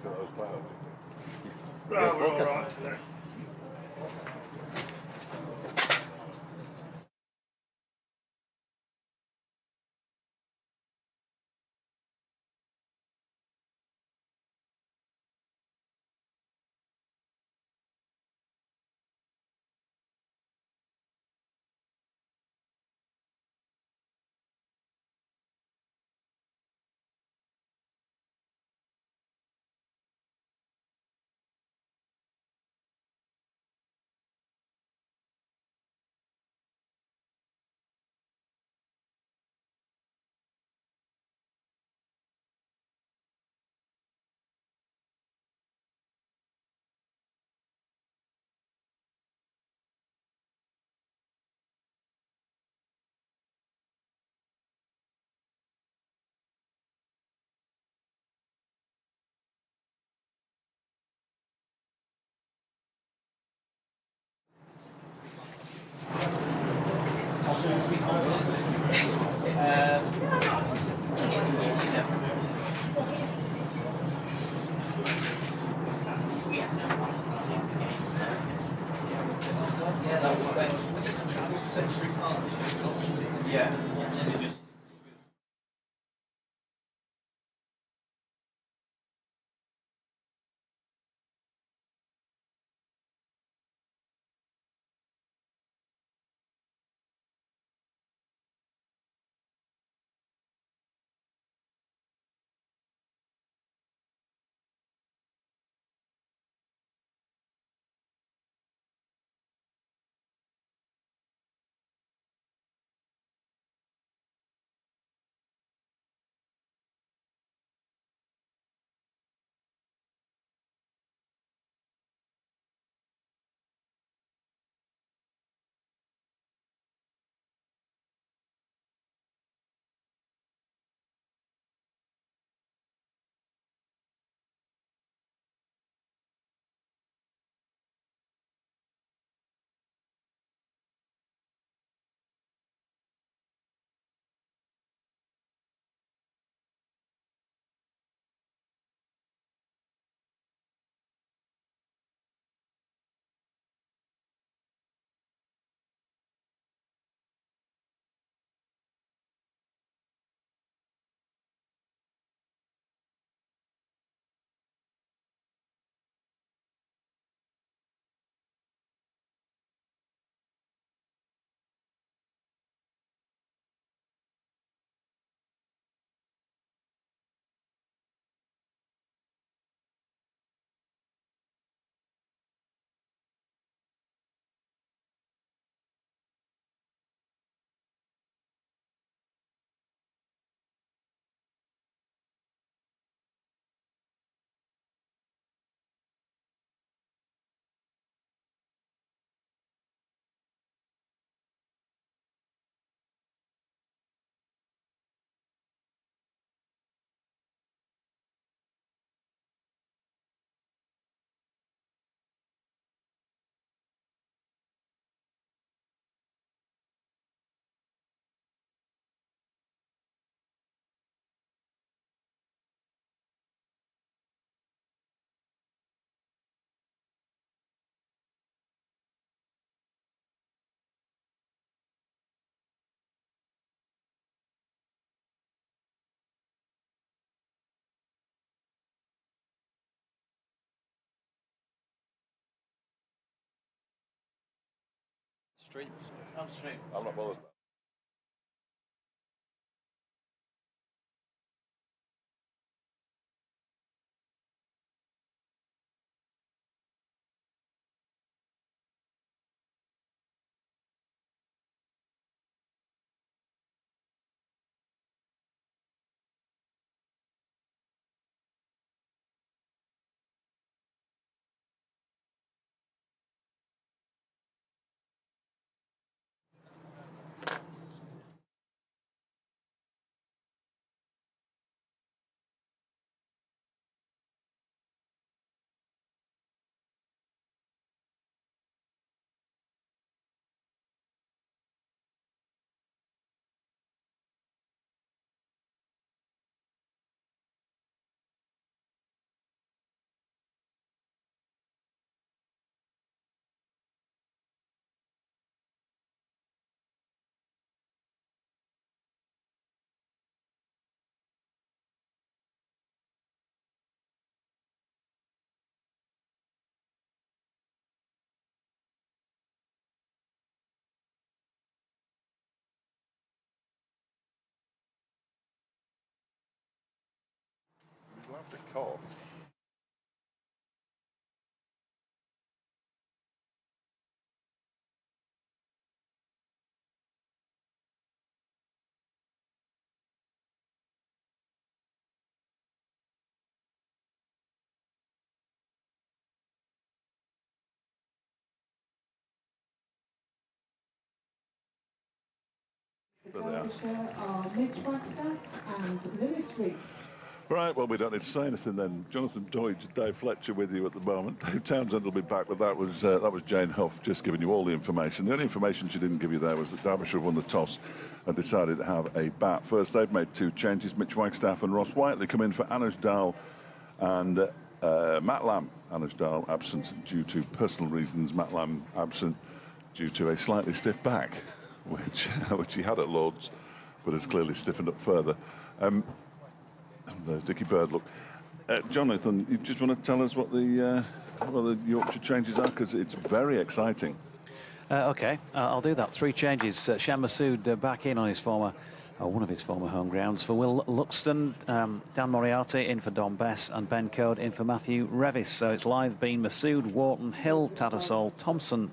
at those clouds. No, we're all right today. Stream. On stream. I'm not bothered. The cough. Derbyshire are and Right, well, we don't need to say anything then. Jonathan Doidge, Dave Fletcher with you at the moment. Dave Townsend will be back, but that was Jane Huff just giving you all the information. The only information she didn't give you there was that Derbyshire won the toss and decided to have a bat. First, they've made 2 changes. Mitch Wagstaff and Ross Whiteley come in for Anuj Dal and Matt Lamb. Anuj Dal absent due to personal reasons. Matt Lamb absent due to a slightly stiff back, which he had at Lord's, but has clearly stiffened up further. There's Dickie Bird. Look, Jonathan, you just want to tell us what the Yorkshire changes are, because it's very exciting. OK, I'll do that. 3 changes. Shan Masood back in on his one of his former home grounds for Will Luxton. Dan Moriarty in for Don Bess, and Ben Code in for Matthew Revis. So it's live been Masood, Warton, Hill, Tattersall, Thompson.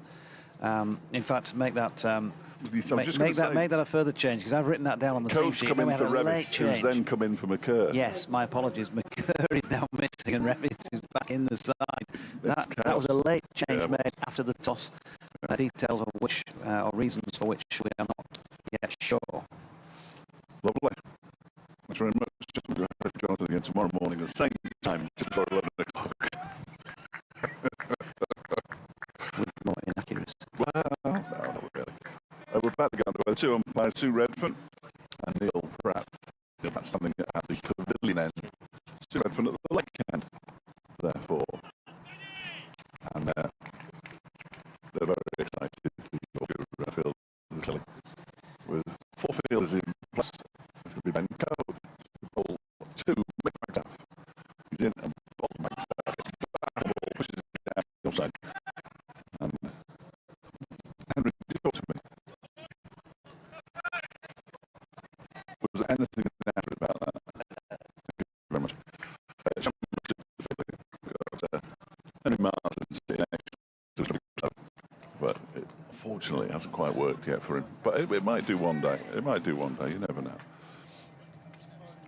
In fact, make that a further change, because I've written that down on the team sheet. Come in for Revis, who's then come in for McCurr. Yes, my apologies. McCurr is now missing and Revis is back in the side. That was a late change made after the toss. Details of which, or reasons for which, we are not yet sure. Lovely. Thanks very much. We'll have Jonathan again tomorrow morning at the same time, just before 11 o'clock. With more inaccuracy. Well, no, not really. We're about to go on to 2 umpires, Sue Redfern and Neil Pratt. Neil Pratt standing at the pavilion end. Sue Redfern at the lake end, therefore. And they're very excited. Field with 4 fielders in plus. It's going to be Ben Code. Ball 2, Mick Wagstaff. He's in and ball Wagstaff gets back. The ball pushes it down the offside. And Henry, did you talk to me? Was there anything inaccurate about that? Thank you very much. Henry Martin sitting next to the club, but unfortunately it hasn't quite worked yet for him. But it might do one day. It might do one day. You never know.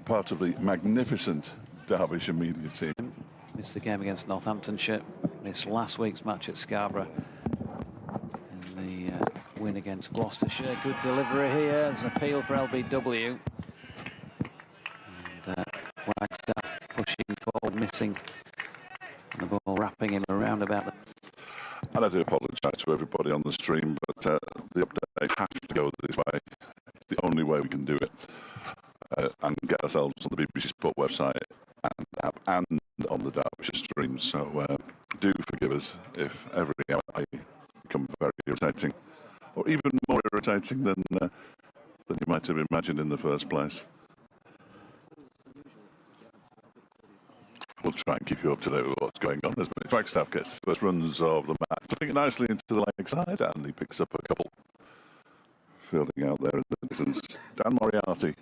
Part of the magnificent Derbyshire media team. Missed the game against Northamptonshire. Missed last week's match at Scarborough. And the win against Gloucestershire. Good delivery here. There's an appeal for LBW. And Wagstaff pushing forward, missing. And the ball wrapping him around about the... And I do apologise to everybody on the stream, but the update has to go this way. It's the only way we can do it. And get ourselves on the BBC Sport website and app and on the Derbyshire stream. So do forgive us if every hour I become very irritating, or even more irritating than you might have imagined in the first place. We'll try and keep you up to date with what's going on as Mitch Wagstaff gets the first runs of the match, putting it nicely into the leg side, and he picks up a couple. Fielding out there in the distance, Dan Moriarty.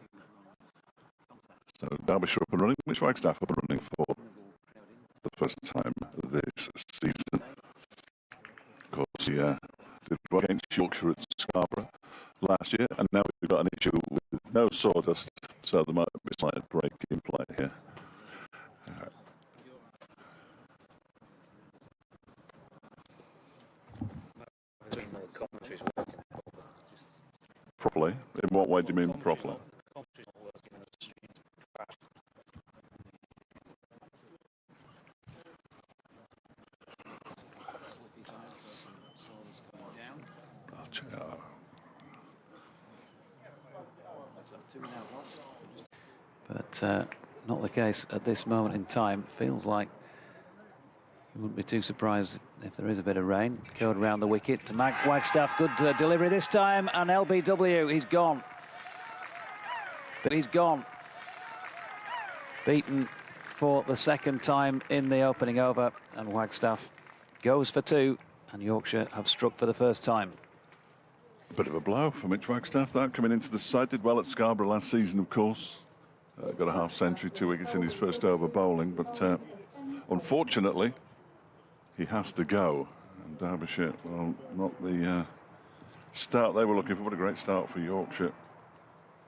So Derbyshire up and running, Mitch Wagstaff up and running for the first time this season. Of course, he did well against Yorkshire at Scarborough last year, and now we've got an issue with no sawdust, so there might be a slight break in play here. Properly? In what way do you mean properly? But not the case at this moment in time. Feels like you wouldn't be too surprised if there is a bit of rain. Code around the wicket to Wagstaff. Good delivery this time, and LBW, he's gone. But he's gone. Beaten for the second time in the opening over, and Wagstaff goes for 2, and Yorkshire have struck for the first time. A bit of a blow for Mitch Wagstaff, that coming into the side. Did well at Scarborough last season, of course. got a half century, 2 wickets in his first over bowling, but unfortunately, he has to go. And Derbyshire, well, not the start they were looking for. What a great start for Yorkshire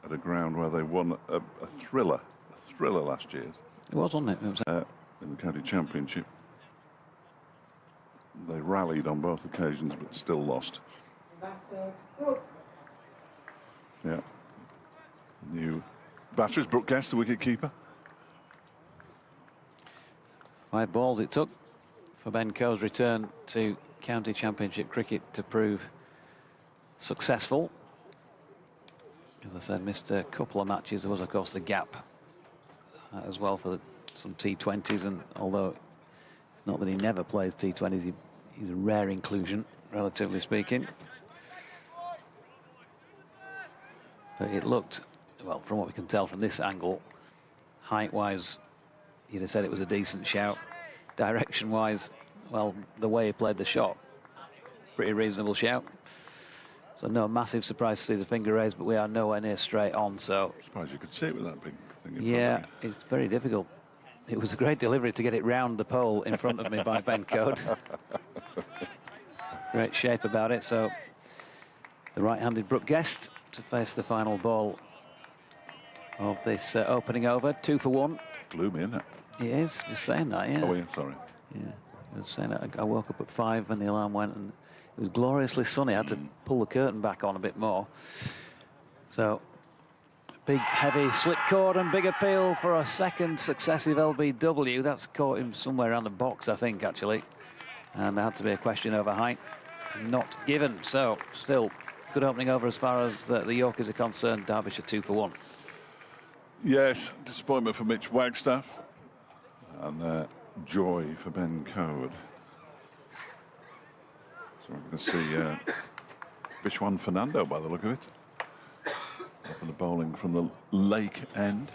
at a ground where they won a thriller last year. It was, wasn't it? It was in the county championship. They rallied on both occasions, but still lost. Yeah. The new batter is Brooke Guest, the wicket keeper. 5 balls it took for Ben Coe's return to county championship cricket to prove successful. As I said, missed a couple of matches. There was, of course, the gap as well for some T20s, and although it's not that he never plays T20s, he's a rare inclusion, relatively speaking. But it looked, well, from what we can tell from this angle, height-wise, you'd have said it was a decent shout. Direction-wise, well, the way he played the shot, pretty reasonable shout. So no massive surprise to see the finger raised, but we are nowhere near straight on, so... I'm surprised you could see it with that big thing in yeah, front of you. it's very difficult. It was a great delivery to get it round the pole in front of me by Ben Coe. Great shape about it, so the right-handed Brooke Guest to face the final ball of this opening over. 2 for 1. Gloomy, isn't it? It is, just saying that, yeah. Oh, yeah, sorry. Yeah, I was saying that. I woke up at 5 when the alarm went, and it was gloriously sunny. I had to pull the curtain back on a bit more. So, big, heavy slip cord and big appeal for a second successive LBW. That's caught him somewhere around the box, I think, actually. And there had to be a question over height. Not given. So, still, good opening over as far as the Yorkers are concerned. Derbyshire 2 for 1. Yes, disappointment for Mitch Wagstaff. And joy for Ben Coe. So we're going to see Vishwan Fernando by the look of it. Up in the bowling from the lake end.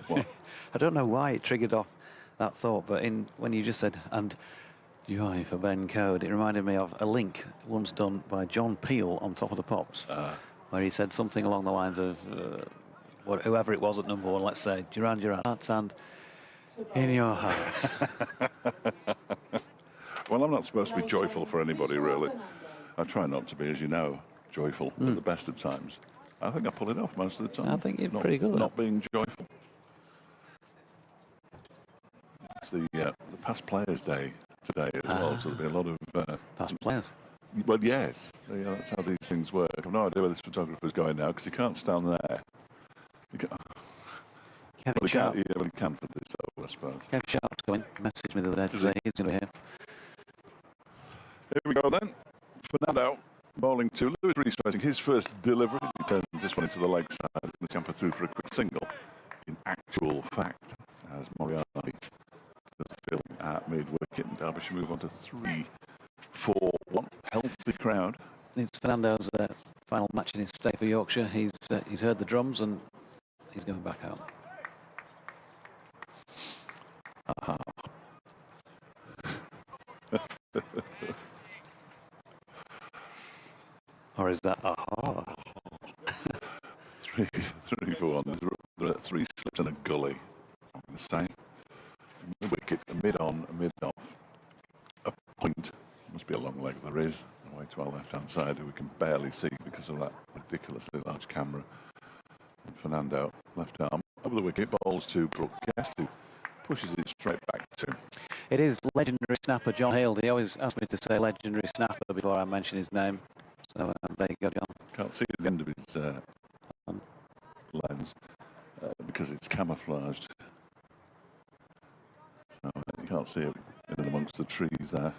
What? I don't know why it triggered off that thought, but when you just said, and joy for Ben Coe, it reminded me of a link once done by John Peel on Top of the Pops, where he said something along the lines of, whoever it was at number 1, let's say, Duran Duran, hearts and in your hearts. Well, I'm not supposed to be joyful for anybody, really. I try not to be, as you know, joyful at the best of times. I think I pull it off most of the time. I think you're pretty good at not being joyful. It's the Past Players Day today as well, so there'll be a lot of... Past players? Well, yes. Yeah, that's how these things work. I've no idea where this photographer's going now, because he can't stand there. He can't... Well, he can't, well, he can for this, though, I suppose. Kev Sharp's going. Messaged me the other day to say he's going to be here. Here we go then. Fernando bowling to Lewis Rees facing his first delivery. He turns this one into the leg side. The camper through for a quick single. In actual fact, as Moriarty does the field at mid-wicket, and Derbyshire move on to 3-4-1. Healthy crowd. It's Fernando's final match in his stay for Yorkshire. He's heard the drums and he's going back out. Aha. Or is that aha? 3 for 1. There are 3 slips and a gully. I'm going to say. The wicket, a mid on, a mid off. A point. Must be a long leg there is. Away to our left-hand side, who we can barely see because of that ridiculously large camera. And Fernando, left arm, over the wicket, bowls to Brooke Guest, who pushes it straight back to him. It is legendary snapper John Hale. He always asked me to say legendary snapper before I mention his name. So there you go, John. Can't see the end of his lens because it's camouflaged. So you can't see it in and amongst the trees there.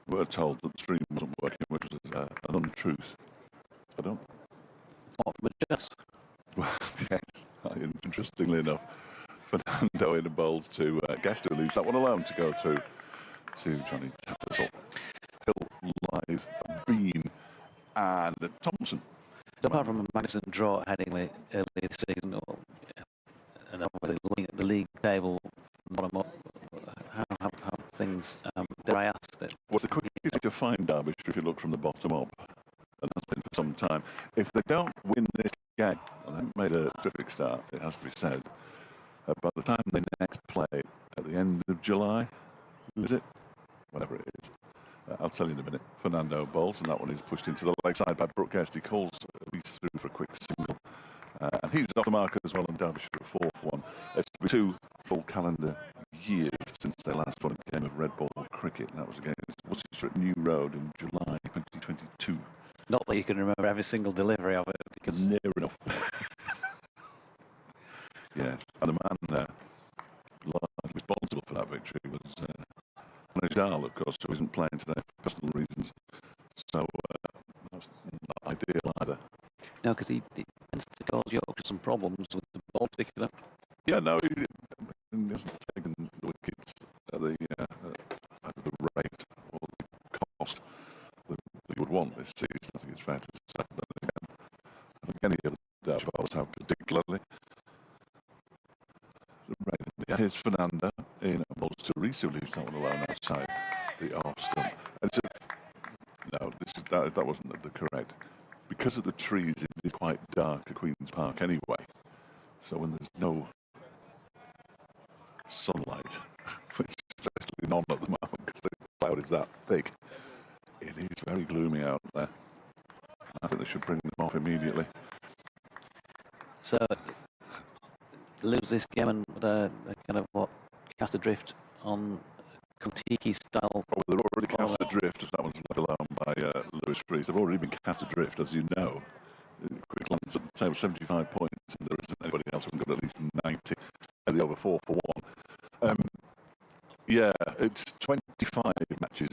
We were told that the stream wasn't working, which was an untruth. I don't. What, from a just? Well, yes. Interestingly enough, Fernando in a bowls to Guest, who leaves that one alone to go through to Johnny Tattersall. Hill, Lythe, Bean, and Thompson. Apart from a magnificent draw at Headingley early this season, and obviously looking at the league table, how things, dare I ask that? Well, the quickest way to find Derbyshire if you look from the bottom up, and that's been for some time. If they don't win this game, and they made a terrific start, it has to be said. By the time they next play at the end of July, is it? Whatever it is. I'll tell you in a minute. Fernando bowls, and that one is pushed into the leg side by Brookhurst. He calls Reese through for a quick single. And he's off the marker as well, and Derbyshire a 4th one. It's been 2 full calendar years since their last one game of red ball cricket. That was against Worcestershire at New Road in July 2022. Not that you can remember every single delivery of it, because Near enough. Yes, and the man largely responsible for that victory was Fernando, of course, who isn't playing today for personal reasons. So that's not ideal either. no, because he tends to cause Yorkshire some problems with the ball particular. Yeah, no, he hasn't taken the wickets at the rate or the cost that he would want this season. I think it's fair to say that again. I think any other Dutch bowlers have particularly. Here's Fernando in a ball to Reese, who leaves that one alone outside the off stump. And so, no, that wasn't the correct. Because of the trees, it is quite dark at Queen's Park anyway. So when there's no sunlight, which is especially none at the moment because the cloud is that thick, it is very gloomy out there. I think they should bring them off immediately. So lose this game and kind of what cast adrift on Kontiki style. Oh, they're already cast adrift, as that one's left alone by Lewis Freeze. They've already been cast adrift, as you know. Quick glance at the table, 75 points, and there isn't anybody else who's got at least 90. And the over 4 for 1. Yeah, it's 25 matches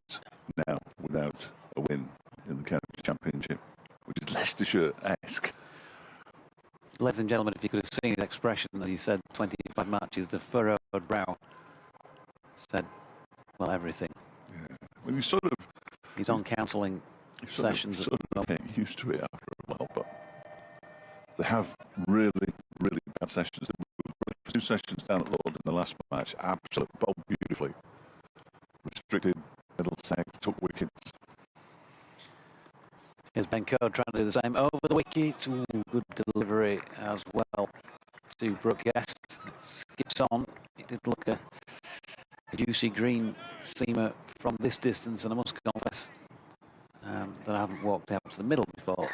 now without a win in the county championship, which is Leicestershire-esque. Ladies and gentlemen, if you could have seen his expression that he said 25 matches, the furrowed brow said, well, everything. Yeah. Well, you sort of... He's on counselling sessions at the moment. Get used to it after a while, but they have really, really bad sessions. They were 2 sessions down at Lords in the last match. Absolutely bowled beautifully. Restricted, middle sec, took wickets. Here's Ben Code trying to do the same over the wicket. Ooh, good delivery as well to Brookhurst. Skips on. It did look a juicy green seamer from this distance, and I must confess that I haven't walked out to the middle before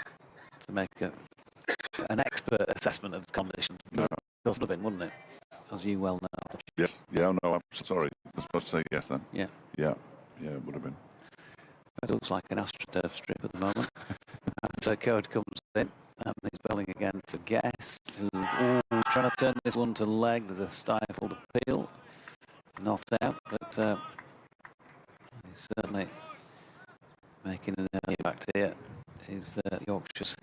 to make an expert assessment of conditions. No. It would have been, wouldn't it? As you well know. Yes. Yeah, no, I'm sorry. I was supposed to say yes then. Yeah. Yeah, it would have been. It looks like an AstroTurf strip at the moment. So Code comes in, and he's bowling again to Guest, who's trying to turn this one to leg. There's a stifled appeal. Not out, but he's certainly making an early impact here. Is Yorkshire's,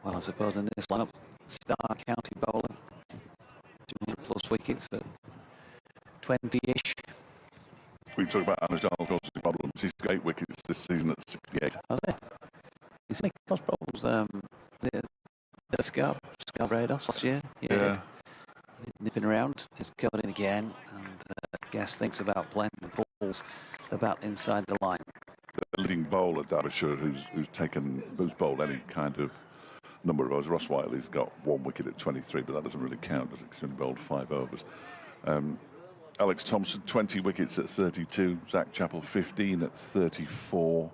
well, I suppose in this lineup, star county bowler, 200+ wickets at 20-ish. We talk about Anajal causing problems. He's got 8 wickets this season at 68. Are they? He's making cause problems. The Scarborough last year. Yeah. Nipping around, he's covered in again, and Guest thinks about playing and pulls the bat inside the line. The leading bowler, Derbyshire, who's bowled any kind of number of overs. Ross Whiteley's got 1 wicket at 23, but that doesn't really count, does it? Because he only bowled 5 overs. Alex Thompson, 20 wickets at 32. Zach Chappell, 15 at 34.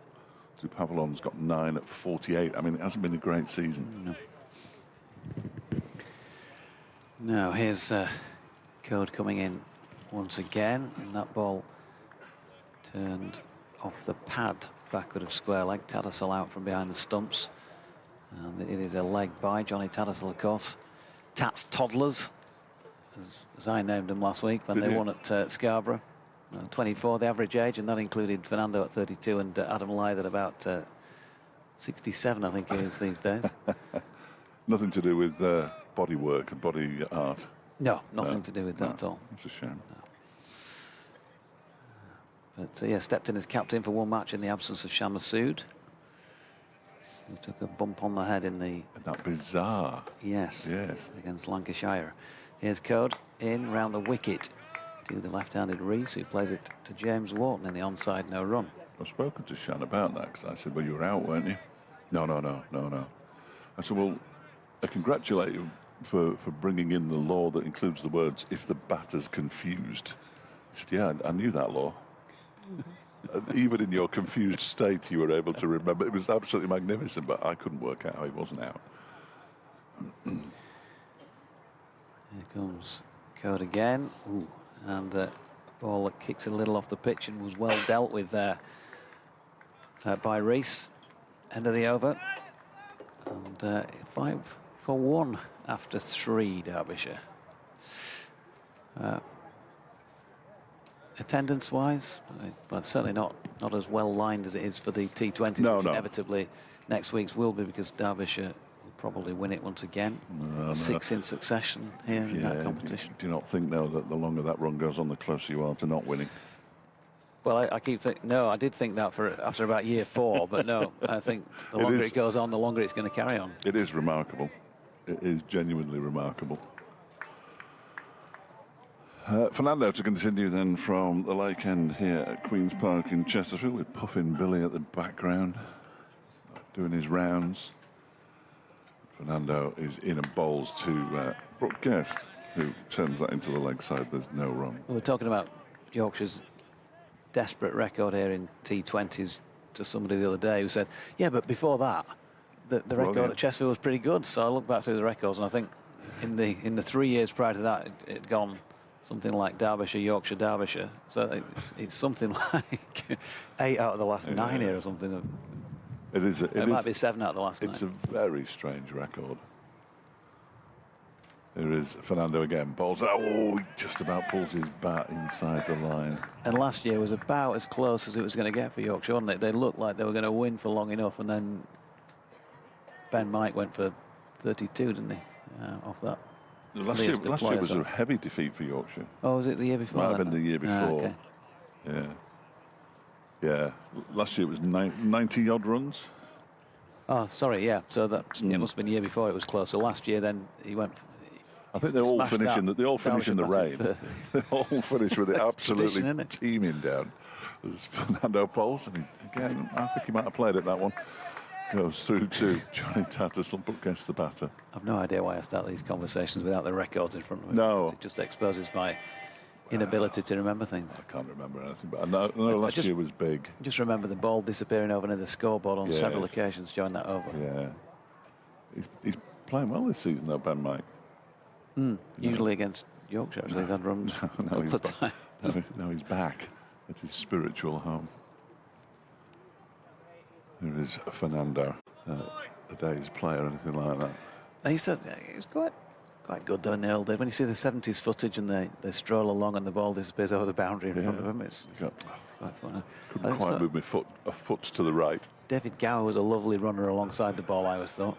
Drew Pavlon's got 9 at 48. I mean, it hasn't been a great season. No, here's Code coming in once again, and that ball turned off the pad backward of square leg. Tattersall out from behind the stumps. And it is a leg by Johnny Tattersall, of course. Tats Toddlers, as I named them last week when they won at Scarborough. 24, the average age, and that included Fernando at 32 and Adam Lyth at about 67, I think he is these days. Nothing to do with body work and body art. No, nothing to do with that at all. It's a shame. No. But yeah, stepped in as captain for 1 match in the absence of Shah Massoud, who took a bump on the head in the... That bizarre. Yes. Yes. Against Lancashire. Here's Code in round the wicket to the left-handed Reese, who plays it to James Warton in the onside no run. I've spoken to Shan about that because I said, well, you were out, weren't you? No. I said, well, I congratulate you for bringing in the law that includes the words, if the batter's confused. He said, yeah, I knew that law. And even in your confused state, you were able to remember. It was absolutely magnificent, but I couldn't work out how he wasn't out. Here comes Code again. Ooh, and a ball that kicks a little off the pitch and was well dealt with there by Rees. End of the over. And 5 for 1 after 3, Derbyshire. Attendance-wise, but certainly not as well lined as it is for the T20. No, which no. Inevitably, next week's will be, because Derbyshire will probably win it once again. No. 6 in succession here in that competition. Do you not think, though, that the longer that run goes on, the closer you are to not winning? Well, I keep thinking, no, I did think that after about year 4, but no, I think the longer it goes on, the longer it's going to carry on. It is remarkable. It is genuinely remarkable. Fernando to continue then from the Lake End here at Queen's Park in Chesterfield, with Puffin Billy at the background doing his rounds. Fernando is in and bowls to Brooke Guest, who turns that into the leg side. There's no run. We were talking about Yorkshire's desperate record here in T20s to somebody the other day who said, yeah, but before that, the record at Chesterfield was pretty good. So I looked back through the records, and I think in the 3 years prior to that, it had gone something like Derbyshire, Yorkshire, Derbyshire. So it's something like 8 out of the last 9 here or something. It is. It might be 7 out of the last 9. It's a very strange record. There is Fernando again. Bowls. Oh, he just about pulls his bat inside the line. And last year was about as close as it was going to get for Yorkshire, wasn't it? They looked like they were going to win for long enough, and then Ben Mike went for 32, didn't he? Off that. Last year was a heavy defeat for Yorkshire. Oh, was it the year before? Might have been the year before. Okay. Yeah. Yeah. Last year it was 90 odd runs. Oh, sorry. Yeah. So that it must have been the year before it was close. So last year, then he went. I think they all finish in the rain. They all finish with it absolutely teeming down. There's Fernando Poles, and again, I think he might have played it, that one. Goes through to Johnny Tattersall, but gets the batter. I've no idea why I start these conversations without the records in front of me. No. It just exposes my inability to remember things. I can't remember anything, but I know last year was big. Just remember the ball disappearing over near the scoreboard on several occasions during that over. Yeah. He's playing well this season, though, Ben Mike. Usually against Yorkshire, actually, he's had runs a couple of times. Now he's back at his spiritual home. There is Fernando, a day's player, anything like that. He said he was quite good though in the old days. When you see the 70s footage and they stroll along and the ball disappears over the boundary in front of him, it's quite fun. Couldn't quite move a foot to the right. David Gower was a lovely runner alongside the ball, I always thought.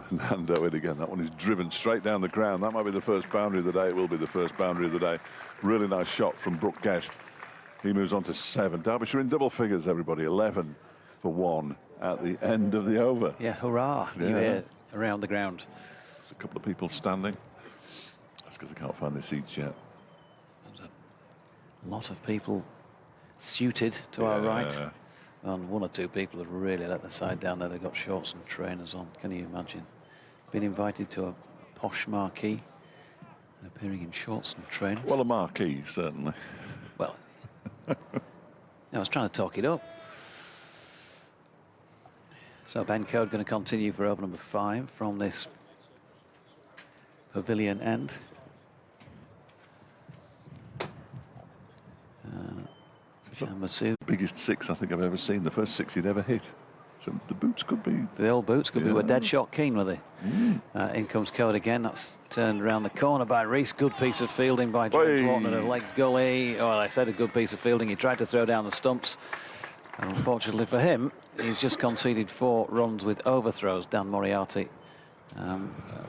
Fernando in again. That one is driven straight down the ground. That might be the first boundary of the day. It will be the first boundary of the day. Really nice shot from Brooke Guest. He moves on to 7. Derbyshire in double figures, everybody. 11 for 1 at the end of the over. Yeah, hurrah. You hear around the ground. There's a couple of people standing. That's because they can't find their seats yet. There's a lot of people suited to our right. And 1 or 2 people have really let the side down there. They've got shorts and trainers on. Can you imagine? Been invited to a posh marquee and appearing in shorts and trainers. Well, a marquee, certainly. Well, I was trying to talk it up. So Ben Code going to continue for over number 5 from this pavilion end. Masood. Biggest 6 I think I've ever seen. The first 6 he'd ever hit. So the boots could be... The old boots could be. Were dead shot keen, were they? In comes Code again. That's turned around the corner by Rees. Good piece of fielding by James Warton at a leg gully. Oh, I said a good piece of fielding. He tried to throw down the stumps. And unfortunately for him, he's just conceded 4 runs with overthrows. Dan Moriarty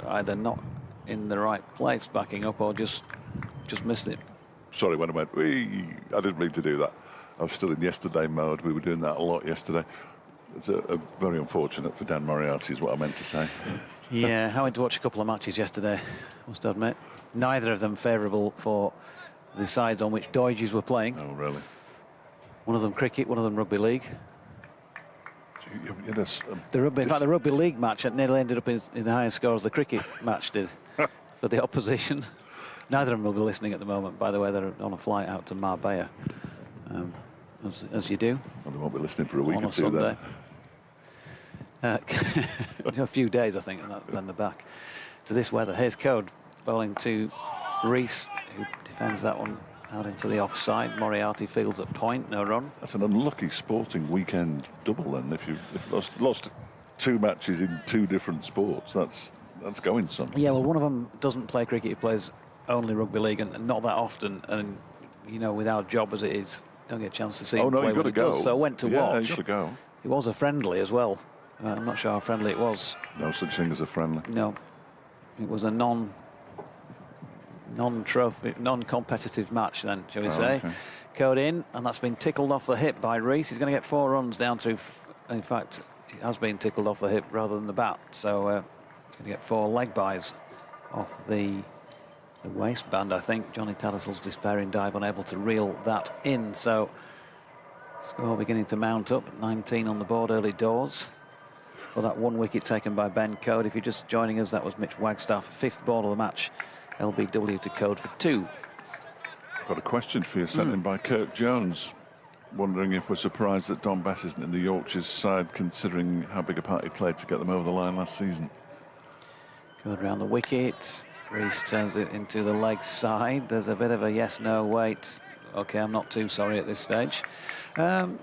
either not in the right place backing up or just missed it. Sorry, when I went, I didn't mean to do that. I was still in yesterday mode. We were doing that a lot yesterday. It's a very unfortunate for Dan Moriarty is what I meant to say. Yeah, I went to watch a couple of matches yesterday, must admit. Neither of them favourable for the sides on which Doidges were playing. Oh, really? One of them cricket, one of them rugby league. You know, The rugby, in fact, the rugby league match nearly ended up in the highest score as the cricket match did for the opposition. Neither of them will be listening at the moment, by the way. They're on a flight out to Marbella, as you do. Well, they won't be listening for a week on or a two Sunday. then. A few days, I think, and then they're back to this weather. Here's Code bowling to Rees, who defends that one out into the offside. Moriarty fields at point, no run. That's an unlucky sporting weekend double then. If you've lost 2 matches in 2 different sports, that's going some. Yeah, well, one of them doesn't play cricket. He plays only rugby league, and not that often. And you know, with our job as it is, don't get a chance to see him play. You've got to go. So I went to watch. Yeah, you've got to go. It was a friendly as well. I'm not sure how friendly it was. No such thing as a friendly. No, it was a non-trophy, non-competitive match then, shall we say. Okay. Code in, and that's been tickled off the hip by Rees. He's going to get 4 runs down through. In fact, it has been tickled off the hip rather than the bat. So he's going to get 4 leg byes off the waistband, I think. Johnny Tattersall's despairing dive unable to reel that in. So score beginning to mount up. 19 on the board early doors for that 1 wicket taken by Ben Code. If you're just joining us, that was Mitch Wagstaff, 5th ball of the match. LBW to Code for 2. I've got a question for you sent in by Kirk Jones, wondering if we're surprised that Don Bess isn't in the Yorkshire's side, considering how big a part he played to get them over the line last season. Code round the wicket. Rees turns it into the leg side. There's a bit of a yes, no, wait. OK, I'm not too sorry at this stage. I'm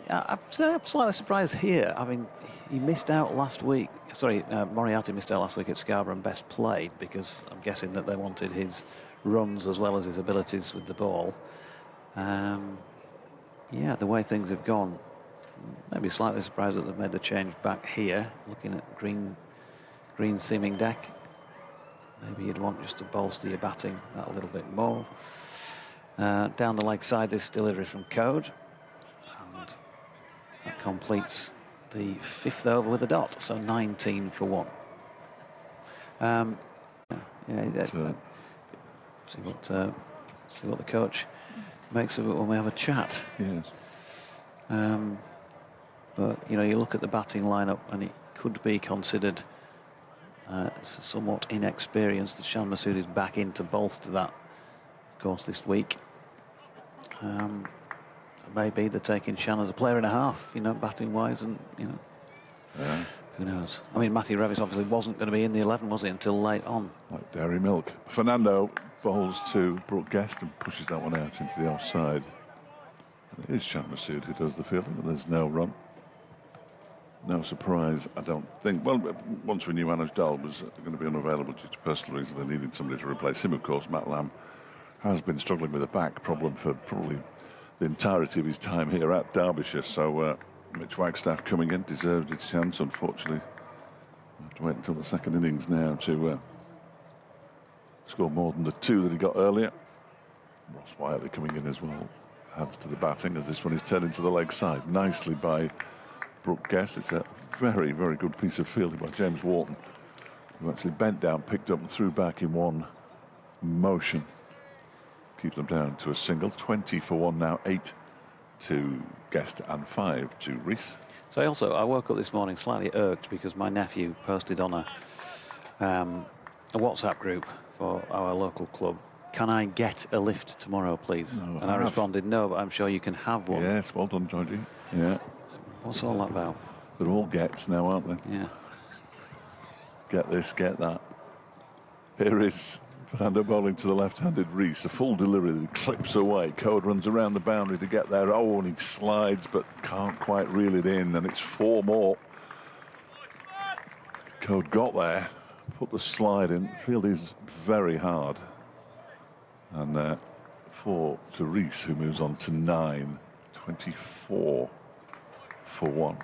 slightly surprised here. I mean, he missed out last week. Sorry, Moriarty missed out last week at Scarborough and Best played, because I'm guessing that they wanted his runs as well as his abilities with the ball. Yeah, the way things have gone, maybe slightly surprised that they've made the change back here. Looking at green seaming deck, maybe you'd want just to bolster your batting that a little bit more. Down the leg side, this delivery from Code, and that completes the 5th over with a dot, so 19 for 1. See what the coach makes of it when we have a chat. Yes. But you know, you look at the batting lineup, and it could be considered somewhat inexperienced. Shan Masood is back in to bolster that, of course, this week. Maybe they're taking Shan as a player and a half, you know, batting wise, and you know, who knows? I mean, Matthew Revis obviously wasn't going to be in the 11, was he, until late on? Like dairy milk. Fernando bowls to Brooke Guest and pushes that one out into the offside. And it is Shan Masood who does the fielding, but there's no run. No surprise, I don't think. Well, once we knew Anuj Dal was going to be unavailable due to personal reasons, they needed somebody to replace him. Of course, Matt Lamb has been struggling with a back problem for probably the entirety of his time here at Derbyshire. So Mitch Wagstaff coming in, deserved his chance. Unfortunately, we have to wait until the 2nd innings now to score more than the 2 that he got earlier. Ross Wiley coming in as well adds to the batting, as this one is turned into the leg side nicely by Brooke Guest. It's a very, very good piece of fielding by James Warton, who actually bent down, picked up and threw back in one motion. Keep them down to a single. 20 for 1 now, 8 to Guest and 5 to Rees. So I woke up this morning slightly irked because my nephew posted on a WhatsApp group for our local club, "Can I get a lift tomorrow, please?" No, and I responded, "No, but I'm sure you can have one." Yes, well done, Georgie. Yeah. What's all that about? They're all gets now, aren't they? Yeah. Get this, get that. Here is Fernando bowling to the left-handed Rees. A full delivery that he clips away. Code runs around the boundary to get there. Oh, and he slides, but can't quite reel it in. And it's 4 more. Code got there, put the slide in. The field is very hard. And 4 to Rees, who moves on to 9. 24 for 1.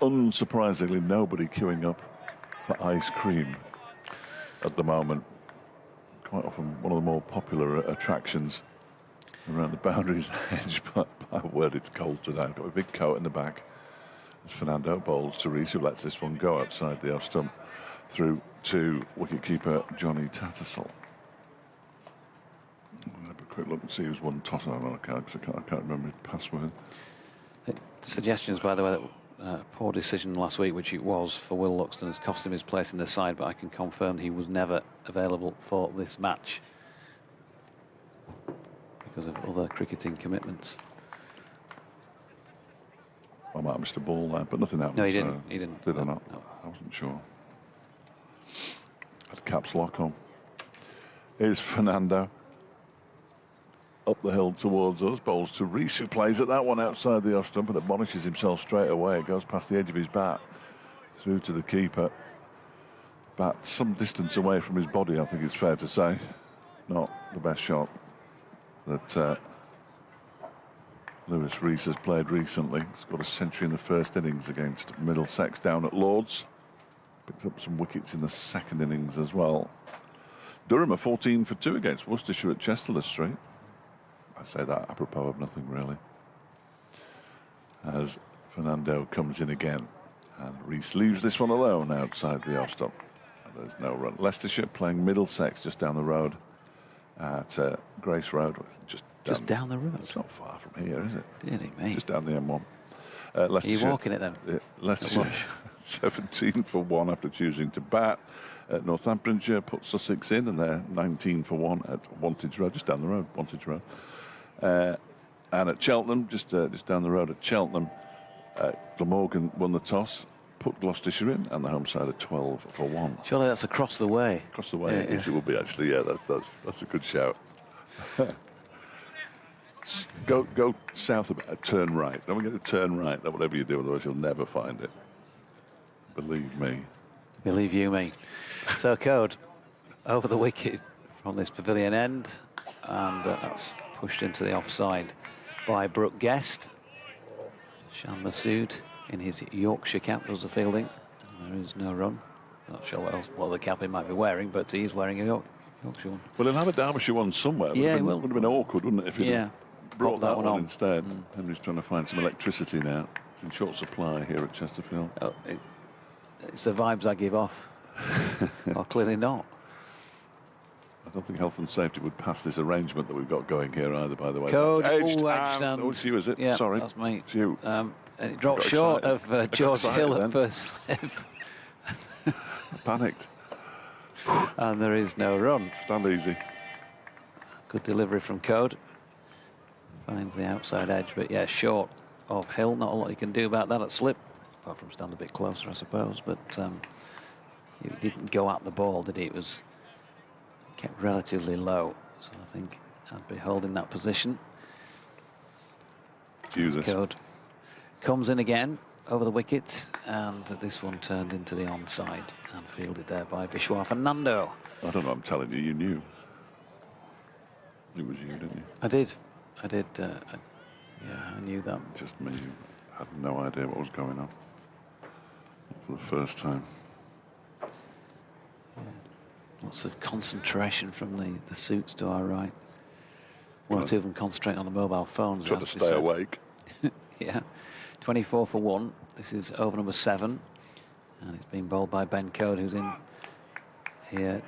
Unsurprisingly, nobody queuing up for ice cream at the moment. Quite often one of the more popular attractions around the boundary's edge, but my word, it's cold today. I've got a big coat in the back. As Fernando bowls to Rees, who lets this one go outside the off stump through to wicketkeeper Johnny Tattersall. I'll have a quick look and see who's won toss. I can't remember his password. Suggestions, by the way, that poor decision last week, which it was for Will Luxton, has cost him his place in the side, but I can confirm he was never available for this match because of other cricketing commitments. I might have missed a ball there, but nothing happened. No, he didn't. He didn't. Did I not? No. I wasn't sure. Had caps lock on. Here's Fernando. Up the hill towards us. Bowls to Rees, who plays at that one outside the off stump and admonishes himself straight away. It goes past the edge of his bat through to the keeper. Bat some distance away from his body, I think it's fair to say. Not the best shot that Lewis Rees has played recently. He's got a century in the first innings against Middlesex down at Lord's. Picked up some wickets in the second innings as well. Durham are 14 for 2 against Worcestershire at Chesterfield Street. I say that apropos of nothing really. As Fernando comes in again. And Rees leaves this one alone outside the off stump. There's no run. Leicestershire playing Middlesex just down the road at Grace Road. Just down the road? It's not far from here, is it? Dearly me. Just down the M1. Are you walking it then? Leicestershire 17 for 1 after choosing to bat. Northamptonshire put Sussex in, and they're 19 for 1 at Wantage Road, just down the road, Wantage Road. And at Cheltenham, just down the road at Cheltenham, Glamorgan won the toss, put Gloucestershire in, and the home side are 12 for 1. Surely that's across the way. Across the way, Yeah, it will be actually. Yeah, that's a good shout. Go south a bit, turn right. Don't forget to turn right. That whatever you do, otherwise you'll never find it. Believe me. Believe you me. So Code over the wicket from this pavilion end, and that's pushed into the offside by Brooke Guest. Shan Masood in his Yorkshire cap does the fielding. And there is no run. Not sure what the cap he might be wearing, but he's wearing a Yorkshire one. Well, he'll have a Derbyshire one somewhere. Yeah, it would have been awkward, wouldn't it, if he'd brought that one on instead. Henry's trying to find some electricity now. It's in short supply here at Chesterfield. Oh, it's the vibes I give off. Or clearly not. I don't think health and safety would pass this arrangement that we've got going here either, by the way. Code. That's edged. And It's you, is it? Yeah, Sorry. that's me. It's you. And it dropped short of George Hill at first slip. Panicked. And there is no run. Stand easy. Good delivery from Code. Finds the outside edge, but yeah, short of Hill. Not a lot you can do about that at slip, apart from stand a bit closer, I suppose. But he didn't go at the ball, did he? It was kept relatively low. So I think I'd be holding that position. Jesus. Code comes in again over the wicket, and this one turned into the onside and fielded there by Vishwa Fernando. I don't know, I'm telling you, you knew. It was you, didn't you? I did. Yeah, I knew that. Just me, you had no idea what was going on. For the first time. Yeah. Lots of concentration from the suits to our right. One or two of them concentrating on the mobile phones. Trying to stay awake. Yeah. 24 for 1. This is over number 7. And it's been bowled by Ben Code, who's in here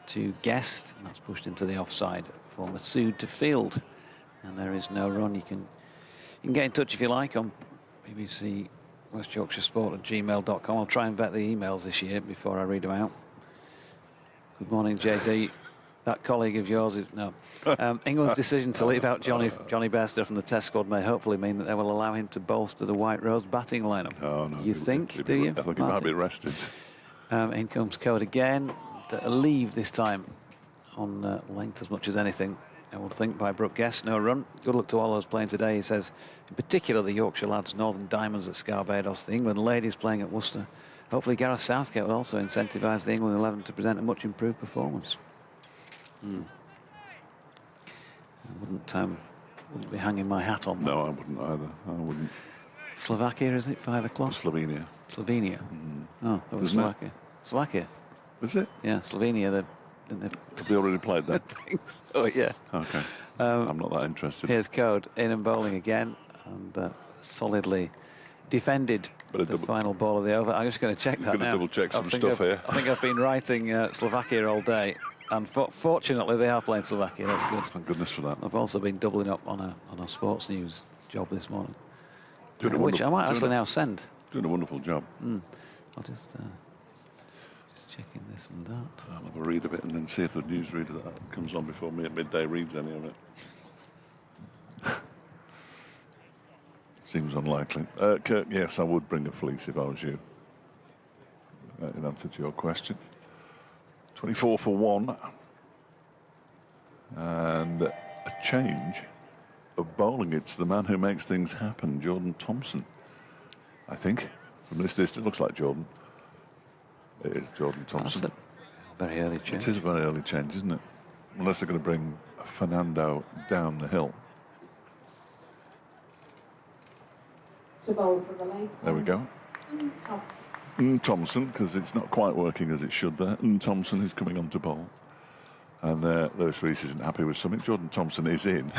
to Guest. And that's pushed into the offside for Masood to field. And there is no run. You can get in touch if you like on BBC West Yorkshire Sport at gmail.com. I'll try and vet the emails this year before I read them out. Good morning, JD. That colleague of yours is no. England's decision to leave out Johnny Bairstow from the Test squad may hopefully mean that they will allow him to bolster the White Rose batting lineup. Oh, no. You think? Do you? I think he might be rested. In comes Code again. A leave this time on length as much as anything. I would think by Brooke Guest, no run. Good luck to all those playing today, he says. In particular, the Yorkshire lads, Northern Diamonds at Scarbados, the England ladies playing at Worcester. Hopefully Gareth Southgate will also incentivise the England 11 to present a much improved performance. I wouldn't be hanging my hat on that. No, I wouldn't either. I wouldn't. Slovakia, is it? 5 o'clock? Slovenia. Slovenia. Oh, that was Isn't Slovakia. Slovakia. Is it? Yeah, Slovenia. Have they already played that? I think so, yeah. Okay. I'm not that interested. Here's Code in and bowling again, and solidly defended the final ball of the over. I'm just going to check that now. Going to double check some stuff here. I think I've been writing Slovakia all day, and fortunately they are playing Slovakia. That's good. Thank goodness for that. I've also been doubling up on a sports news job this morning, I which I might actually now send. Doing a wonderful job. I'll just checking this and that. I'll have a read of it and then see if the newsreader that comes on before me at midday reads any of it. Seems unlikely. Kirk, yes, I would bring a fleece if I was you. In answer to your question. 24 for 1. And a change of bowling. It's the man who makes things happen, Jordan Thompson. I think. From this distance, it looks like Jordan. It is Jordan Thompson. That's a very early change. It is a very early change, isn't it? Unless they're going to bring Fernando down the hill. To bowl for the lane. There we go. Thompson. Thompson, because it's not quite working as it should there. Thompson is coming on to bowl. And Lewis Rees isn't happy with something. Jordan Thompson is in.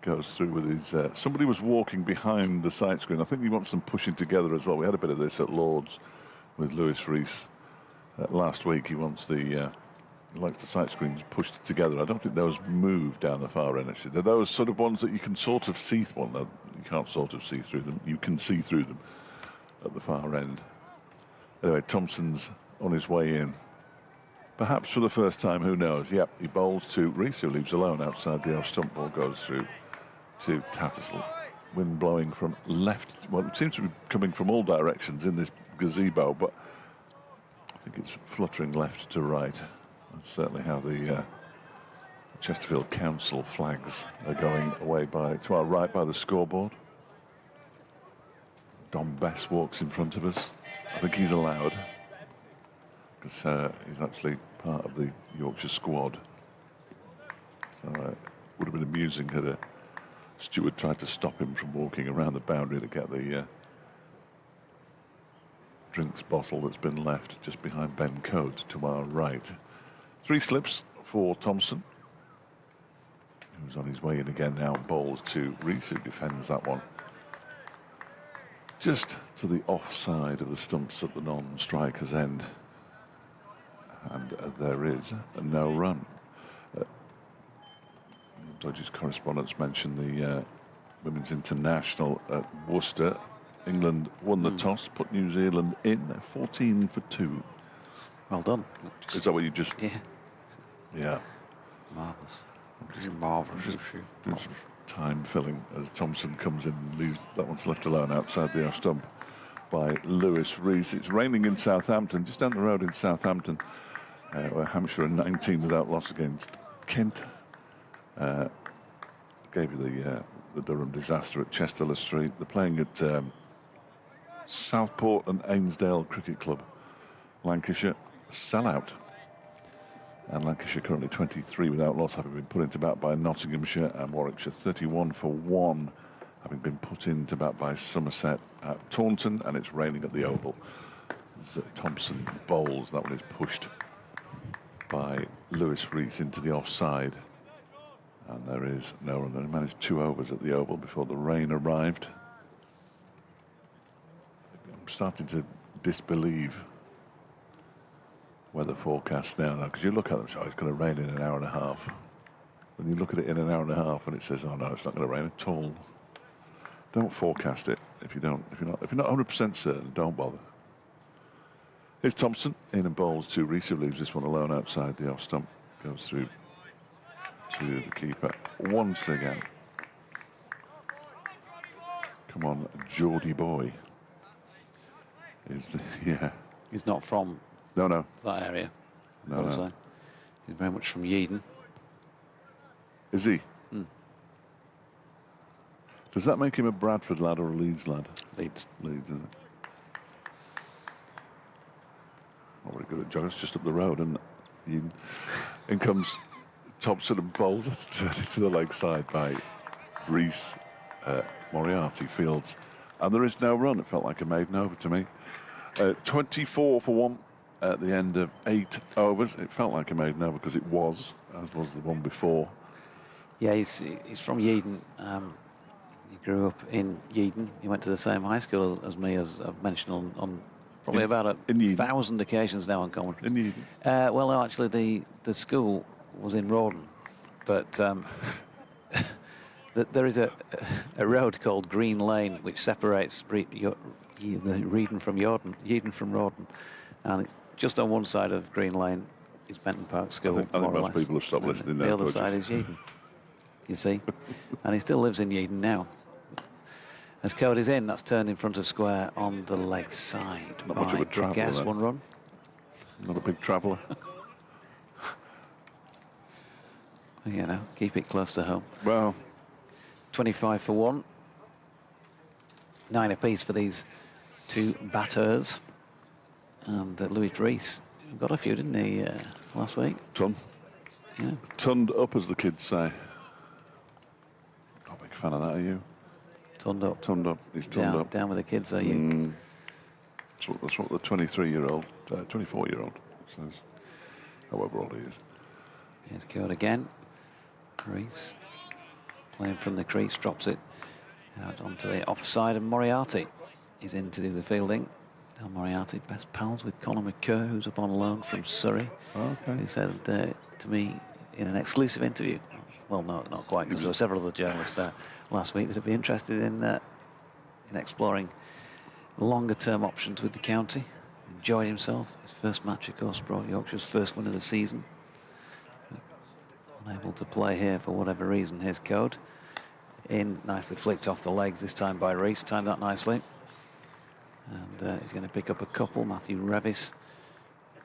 Goes through with his... somebody was walking behind the sight screen. I think he wants them pushing together as well. We had a bit of this at Lord's with Lewis Rees last week. He wants the... he likes the sight screens pushed together. I don't think those move down the far end, actually. They're those sort of ones that you can sort of see... Well, no, you can't sort of see through them. You can see through them at the far end. Anyway, Thompson's on his way in. Perhaps for the first time, who knows? Yep, he bowls to Rees, who leaves alone outside the off stump. Ball goes through to Tattersall. Wind blowing from left. Well, it seems to be coming from all directions in this gazebo, but I think it's fluttering left to right. That's certainly how the Chesterfield Council flags are going away to our right by the scoreboard. Don Bess walks in front of us. I think he's allowed, because he's actually part of the Yorkshire squad. So it would have been amusing had a steward tried to stop him from walking around the boundary to get the drinks bottle that's been left just behind Ben Coates to our right. 3 slips for Thompson, who's on his way in again now. Bowls to Rees, who defends that one just to the offside of the stumps at the non-striker's end. And there is no run. Dodgers correspondents mentioned the Women's International at Worcester. England won the toss, put New Zealand in 14 for 2. Well done. Is that what you just... Yeah. Yeah. Marvellous. Marvellous. Just doing some time filling as Thompson comes in and leaves. That one's left alone outside the off stump by Lewis Rees. It's raining in Southampton, just down the road in Southampton, where Hampshire are 19 without loss against Kent. Gave you the Durham disaster at Chester Street. They're playing at Southport and Ainsdale Cricket Club, Lancashire. Sellout. And Lancashire currently 23 without loss, having been put into bat by Nottinghamshire, and Warwickshire 31 for 1, having been put into bat by Somerset at Taunton, and it's raining at the Oval. Thompson bowls. That one is pushed by Lewis Rees into the offside. And there is no run. They managed 2 overs at the Oval before the rain arrived. I'm starting to disbelieve weather forecasts now, because you look at them, so it's going to rain in an hour and a half. When you look at it in an hour and a half, and it says, "Oh no, it's not going to rain at all." Don't forecast it if you're not 100% certain. Don't bother. Here's Thompson in and bowls to Rees, who leaves this one alone outside the off stump. Goes through to the keeper once again. Come on, Geordie boy. Yeah. He's not from No. that area. No. He's very much from Yeadon. Is he? Does that make him a Bradford lad or a Leeds lad? Leeds. Leeds, isn't it? Not very good at joggers, just up the road, and in comes Thompson and bowls. That's turned into the leg side by Rees. Moriarty fields, and there is no run. It felt like a maiden over to me. 24 for 1 at the end of 8 overs. It felt like a maiden over because it was, as was the one before. Yeah, he's from Yeadon. He grew up in Yeadon. He went to the same high school as me, as I've mentioned on probably about 1,000 occasions now on commentary. In Yeadon? Well, no, actually, the school was in Warton, but that there is a road called Green Lane which separates Reading from Yorton from Rawdon, and it's just on one side of Green Lane is Benton Park School. I think most people have stopped listening now. The other side is Yeadon. You see, and he still lives in Yeadon now. As Code is in, that's turned in front of square on the leg side. Not much of a traveller. Guess 1 run. Not a big traveller. You know, keep it close to home. Well, 25 for 1. 9 apiece for these two batters. And Louis Rees got a few, didn't he, last week? ton. Yeah. Tunned up, as the kids say. Not a big fan of that, are you? Tunned up. Tunned up. He's tunned up. Down with the kids, are you? That's what the 23-year-old, 24-year-old says. However old he is. Here's Code again. Rees playing from the crease, drops it out onto the offside, and Moriarty is in to do the fielding. Now Moriarty, best pals with Conor McCurr, who's up on loan from Surrey. Okay. Who said to me in an exclusive interview, well, no, not quite, because there were several other journalists there last week that would be interested in exploring longer-term options with the county. Enjoyed himself. His first match, of course, brought Yorkshire's first win of the season. Unable to play here for whatever reason. Here's Code. In, nicely flicked off the legs, this time by Rees. Timed that nicely. And he's going to pick up a couple. Matthew Revis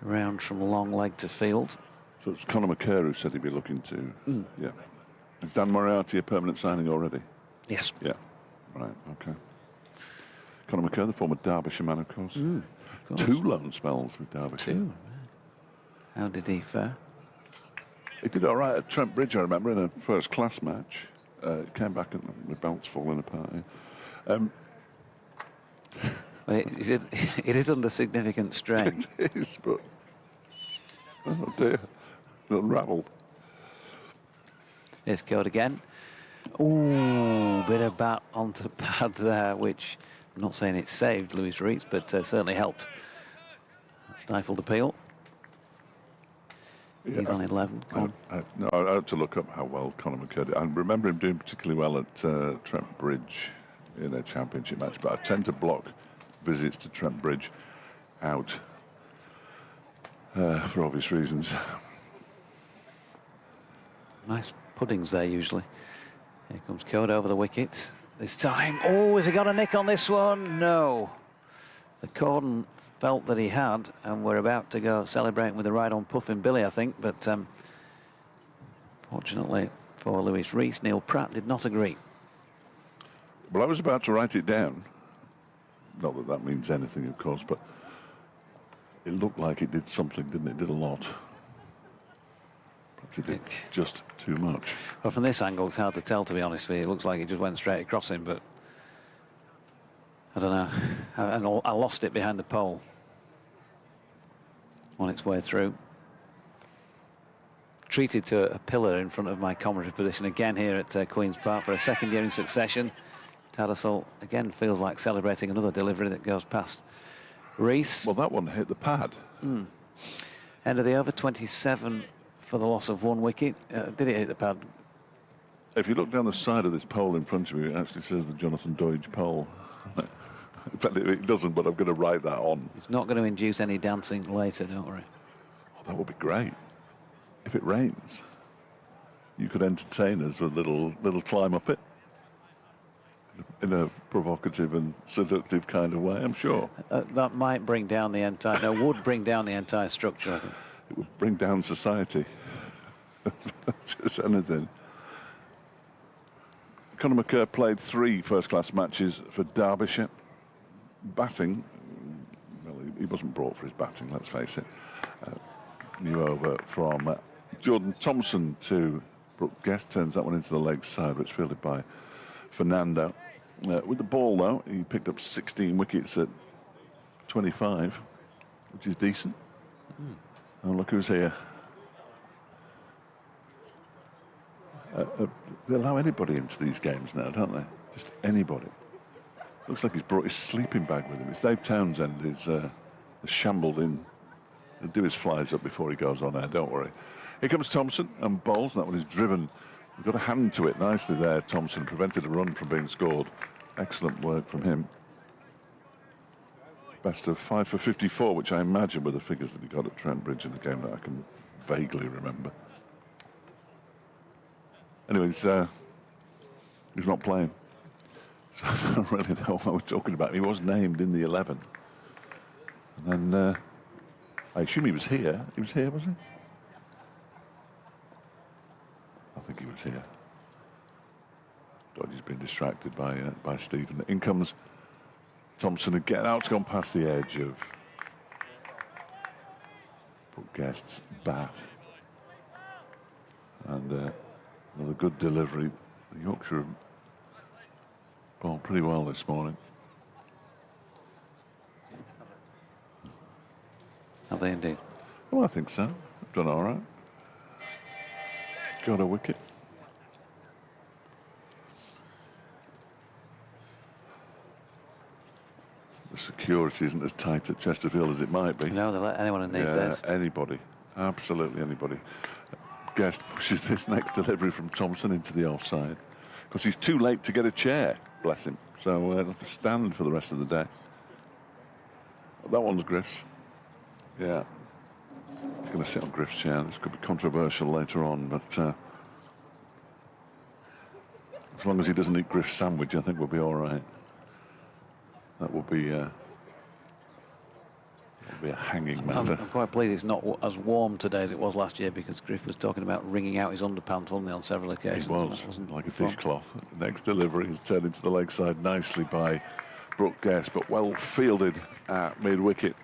round from long leg to field. So it's Conor McCurr who said he'd be looking to. Yeah. Dan Moriarty a permanent signing already? Yes. Yeah. Right, okay. Conor McCurr, the former Derbyshire man, of course. Of course. 2 loan spells with Derbyshire. 2. How did he fare? He did all right at Trent Bridge, I remember, in a first-class match. Came back and the belts falling apart. Well, it is under significant strain. It is, but oh dear, unravelled. Here's Code again. Ooh, bit of bat onto pad there, which I'm not saying it saved Louis Rees, but certainly helped. Stifled appeal. Yeah, He's on 11. No, I had to look up how well Conor McCurr did. I remember him doing particularly well at Trent Bridge in a championship match, but I tend to block visits to Trent Bridge out for obvious reasons. Nice puddings there, usually. Here comes Code over the wickets. This time, oh, has he got a nick on this one? No. The cordon felt that he had, and we're about to go celebrating with the ride-on puffin Billy, I think, but fortunately for Louis Rees, Neil Pratt did not agree. Well, I was about to write it down. Not that that means anything, of course, but it looked like it did something, didn't it? It did a lot. Perhaps it did just too much. Well, from this angle, it's hard to tell, to be honest with you. It looks like it just went straight across him, but I don't know. And I lost it behind the pole on its way through. Treated to a pillar in front of my commentary position again here at Queen's Park for a second year in succession. Tattersall again feels like celebrating another delivery that goes past Rees. Well, that one hit the pad. End of the over, 27 for the loss of 1 wicket. Did it hit the pad? If you look down the side of this pole in front of you, it actually says the Jonathan Doidge pole. In fact, it doesn't, but I'm going to write that on. It's not going to induce any dancing later, don't worry. Oh, that would be great. If it rains, you could entertain us with a little climb up it. In a provocative and seductive kind of way, I'm sure. That might bring down the entire, no, would bring down the entire structure, I think. It would bring down society. Just anything. Conor McCurr played 3 first-class matches for Derbyshire. Batting, well, he wasn't brought for his batting, let's face it. New over from Jordan Thompson to Brooke Guest, turns that one into the leg side, which fielded by Fernando. With the ball, though, he picked up 16 wickets at 25, which is decent. Oh, look who's here. They allow anybody into these games now, don't they? Just anybody. Looks like he's brought his sleeping bag with him. It's Dave Townsend is shambled in. He'll do his flies up before he goes on air, don't worry. Here comes Thompson and bowls. That one is driven got a hand to it nicely there. Thompson prevented a run from being scored. Excellent work from him. Best of 5 for 54, which I imagine were the figures that he got at Trent Bridge in the game that I can vaguely remember. Anyways, he's not playing. So I don't really know what I was talking about. He was named in the 11. And then I assume he was here. He was here, was he? I think he was here. Dodgy's been distracted by Stephen. In comes Thompson again. Now it's gone past the edge of Guest's bat. And another good delivery. The Yorkshire bowled pretty well this morning. Have they indeed? Well, I think so. They've done all right. Got a wicket. The security isn't as tight at Chesterfield as it might be. No, they let anyone in these days. Anybody. Absolutely anybody. Guest pushes this next delivery from Thompson into the offside. Because he's too late to get a chair, bless him. So he'll have to stand for the rest of the day. That one's Griff's. Yeah. He's going to sit on Griff's chair. This could be controversial later on, but as long as he doesn't eat Griff's sandwich, I think we'll be all right. That will be a hanging matter. I'm quite pleased it's not as warm today as it was last year, because Griff was talking about wringing out his underpants, wasn't he, on several occasions. It was like a dishcloth. Next delivery is turned into the leg side nicely by Brooke Guest, but well fielded at mid-wicket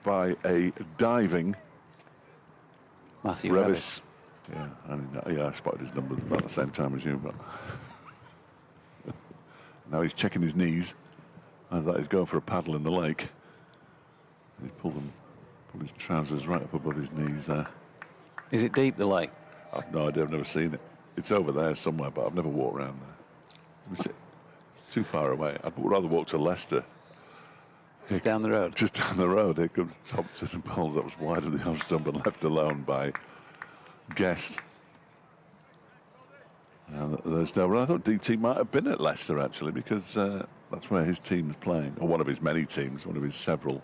by a diving Matthew Revis. Yeah, I spotted his numbers about the same time as you. But now he's checking his knees. I thought he's going for a paddle in the lake. He pulled his trousers right up above his knees there. Is it deep, the lake? I've no idea. I've never seen it. It's over there somewhere, but I've never walked around there. It's too far away. I'd rather walk to Leicester. Just down the road? Just down the road. Here comes Thompson and bowls that was wide of the off stump and left alone by Guest. And there's no run. I thought DT might have been at Leicester, actually, because that's where his team's playing, or one of his many teams, one of his several.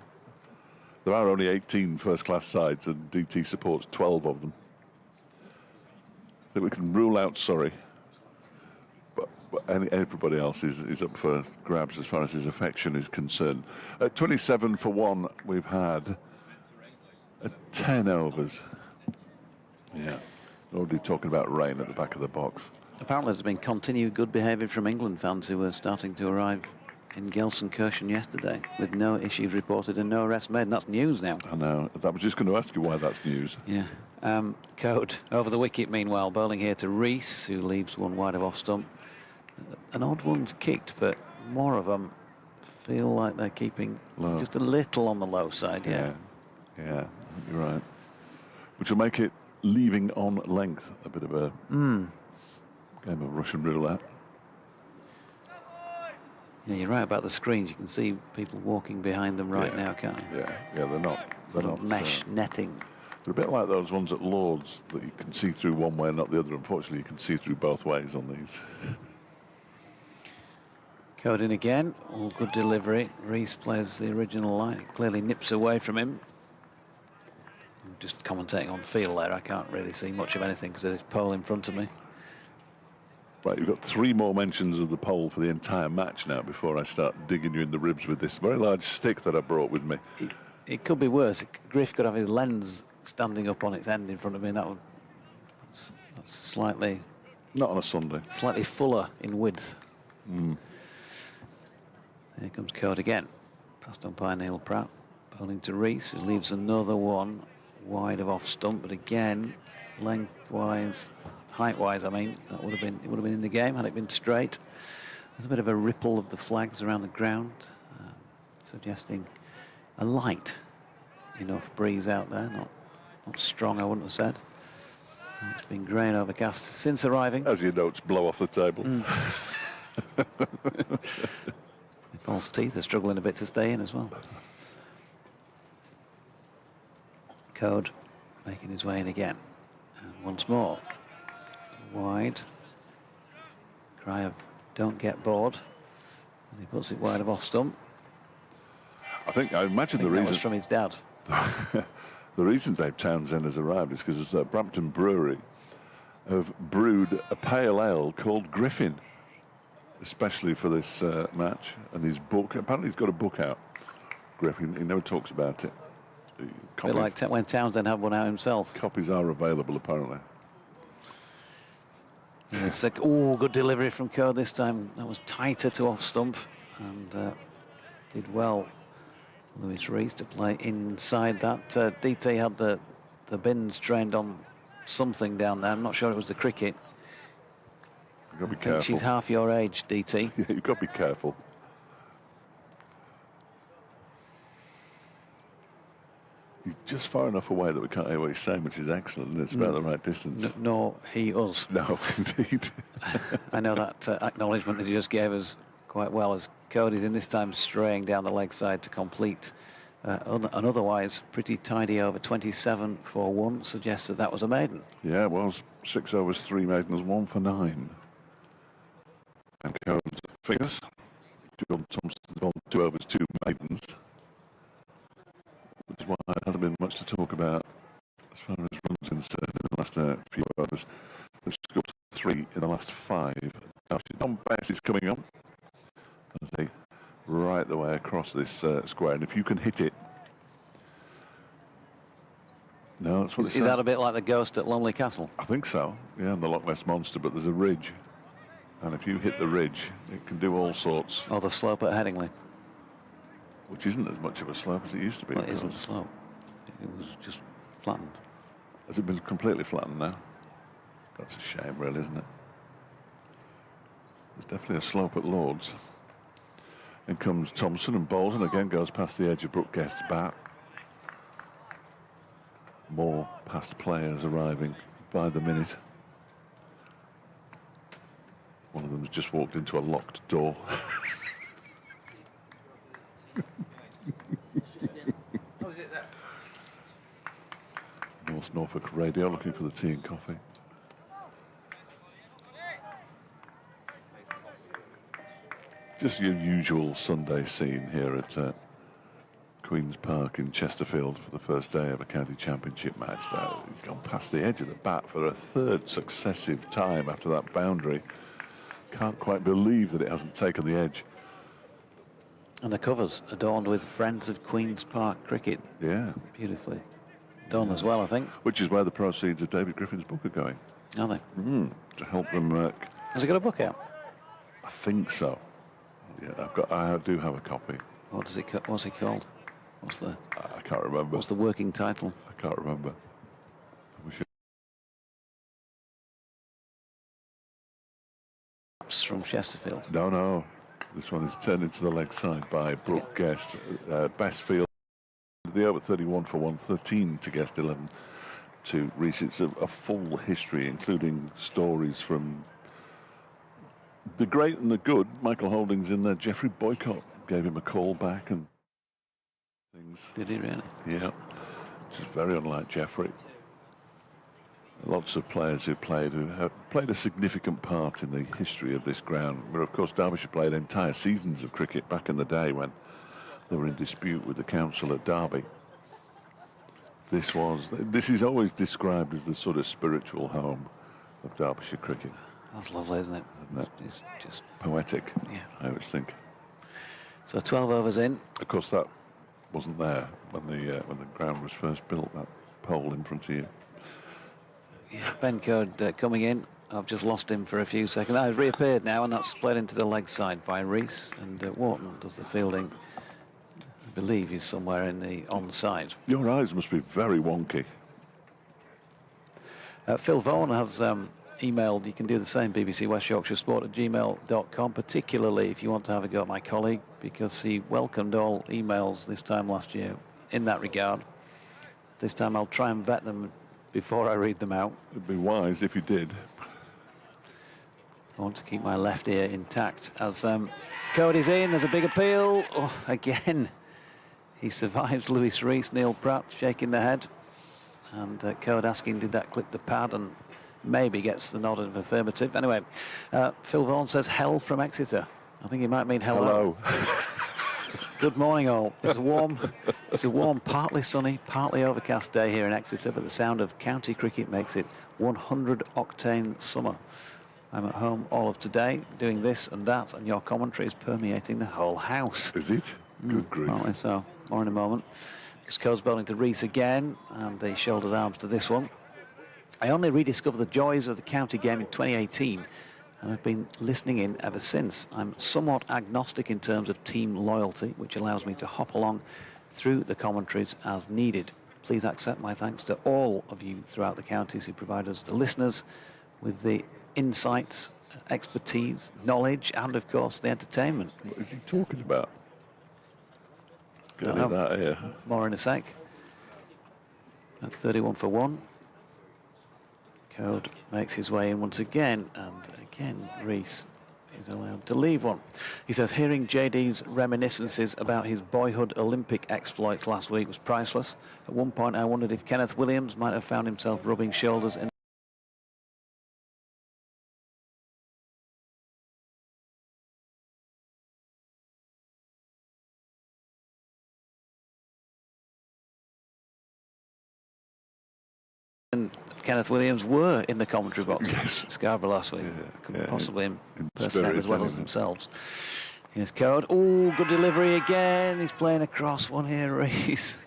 There are only 18 first-class sides, and DT supports 12 of them. I think we can rule out Surrey, but everybody else is up for grabs as far as his affection is concerned. At 27 for 1, we've had 10 overs. Yeah, already talking about rain at the back of the box. Apparently there's been continued good behaviour from England fans who were starting to arrive in Gelsenkirchen yesterday, with no issues reported and no arrests made, and that's news now. I know. I was just going to ask you why that's news. Yeah. Code over the wicket, meanwhile, bowling here to Rees, who leaves one wide of off stump. An odd one's kicked, but more of them feel like they're keeping low. Just a little on the low side. Yeah, you're right. Which will make it leaving on length a bit of a game of Russian roulette. Yeah, you're right about the screens. You can see people walking behind them right now, can't you? Yeah, they're not mesh netting. They're a bit like those ones at Lord's that you can see through one way and not the other. Unfortunately, you can see through both ways on these. Code in again. All good delivery. Rees plays the original line. It clearly nips away from him. I'm just commentating on field there. I can't really see much of anything because there's pole in front of me. Right, you've got 3 more mentions of the pole for the entire match now before I start digging you in the ribs with this very large stick that I brought with me. It could be worse. Griff could have his lens standing up on its end in front of me. That's slightly... Not on a Sunday. Slightly fuller in width. Here comes Code again. Past umpire Neil Pratt. Bowling to Rees, who leaves another one wide of off stump, but again, lengthwise... Height-wise, I mean, it would have been in the game had it been straight. There's a bit of a ripple of the flags around the ground, suggesting a light enough breeze out there. Not strong, I wouldn't have said. It's been grey and overcast since arriving. As your notes blow off the table. False teeth are struggling a bit to stay in as well. Code making his way in again. And once more. Wide. Cry of don't get bored. And he puts it wide of off stump. I imagine the That reason was from his dad. the reason Dave Townsend has arrived is because Brampton Brewery have brewed a pale ale called Griffin, especially for this match. And his book, apparently he's got a book out, Griffin. He never talks about it. A bit like when Townsend had one out himself. Copies are available, apparently. It's like, oh, good delivery from Code this time. That was tighter to off stump and did well. Lewis Rees to play inside that. DT had the bins trained on something down there. I'm not sure it was the cricket. You've got to be I careful. think she's half your age, DT. Yeah, you've got to be careful. He's just far enough away that we can't hear what he's saying, which is excellent, and it's about the right distance. No, he, us. No, indeed. I know that acknowledgement that he just gave us quite well, as Cody's in this time straying down the leg side to complete an otherwise pretty tidy over. 27 for 1 suggests that that was a maiden. Yeah, it was 6 overs, 3 maidens, 1 for 9. And Code's figures. John Thompson's on 2 overs, 2 maidens. Which is why there hasn't been much to talk about as far as runs concerned in the last few overs. They've scored 3 in the last 5. Don Bess is coming on as they right the way across this square, and if you can hit it. No, that's what it's. Is that a bit like the ghost at Lonely Castle? I think so, yeah, and the Loch Ness Monster, but there's a ridge, and if you hit the ridge, it can do all sorts. Or the slope at Headingley? Which isn't as much of a slope as it used to be. Well, it isn't a slope. It was just flattened. Has it been completely flattened now? That's a shame, really, isn't it? There's definitely a slope at Lord's. In comes Thompson and bowls, and again goes past the edge of Brooke Guest's bat. More past players arriving by the minute. One of them's just walked into a locked door. North Norfolk Radio looking for the tea and coffee. Just your usual Sunday scene here at Queen's Park in Chesterfield for the first day of a county championship match. He's gone past the edge of the bat for a 3rd successive time after that boundary. Can't quite believe that it hasn't taken the edge. And the covers adorned with Friends of Queen's Park Cricket. Yeah. Beautifully done as well, I think. Which is where the proceeds of David Griffin's book are going. Are they? To help them. Has he got a book out? I think so. Yeah, I do have a copy. What's he called? I can't remember. What's the working title? I can't remember. We should. From Chesterfield. No. This one is turned into the leg side by Brooke Guest. Best field. The over 31 for 113 to Guest 11 to Rees. It's a full history, including stories from the great and the good. Michael Holding's in there. Geoffrey Boycott gave him a call back and things. Did he really? Yeah, which is very unlike Geoffrey. Lots of players who have played a significant part in the history of this ground. But of course, Derbyshire played entire seasons of cricket back in the day when they were in dispute with the council at Derby. This is always described as the sort of spiritual home of Derbyshire cricket. That's lovely, isn't it? Isn't it? It's just Poetic, yeah. I always think. So 12 overs in. Of course, that wasn't there when the ground was first built, that pole in front of you. Yeah, Ben Code coming in. I've just lost him for a few seconds. He's reappeared now, and that's split into the leg side by Rees, and Warton does the fielding. I believe he's somewhere in the onside. Your eyes must be very wonky. Phil Vaughan has emailed. You can do the same, BBC West Yorkshire Sport at gmail.com, particularly if you want to have a go at my colleague, because he welcomed all emails this time last year in that regard. This time I'll try and vet them before I read them out. It'd be wise if you did. I want to keep my left ear intact as Cody's in. There's a big appeal. Oh, again, he survives Lewis Rees. Neil Pratt shaking the head. And Code asking, did that clip the pad? And maybe gets the nod of affirmative. Anyway, Phil Vaughan says hell from Exeter. I think he might mean hello. Good morning, all. It's a warm, partly sunny, partly overcast day here in Exeter, but the sound of county cricket makes it 100-octane summer. I'm at home all of today doing this and that, and your commentary is permeating the whole house. Is it? Good grief. Apparently so. More in a moment. Code's bowling to Rees again, and the shoulders arms to this one. I only rediscovered the joys of the county game in 2018, and I've been listening in ever since. I'm somewhat agnostic in terms of team loyalty, which allows me to hop along through the commentaries as needed. Please accept my thanks to all of you throughout the counties who provide us, the listeners, with the insights, expertise, knowledge, and of course the entertainment. What is he talking about? Getting that here. More in a sec. At 31 for 1. Code makes his way in once again, and again Rees is allowed to leave one. He says, hearing JD's reminiscences about his boyhood Olympic exploits last week was priceless. At one point I wondered if Kenneth Williams might have found himself rubbing shoulders in Kenneth Williams were in the commentary box at Scarborough last week. Couldn't possibly impersonate as well as themselves. Here's Code. Oh, good delivery again. He's playing across one here, Rees.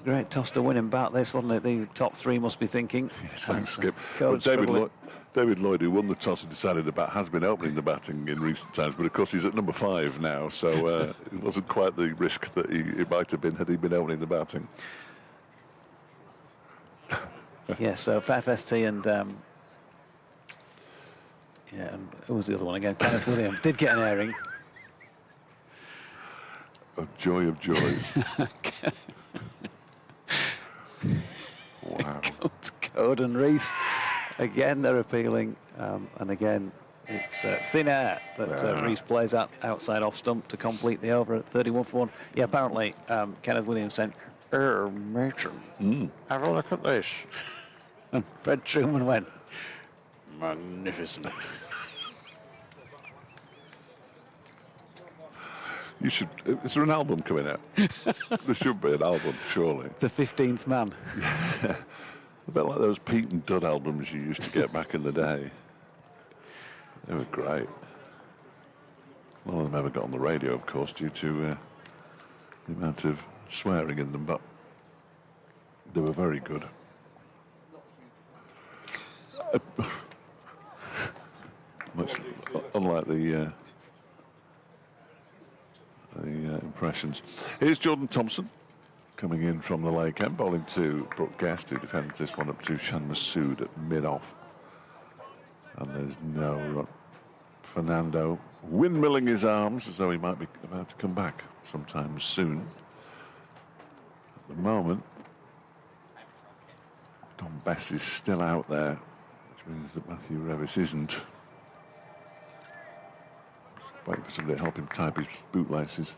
Great toss to win him back this, wasn't it? The top three must be thinking. Yes, thanks, Skip. Well, David Lloyd, who won the toss and decided the bat, has been opening the batting in recent times, but of course he's at number 5 now, so it wasn't quite the risk that it might have been had he been opening the batting. Yes, so FST and and who was the other one again? Kenneth Williams did get an airing. A joy of joys. Wow. Code and Rees again, they're appealing, and again it's thin air that Rees plays at outside off stump to complete the over at 31 for 1. Yeah, apparently Kenneth Williams sent matron. Have a look at this. And Fred Truman went, magnificent. You should. Is there an album coming out? There should be an album, surely. The 15th Man. Yeah. A bit like those Pete and Dud albums you used to get back in the day. They were great. None of them ever got on the radio, of course, due to the amount of swearing in them, but they were very good. Much unlike the impressions. Here's Jordan Thompson coming in from the lake end, bowling to Brooke Guest, who defends this one up to Shan Masood at mid-off. And there's no run. Fernando windmilling his arms as though he might be about to come back sometime soon. At the moment, Don Bess is still out there, which means that Matthew Revis isn't. Waiting for somebody to help him type his bootlaces.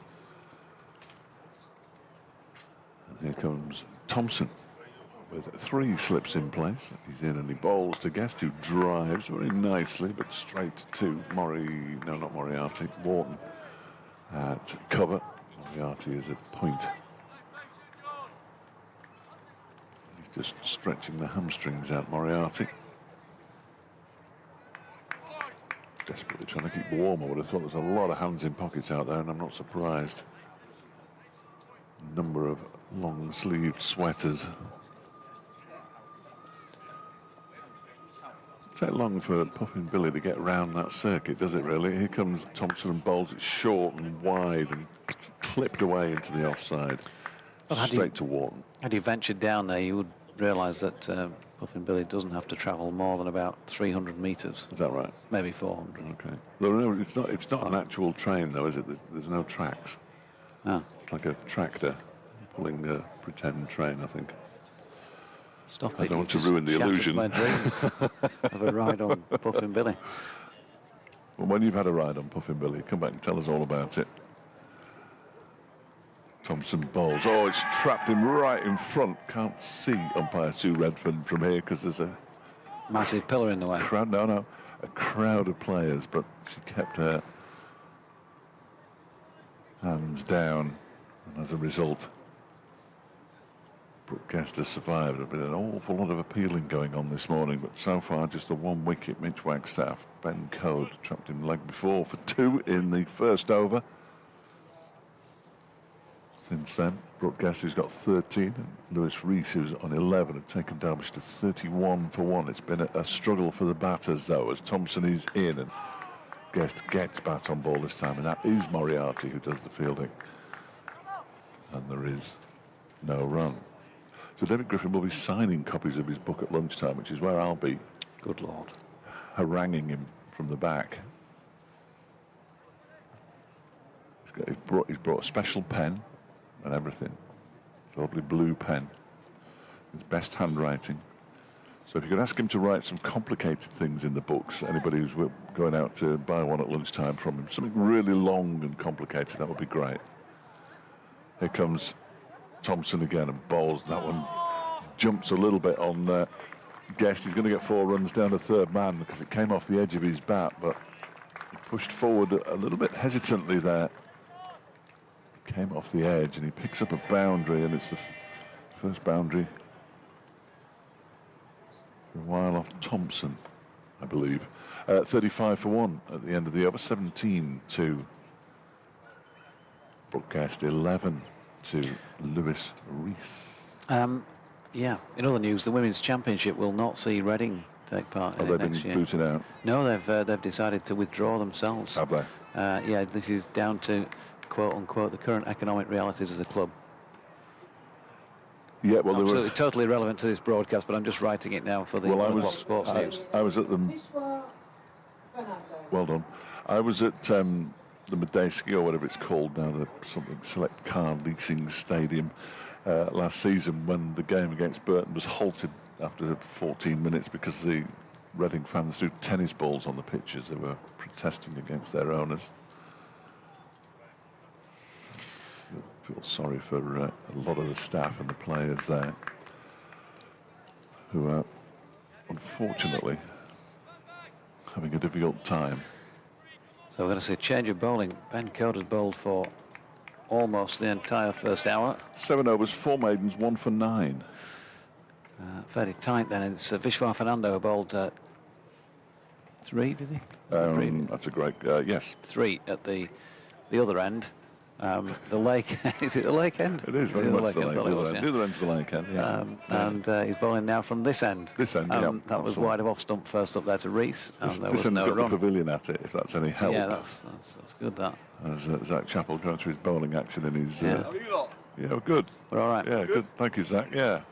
And here comes Thompson with 3 slips in place. He's in and he bowls to Guest, who drives very nicely, but straight to Moriarty, Warton at cover. Moriarty is at point. He's just stretching the hamstrings out, Moriarty. Desperately trying to keep warm. I would have thought there's a lot of hands in pockets out there, and I'm not surprised. A number of long-sleeved sweaters. Take long for Puffin Billy to get round that circuit, does it really? Here comes Thompson and bowls it short and wide and clipped away into the offside. Well, straight to Warton. Had you ventured down there, you would realise that Puffin Billy doesn't have to travel more than about 300 metres. Is that right? Maybe 400. Okay. No, it's not an actual train, though, is it? There's no tracks. Ah. It's like a tractor pulling a pretend train, I think. Stop it. I don't want to ruin the illusion. My dreams of a ride on Puffin Billy. Well, when you've had a ride on Puffin Billy, come back and tell us all about it. Thompson bowls. Oh, it's trapped him right in front. Can't see umpire Sue Redfern from here because there's a massive pillar in the way. No, a crowd of players, but she kept her hands down, and as a result, Brooke Guest has survived. There's been an awful lot of appealing going on this morning, but so far just the 1 wicket. Mitch Wagstaff, Ben Code trapped him leg before for 2 in the first over. Since then, Brooke Guest has got 13, and Lewis Rees, who's on 11, have taken Derbyshire to 31 for 1. It's been a struggle for the batters, though, as Thompson is in and Guest gets bat on ball this time, and that is Moriarty who does the fielding. And there is no run. So David Griffin will be signing copies of his book at lunchtime, which is where I'll be. Good Lord. Haranguing him from the back. He's brought a special pen and everything. It's a lovely blue pen. His best handwriting. So if you could ask him to write some complicated things in the books, anybody who's going out to buy one at lunchtime from him, something really long and complicated, that would be great. Here comes Thompson again and bowls. That one jumps a little bit on Guest. He's going to get 4 runs down to third man because it came off the edge of his bat, but he pushed forward a little bit hesitantly there. Came off the edge and he picks up a boundary, and it's the first boundary for a while off Thompson, I believe. 35 for 1 at the end of the over. 17 to Brooke Guest, 11 to Lewis Rees. Yeah, in other news, the Women's Championship will not see Reading take part in it next year. They've been booted out? No, they've decided to withdraw themselves. Have they? Yeah, this is down to, quote unquote, the current economic realities of the club. Yeah, well, absolutely totally irrelevant to this broadcast, but I'm just writing it now for the sports news. I was at the. Well done. I was at the Medeski, or whatever it's called now, the something select car leasing stadium last season when the game against Burton was halted after 14 minutes because the Reading fans threw tennis balls on the pitches. They were protesting against their owners. I feel sorry for a lot of the staff and the players there who are unfortunately having a difficult time. So we're going to see a change of bowling. Ben Code has bowled for almost the entire first hour. 7 overs, 4 maidens, 1 for 9. Fairly tight then. It's Vishwa Fernando who bowled 3, did he? 3. That's a great, yes. 3 at the other end. The lake, is it the lake end? It is very much the lake end. The other end's the lake end, yeah. And he's bowling now from this end. This end, yeah. That was wide of off stump first up there to Rees. This end's got the pavilion at it, if that's any help. Yeah, that's good, that. As Zach Chappell going through his bowling action in his... How are you lot? Yeah, we're good. We're all right. Yeah, good. Thank you, Zach. Yeah.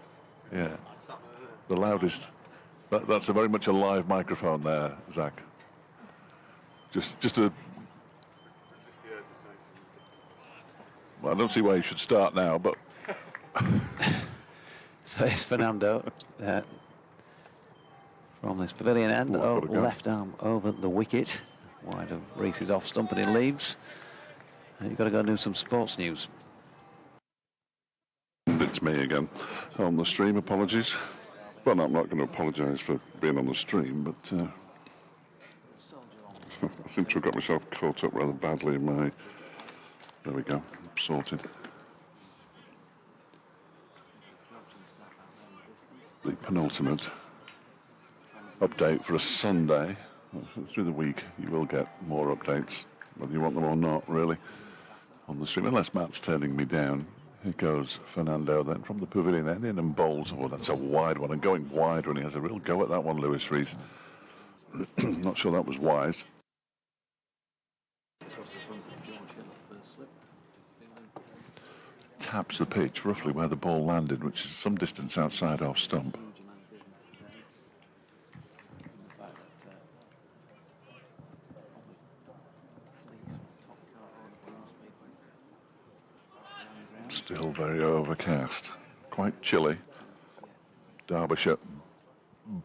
The loudest. That's a very much a live microphone there, Zach. Just a... Well, I don't see why you should start now, but... So it's Fernando from this pavilion end, left arm over the wicket, wide of Rees's off stump, and he leaves. And you've got to go and do some sports news. It's me again on the stream. Apologies. Well, no, I'm not going to apologise for being on the stream, but I seem to have got myself caught up rather badly in my... There we go. Sorted. The penultimate update for a Sunday. Through the week, you will get more updates, whether you want them or not, really, on the stream, unless Matt's turning me down. Here goes Fernando then from the pavilion end in and bowls. Oh, that's a wide one, and going wide when he has a real go at that one, Lewis Rees. Not sure that was wise. Taps the pitch roughly where the ball landed, which is some distance outside off stump. Still very overcast, quite chilly. Derbyshire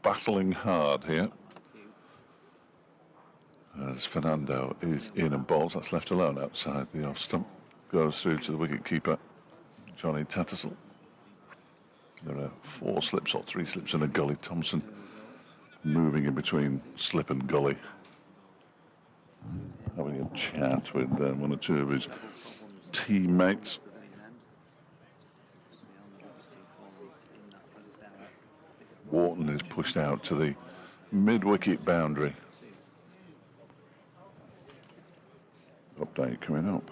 battling hard here as Fernando is in and bowls. That's left alone outside the off stump. Goes through to the wicket keeper, Johnny Tattersall. There are 4 slips or 3 slips in a gully. Thompson moving in between slip and gully, having a chat with one or two of his teammates. Warton is pushed out to the mid-wicket boundary. Update coming up.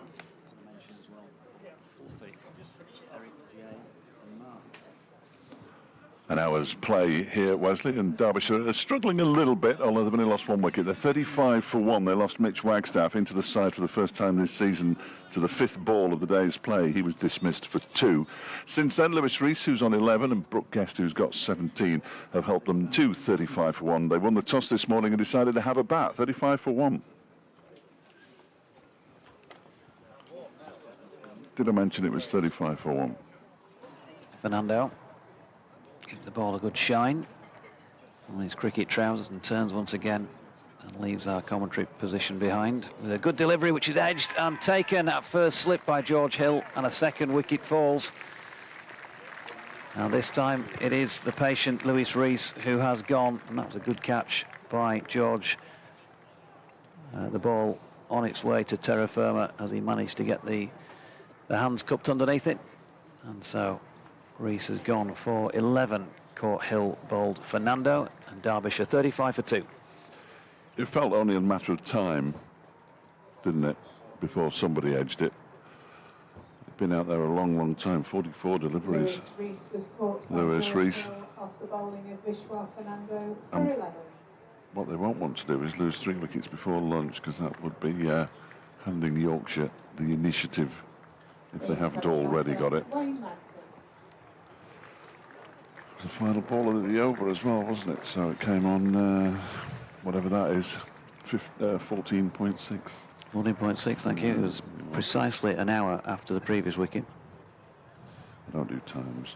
An hour's play here at Wesley, and Derbyshire are struggling a little bit, although they've only lost one wicket. They're 35 for 1. They lost Mitch Wagstaff into the side for the first time this season to the 5th ball of the day's play. He was dismissed for 2. Since then, Lewis Rees, who's on 11, and Brooke Guest, who's got 17, have helped them to 35 for 1. They won the toss this morning and decided to have a bat, 35 for 1. Did I mention it was 35 for 1? Fernando gives the ball a good shine on his cricket trousers and turns once again and leaves our commentary position behind with a good delivery, which is edged and taken at first slip by George Hill, and a second wicket falls. Now this time it is the patient Lewis Rees who has gone, and that was a good catch by George. The ball on its way to terra firma as he managed to get the hands cupped underneath it, and so Rees has gone for 11. Caught Hill bowled Fernando, and Derbyshire 35 for 2. It felt only a matter of time, didn't it, before somebody edged it. It's been out there a long, long time. 44 deliveries. Lewis Rees was caught by Lewis George Rees. Hill off the bowling of Vishwa Fernando for 11. What they won't want to do is lose 3 wickets before lunch, because that would be handing Yorkshire the initiative if they haven't already got it. It was the final ball of the over as well, wasn't it? So it came on, whatever that is, 14.6. 14.6, thank you. It was precisely an hour after the previous wicket. I don't do times.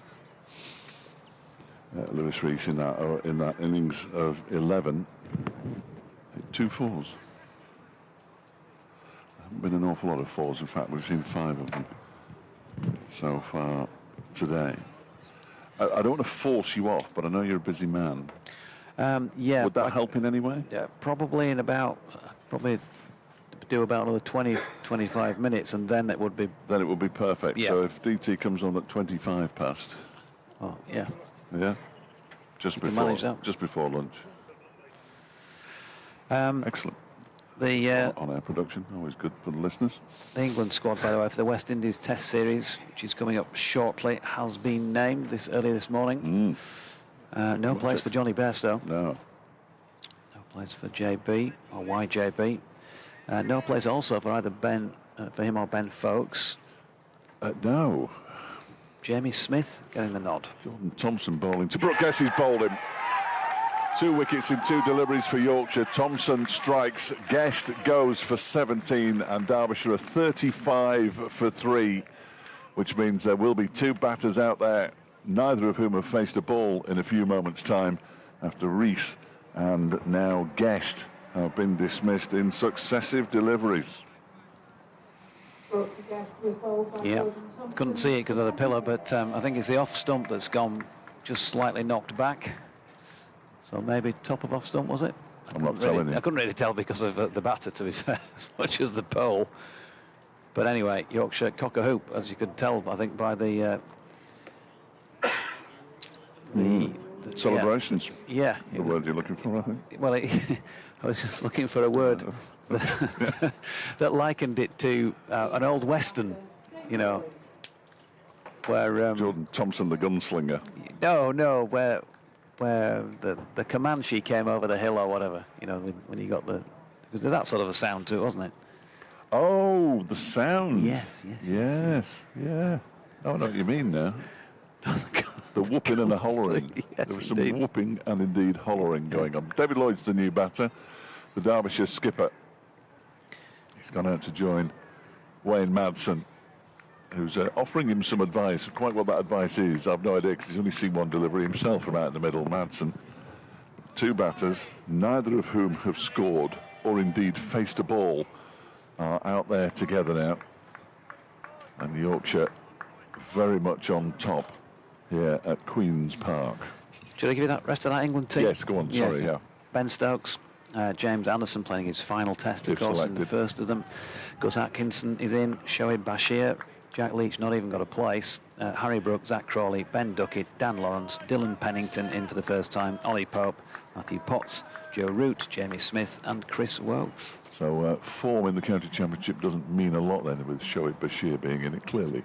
Lewis Rees in that innings of 11 hit 2 fours. There haven't been an awful lot of fours. In fact, we've seen 5 of them so far today. I don't want to force you off, but I know you're a busy man. Yeah. Would that help in any way? Yeah, probably in about, probably do about another 20, 25 minutes, and then it would be... Then it would be perfect. Yeah. So if DT comes on at 25 past. Oh, yeah. Yeah. Just You can before. manage that. Just before lunch. Excellent. The On our production, always good for the listeners. England squad, by the way, for the West Indies Test Series, which is coming up shortly, has been named early this morning. No place for Johnny Bairstow. No. No place for JB or YJB. No place also for either for him or Ben Foakes. No. Jamie Smith getting the nod. Jordan Thompson bowling to Brooke Guest. He's bowled him. 2 wickets in 2 deliveries for Yorkshire. Thompson strikes, Guest goes for 17, and Derbyshire are 35 for 3, which means there will be 2 batters out there, neither of whom have faced a ball in a few moments' time, after Rees and now Guest have been dismissed in successive deliveries. Yeah, couldn't see it because of the pillar, but I think it's the off stump that's gone just slightly knocked back. So maybe top of off stump, was it? I'm not telling you. I couldn't really tell because of the batter, to be fair, as much as the pole. But anyway, Yorkshire cock a hoop, as you could tell, I think, by the Celebrations. Yeah. The word you're looking for, I think. Well, I was just looking for a word that likened it to an old Western, you know, where... Jordan Thompson, the gunslinger. No, where the Comanche came over the hill or whatever, you know, when you got because there's that sort of a sound to it, wasn't it? Oh, the sound. Yes. Yeah. Oh, I know what you mean now. The whooping and the hollering. Yes, there was some indeed. whooping and indeed hollering going on. David Lloyd's the new batter, the Derbyshire skipper. He's gone out to join Wayne Madsen, who's offering him some advice. Quite what that advice is, I've no idea, because he's only seen one delivery himself from out in the middle. Madsen. 2 batters, neither of whom have scored or indeed faced a ball, are out there together now. And Yorkshire very much on top here at Queen's Park. Should I give you that rest of that England team? Yes, go on. Sorry, yeah. Ben Stokes, James Anderson playing his final test, of If course, in selected. the first of them. Gus Atkinson is in. Shoaib Bashir, Jack Leach not even got a place. Harry Brook, Zach Crawley, Ben Duckett, Dan Lawrence, Dylan Pennington in for the first time. Ollie Pope, Matthew Potts, Joe Root, Jamie Smith, and Chris Wokes. So form in the county championship doesn't mean a lot then, with Shoaib Bashir being in it clearly.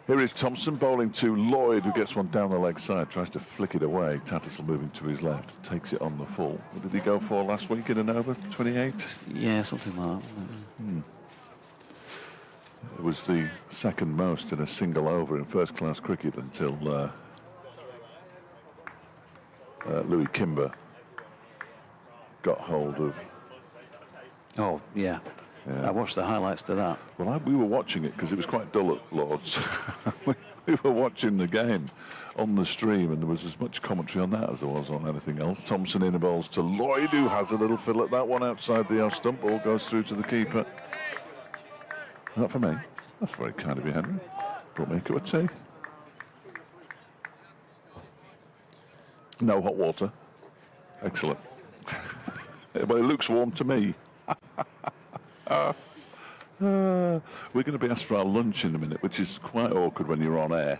Here is Thompson bowling to Lloyd, who gets one down the leg side, tries to flick it away. Tattersall moving to his left, takes it on the full. What did he go for last week in an over? 28? Yeah, something like that. It was the second most in a single over in first-class cricket until Louis Kimber got hold of. Oh, yeah. I watched the highlights to that. Well, we were watching it because it was quite dull at Lord's. We were watching the game on the stream, and there was as much commentary on that as there was on anything else. Thompson in bowls to Lloyd, who has a little fill at that one outside the off stump. Ball goes through to the keeper. Not for me. That's very kind of you, Henry. Brought me a cup of tea. No hot water. Excellent. Well, it looks warm to me. We're going to be asked for our lunch in a minute, which is quite awkward when you're on air.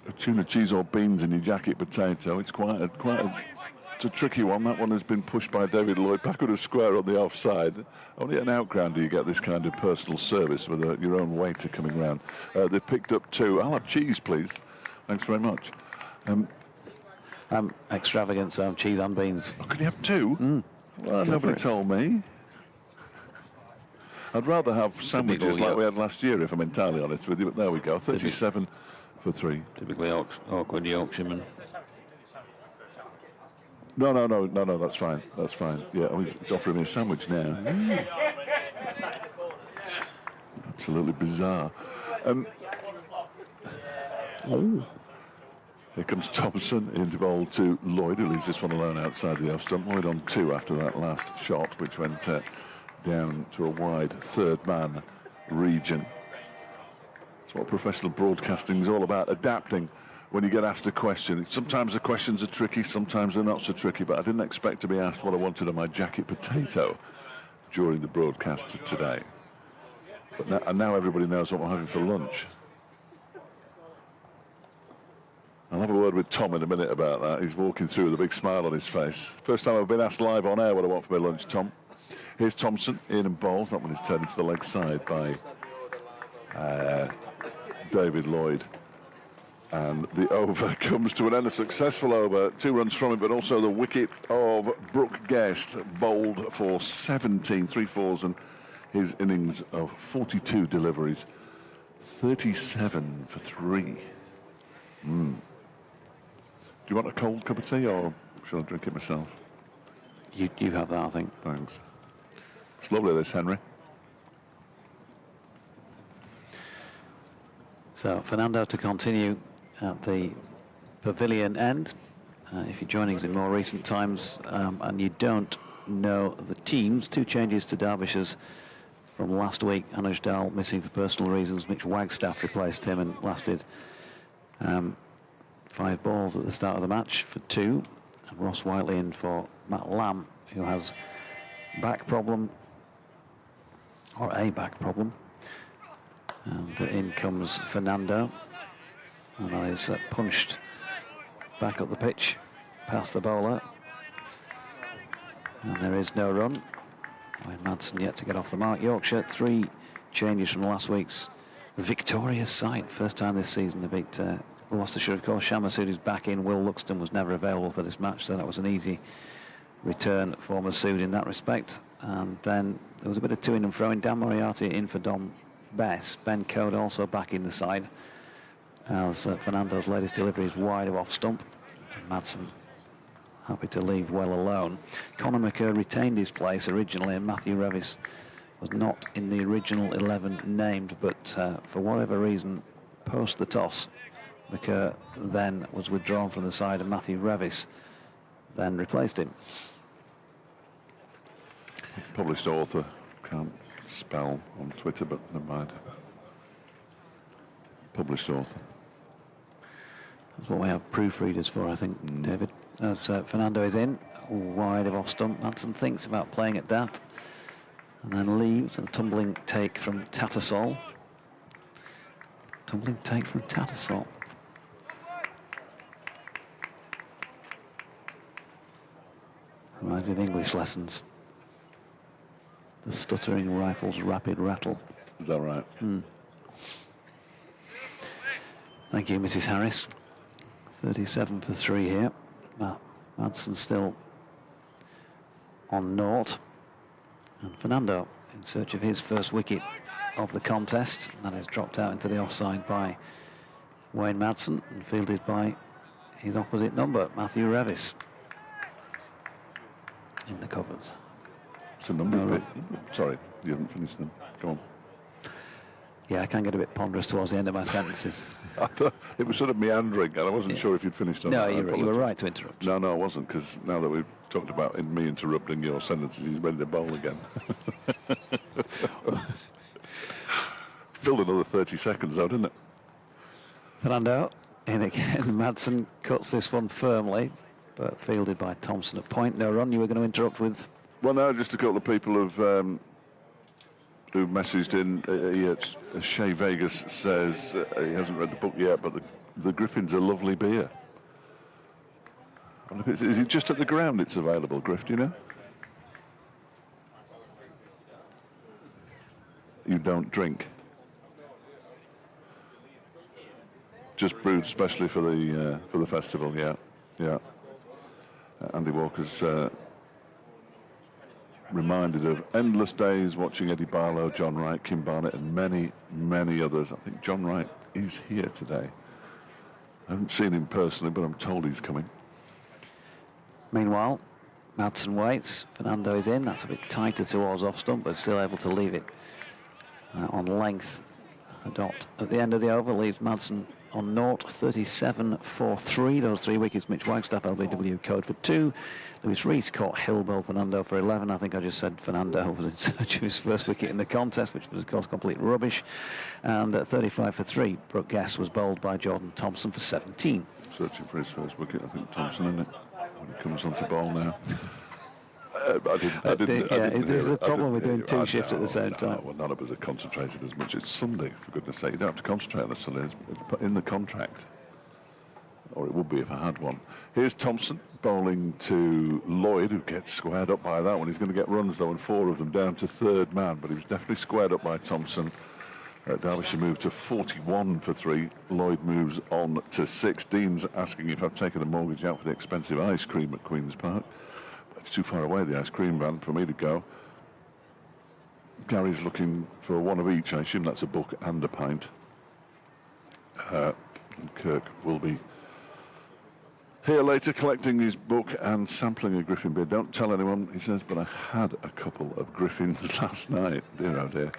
A tuna, cheese or beans in your jacket potato. It's quite a tricky one. That one has been pushed by David Lloyd backward a square on the offside. Only at an outground do you get this kind of personal service with your own waiter coming round. They've picked up two. I'll have cheese, please. Thanks very much. Extravagant, cheese and beans. Oh, can you have two? Well, nobody told me. I'd rather have sandwiches like we had last year, if I'm entirely honest with you, but there we go. 37 for 3. Typically awkward Yorkshireman. No, that's fine. That's fine. Yeah, it's offering me a sandwich now. Absolutely bizarre. Here comes Thompson into bowl to Lloyd, who leaves this one alone outside the off stump. Lloyd on 2 after that last shot, which went down to a wide third man region. That's what professional broadcasting is all about, adapting when you get asked a question. Sometimes the questions are tricky, sometimes they're not so tricky, but I didn't expect to be asked what I wanted on my jacket potato during the broadcast today. But now everybody knows what I'm having for lunch. I'll have a word with Tom in a minute about that. He's walking through with a big smile on his face. First time I've been asked live on air what I want for my lunch, Tom. Here's Thompson in and bowls. That one is turned into the leg side by David Lloyd. And the over comes to an end, a successful over. 2 runs from it, but also the wicket of Brooke Guest, bowled for 17, 3 fours, and his innings of 42 deliveries. 37 for 3. Do you want a cold cup of tea, or shall I drink it myself? You have that, I think. Thanks. It's lovely, this, Henry. So Fernando to continue at the pavilion end. If you're joining us in more recent times and you don't know the teams, 2 changes to Derbyshire's from last week. Anuj Dal missing for personal reasons. Mitch Wagstaff replaced him and lasted 5 balls at the start of the match for 2. And Ross Whiteley in for Matt Lamb, who has back problem, or a back problem. And in comes Fernando, and that is punched back up the pitch past the bowler, and there is no run. Madsen yet to get off the mark. Yorkshire 3 changes from last week's victorious side. First time this season they beat Gloucestershire, of course. Sham Masood is back in. Will Luxton was never available for this match, so that was an easy return for Masood in that respect. And then there was a bit of to-in and fro-in. Dan Moriarty in for Dom Bess. Ben Code also back in the side, as Fernando's latest delivery is wide of off stump. And Madsen happy to leave well alone. Conor McKerr retained his place originally, and Matthew Revis was not in the original 11 named, but for whatever reason, post the toss, McKerr then was withdrawn from the side, and Matthew Revis then replaced him. Published author can't spell on Twitter, but never mind. Published author. That's what we have proofreaders for, I think, David. As Fernando is in, wide of off stump. Madsen thinks about playing at that, and then leaves. And a tumbling take from Tattersall. Tumbling take from Tattersall. Reminds me of English lessons. The stuttering rifle's rapid rattle. Is that right? Thank you, Mrs. Harris. 37 for 3 here. Madsen still on naught. And Fernando in search of his first wicket of the contest. That is dropped out into the offside by Wayne Madsen and fielded by his opposite number, Matthew Revis, in the covers. It's a number. Sorry, you haven't finished them. Go on. Yeah, I can get a bit ponderous towards the end of my sentences. I thought it was sort of meandering, and I wasn't sure if you'd finished on No, that. you were right to interrupt. No, I wasn't, because now that we've talked about me interrupting your sentences, he's ready to bowl again. Filled another 30 seconds, though, didn't it? Fernando in again. Madsen cuts this one firmly, but fielded by Thompson at point. No run. You were going to interrupt with? Well, no, just a couple of people who messaged in. Shea Vegas says he hasn't read the book yet, but the Griffin's a lovely beer. Is it just at the ground it's available, Griff, do you know? You don't drink? Just brewed specially for the festival, yeah. Andy Walker's reminded of endless days watching Eddie Barlow, John Wright, Kim Barnett, and many, many others. I think John Wright is here today. I haven't seen him personally, but I'm told he's coming. Meanwhile, Madsen waits. Fernando is in. That's a bit tighter towards off stump, but still able to leave it on length. A dot at the end of the over leaves Madsen on naught. 37 for 3. Those 3 wickets. Mitch Wagstaff, LBW code for 2. Lewis Rees caught Hillbell Fernando for 11. I think I just said Fernando was in search of his first wicket in the contest, which was, of course, complete rubbish. And at 35 for 3, Brooke Guest was bowled by Jordan Thompson for 17. Searching for his first wicket, I think Thompson, isn't it? When he comes onto bowl now. I didn't this is the problem with doing 2 shifts at the same time. Well, none of us are concentrated as much. It's Sunday, for goodness sake. You don't have to concentrate on a Sunday. It's in the contract. Or it would be if I had one. Here's Thompson bowling to Lloyd, who gets squared up by that one. He's going to get runs, though, and 4 of them down to third man. But he was definitely squared up by Thompson. Derbyshire moved to 41 for 3. Lloyd moves on to 6. Dean's asking if I've taken a mortgage out for the expensive ice cream at Queen's Park. It's too far away, the ice cream van, for me to go. Gary's looking for one of each. I assume that's a book and a pint. And Kirk will be here later collecting his book and sampling a Griffin beer. Don't tell anyone, he says, but I had a couple of Griffins last night. Dear, oh dear.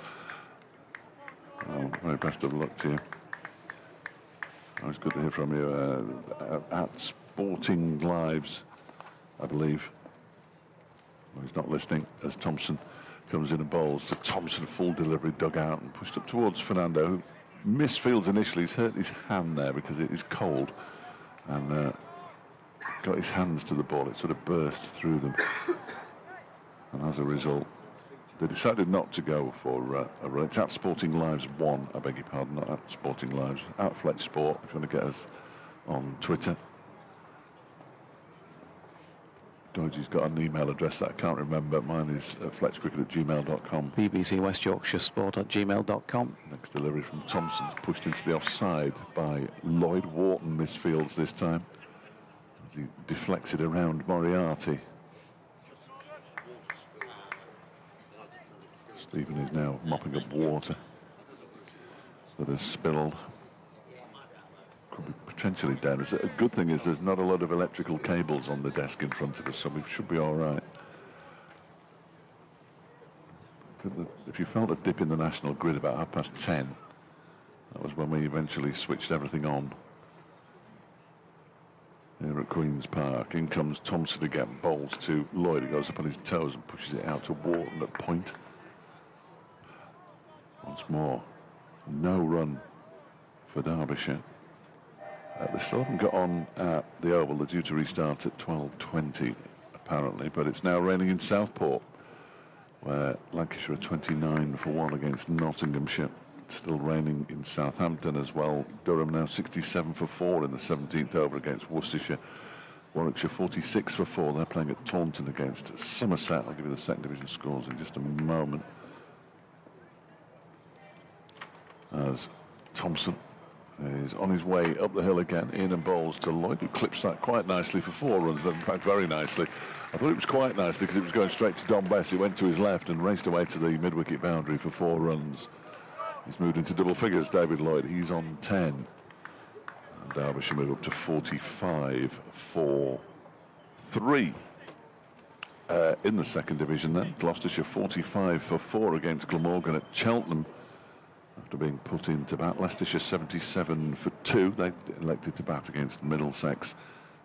Well, very best of luck to you. Always good to hear from you. At Sporting Lives, I believe. Well, he's not listening as Thompson comes in and bowls to Thompson, full delivery, dug out and pushed up towards Fernando, who misfields initially. He's hurt his hand there because it is cold and got his hands to the ball. It sort of burst through them. And as a result, they decided not to go for a run. It's at Sporting Lives 1, I beg your pardon, not at Sporting Lives, at Fletch Sport, if you want to get us on Twitter. Dodgy's got an email address that I can't remember. Mine is fletchcricket@gmail.com. BBC West Yorkshire Sport@gmail.com. Next delivery from Thompson, pushed into the offside by Lloyd. Warton misfields this time as he deflects it around Moriarty. Stephen is now mopping up water that has spilled. Could be potentially dangerous. A good thing is there's not a lot of electrical cables on the desk in front of us, so we should be all right. If you felt a dip in the national grid about 10:30, that was when we eventually switched everything on here at Queen's Park. In comes Thompson again, bowls to Lloyd. He goes up on his toes and pushes it out to Warton at point. once more. No run for Derbyshire. They still haven't got on at the Oval. They're due to restart at 12:20 apparently, but it's now raining in Southport, where Lancashire are 29 for 1 against Nottinghamshire. It's still raining in Southampton as well. Durham now 67 for 4 in the 17th over against Worcestershire. Warwickshire 46 for 4. They're playing at Taunton against Somerset. I'll give you the second division scores in just a moment. As Thompson is on his way up the hill again, in and bowls to Lloyd, who clips that quite nicely for 4 runs, in fact very nicely. I thought it was quite nicely because it was going straight to Don Bess. It went to his left and raced away to the mid-wicket boundary for 4 runs. He's moved into double figures, David Lloyd. He's on 10. And Derbyshire move up to 45 for 3. In the second division then, Gloucestershire 45 for 4 against Glamorgan at Cheltenham after being put into bat. Leicestershire 77 for 2. They elected to bat against Middlesex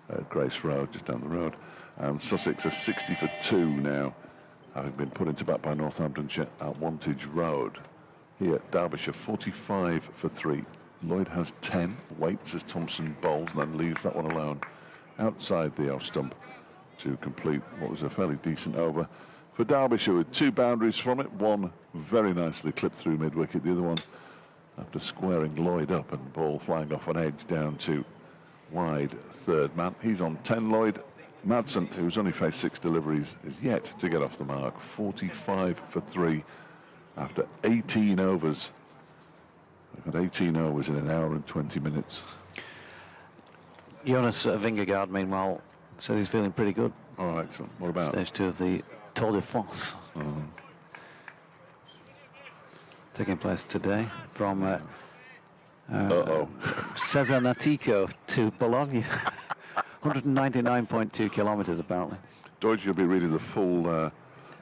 at Grace Road, just down the road. And Sussex are 60 for 2 now, having been put into bat by Northamptonshire at Wantage Road. Here, Derbyshire 45 for 3. Lloyd has 10, waits as Thompson bowls and then leaves that one alone outside the off stump to complete what was a fairly decent over for Derbyshire, with 2 boundaries from it. One very nicely clipped through mid-wicket, the other one after squaring Lloyd up and ball flying off an edge down to wide third man. He's on 10, Lloyd. Madsen, who's only faced 6 deliveries, is yet to get off the mark. 45 for 3 after 18 overs. We've had 18 overs in an hour and 20 minutes. Jonas Vingegaard, meanwhile, said he's feeling pretty good. Oh, excellent. What about? Stage 2 of the Tour de France. Taking place today from Cesenatico to Bologna. 199.2 kilometres, apparently. Deutsch, you'll be reading the full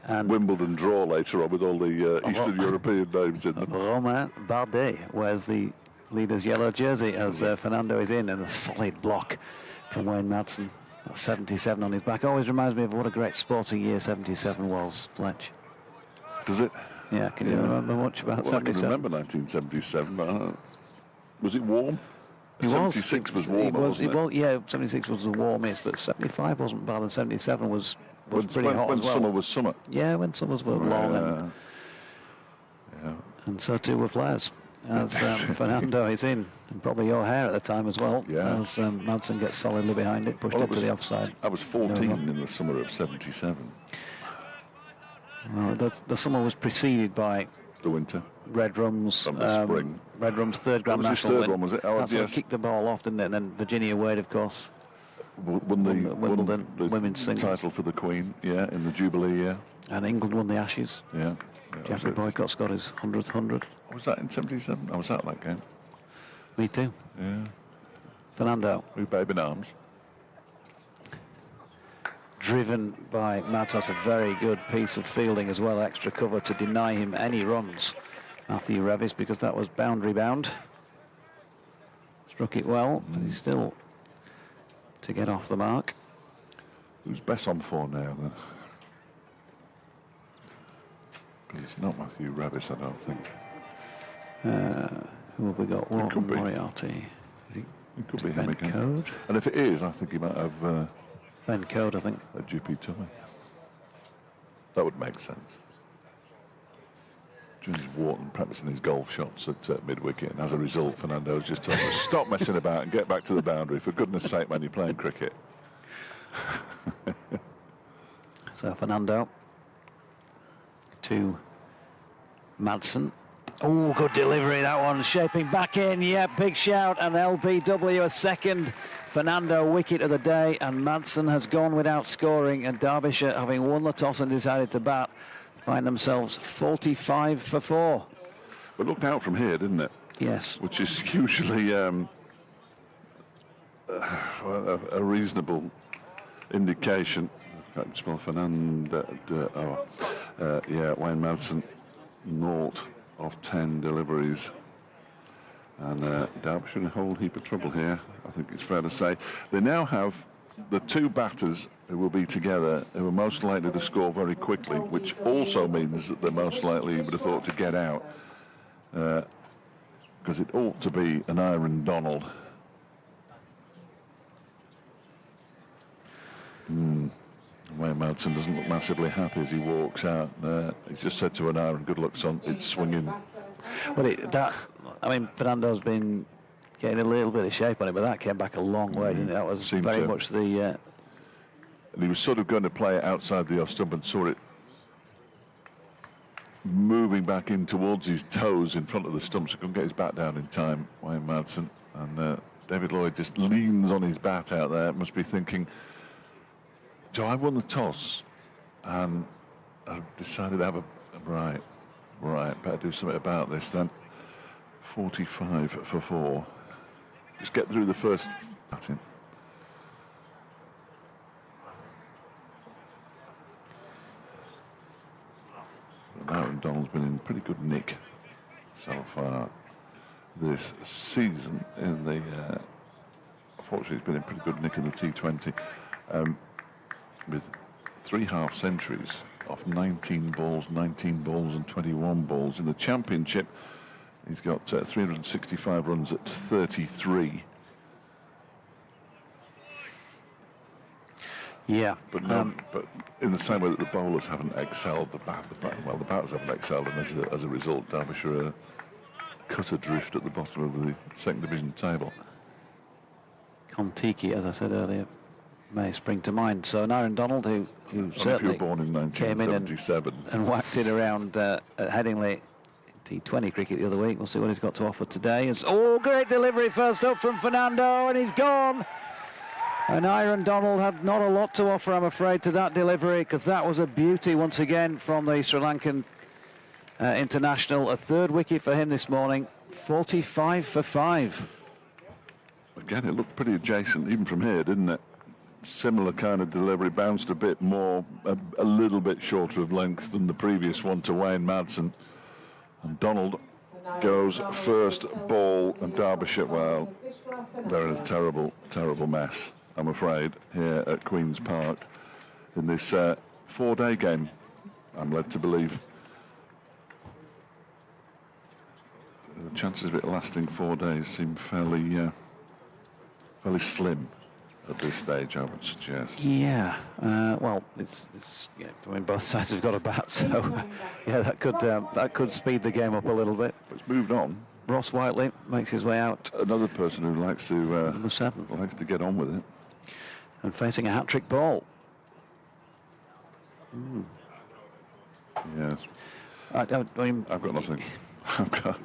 Wimbledon draw later on with all the Eastern European names in them. Romain Bardet wears the leader's yellow jersey as Fernando is in a solid block from Wayne Madsen. That's 77 on his back. Always reminds me of what a great sporting year 77 was, Fletch. Does it? Yeah, can you remember much about 77? I can remember 1977, but was it warm? It 76 was warmer, wasn't it? Yeah, 76 was the warmest, but 75 wasn't bad, and 77 was pretty hot when as well. summer was summer. Yeah, when summers were long, and so too were flares. As Fernando is in, and probably your hair at the time as well. Yeah. As Madsen gets solidly behind it, pushed it to the offside. I was 14 in the summer of 77. Well, the summer was preceded by the winter. Redrum's spring. Redrum's third Grand What was his National third win. one, was it? Oh, That's yes. kicked the ball off, didn't it? And then Virginia Wade, of course, won the Wimbledon the women's singles title for the Queen, in the Jubilee year. And England won the Ashes. Yeah. Geoffrey Boycott scored his 100th 100. Was that in 77? I was at that game. Me too. Yeah. Fernando. With babe in arms. Driven by Mads. That's a very good piece of fielding as well. Extra cover to deny him any runs. Matthew Revis, because that was boundary bound. Struck it well, but he's still to get off the mark. Who's Bess on for now then? It's not Matthew Revis, I don't think. Who have we got? Warton, Moriarty. It could be him Ben again. Code. And if it is, I think he might have Ben Code, I think. a GP tummy. That would make sense. James Warton practicing his golf shots at mid-wicket, and as a result, Fernando's just told him, stop messing about and get back to the boundary. For goodness sake, man, you're playing cricket. So Fernando to Madsen. Oh, good delivery, that one. Shaping back in. Yeah, big shout. And LBW a second. Fernando wicket of the day. And Madsen has gone without scoring. And Derbyshire, having won the toss and decided to bat, find themselves 45 for 4. But looked out from here, didn't it? Yes. Which is usually a reasonable indication. I can spell Fernando. Wayne Madsen, 0 of 10 deliveries. And Derbyshire in a whole heap of trouble here, I think it's fair to say. They now have the 2 batters who will be together, who are most likely to score very quickly, which also means that they're most likely, you would have thought, to get out. because it ought to be an Iron Donald. Wayne Madsen doesn't look massively happy as he walks out. He's just said to an Iron, good luck, son, it's swinging. Well, I mean, Fernando's been getting a little bit of shape on it, but that came back a long way, didn't it? That was very much the... And he was sort of going to play it outside the off stump and saw it moving back in towards his toes in front of the stump, so couldn't get his bat down in time, Wayne Madsen. And David Lloyd just leans on his bat out there, must be thinking, so I won the toss and I decided to have a right, better do something about this then. 45 for 4. Just get through the first batting. Aaron Donald's been in pretty good nick so far this season. Unfortunately, he's been in pretty good nick in the T20 with 3 half centuries off 19 balls and 21 balls. In the Championship, he's got 365 runs at 33. Yeah, but in the same way that the bowlers haven't excelled, the batters haven't excelled, and as a result, Derbyshire are cut adrift at the bottom of the second division table. Kontiki, as I said earlier, may spring to mind. So an Aaron Donald who certainly born in 1977 and whacked it around at Headingley T20 cricket the other week. We'll see what he's got to offer today. Great delivery first up from Fernando, and he's gone. And Aaron Donald had not a lot to offer, I'm afraid, to that delivery, because that was a beauty once again from the Sri Lankan international. A 3rd wicket for him this morning, 45 for 5. Again, it looked pretty adjacent even from here, didn't it? Similar kind of delivery, bounced a bit more, a little bit shorter of length than the previous one to Wayne Madsen. And Donald goes first ball, and Derbyshire, well, they're in a terrible, terrible mess, I'm afraid, here at Queen's Park in this 4-day game, I'm led to believe. The chances of it lasting 4 days seem fairly slim at this stage, I would suggest. Yeah, well, it's yeah, I mean, both sides have got a bat, so yeah, that could speed the game up a little bit. It's moved on. Ross Whiteley makes his way out. Another person who likes to number 7, likes to get on with it, and facing a hat-trick ball. Yes. I mean, I've got nothing.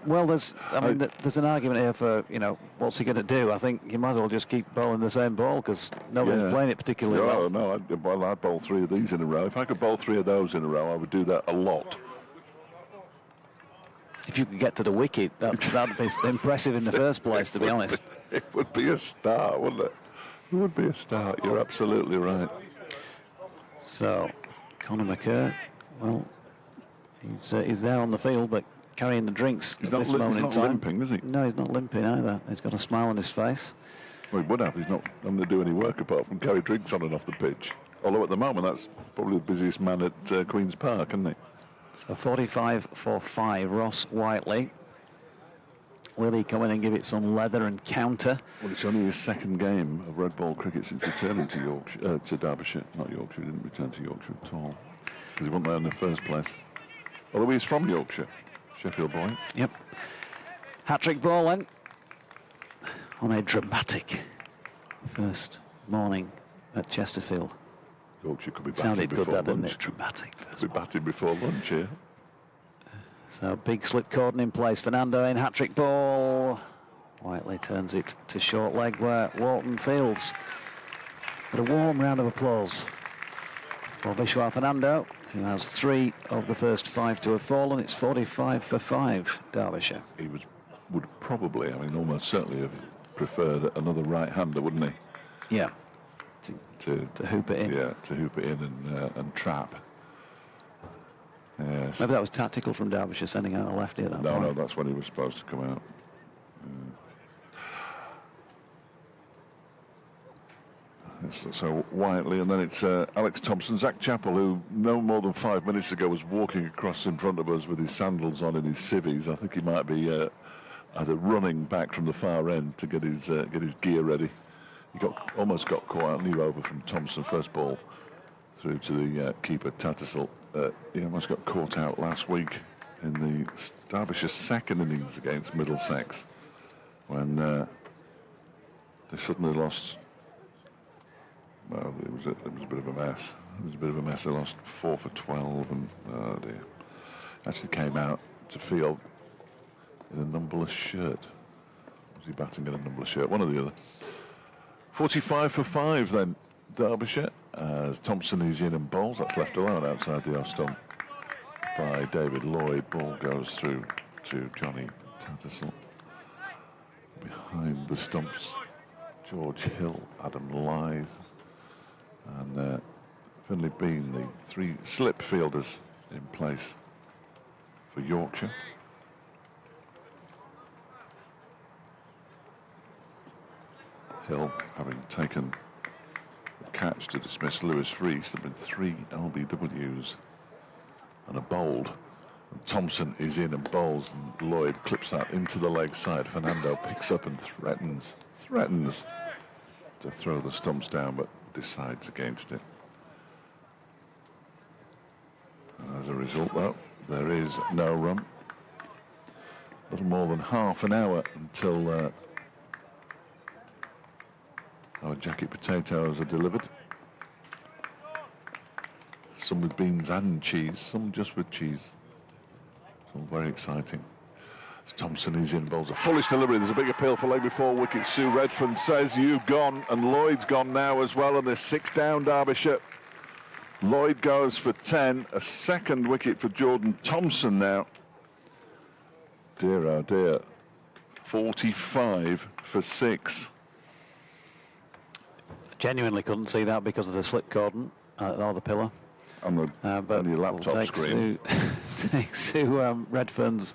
Well, there's an argument here for, what's he going to do? I think you might as well just keep bowling the same ball, because nobody's playing it particularly well. No, I'd bowl 3 of these in a row. If I could bowl 3 of those in a row, I would do that a lot. If you could get to the wicket, that'd be impressive in the first place, to be honest. It would be a start, wouldn't it? It would be a start. You're absolutely right. So, Conor McKerr, well, he's there on the field, but carrying the drinks at this moment in time. He's not limping, is he? No, he's not limping either. He's got a smile on his face. Well, he would have. He's not having to do any work apart from carry drinks on and off the pitch. Although at the moment, that's probably the busiest man at Queen's Park, isn't he? So 45 for 5, Ross Whiteley. Will he come in and give it some leather and counter? Well, it's only his 2nd game of red ball cricket since returning to Yorkshire, to Derbyshire. Not Yorkshire, he didn't return to Yorkshire at all, because he wasn't there in the first place. Although he's from Yorkshire, Sheffield boy. Yep. Hat-trick ball then, on a dramatic first morning at Chesterfield. Yorkshire could be batting Sounded before good, that, lunch. didn't it? Dramatic. Could be batting before lunch here. So big slip cordon in place. Fernando in, hat-trick ball. Whiteley turns it to short leg where Warton fields. But a warm round of applause for Vishwa Fernando, who has 3 of the first 5 to have fallen. It's 45 for 5, Derbyshire. He would probably, almost certainly have preferred another right-hander, wouldn't he? Yeah. To hoop it in. Yeah, to hoop it in and trap. Yes. Maybe that was tactical from Derbyshire, sending out a lefty at that point. No, that's when he was supposed to come out. So Whiteley, and then it's Alex Thompson. Zach Chappell, who no more than 5 minutes ago was walking across in front of us with his sandals on and his civvies. I think he might be either running back from the far end to get his gear ready. He almost got caught out, knew over from Thompson, first ball through to the keeper Tattersall. He almost got caught out last week in the Derbyshire second innings against Middlesex when they suddenly lost. Well, it was a bit of a mess. It was a bit of a mess. They lost 4 for 12, and oh dear. Actually came out to field in a numberless shirt. Was he batting in a numberless shirt? One or the other. 45 for 5 then, Derbyshire, as Thompson is in and bowls. That's left alone outside the off stump by David Lloyd. Ball goes through to Johnny Tattersall. Behind the stumps, George Hill, Adam Lythe, and Finley Bean, the 3 slip fielders in place for Yorkshire. Hill, having taken the catch to dismiss Lewis Rees, there have been 3 LBWs and a bowled. And Thompson is in and bowls, and Lloyd clips that into the leg side. Fernando picks up and threatens to throw the stumps down, but decides against it. And as a result, though, there is no run. A little more than half an hour until our jacket potatoes are delivered. Some with beans and cheese, some just with cheese. It's all very exciting. As Thompson is in, bowls a foolish delivery. There's a big appeal for leg before wicket. Sue Redfern says you've gone, and Lloyd's gone now as well, and there's 6 down Derbyshire. Lloyd goes for 10, a second wicket for Jordan Thompson now. Dear oh dear, 45 for 6. Genuinely couldn't see that because of the slip cordon or the pillar. On your laptop we'll screen. Take Sue Redfern's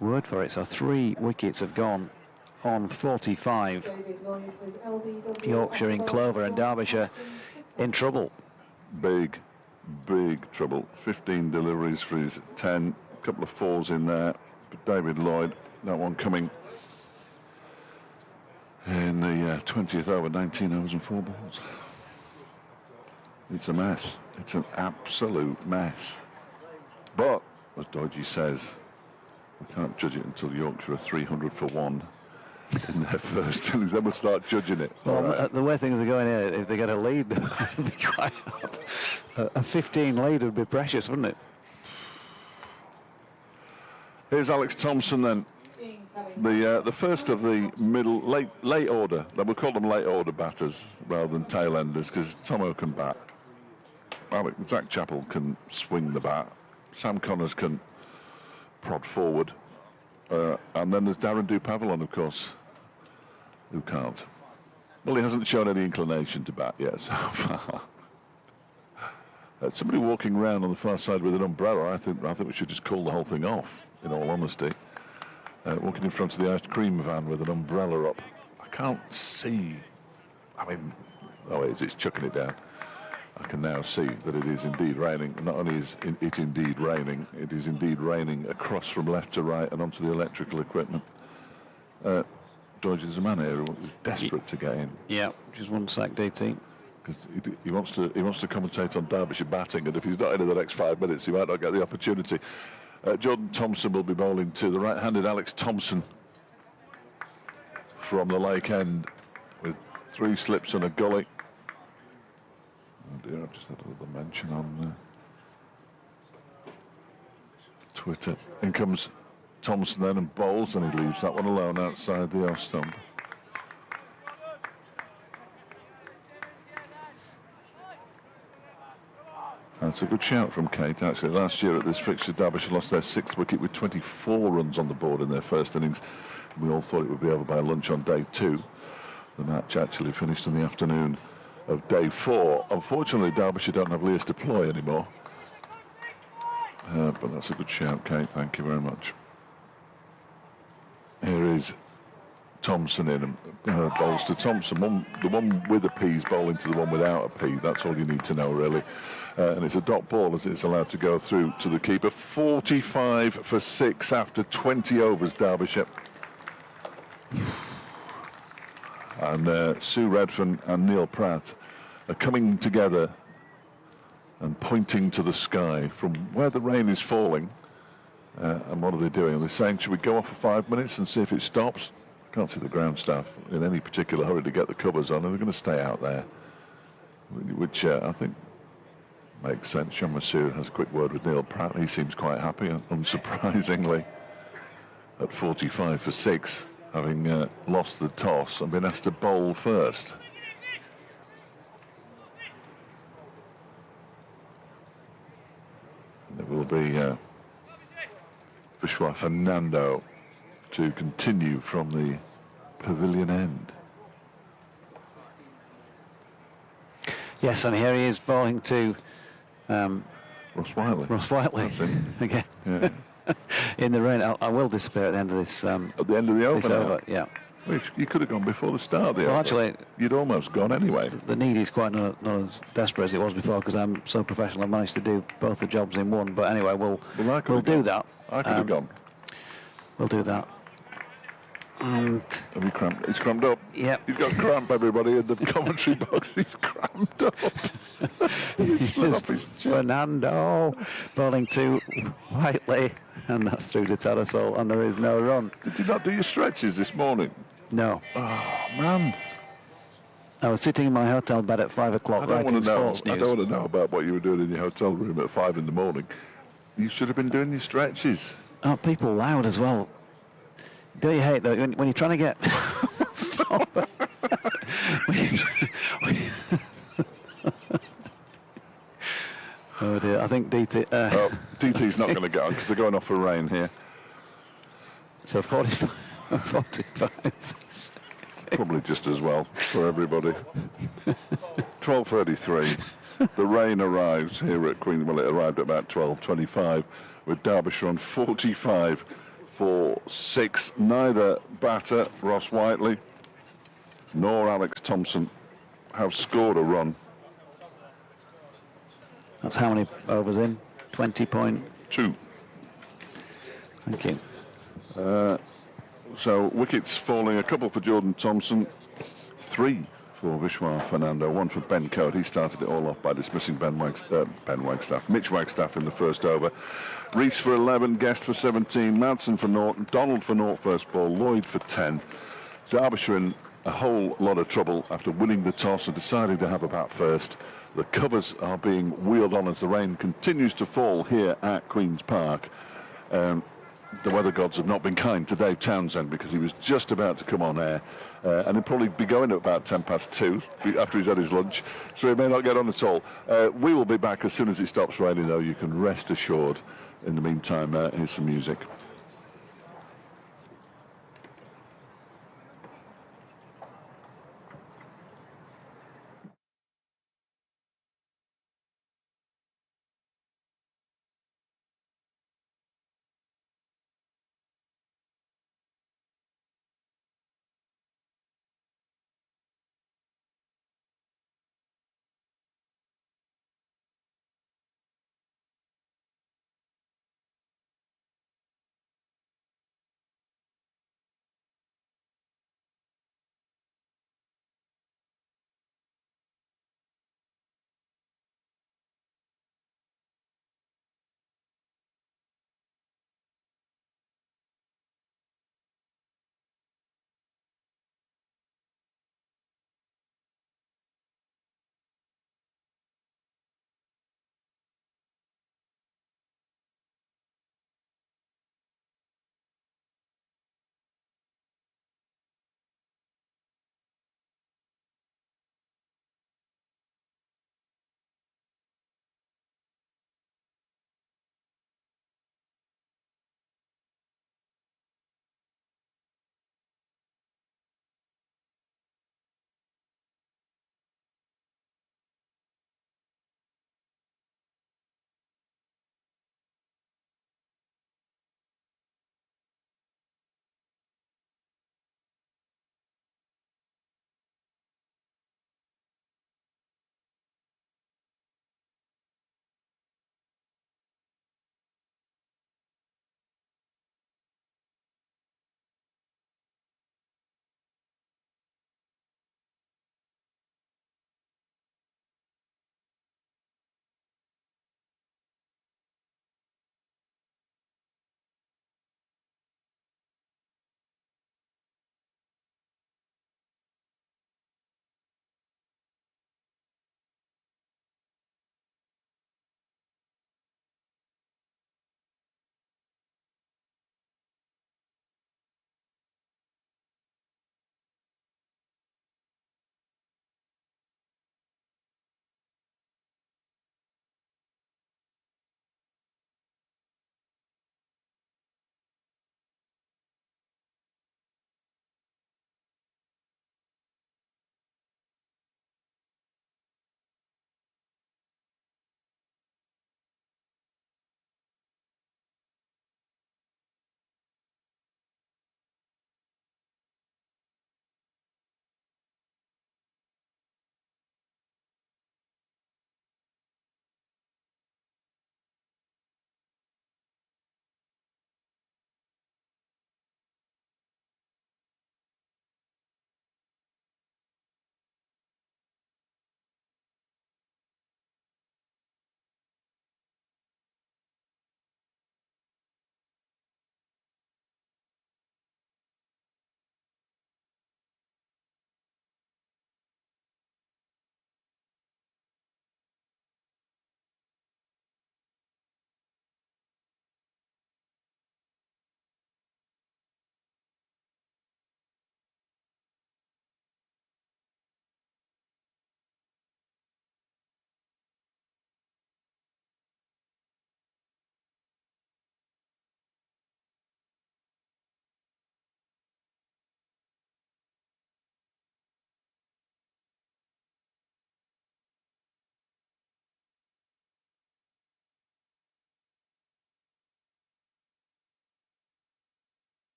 word for it. So 3 wickets have gone on 45. Yorkshire in clover and Derbyshire in trouble. Big trouble. 15 deliveries for his 10. A couple of 4s in there. But David Lloyd, that one coming in the 20th over, 19 overs and 4 balls. It's a mess. It's an absolute mess. But, as Dodgy says, we can't judge it until Yorkshire are 300 for 1 in their first innings. Then we'll start judging it. Well, right. The way things are going here, if they get a lead, it'd be quite a 15 lead would be precious, wouldn't it? Here's Alex Thompson then. The first of the late order. We'll call them late order batters rather than tail enders, because Tomo can bat. Zach Chappell can swing the bat. Sam Connors can prod forward. And then there's Darren Dupavilon, of course, who can't. Well, he hasn't shown any inclination to bat yet so far. Somebody walking around on the far side with an umbrella. I think we should just call the whole thing off, in all honesty. Walking in front of the ice cream van with an umbrella up. I can't see. I mean, oh, it's chucking it down. I can now see that it is indeed raining. Not only is it indeed raining, it is indeed raining across from left to right and onto the electrical equipment. Dodge, there's a man here who is desperate to get in. Yeah, just one sec, DT. Because he wants to commentate on Derbyshire batting, and if he's not in the next 5 minutes, he might not get the opportunity. Jordan Thompson will be bowling to the right-handed Alex Thompson from the Lake End with 3 slips and a gully. Oh dear, I've just had a little mention on Twitter. In comes Thompson then and bowls, and he leaves that one alone outside the off stump. That's a good shout from Kate, actually. Last year at this fixture, Derbyshire lost their 6th wicket with 24 runs on the board in their first innings. We all thought it would be over by lunch on day 2. The match actually finished in the afternoon of day 4. Unfortunately, Derbyshire don't have Leas Deploy anymore. But that's a good shout, Kate. Thank you very much. Here is Thompson in and bowls to Thompson. The one with a P is bowling to the one without a P. That's all you need to know, really. And it's a dot ball as it's allowed to go through to the keeper. 45 for 6 after 20 overs, Derbyshire. And Sue Redfern and Neil Pratt are coming together and pointing to the sky from where the rain is falling. And what are they doing? They're saying, should we go off for 5 minutes and see if it stops? I can't see the ground staff in any particular hurry to get the covers on, and they're going to stay out there, which I think makes sense. Shan Masood has a quick word with Neil Pratt. He seems quite happy, unsurprisingly, at 45 for 6, having lost the toss and been asked to bowl first. And it will be Fernando to continue from the pavilion end. Yes, and here he is bowling to Ross Whiteley. Ross Whiteley again. Yeah. In the rain. I will disappear at the end of this. At the end of the over, yeah. Well, you could have gone before the start of the over. Actually, you'd almost gone anyway. The need is quite not as desperate as it was before, because I'm so professional. I managed to do both the jobs in one. But anyway, we'll do that. I could have gone. We'll do that. And have you cramped? He's cramped up. Yep. He's got cramp, everybody, in the commentary box. He's cramped up. He's slid off his chin. Fernando bowling to Whiteley, and that's through to Tattersall, and there is no run. Did you not do your stretches this morning? No. Oh, man. I was sitting in my hotel bed at 5 o'clock writing sports news. I don't want to know about what you were doing in your hotel room at 5 in the morning. You should have been doing your stretches. Oh, people loud as well. Do you hate that when you're trying to get... Stop. Oh dear, I think DT... DT's not going to get on because they're going off for rain here. So 45. Probably just as well for everybody. 12:33. The rain arrives here at Queen. Well, it arrived at about 12:25 with Derbyshire on 45 for 6. Neither batter, Ross Whiteley, nor Alex Thompson have scored a run. That's how many overs in? 20.2. Thank you. So wickets falling, a couple for Jordan Thompson, 3 for Vishwa Fernando, 1 for Ben Coate. He started it all off by dismissing Mitch Wagstaff in the first over. Rees for 11, Guest for 17, Madsen for Norton, Donald for naught first ball, Lloyd for 10. Derbyshire in a whole lot of trouble after winning the toss and deciding to have a bat first. The covers are being wheeled on as the rain continues to fall here at Queen's Park. The weather gods have not been kind to Dave Townsend because he was just about to come on air, and he'll probably be going at about 2:10 after he's had his lunch, so he may not get on at all. We will be back as soon as it stops raining, though. You can rest assured. In the meantime, here's some music.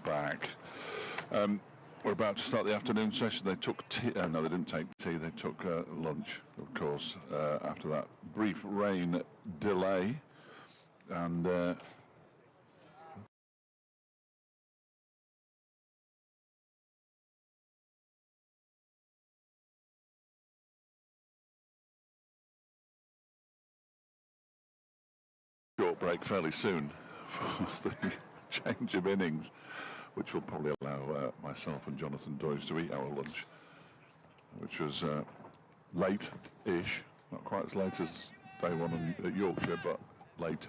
back. We're about to start the afternoon session. They took tea. No, they didn't take tea. They took lunch, of course, after that brief rain delay. And short break fairly soon for the change of innings, which will probably allow myself and Jonathan Doyes to eat our lunch, which was late-ish, not quite as late as day one at Yorkshire, but late.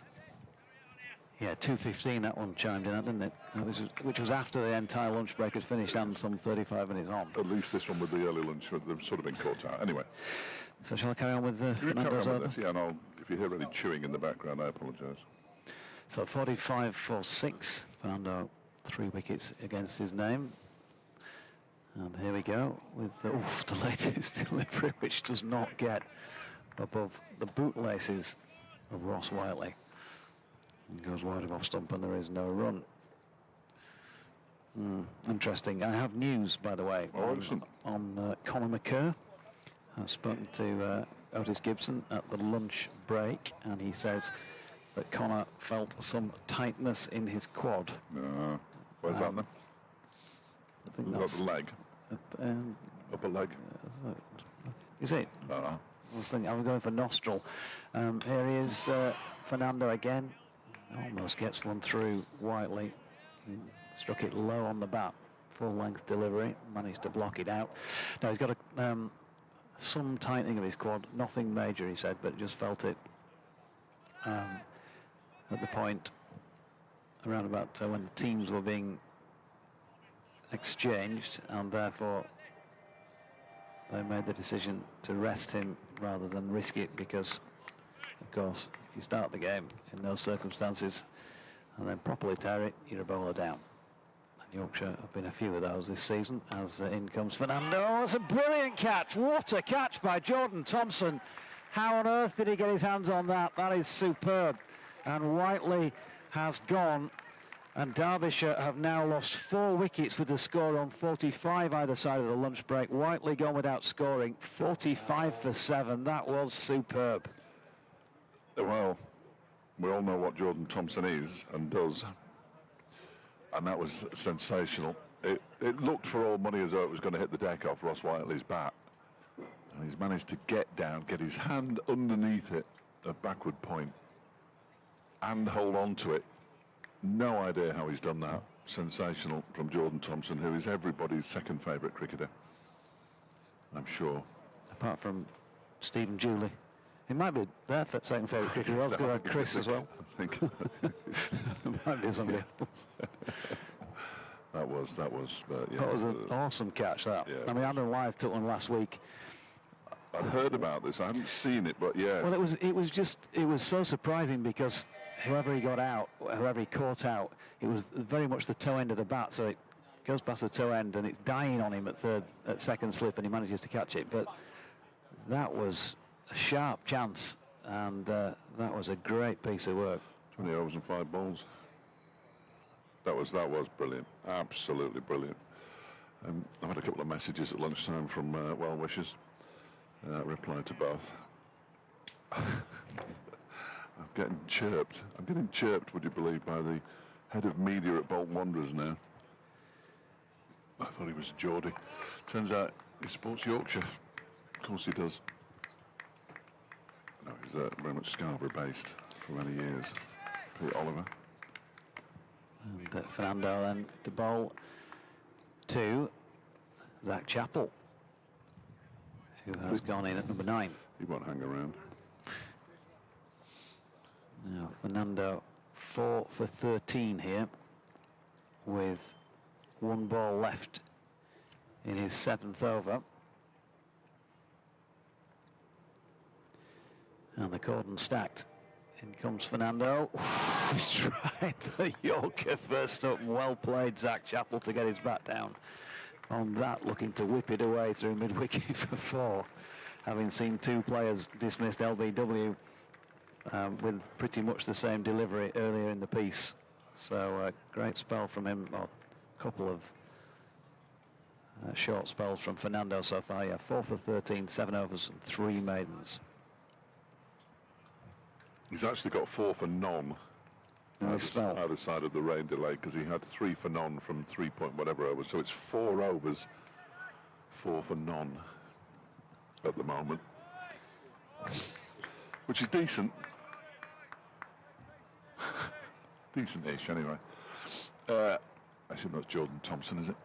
Yeah, 2:15 that one chimed in, didn't it? Which was after the entire lunch break had finished and some 35 minutes on. At least this one with the early lunch, they've sort of been caught out. Anyway. So shall I carry on with Fernando's over? Yeah, and if you hear any chewing in the background, I apologise. So 45 for 6. Fernando 3 wickets against his name. And here we go with the latest delivery, which does not get above the bootlaces of Ross Whiteley. He goes wide of off stump and there is no run. Interesting. I have news, by the way, on Conor McKerr. I've spoken to Otis Gibson at the lunch break, and he says that Conor felt some tightness in his quad. Where's that then? I think that's the leg. Upper leg. Is it? I was thinking I was going for nostril. Here he is, Fernando again. Almost gets one through Whiteley. He struck it low on the bat. Full-length delivery. Managed to block it out. Now he's got some tightening of his quad. Nothing major, he said, but just felt it at the point around about when the teams were being exchanged, and therefore they made the decision to rest him rather than risk it, because of course if you start the game in those circumstances and then properly tear it, you're a bowler down. And Yorkshire have been a few of those this season, as in comes Fernando. Oh, that's a brilliant catch. What a catch by Jordan Thompson. How on earth did he get his hands on that? That is superb. And Whiteley has gone, and Derbyshire have now lost 4 wickets with the score on 45 either side of the lunch break. Whiteley gone without scoring, 45 for 7. That was superb. Well, we all know what Jordan Thompson is and does, and that was sensational. It looked for all money as though it was going to hit the deck off Ross Whiteley's bat, and he's managed to get down, get his hand underneath it at backward point and hold on to it. No idea how he's done that. Sensational from Jordan Thompson, who is everybody's second favourite cricketer, I'm sure. Apart from Stephen Dooley. He might be their second favourite cricketer. I've got Chris as well. I think. It might be somebody else. That was That was an awesome catch, that. Yeah. I mean, Adam Wyeth took one last week. I'd heard about this. I haven't seen it, but yeah. Well, it was so surprising, because whoever he caught out, it was very much the toe end of the bat, so it goes past the toe end and it's dying on him at second slip, and he manages to catch it. But that was a sharp chance, and that was a great piece of work. 20 overs and 5 balls. That was brilliant. Absolutely brilliant. I've had a couple of messages at lunchtime from well wishers. Replied to both. I'm getting chirped, would you believe, by the head of media at Bolton Wanderers now. I thought he was Geordie. Turns out he supports Yorkshire. Of course he does. No, he's very much Scarborough based for many years. Pete Oliver. And Fernando then to bowl to Zach Chappell, who has gone in at number 9. He won't hang around. Now Fernando 4 for 13 here, with 1 ball left in his 7th over. And the cordon stacked. In comes Fernando. He's tried the Yorker first up, and well played Zach Chappell to get his bat down. On that, looking to whip it away through mid-wicket for 4, having seen 2 players dismissed LBW with pretty much the same delivery earlier in the piece. So great spell from him, or couple of short spells from Fernando so far. Yeah, 4 for 13, 7 overs and 3 maidens. He's actually got 4 for none either side of the rain delay, because he had 3 for none from 3 point whatever overs. So it's 4 overs, 4 for none at the moment, which is decent. Decent-ish, anyway. Actually, that's Jordan Thompson, is it?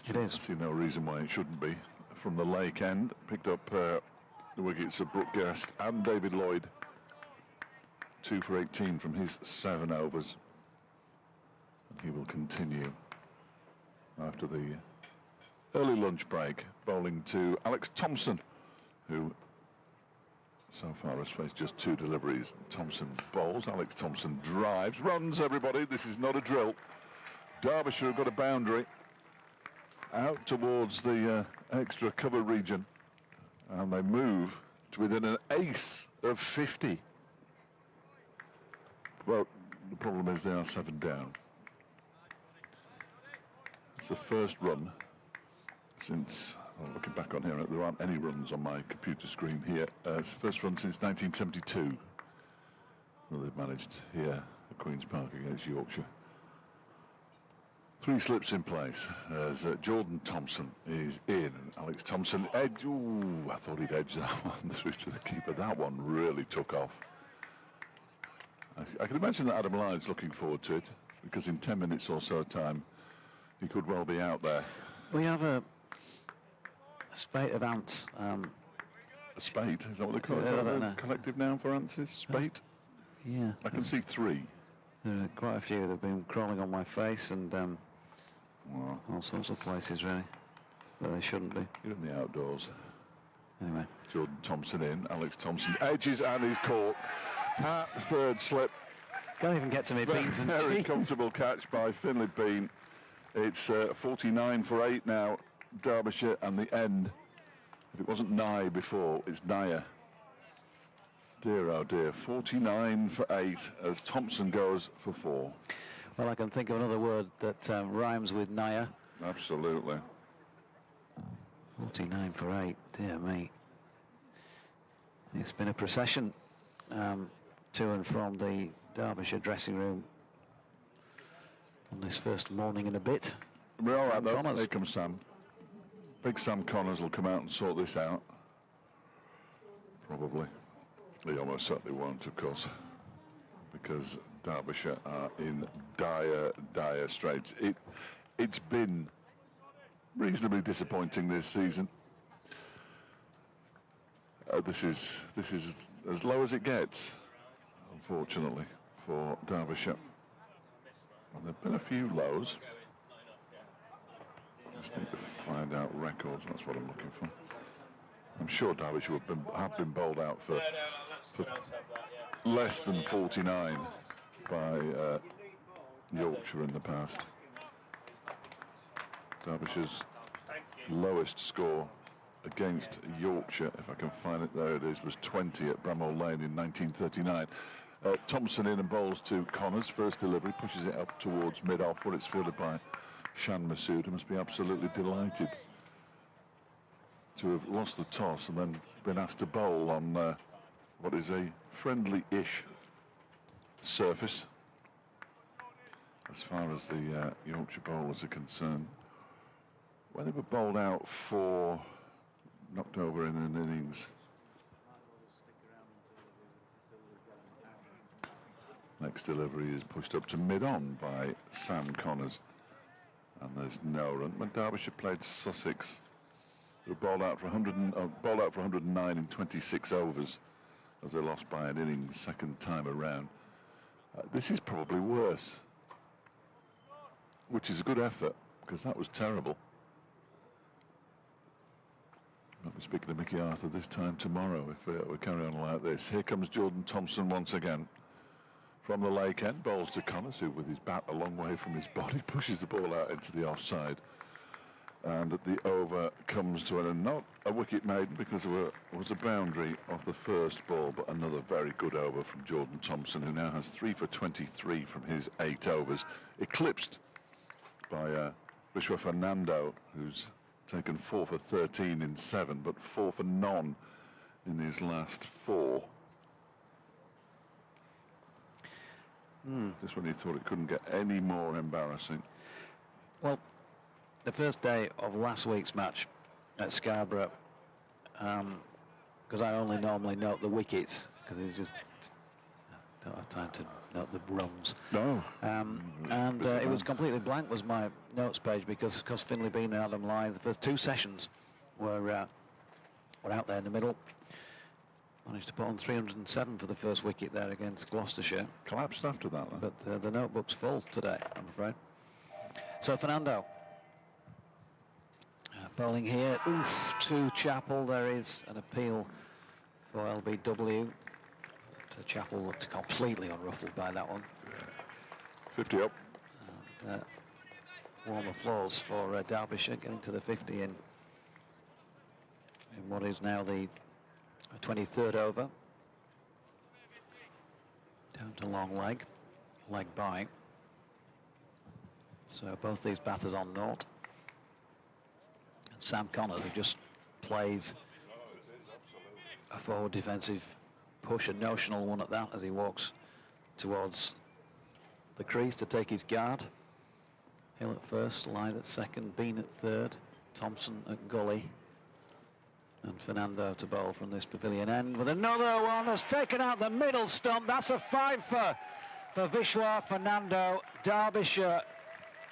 It is. I see no reason why it shouldn't be. From the Lake End, picked up the wickets of Brooke Guest and David Lloyd. 2 for 18 from his 7 overs. And he will continue after the early lunch break, bowling to Alex Thompson, who so far has faced just 2 deliveries. Thompson bowls, Alex Thompson drives, runs, everybody. This is not a drill. Derbyshire have got a boundary out towards the extra cover region, and they move to within an ace of 50. Well, the problem is they are 7 down. It's the first run since, well, looking back on here, there aren't any runs on my computer screen here. It's the first run since 1972 that they've managed here at Queen's Park against Yorkshire. 3 slips in place as Jordan Thompson is in, and Alex Thompson edge. Ooh, I thought he'd edge that one through to the keeper. That one really took off. I can imagine that Adam Lyon's looking forward to it, because in 10 minutes or so time he could well be out there. We have a spate of ants. A spate? Is that what they call it? Yeah, Is I that don't the know. collective noun for ants is spate? Yeah. I can see 3. There are quite a few. They've been crawling on my face and Well, all sorts of places, really, but they shouldn't be. you're in the outdoors. Anyway. Jordan Thompson in, Alex Thompson edges and is caught at third slip. Can't even get to me beans and Very cheese. comfortable catch by Finlay Bean. It's 49 for 8 now, Derbyshire, and the end. If it wasn't Nye before, it's Naya. Dear, oh dear, 49 for 8 as Thompson goes for 4. Well, I can think of another word that rhymes with Naya. Absolutely. 49 for 8, dear me. It's been a procession to and from the Derbyshire dressing room on this first morning in a bit. We're all right Sam though. Connors. Here comes Sam. Big Sam Connors will come out and sort this out. Probably. He almost certainly won't, of course, because Derbyshire are in dire, dire straits. It's been reasonably disappointing this season. This is as low as it gets, unfortunately, for Derbyshire. And there've been a few lows. I just need to find out records. That's what I'm looking for. I'm sure Derbyshire have been bowled out for less than 49 by Yorkshire in the past. Derbyshire's lowest score against Yorkshire, if I can find it, there it is, was 20 at Bramall Lane in 1939. Thompson in and bowls to Connors. First delivery, pushes it up towards mid-off, where it's fielded by Shan Masood, who must be absolutely delighted to have lost the toss and then been asked to bowl on what is a friendly-ish surface as far as the Yorkshire bowlers are concerned. When they were bowled out for knocked over in an innings. Next delivery is pushed up to mid-on by Sam Connors, and there's no run. When Derbyshire played Sussex, they were bowled out for 109 in 26 overs as they lost by an innings second time around. This is probably worse, which is a good effort, because that was terrible. I'll be speaking to Mickey Arthur this time tomorrow if we carry on like this. Here comes Jordan Thompson once again from the Lake End, bowls to Connors, who with his bat a long way from his body pushes the ball out into the offside. And the over comes to an end. Not a wicket maiden, because there was a boundary off the first ball, but another very good over from Jordan Thompson, who now has 3 for 23 from his 8 overs, eclipsed by Vishwa Fernando, who's taken 4 for 13 in 7, but 4 for none in his last 4. Just when you thought it couldn't get any more embarrassing. Well, the first day of last week's match at Scarborough, because I only normally note the wickets, because it's just don't have time to note the runs. No. And it was completely blank, was my notes page, because Finley Bean and Adam Lyne, the first 2 sessions were out there in the middle. Managed to put on 307 for the first wicket there against Gloucestershire. Collapsed after that, though. But the notebook's full today, I'm afraid. So Fernando. Bowling here. Oof, to Chappell. There is an appeal for LBW. Chappell looked completely unruffled by that one. 50 up. And, warm applause for Derbyshire getting to the 50 in what is now the 23rd over. Down to long leg by. So both these batters on naught. And Sam Connors, who just plays a forward defensive push, a notional one at that, as he walks towards the crease to take his guard. Hill at first, Lyne at second, Bean at third, Thompson at gully, and Fernando to bowl from this pavilion end with another one that's taken out the middle stump. That's a 5 for Vishwa Fernando. Derbyshire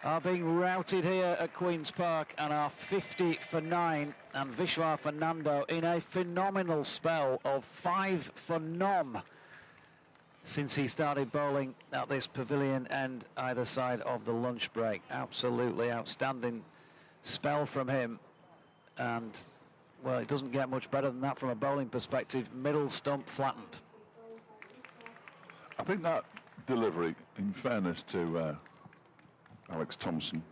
are being routed here at Queen's Park and are 50 for 9. And Vishwa Fernando in a phenomenal spell of 5 for none since he started bowling at this pavilion end either side of the lunch break. Absolutely outstanding spell from him. And, well, it doesn't get much better than that from a bowling perspective. Middle stump flattened. I think that delivery, in fairness to Alex Thompson,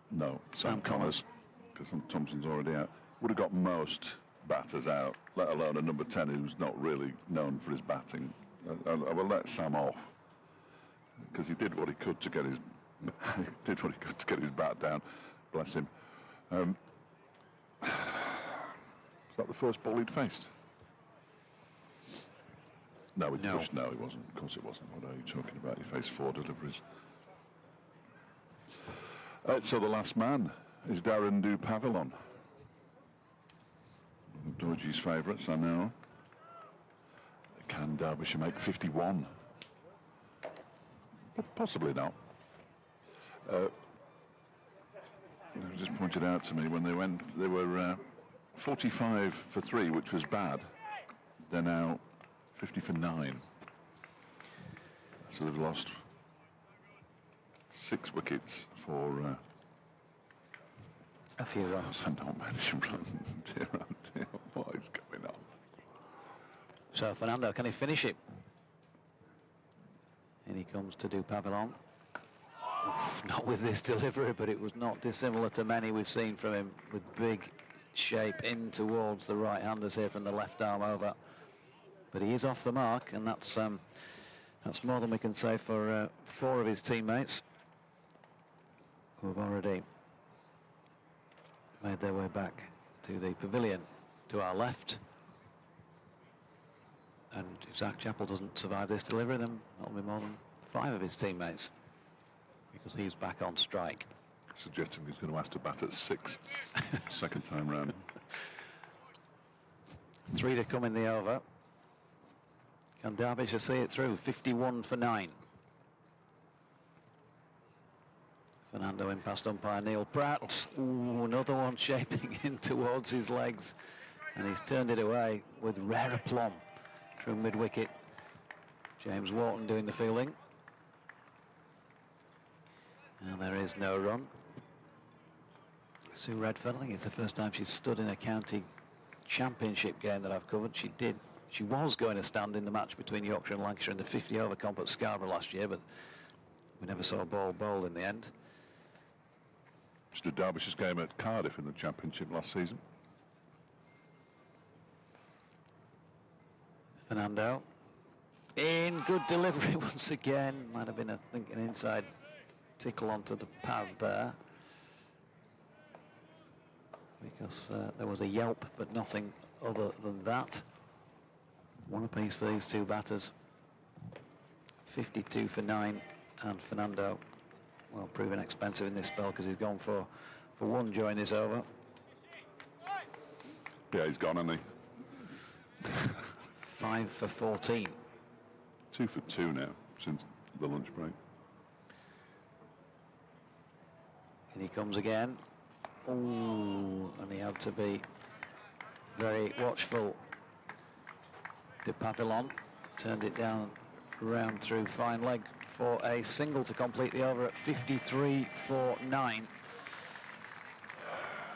no, Sam Connors, because Thompson's already out, would have got most batters out, let alone a number 10 who's not really known for his batting. I will let Sam off because he did what he could to get his bat down. Bless him. Was that the first ball he'd faced? No, he pushed. No, he wasn't. Of course, it wasn't. What are you talking about? He faced 4 deliveries. So the last man is Darren Du Pavillon. Dodgy's favourites, I know. Can Derbyshire make 51? Possibly not. It was just pointed out to me when they went, they were 45 for 3, which was bad. They're now 50 for 9. So they've lost 6 wickets for a few runs. For not many runs. Dear, oh dear, what is going on? So Fernando, can he finish it? In he comes to Du Pavillon. Not with this delivery, but it was not dissimilar to many we've seen from him, with big shape in towards the right-handers here from the left arm over. But he is off the mark, and that's more than we can say for 4 of his teammates who have already made their way back to the pavilion to our left. And if Zach Chappell doesn't survive this delivery, then that'll be more than 5 of his teammates, because he's back on strike. Suggesting he's going to have to bat at 6 second time round. 3 to come in the over. Can Derbyshire see it through? 51 for 9. Fernando in past umpire Neil Pratt. Ooh, another one shaping in towards his legs, and he's turned it away with rare aplomb through mid-wicket. James Warton doing the fielding. And there is no run. Sue Redford, I think it's the first time she's stood in a county championship game that I've covered. She was going to stand in the match between Yorkshire and Lancashire in the 50-over comp at Scarborough last year, but we never saw a ball bowled in the end. She did Derbyshire's game at Cardiff in the championship last season. Fernando in, good delivery once again. Might have been, I think, an inside tickle onto the pad there, because there was a yelp, but nothing other than that. One apiece for these two batters. 52 for 9, and Fernando, well, proving expensive in this spell because he's gone for one during this over. Yeah, he's gone, hasn't he? 5 for 14. 2 for 2 now since the lunch break. And he comes again. Ooh, and he had to be very watchful. De Pavillon turned it down round through fine leg for a single to complete the over at 53 for 9.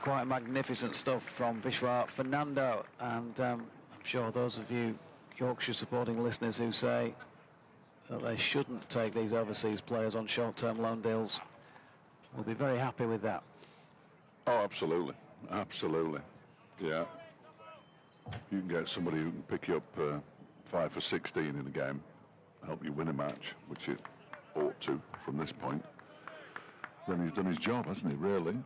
Quite magnificent stuff from Vishwa Fernando, and I'm sure those of you Yorkshire supporting listeners who say that they shouldn't take these overseas players on short-term loan deals will be very happy with that. Oh, absolutely. Absolutely. Yeah. You can get somebody who can pick you up 5 for 16 in a game, help you win a match, which it ought to from this point. Then he's done his job, hasn't he, really?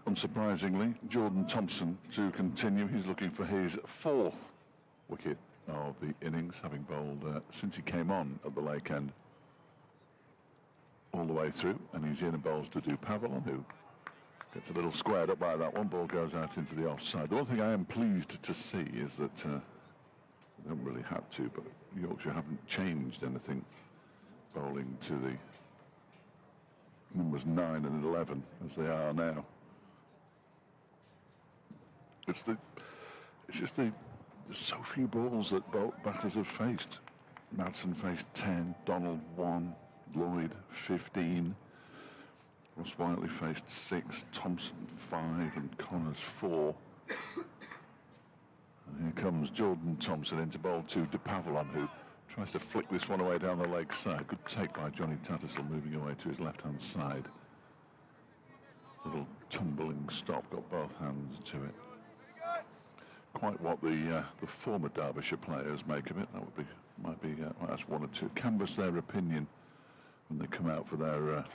Unsurprisingly, Jordan Thompson to continue. He's looking for his 4th wicket of the innings, having bowled since he came on at the Lake End all the way through, and he's in and bowls to De Pavillon, who gets a little squared up by that one. Ball goes out into the offside. The one thing I am pleased to see is that they don't really have to, but Yorkshire haven't changed anything bowling to the numbers 9 and 11 as they are now. It's just there's so few balls that both batters have faced. Madsen faced 10, Donald 1, Lloyd 15, Ross Whiteley faced 6, Thompson 5, and Connors 4. And here comes Jordan Thompson into bowl to De Pavillon, who tries to flick this one away down the leg side. Good take by Johnny Tattersall, moving away to his left-hand side. Little tumbling stop, got both hands to it. Quite what the former Derbyshire players make of it. That might be that's one or two. Canvass their opinion when they come out for their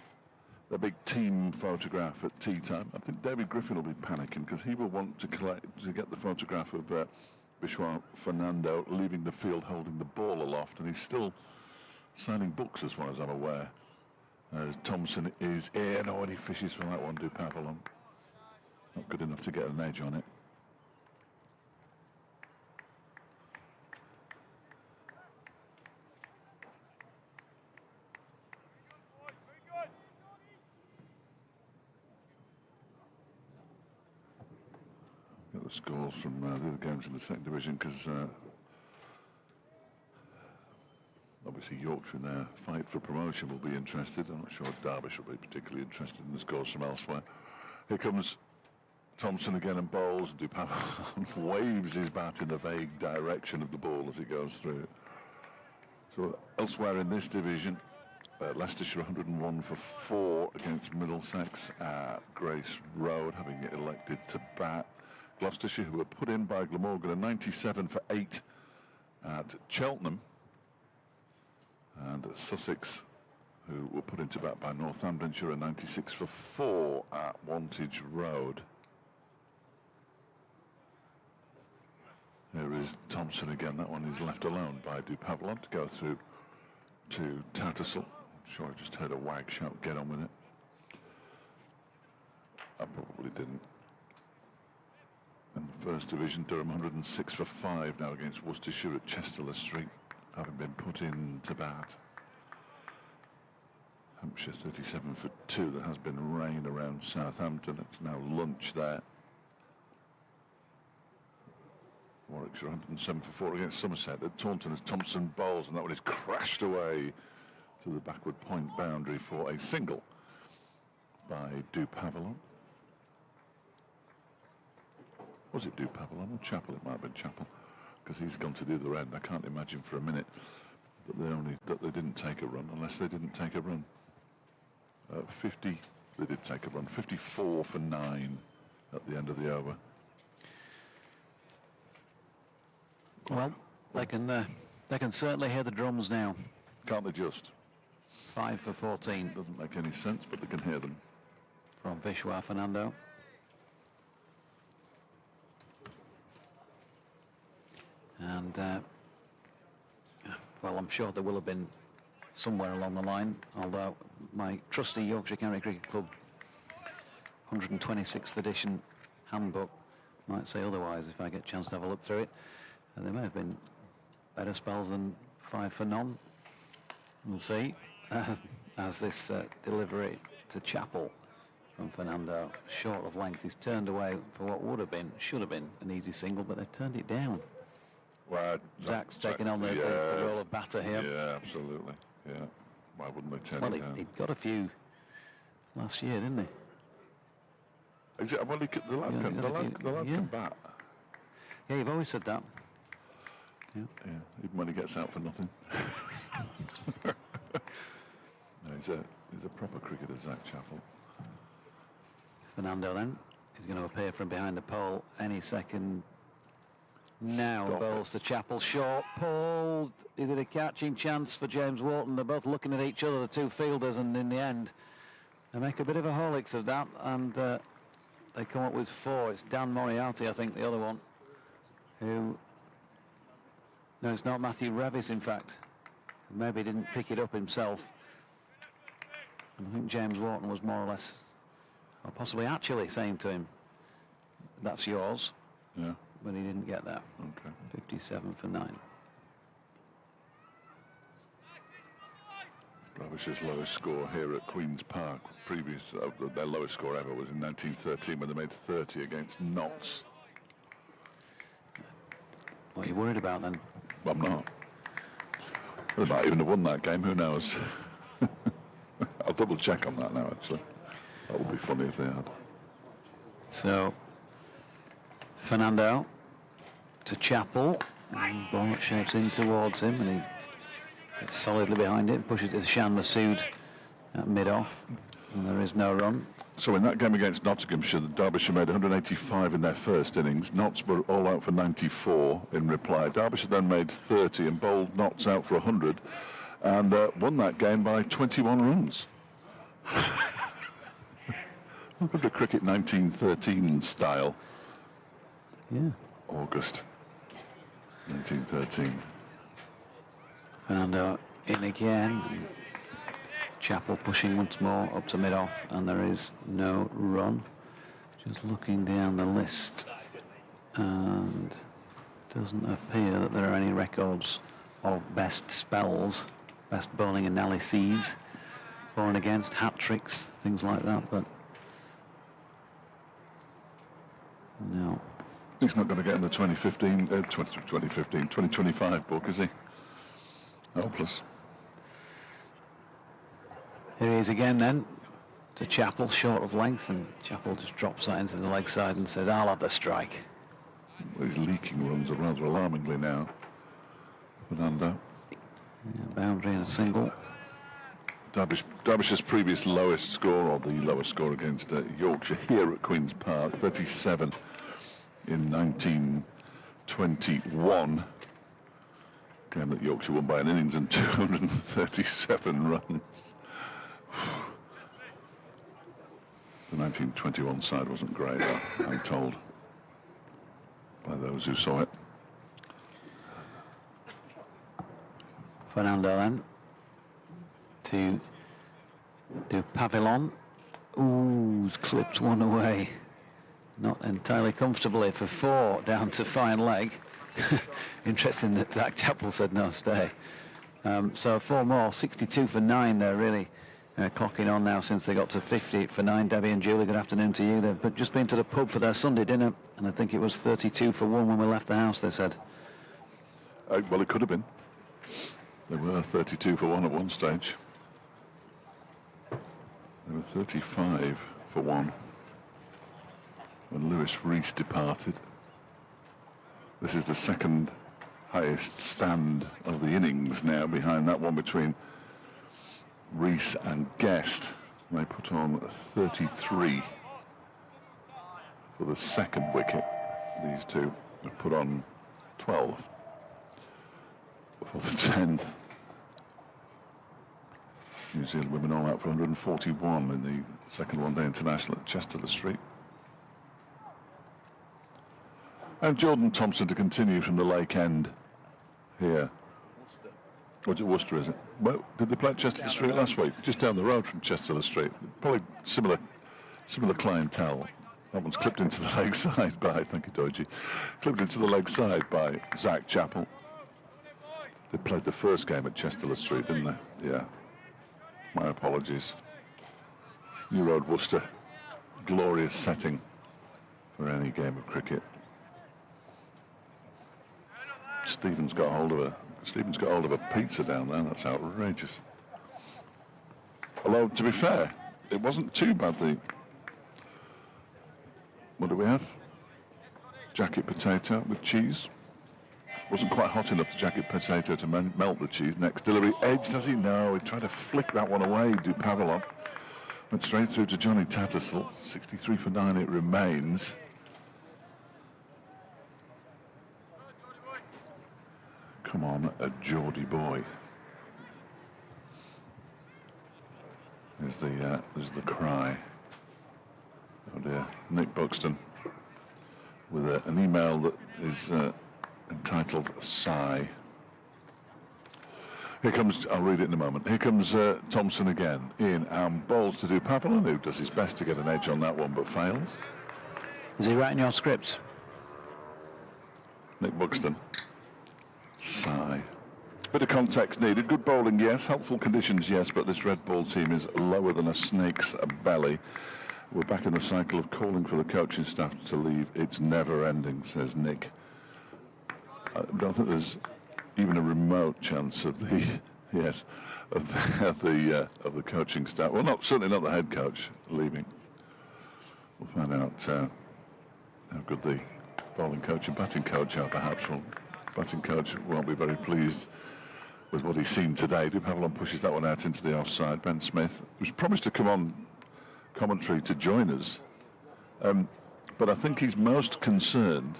big team photograph at tea time. I think David Griffin will be panicking because he will want to get the photograph of Vishwa Fernando leaving the field holding the ball aloft, and he's still signing books as far as I'm aware. Thompson is in. Oh, and he fishes for that one, De Pavillon. Not good enough to get an edge on it. Get the scores from the other games in the second division, because obviously Yorkshire in their fight for promotion will be interested. I'm not sure Derbyshire will be particularly interested in the scores from elsewhere. Here comes Thompson again and bowls, and De Pavillon waves his bat in the vague direction of the ball as it goes through. So elsewhere in this division, Leicestershire 101 for 4 against Middlesex at Grace Road, having it elected to bat. Gloucestershire, who were put in by Glamorgan, a 97 for 8 at Cheltenham. And Sussex, who were put into bat by Northamptonshire, a 96 for 4 at Wantage Road. Here is Thompson again. That one is left alone by De Pavillon to go through to Tattersall. I'm sure I just heard a wag shout, "Get on with it." I probably didn't. In the first division, Durham 106 for 5 now against Worcestershire at Chesterfield Street, having been put into bat. Hampshire 37 for 2. There has been rain around Southampton. It's now lunch there. Warwickshire 107 for 4 against Somerset at Taunton as Thompson bowls, and that one is crashed away to the backward point boundary for a single by De Pavillon. Was it De Pavillon or Chappell? It might have been Chappell, because he's gone to the other end. I can't imagine for a minute that they didn't take a run, unless they didn't take a run. 50, they did take a run. 54 for 9 at the end of the over. Well, they can certainly hear the drums now. Can't they just? 5 for 14 Doesn't make any sense, but they can hear them. from Vishwa Fernando. And, well, I'm sure there will have been somewhere along the line, although my trusty Yorkshire County Cricket Club 126th edition handbook might say otherwise if I get a chance to have a look through it. And there may have been better spells than 5 for none. We'll see. As this delivery to Chappell from Fernando, short of length, is turned away for what would have been, should have been, an easy single, but they've turned it down. Well, Zach's taking on the role of batter here. Yeah, absolutely. Yeah. Why wouldn't they turn Well, it down? he got a few last year, didn't he? Is it, well, the lad can bat. Yeah, you've always said that. Yeah. Yeah, even when he gets out for nothing. No, he's a proper cricketer, Zach Chappell. Fernando then is going to appear from behind the pole any second. Now Stop bowls to Chappell, short, pulled. Is it a catching chance for James Warton? They're both looking at each other, the two fielders, and in the end they make a bit of a Horlicks of that, and they come up with 4. It's Dan Moriarty, I think, the other one, who... No, it's not Matthew Revis, in fact. Maybe he didn't pick it up himself. And I think James Warton was more or less, or possibly actually saying to him, that's yours. Yeah. But he didn't get that. Okay. 57 for 9. Derbyshire's lowest score here at Queen's Park. Their lowest score ever was in 1913 when they made 30 against Notts. What are you worried about then? I'm not. They might even have won that game, who knows? I'll double check on that now, actually. That would be funny if they had. So, Fernando to Chappell. And ball that shapes in towards him, and he gets solidly behind it, pushes it to Shan Masood at mid-off, and there is no run. So in that game against Nottinghamshire, Derbyshire made 185 in their first innings. Notts were all out for 94 in reply. Derbyshire then made 30 and bowled Notts out for 100 and won that game by 21 runs. Welcome to cricket 1913 style. Yeah. August 1913. Fernando in again. Chappell pushing once more up to mid-off, and there is no run. Just looking down the list, and doesn't appear that there are any records of best spells, best bowling analyses, for and against, hat-tricks, things like that, but no. He's not going to get in the 2025 book, is he? Hopeless. Here he is again then, to Chappell, short of length, and Chappell just drops that into the leg side and says, I'll have the strike. Well, he's leaking runs rather alarmingly now. Fernando. Yeah, boundary and a single. Derbyshire's previous lowest score, or the lowest score against Yorkshire here at Queen's Park, 37 in 1921. Game that Yorkshire won by an innings and 237 runs. The 1921 side wasn't great, I'm told, by those who saw it. Fernando then to do Pavilion. Ooh, he's clipped one away. Not entirely comfortably for 4 down to fine leg. Interesting that Zach Chappell said no, stay. So 4 more, 62 for 9 they're really clocking on now since they got to 50 for 9. Debbie and Julie, good afternoon to you. They've just been to the pub for their Sunday dinner, and I think it was 32 for 1 when we left the house, they said. Well, it could have been. They were 32 for 1 at one stage. They were 35 for 1 when Lewis Rees departed. This is the second highest stand of the innings now, behind that one between Rees and Guest. They put on 33 for the second wicket. These two have put on 12 for the 10th. Yeah, New Zealand women all out for 141 in the second one-day international at Chesterfield Street. And Jordan Thompson to continue from the Lake End here. What's it, Worcester, is it? Well, did they play at Chesterfield Street last week? Just down the road from Chesterfield Street. Probably similar clientele. That one's clipped into the leg side by, thank you, Doji, clipped into the leg side by Zach Chappell. They played the first game at Chesterfield Street, didn't they? Yeah. My apologies. New Road, Worcester. Glorious setting for any game of cricket. Stephen's got hold of a pizza down there. That's outrageous. Although, to be fair, it wasn't too bad. What do we have? Jacket potato with cheese. Wasn't quite hot enough, the jacket potato, to melt the cheese. Next delivery, edge, does he? No, he tried to flick that one away, Pavlov. Went straight through to Johnny Tattersall. 63 for 9 it remains. Come on, a Geordie boy. There's the cry. Oh dear, Nick Buxton with an email that is entitled Sigh. Here comes, I'll read it in a moment. Here comes Thompson again, in and bowls to Pavlov, who does his best to get an edge on that one but fails. Is he writing your scripts? Nick Buxton. Sigh. Bit of context needed. Good bowling, yes. Helpful conditions, yes. But this red ball team is lower than a snake's belly. We're back in the cycle of calling for the coaching staff to leave. It's never ending, says Nick. I don't think there's even a remote chance of the of the coaching staff. Well, certainly not the head coach leaving. We'll find out how good the bowling coach and batting coach are. Perhaps batting coach won't be very pleased with what he's seen today. Pavlov pushes that one out into the offside. Ben Smith, who's promised to come on commentary to join us, but I think he's most concerned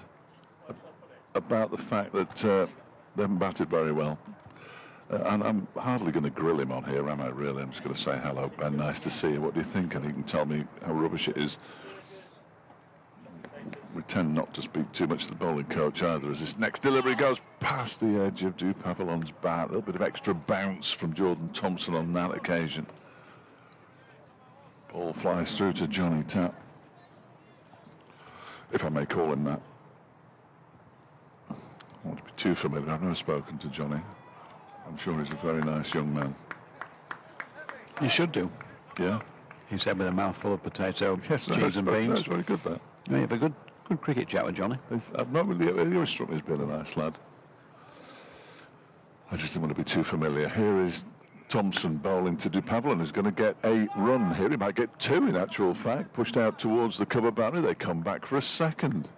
about the fact that they haven't batted very well. And I'm hardly going to grill him on here, am I really? I'm just going to say, hello, Ben, nice to see you. What do you think? And he can tell me how rubbish it is. We tend not to speak too much to the bowling coach either, as this next delivery goes past the edge of Pavlov's bat. A little bit of extra bounce from Jordan Thompson on that occasion. Ball flies through to Johnny Tapp, if I may call him that. I don't want to be too familiar. I've never spoken to Johnny. I'm sure he's a very nice young man. You should do. Yeah? He said with a mouthful of potato, yes, cheese and beans. That's very good, that. You have a good cricket chat with Johnny. I've not really, he always struck me as being a nice lad. I just didn't want to be too familiar. Here is Thompson bowling to Pavlov, who's going to get a run here. He might get two, in actual fact. Pushed out towards the cover boundary. They come back for a second.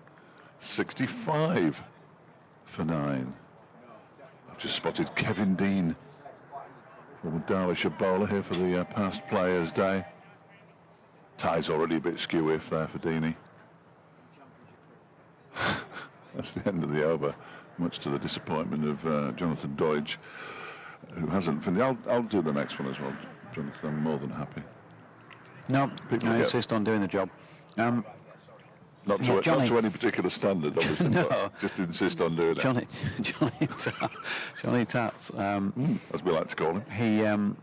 65 for 9. I've just spotted Kevin Dean, former Derbyshire bowler, here for the past players' day. Tie's already a bit skew-if there for Deanie. That's the end of the over, much to the disappointment of Jonathan Deutsch, who hasn't finished. I'll do the next one as well, Jonathan. I'm more than happy. No, I insist on doing the job. Not to any particular standard, obviously, no. But just insist on doing it. Johnny Tats. As we like to call him.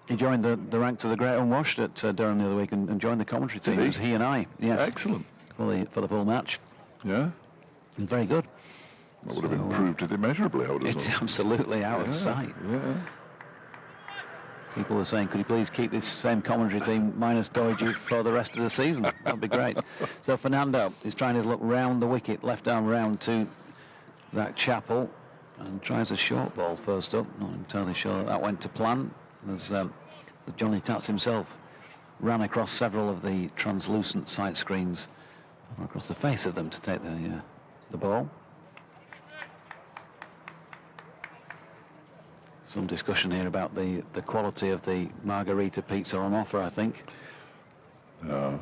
He joined the ranks of the Great Unwashed at Durham the other week and joined the commentary team. Did he? It was he and I. Yes. Excellent. For the full match. Yeah. And very good. That would have improved it immeasurably, I would have It's thought. absolutely out of sight. Yeah. People were saying, could you please keep this same commentary team minus Doiji for the rest of the season? That'd be great. So Fernando is trying his luck round the wicket, left arm round to Zach Chappell, and tries a short ball first up. Not entirely sure that went to plan, as Johnny Tats himself ran across several of the translucent sight screens, across the face of them to take the ball. Some discussion here about the quality of the margarita pizza on offer, I think. I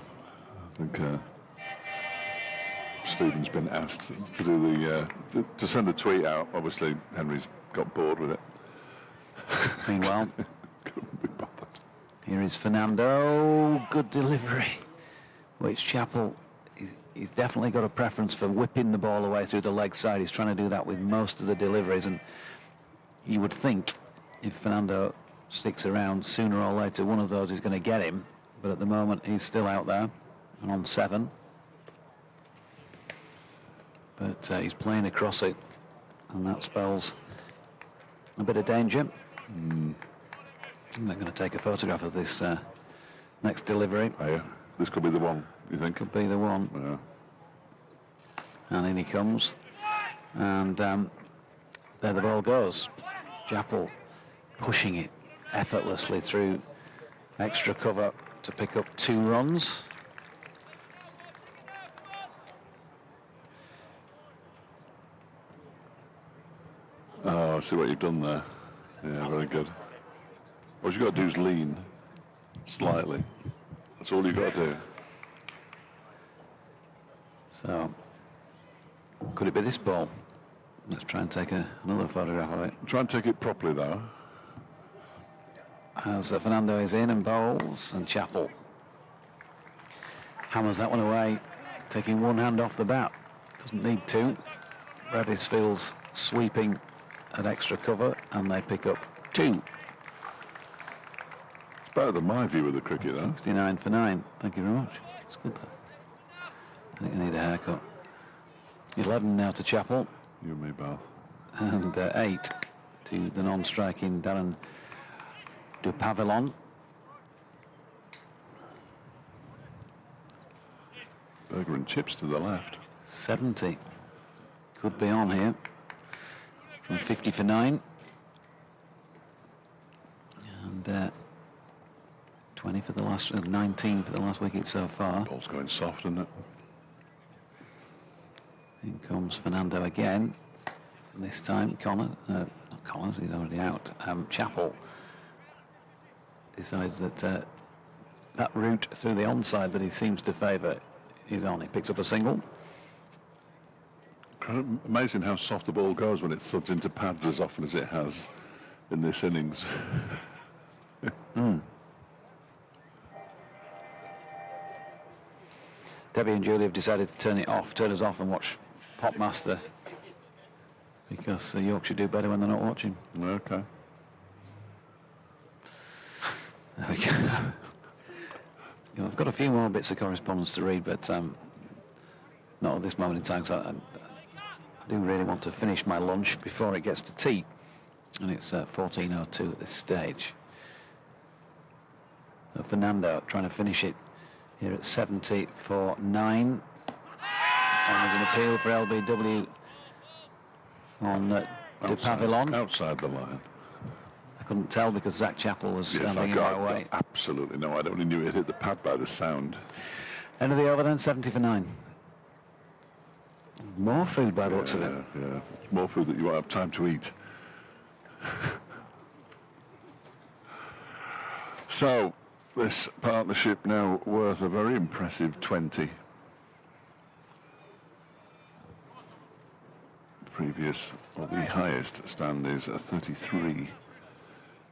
think Stephen's been asked to do to send a tweet out. Obviously, Henry's got bored with it. Meanwhile, couldn't be bothered. Here is Fernando. Good delivery. Which Chappell, he's definitely got a preference for whipping the ball away through the leg side. He's trying to do that with most of the deliveries, and you would think if Fernando sticks around, sooner or later one of those is going to get him. But at the moment he's still out there and on 7. But he's playing across it, and that spells a bit of danger. I'm going to take a photograph of this next delivery. Oh, yeah. This could be the one, you think? Could be the one. Yeah. And in he comes. And there the ball goes. Chappell pushing it effortlessly through extra cover to pick up 2 runs. Oh, I see what you've done there. Yeah, very good. What you've got to do is lean slightly. That's all you've got to do. So, could it be this ball? Let's try and take another photograph of it. Try and take it properly, though. As Fernando is in and bowls, and Chappell hammers that one away, taking one hand off the bat. Doesn't need to. Redisfield's sweeping at extra cover, and they pick up 2. It's better than my view of the cricket, though. 69 for 9. Thank you very much. It's good, though. I think I need a haircut. 11 now to Chappell. You and me both. And 8 to the non-striking Darren du Pavillon. Burger and chips to the left. 70 could be on here from 50 for 9. And 20 for the last, 19 for the last wicket so far. Ball's going soft, isn't it? In comes Fernando again. This time, not Collins, he's already out. Chappell decides that that route through the onside that he seems to favour is on. He picks up a single. Amazing how soft the ball goes when it thuds into pads as often as it has in this innings. Debbie and Julie have decided to turn us off and watch Popmaster, because Yorkshire do better when they're not watching. Okay. There we go. I've got a few more bits of correspondence to read, but not at this moment in time, because I do really want to finish my lunch before it gets to tea, and it's 14:02 at this stage. So Fernando trying to finish it here at 70 for 9. And there's an appeal for LBW on du Pavillon. Outside the line. I couldn't tell because Zach Chappell was Yes, standing in my way. Absolutely no. I only knew it hit the pad by the sound. End of the over then, 70 for 9. More food by the looks of it. Yeah, more food that you won't have time to eat. So, this partnership now worth a very impressive 20. Previous, or the highest stand is a 33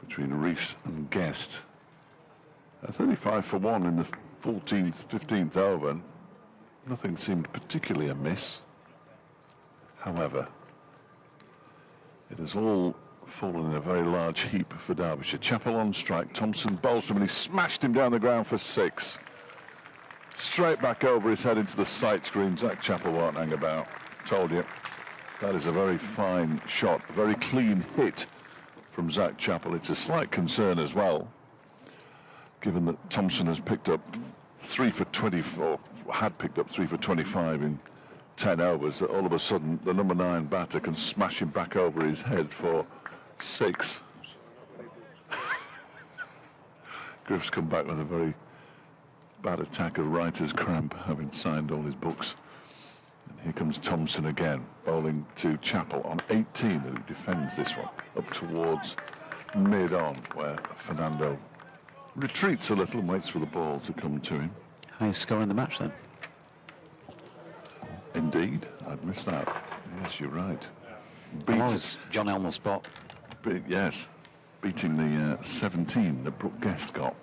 between Rees and Guest. A 35 for 1 in the 14th, 15th over. Nothing seemed particularly amiss. However, it has all fallen in a very large heap for Derbyshire. Chappell on strike. Thompson bowls him and he smashed him down the ground for 6. Straight back over his head into the sight screen. Zach Chappell won't hang about. Told you. That is a very fine shot, a very clean hit from Zach Chappell. It's a slight concern as well, given that Thompson has picked up 3 for 24, had picked up 3 for 25 in 10 overs, that all of a sudden the number 9 batter can smash him back over his head for 6. Griff's come back with a very bad attack of writer's cramp, having signed all his books. And here comes Thompson again, bowling to Chappell on 18, who defends this one up towards mid-on, where Fernando retreats a little and waits for the ball to come to him. Highest score in the match then. Indeed, I'd missed that. Yes, you're right. It's John Elmer's spot. Yes, beating the 17 that Brooke Guest got.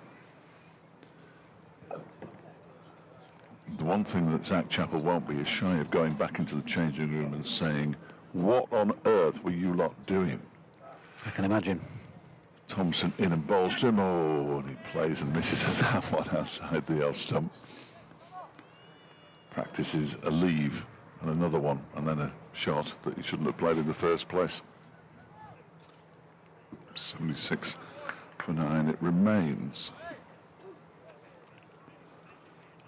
the one thing that Zach Chappell won't be is shy of going back into the changing room and saying, "What on earth were you lot doing?" I can imagine. Thompson in and bowls to him. Oh, and he plays and misses at that one outside the off stump. Practices a leave and another one, and then a shot that he shouldn't have played in the first place. 76 for 9 it remains.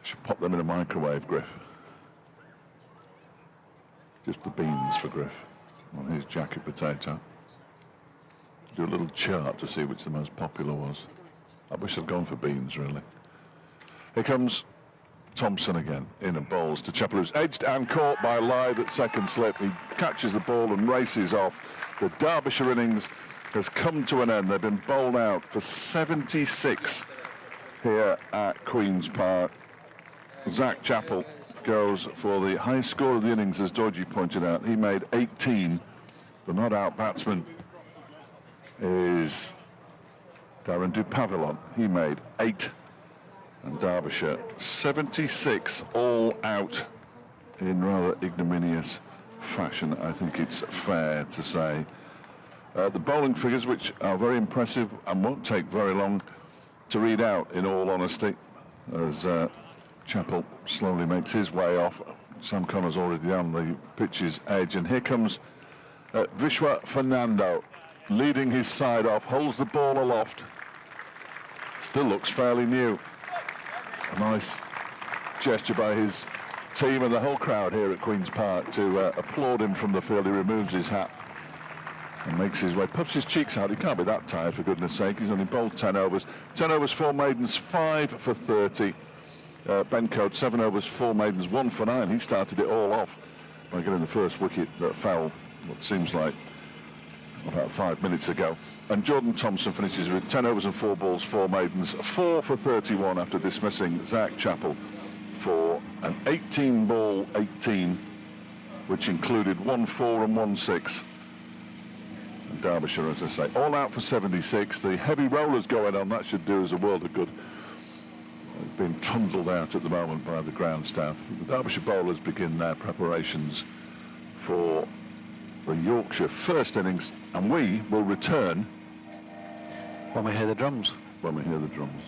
I should pop them in a microwave, Griff. Just the beans for Griff on his jacket potato. Do a little chart to see which the most popular was. I wish I'd gone for beans, really. Here comes Thompson again, in and bowls to Chappell, who's edged and caught by Lyth at second slip. He catches the ball and races off. The Derbyshire innings has come to an end. They've been bowled out for 76 here at Queen's Park. Zach Chappell goes for the highest score of the innings, as Dodgy pointed out. He made 18. The not-out batsman is Darren Dupavillon. He made 8. And Derbyshire 76 all out in rather ignominious fashion, I think it's fair to say. The bowling figures, which are very impressive and won't take very long to read out, in all honesty, as Chappell slowly makes his way off. Sam Connor's already on the pitch's edge, and here comes Vishwa Fernando, leading his side off, holds the ball aloft. Still looks fairly new. A nice gesture by his team and the whole crowd here at Queen's Park to applaud him from the field. He removes his hat and makes his way, puffs his cheeks out. He can't be that tired, for goodness sake. He's only bowled 10 overs. 10 overs, 4 maidens, 5 for 30. Ben Coates, 7 overs, 4 maidens, 1 for 9. He started it all off by getting the first wicket that fell, what seems like about 5 minutes ago. And Jordan Thompson finishes with 10 overs and 4 balls, 4 maidens, 4 for 31 after dismissing Zach Chappell for an 18-ball 18, which included 1 4 and 1 6. And Derbyshire, as I say, all out for 76. The heavy rollers going on, that should do us a world of good. It's being trundled out at the moment by the ground staff. The Derbyshire bowlers begin their preparations for the Yorkshire first innings, and we will return When we hear the drums. when we hear the drums.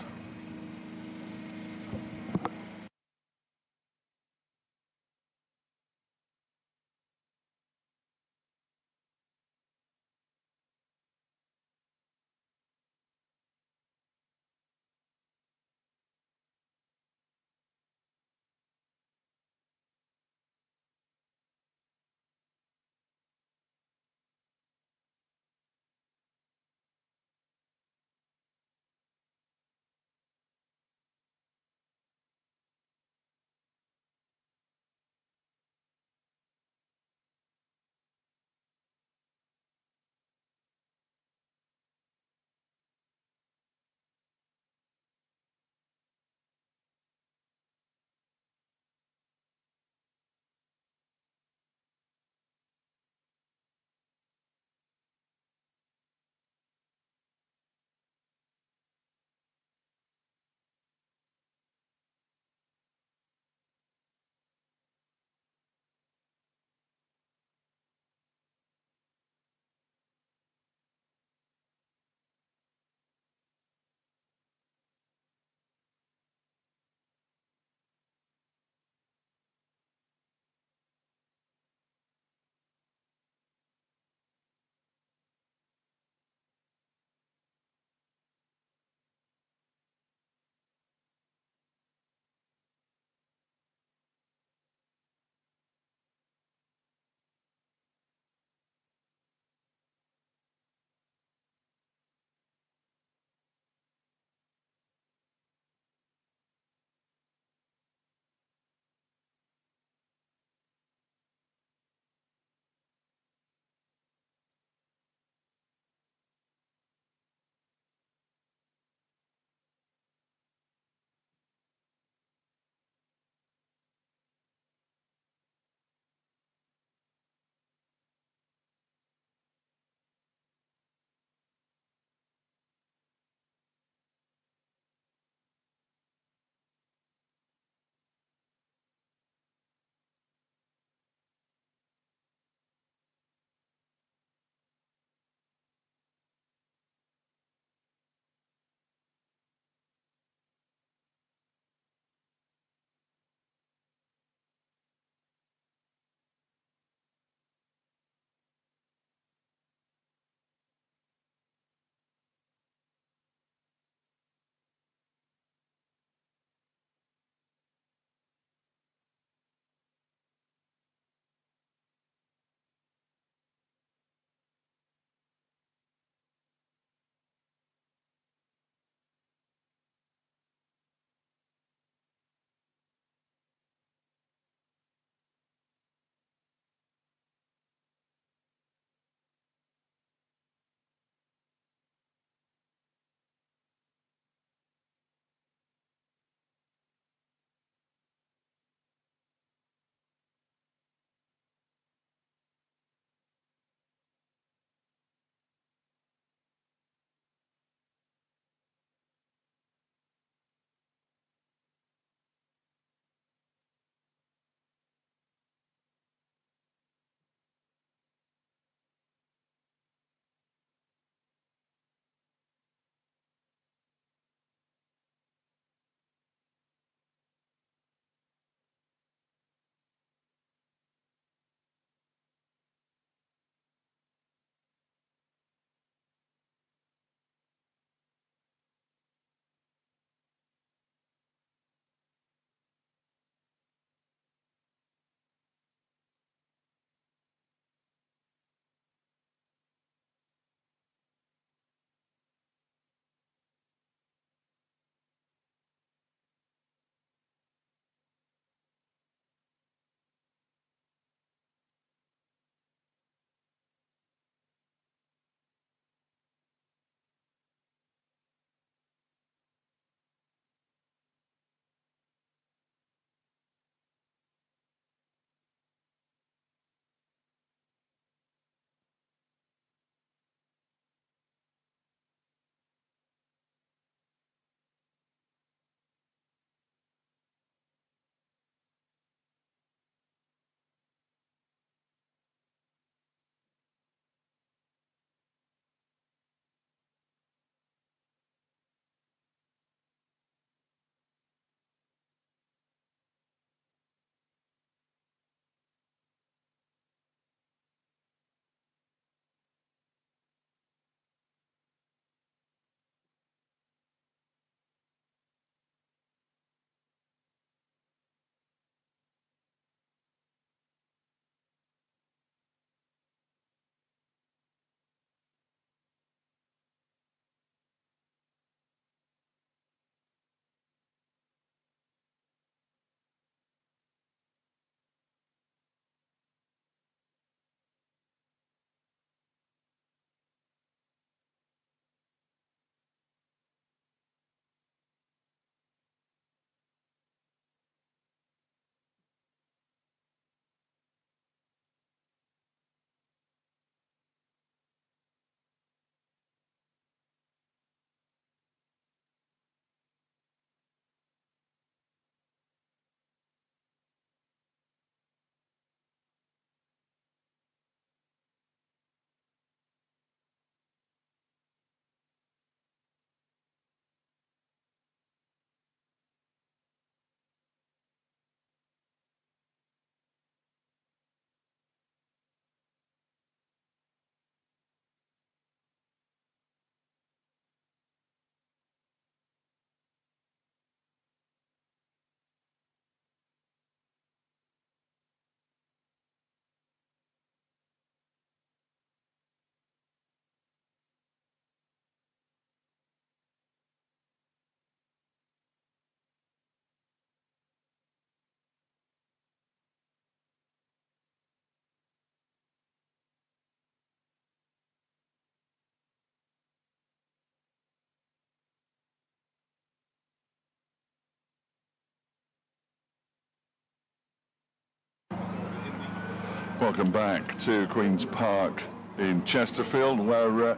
Welcome back to Queen's Park in Chesterfield, where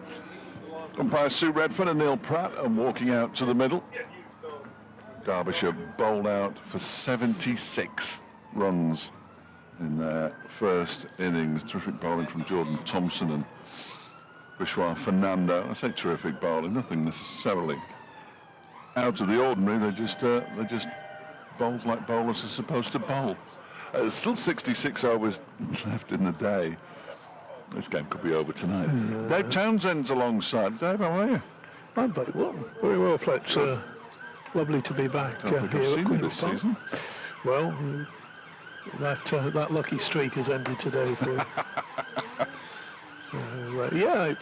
umpires Sue Redfern and Neil Pratt are walking out to the middle. Derbyshire bowled out for 76 runs in their first innings. Terrific bowling from Jordan Thompson and Fernando. I say terrific bowling, nothing necessarily out of the ordinary. They just bowled like bowlers are supposed to bowl. There's still 66 overs left in the day. This game could be over tonight. Dave Townsend's alongside. Dave, how are you? I'm very well, Fletch. Lovely to be back I don't think I've seen you this season. Well, that lucky streak has ended today for you. So, yeah,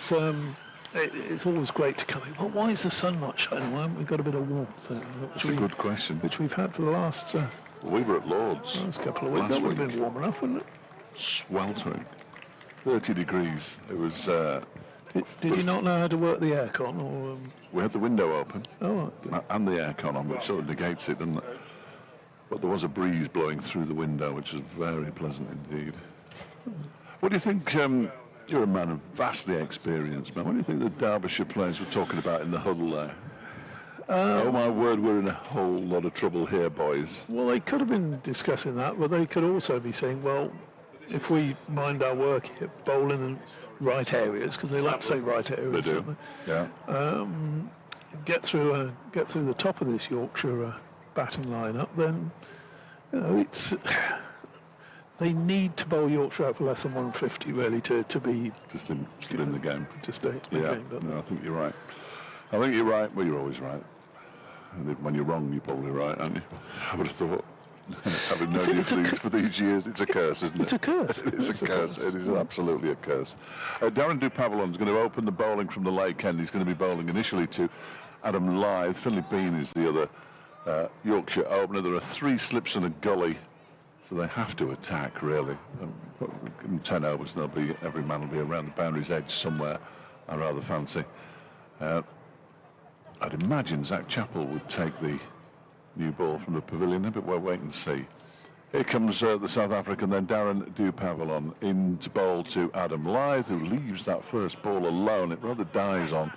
it's always great to come in. Well, why is the sun not shining? Why haven't we got a bit of warmth? That's a good question. Which we've had for the last... well, we were at Lord's last couple of weeks. That would have been warm enough, wouldn't it? Sweltering. 30 degrees. It was... Did you not know how to work the aircon? Or, we had the window open. Oh, and the aircon on, which sort of negates it, doesn't it? But there was a breeze blowing through the window, which was very pleasant indeed. What do you think... you're a man of vastly experienced, man. What do you think the Derbyshire players were talking about in the huddle there? Oh my word, we're in a whole lot of trouble here, boys. Well, they could have been discussing that, but they could also be saying, well, if we mind our work here, bowl in the right areas, because they like to say right areas. They do, yeah. Get through the top of this Yorkshire batting lineup, then it's. They need to bowl Yorkshire out for less than 150, really, to be... Still in the game. To stay in the game. No, I think you're right. Well, you're always right. And when you're wrong, you're probably right, aren't you? I would have thought. Having known you for these years, it's a curse, isn't it? It's a curse. It's a curse. It is absolutely a curse. Darren Dupavalon's going to open the bowling from the lake end. He's going to be bowling initially to Adam Lyth. Finlay Bean is the other Yorkshire opener. There are 3 slips and a gully. So they have to attack, really. Give them 10 overs, and every man will be around the boundary's edge somewhere, I rather fancy. I'd imagine Zach Chappell would take the new ball from the pavilion, but we'll wait and see. Here comes the South African, then Darren Dupavalon in to bowl to Adam Lyth, who leaves that first ball alone. It rather dies on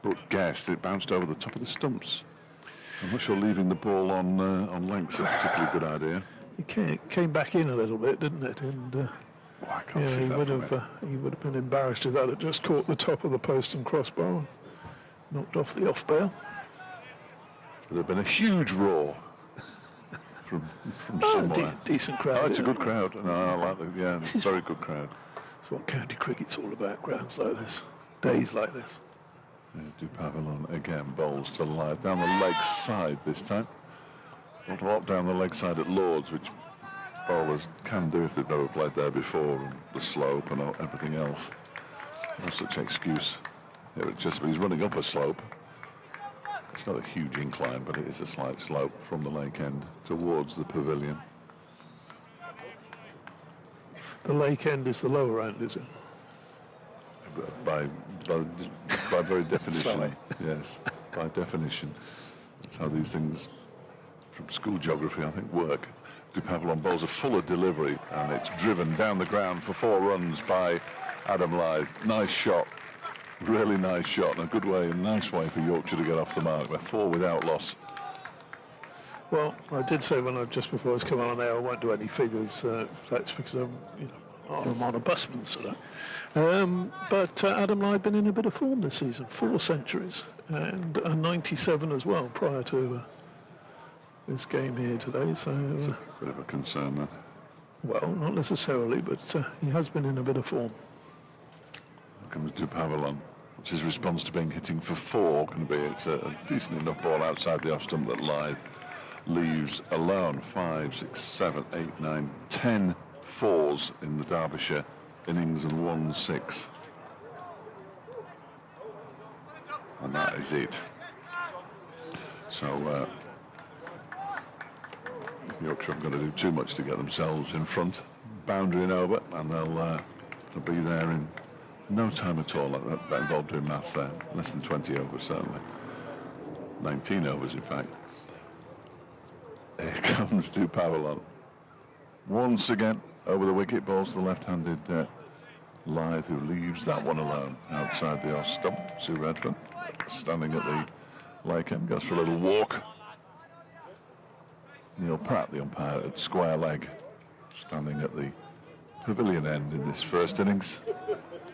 Brooke Guest. It bounced over the top of the stumps. I'm not sure leaving the ball on length's a particularly good idea. It came back in a little bit, didn't it? And I can't see he that would have been embarrassed if that had just caught the top of the post and crossbar and knocked off the off bail. There'd been a huge roar from somewhere. Decent crowd. Oh, it's a good crowd. No, I like that. Yeah, it's a very good crowd. That's what county cricket's all about. Crowds like this, days like this. There's Dupavalon again, bowls to Lyth down the leg side this time. Not a lot down the leg side at Lord's, which bowlers can do if they've never played there before, and the slope and everything else. No such excuse. Yeah, but he's running up a slope. It's not a huge incline, but it is a slight slope from the lake end towards the pavilion. The lake end is the lower end, is it? By very definition, yes. By definition, that's how these things from school geography, I think, work. Dupavalon bowls a fuller delivery, and it's driven down the ground for 4 runs by Adam Lyth. Nice shot, really nice shot, and a good way, a nice way for Yorkshire to get off the mark. They're 4 without loss. Well, I did say just before I was coming on there, I won't do any figures. That's because I'm on a busman sort of. But Adam Lyth been in a bit of form this season. 4 centuries and a 97 as well prior to this game here today. So it's a bit of a concern then. Well, not necessarily, but he has been in a bit of form. Here comes Dupavalon. What's his response to being hitting for 4 going to be? It's a decent enough ball outside the off stump that Lyth leaves alone. 5, 6, 7, 8, 9, 10 fours in the Derbyshire innings and 1 6. And that is it. So Yorkshire aren't going to do too much to get themselves in front. Boundary and over, and they'll be there in no time at all. That involved doing maths there. Less than 20 overs, certainly. 19 overs, in fact. Here comes Dupavalon. Once again, over the wicket, balls to the left-handed Lyth, who leaves that one alone outside the off stump. Sue Redfern standing at the leg end, goes for a little walk. Neil Pratt, the umpire, at square leg, standing at the pavilion end in this first innings.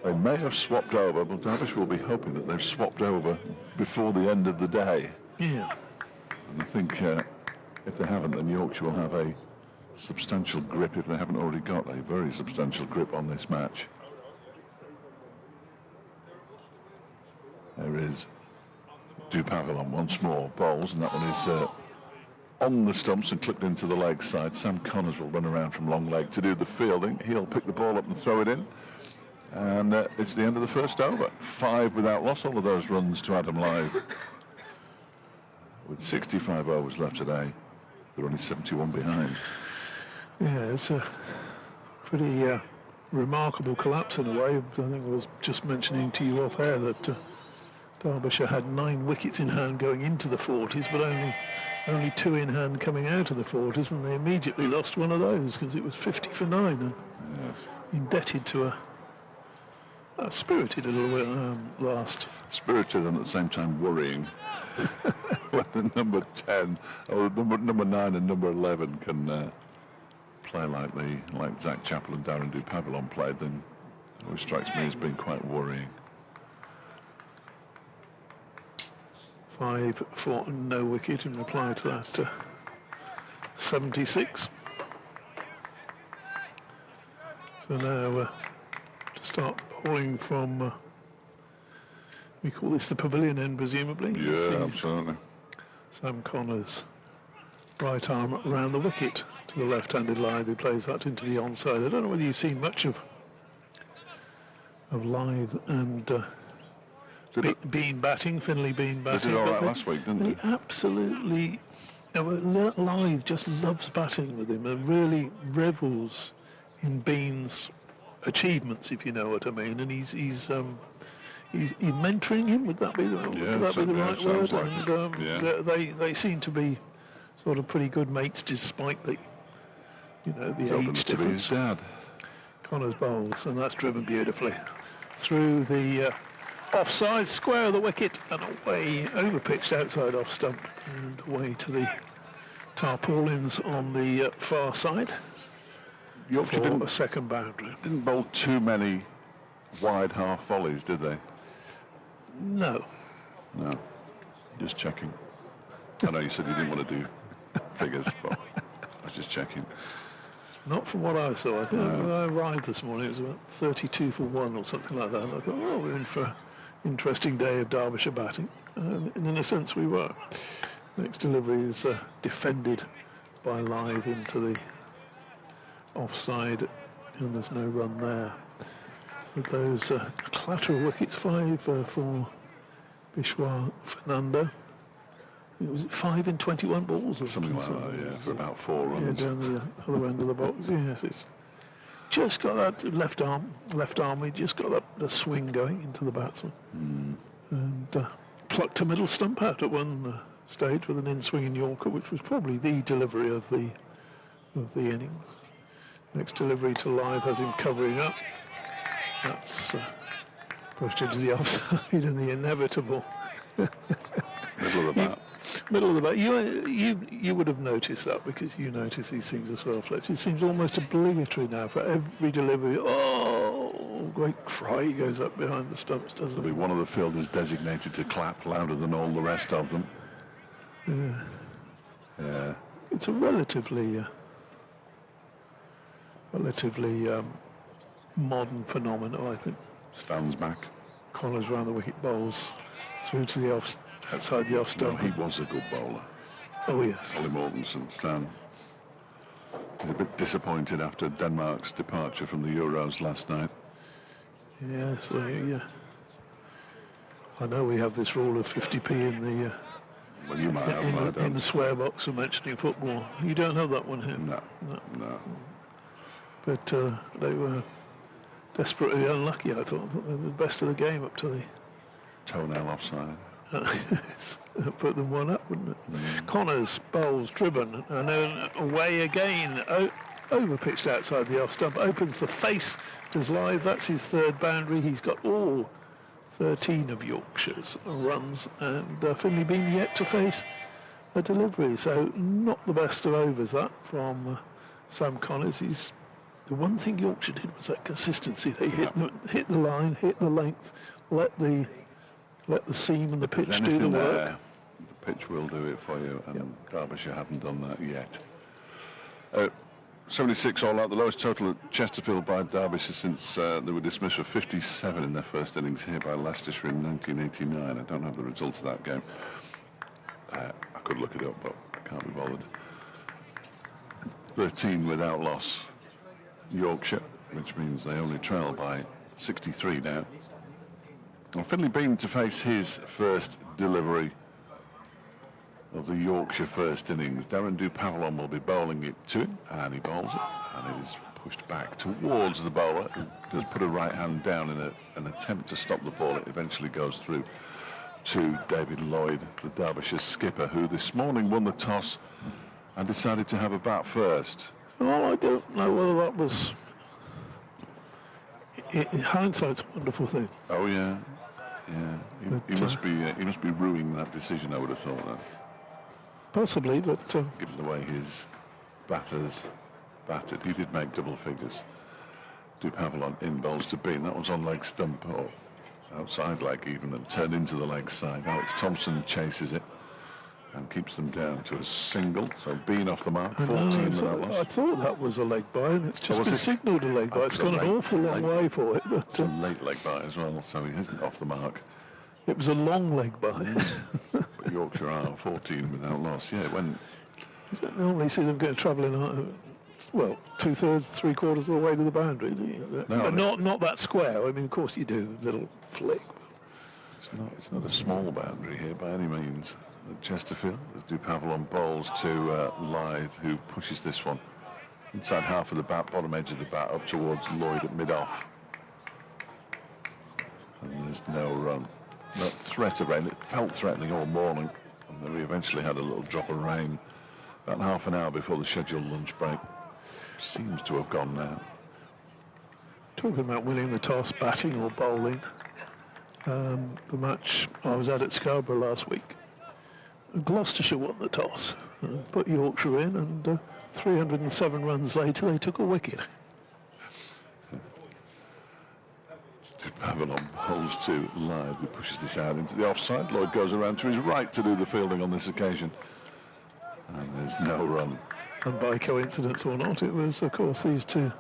They may have swapped over, but Derbyshire will be hoping that they've swapped over before the end of the day. Yeah. And I think if they haven't, then Yorkshire will have a substantial grip, if they haven't already got a very substantial grip on this match. There is Dupavilon once more, bowls, and that one is on the stumps and clipped into the leg side. Sam Connors will run around from long leg to do the fielding. He'll pick the ball up and throw it in. And it's the end of the first over. 5 without loss, all of those runs to Adam Lyth. With 65 overs left today, they're only 71 behind. Yeah, it's a pretty remarkable collapse in a way. I think I was just mentioning to you off air that Derbyshire had 9 wickets in hand going into the 40s, but only 2 in hand coming out of the 40s, and they immediately lost one of those because it was 50 for 9. And Yes. indebted to a spirited little last. Spirited and at the same time worrying. When the number 10, or number 9 and number 11 can play like Zach Chappell and Darren Dupavilon played, then it always strikes me as being quite worrying. 5 for no wicket in reply to that 76. So now to start bowling from, we call this the pavilion end presumably. Yeah, absolutely. Sam Connors, right arm around the wicket to the left-handed Lyth, who plays that into the onside. I don't know whether you've seen much of Lyth and Bean batting, Finley Bean batting. They did all right last week, didn't they? Absolutely. Lyth just loves batting with him and really revels in Bean's achievements, if you know what I mean. And he's mentoring him. Would that be the, right word? Like and they seem to be sort of pretty good mates, despite the age to be his difference. dad. Connors bowls, and that's driven beautifully through the offside square of the wicket and away, over pitched outside off stump and away to the tarpaulins on the far side. Yorkshire For a second boundary. didn't bowl too many wide half volleys, did they? No. No. Just checking. I know you said you didn't want to do figures, but I was just checking. Not from what I saw. I think when I arrived this morning, it was about 32 for 1 or something like that. And I thought, oh, we're in for an interesting day of Derbyshire batting. And in a sense, we were. Next delivery is defended by Lyth into the offside, and there's no run there. With those clatter of wickets, 5 for Bishwa Fernando. It was 5 in 21 balls or Something like that, yeah, for about 4 Yeah, runs. down the other end of the box. Yes, it's just got that left arm. He just got the swing going into the batsman, and plucked a middle stump out at one stage with an in-swinging Yorker, which was probably the delivery of the innings. Next delivery to Lyth has him covering up. That's pushed into the offside and the inevitable. Middle of the bat. Middle of the bat. You would have noticed that because you notice these things as well, Fletcher. It seems almost obligatory now for every delivery. Oh, great cry goes up behind the stumps, doesn't There'll be it? one of the fielders designated to clap louder than all the rest of them. Yeah. It's a relatively modern phenomenon, I think. Stands back. Connors round the wicket, bowls through to the outside the off No, stump. he was a good bowler. Oh yes. Ollie Mortensen, Stan. He's a bit disappointed after Denmark's departure from the Euros last night. Yes, yeah. I know we have this rule of 50p in the Well, you might have, I in don't. the swear box for mentioning football. You don't have that one here. No. But they were desperately unlucky, I thought. They were the best of the game up to Toenail offside. put them one up, wouldn't it? Connors bowls driven and then away again. over pitched outside the off stump, opens the face, does live. That's his third boundary. He's got all 13 of Yorkshire's runs, and Finley Bean yet to face a delivery. So not the best of overs that from Sam Connors. The one thing Yorkshire did was that consistency. They hit the line, hit the length, let the seam and the pitch do the work. There, the pitch will do it for you, and Derbyshire haven't done that yet. 76 all out, the lowest total at Chesterfield by Derbyshire since they were dismissed for 57 in their first innings here by Leicestershire in 1989. I don't have the results of that game. I could look it up, but I can't be bothered. 13 without loss, Yorkshire, which means they only trail by 63 now. Well, Finley Bean to face his first delivery of the Yorkshire first innings. Darren Dupavillon will be bowling it to him, and he bowls it, and it is pushed back towards the bowler, who does put a right hand down in an attempt to stop the ball. It eventually goes through to David Lloyd, the Derbyshire skipper, who this morning won the toss and decided to have a bat first. Well, I don't know whether that was... In hindsight's a wonderful thing. Oh yeah, yeah. He must be ruining that decision, I would have thought. That. Possibly, but... Given the way his batters batted, he did make double figures. Dupavillon in bowls to Bean. That was on leg stump, or outside leg even, and turned into the leg side. Alex Thompson chases it and keeps them down to a single. So Bean off the mark, 14 without loss. I thought that was a leg bye, and it's just been signalled a leg bye. It's gone an awful long way for it. But, it's a late leg bye as well, so he isn't off the mark. It was a long leg bye. But Yorkshire are 14 without loss. Yeah, when you don't normally see them going travelling, well, 2/3, 3/4 of the way to the boundary. No, not that square. I mean, of course you do, little flick. It's not a small boundary here by any means. At Chesterfield, as Dupavillon bowls to Lythe, who pushes this one inside half of the bat, bottom edge of the bat, up towards Lloyd at mid-off. And there's no run. That threat of rain, it felt threatening all morning, and then we eventually had a little drop of rain about half an hour before the scheduled lunch break. Seems to have gone now. Talking about winning the toss, batting or bowling, the match I was at Scarborough last week, Gloucestershire won the toss, put Yorkshire in, and 307 runs later they took a wicket. Dupavillon bowls to Lythe, who pushes this out into the offside. Lloyd goes around to his right to do the fielding on this occasion, and there's no run. And by coincidence or not, it was, of course, these two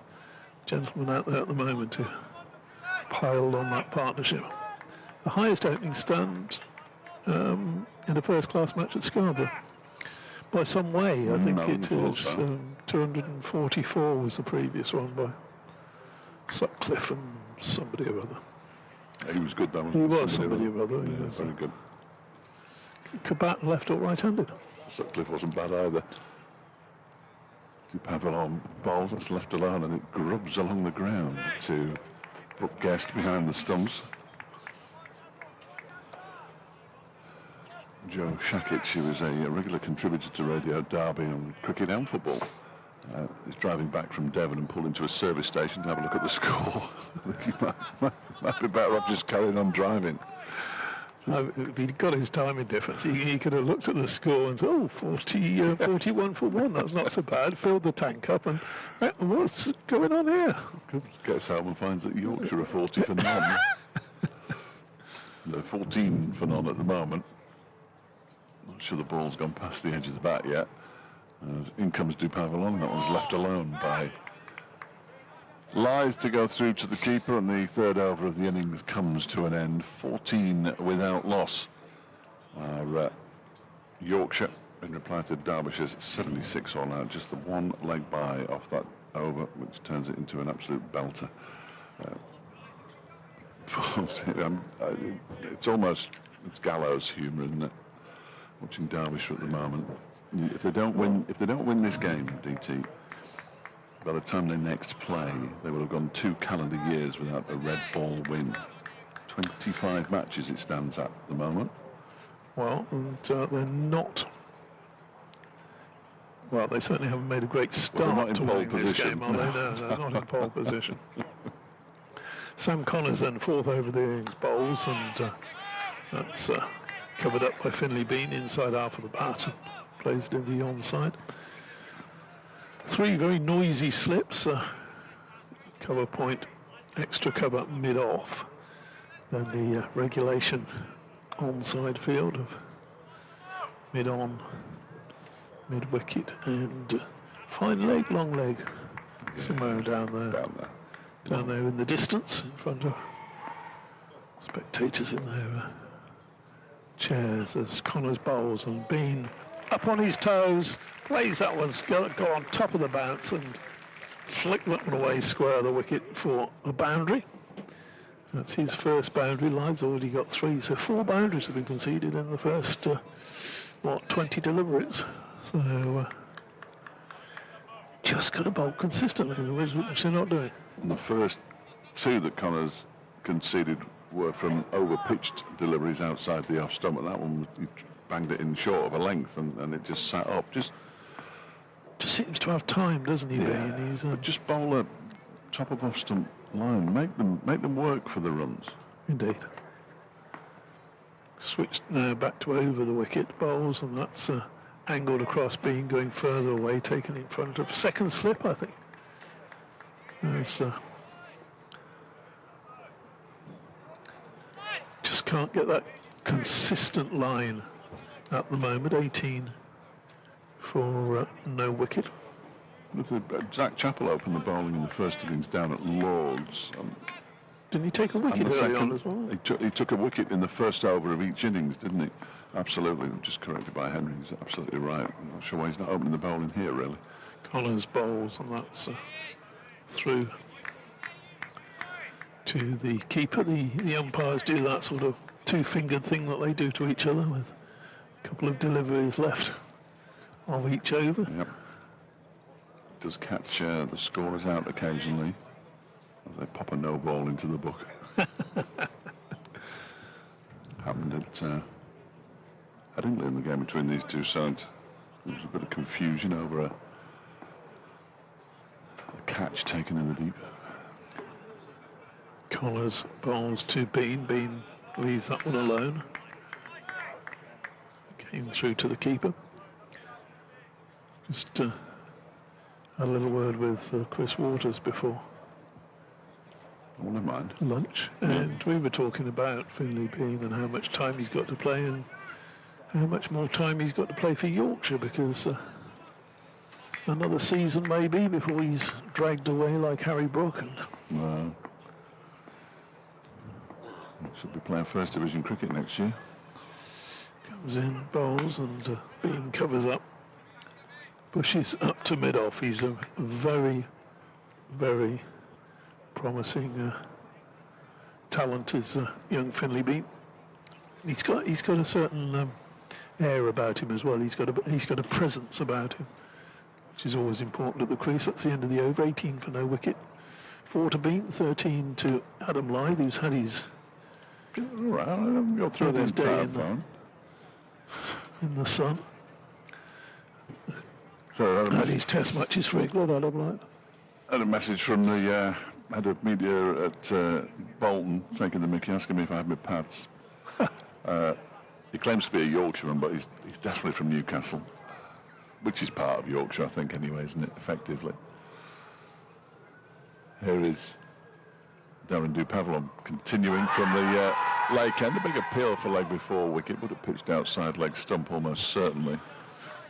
gentlemen out there at the moment who piled on that partnership. The highest opening stand in a first-class match at Scarborough. By some way, I think it is 244 was the previous one by Sutcliffe and somebody or other. He was good, that one. He was somebody or other. Yeah, very good. Could bat left or right-handed. Sutcliffe wasn't bad either. Dupavillon bowls, that's left alone, and it grubs along the ground to put Guest behind the stumps. Joe Shackett, who was a regular contributor to Radio Derby on cricket and football, is driving back from Devon and pulled into a service station to have a look at the score. I think he might be better off just carrying on driving. If he'd got his timing difference, he could have looked at the score and said, oh, 41 for one, that's not so bad. Filled the tank up and what's going on here? Gets home and finds that Yorkshire are 40 for none. They're 14 for none at the moment. Not sure the ball's gone past the edge of the bat yet. As in comes Dupavillon, that one's left alone by Lythe to go through to the keeper, and the third over of the innings comes to an end. 14 without loss. Yorkshire, in reply to Derbyshire's 76 all out, just the one leg bye off that over, which turns it into an absolute belter. It's gallows humour, isn't it? Watching Derbyshire at the moment. If they don't win this game, DT, by the time they next play, they will have gone 2 calendar years without a red ball win. 25 matches it stands at the moment. Well, and they're not Well, they certainly haven't made a great start not in to pole winning this position. game, are they? No, they're not in pole position. Sam Connors then fourth over the innings bowls, and that's covered up by Finley Bean inside half of the bat and plays it into the onside. Three very noisy slips, cover point, extra cover mid-off, then the regulation onside field of mid-on, mid-wicket, and fine leg, long leg, somewhere down there. Down there in the distance, in front of spectators in their chairs as Connors bowls, and Bean up on his toes, plays that one, go on top of the bounce and flick that one away square of the wicket for a boundary. That's his first boundary. Lyde's already got 3, so 4 boundaries have been conceded in the first, 20 deliveries. So just got to bowl consistently, which they're not doing. And the first 2 that Connors conceded were from over-pitched deliveries outside the off stump, and that one, he banged it in short of a length, and it just sat up. Just seems to have time, doesn't he? yeah, Bean? He's, but just bowl a top of off stump line. Make them work for the runs. Indeed. Switched now back to over the wicket bowls, and that's angled across, Bean going further away, taken in front of second slip, I think. It's, just can't get that consistent line at the moment. 18 for no wicket. Jack Chappell opened the bowling in the first innings down at Lord's. Didn't he take a wicket And the early on second, as well? he took a wicket in the first over of each innings, didn't he? Absolutely. Just corrected by Henry. He's absolutely right. I'm not sure why he's not opening the bowling here, really. Collins bowls, and that's through to the keeper. The umpires do that sort of two-fingered thing that they do to each other with a couple of deliveries left of each over. Yep. Does catch the scorers out occasionally as they pop a no ball into the book. Happened at Headingley in the game between these two sides. There was a bit of confusion over a catch taken in the deep. Collins bowls to Bean. Bean leaves that one alone. Came through to the keeper. Just had a little word with Chris Waters before Oh, never mind. lunch, and we were talking about Finley Bean and how much time he's got to play and how much more time he's got to play for Yorkshire, because another season maybe before he's dragged away like Harry Brook. No. Should be playing first division cricket next year. Comes in, bowls, and Bean covers up. Pushes up to mid-off. He's a very, very promising talent, is young Finley Bean. He's got a certain air about him as well. He's got a presence about him, which is always important at the crease. That's the end of the over. 18 for no wicket. 4 to Bean, 13 to Adam Lythe, who's had his All right, you're through this day in the sun. So Had his test matches for England, Adam Lythe. I had a message from the head of media at Bolton, taking the mickey, asking me if I had my pads. He claims to be a Yorkshireman, but he's definitely from Newcastle, which is part of Yorkshire, I think, anyway, isn't it, effectively? Here is Darren Dupavlon continuing from the leg end. A big appeal for leg before wicket, would have pitched outside leg stump almost certainly.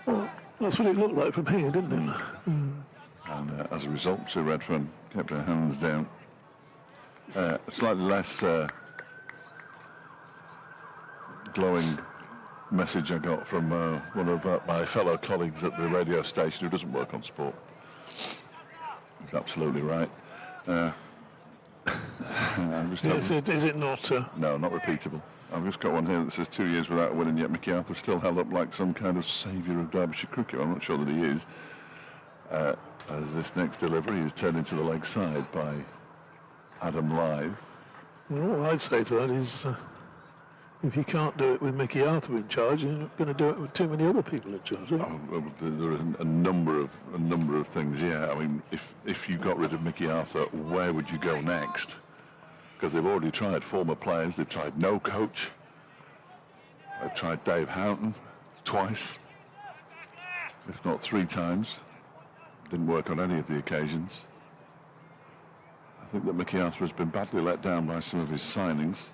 Well, that's what it looked like from here, didn't it? And as a result, Sue Redfern kept her hands down. Slightly less glowing message I got from one of my fellow colleagues at the radio station who doesn't work on sport. He's absolutely right. Is it not? No, not repeatable. I've just got one here that says 2 years without winning, yet Mickey Arthur's still held up like some kind of saviour of Derbyshire cricket. I'm not sure that he is. As this next delivery is turned into the leg side by Adam Lythe. Well, all I'd say to that is if you can't do it with Mickey Arthur in charge, you're not going to do it with too many other people in charge. Are you? Oh, well, there are a number of things. Yeah, I mean, if you got rid of Mickey Arthur, where would you go next? Because they've already tried former players. They've tried no coach. They've tried Dave Houghton twice, if not 3 times. Didn't work on any of the occasions. I think that Mickey Arthur has been badly let down by some of his signings.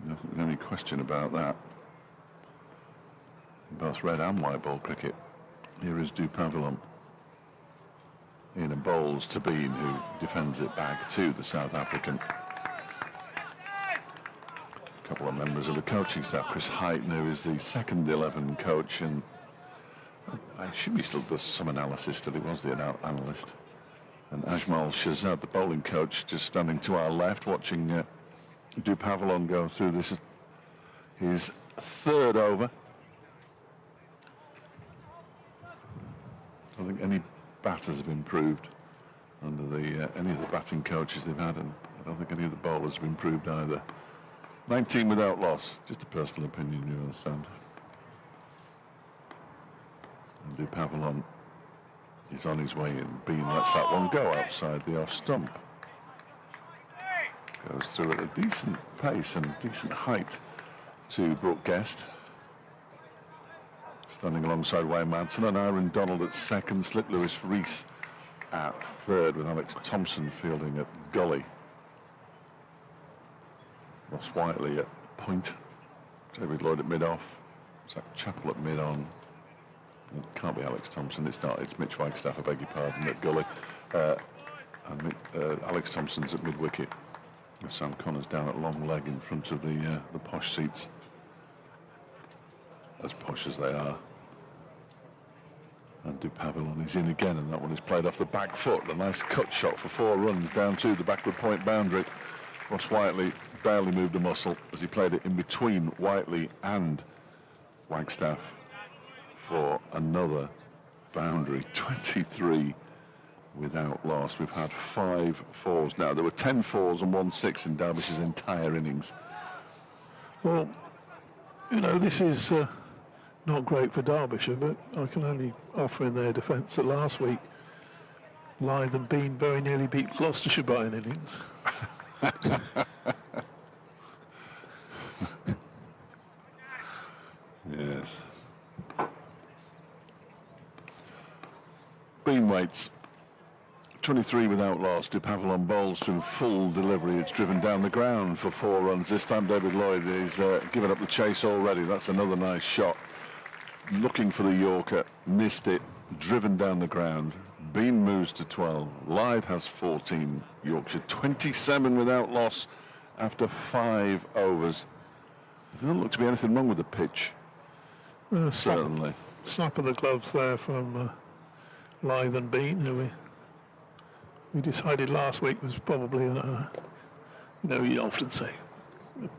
I don't think there's any question about that. In both red and white ball cricket, here is Du Pavillon. In and bowls to Bean, who defends it back to the South African. A couple of members of the coaching staff. Chris Heighton, who is the second 11 coach, and I assume he still does some analysis, still he was the analyst. And Ajmal Shahzad, the bowling coach, just standing to our left, watching Du Pavillon go through. This is his 3rd over. I think any batters have improved under any of the batting coaches they've had, and I don't think any of the bowlers have improved either. 19 without loss, just a personal opinion, you understand. And Du Pavillon is on his way in. Bean lets that one go outside the off stump. Goes through at a decent pace and decent height to Brooke Guest. Standing alongside Wayne Madsen, and Aaron Donald at second, Slip Lewis Rees at third, with Alex Thompson fielding at gully. Ross Whiteley at point, David Lloyd at mid-off, Zach Chappell at mid-on. It can't be Alex Thompson, it's not, it's Mitch Wagstaff, I beg your pardon, at gully. And Alex Thompson's at mid-wicket. Sam Connors down at long leg in front of the posh seats. As posh as they are. And Du Pavillon is in again, and that one is played off the back foot. A nice cut shot for 4 runs down to the backward point boundary. Ross Whiteley barely moved a muscle as he played it in between Whiteley and Wagstaff for another boundary. 23 without loss. We've had 5 fours now. There were 10 fours and 1 6 in Derbyshire's entire innings. Well, you know, this is not great for Derbyshire, but I can only offer in their defence that last week Lythe and Bean very nearly beat Gloucestershire by an innings. Yes. Bean waits. 23 without loss. Du Pavillon bowls to full delivery. It's driven down the ground for 4 runs. This time David Lloyd is giving up the chase already. That's another nice shot. Looking for the Yorker. Missed it. Driven down the ground. Bean moves to 12. Lythe has 14. Yorkshire 27 without loss after 5 overs. There doesn't look to be anything wrong with the pitch. Certainly. Snap of the gloves there from Lythe and Bean, who we decided last week was probably, you know, you often say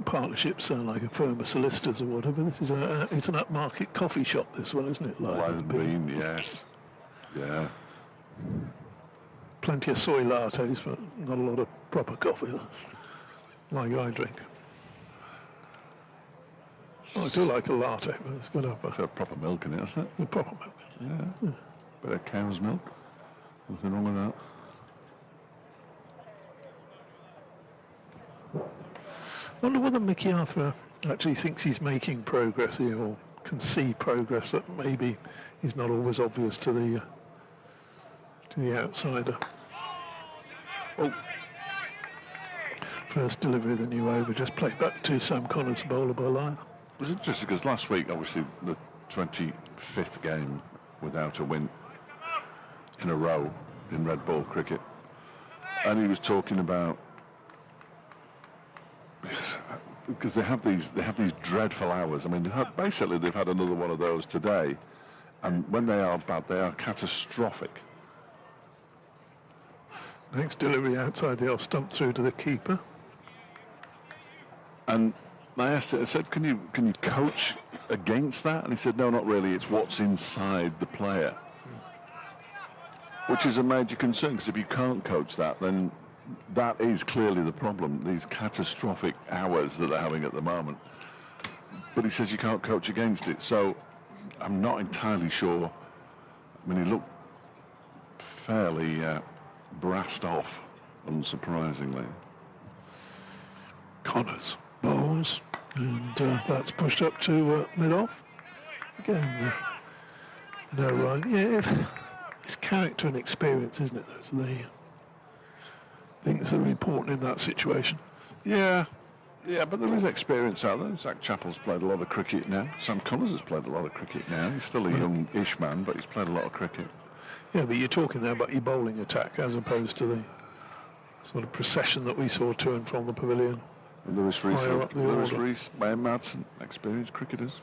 partnerships sound like a firm of solicitors or whatever. This is it's an upmarket coffee shop, this one, isn't it? Lythe and Bean, yes. Yeah. Plenty of soy lattes, but not a lot of proper coffee, like I drink. Oh, I do like a latte, but it's got to have It's got proper milk in it, hasn't it? a proper milk. Yeah. Bit of cow's milk. Nothing wrong with that. I wonder whether Mickey Arthur actually thinks he's making progress here, or can see progress that maybe is not always obvious to the outsider. Oh, first delivery of the new over, just played back to Sam Connors, bowler by Lythe. It was interesting because last week, obviously, the 25th game without a win in a row in red ball cricket, and he was talking about, because they have these dreadful hours. I mean, they've had another one of those today, and when they are bad, they are catastrophic. Next delivery outside the off stump through to the keeper. And I said, can you coach against that? And he said, no, not really. It's what's inside the player, which is a major concern, because if you can't coach that, then that is clearly the problem, these catastrophic hours that they're having at the moment. But he says you can't coach against it, so I'm not entirely sure. I mean, he looked fairly brassed off, unsurprisingly. Connors bowls, and that's pushed up to mid-off. Again, no run. Yeah, it's character and experience, isn't it? Those are the things that are important in that situation. Yeah, but there is experience out there. Zach Chappell's played a lot of cricket now. Sam Connors has played a lot of cricket now. He's still a young-ish man, but he's played a lot of cricket. Yeah, but you're talking there about your bowling attack as opposed to the sort of procession that we saw to and from the pavilion. Lewis Rees, Wayne Madsen, experienced cricketers.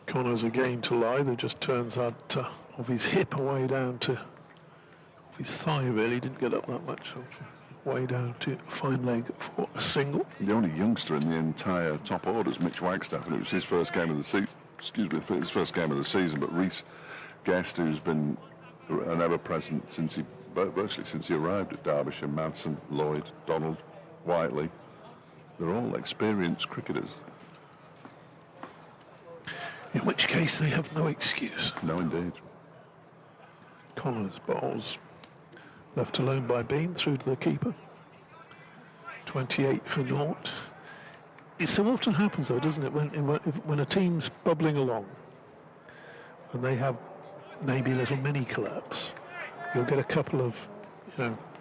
Connors again to lie. They just turns that of his hip away down to off his thigh. Really didn't get up that much. Way down to fine leg for a single. The only youngster in the entire top order is Mitch Wagstaff, and it was his first game of the season. His first game of the season. But Reese Guest, who's been an ever-present virtually since he arrived at Derbyshire, Madsen, Lloyd, Donald, Whiteley, they're all experienced cricketers. In which case they have no excuse. No, indeed. Connors bowls. Left alone by Bean through to the keeper. 28 for naught. It so often happens though, doesn't it, when a team's bubbling along and they have maybe a little mini collapse, you'll get a couple of,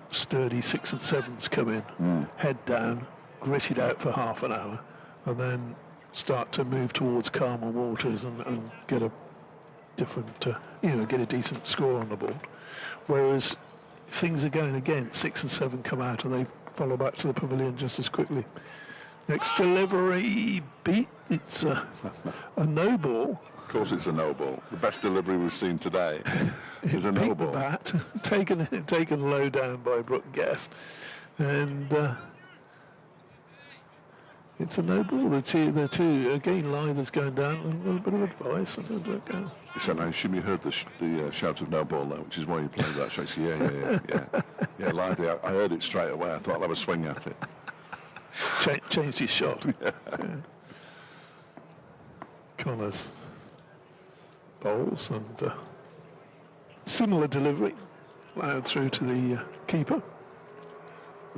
sturdy 6 and 7s come in, head down, grit it out for half an hour, and then start to move towards calmer waters and get a different, get a decent score on the board. Whereas if things are going against, 6 and 7 come out and they follow back to the pavilion just as quickly. Next delivery, beat. It's a no ball. Of course it's a no ball. The best delivery we've seen today is a no ball. Bat, taken low down by Brooke Guest. And it's a no ball. The two again, Lyther's going down. A little bit of advice. So I assume you heard the shout of no ball there, which is why you played that shot. Yeah, Lyther, I heard it straight away. I thought I'd have a swing at it. Changed his shot. Yeah. Connors bowls and similar delivery allowed through to the keeper.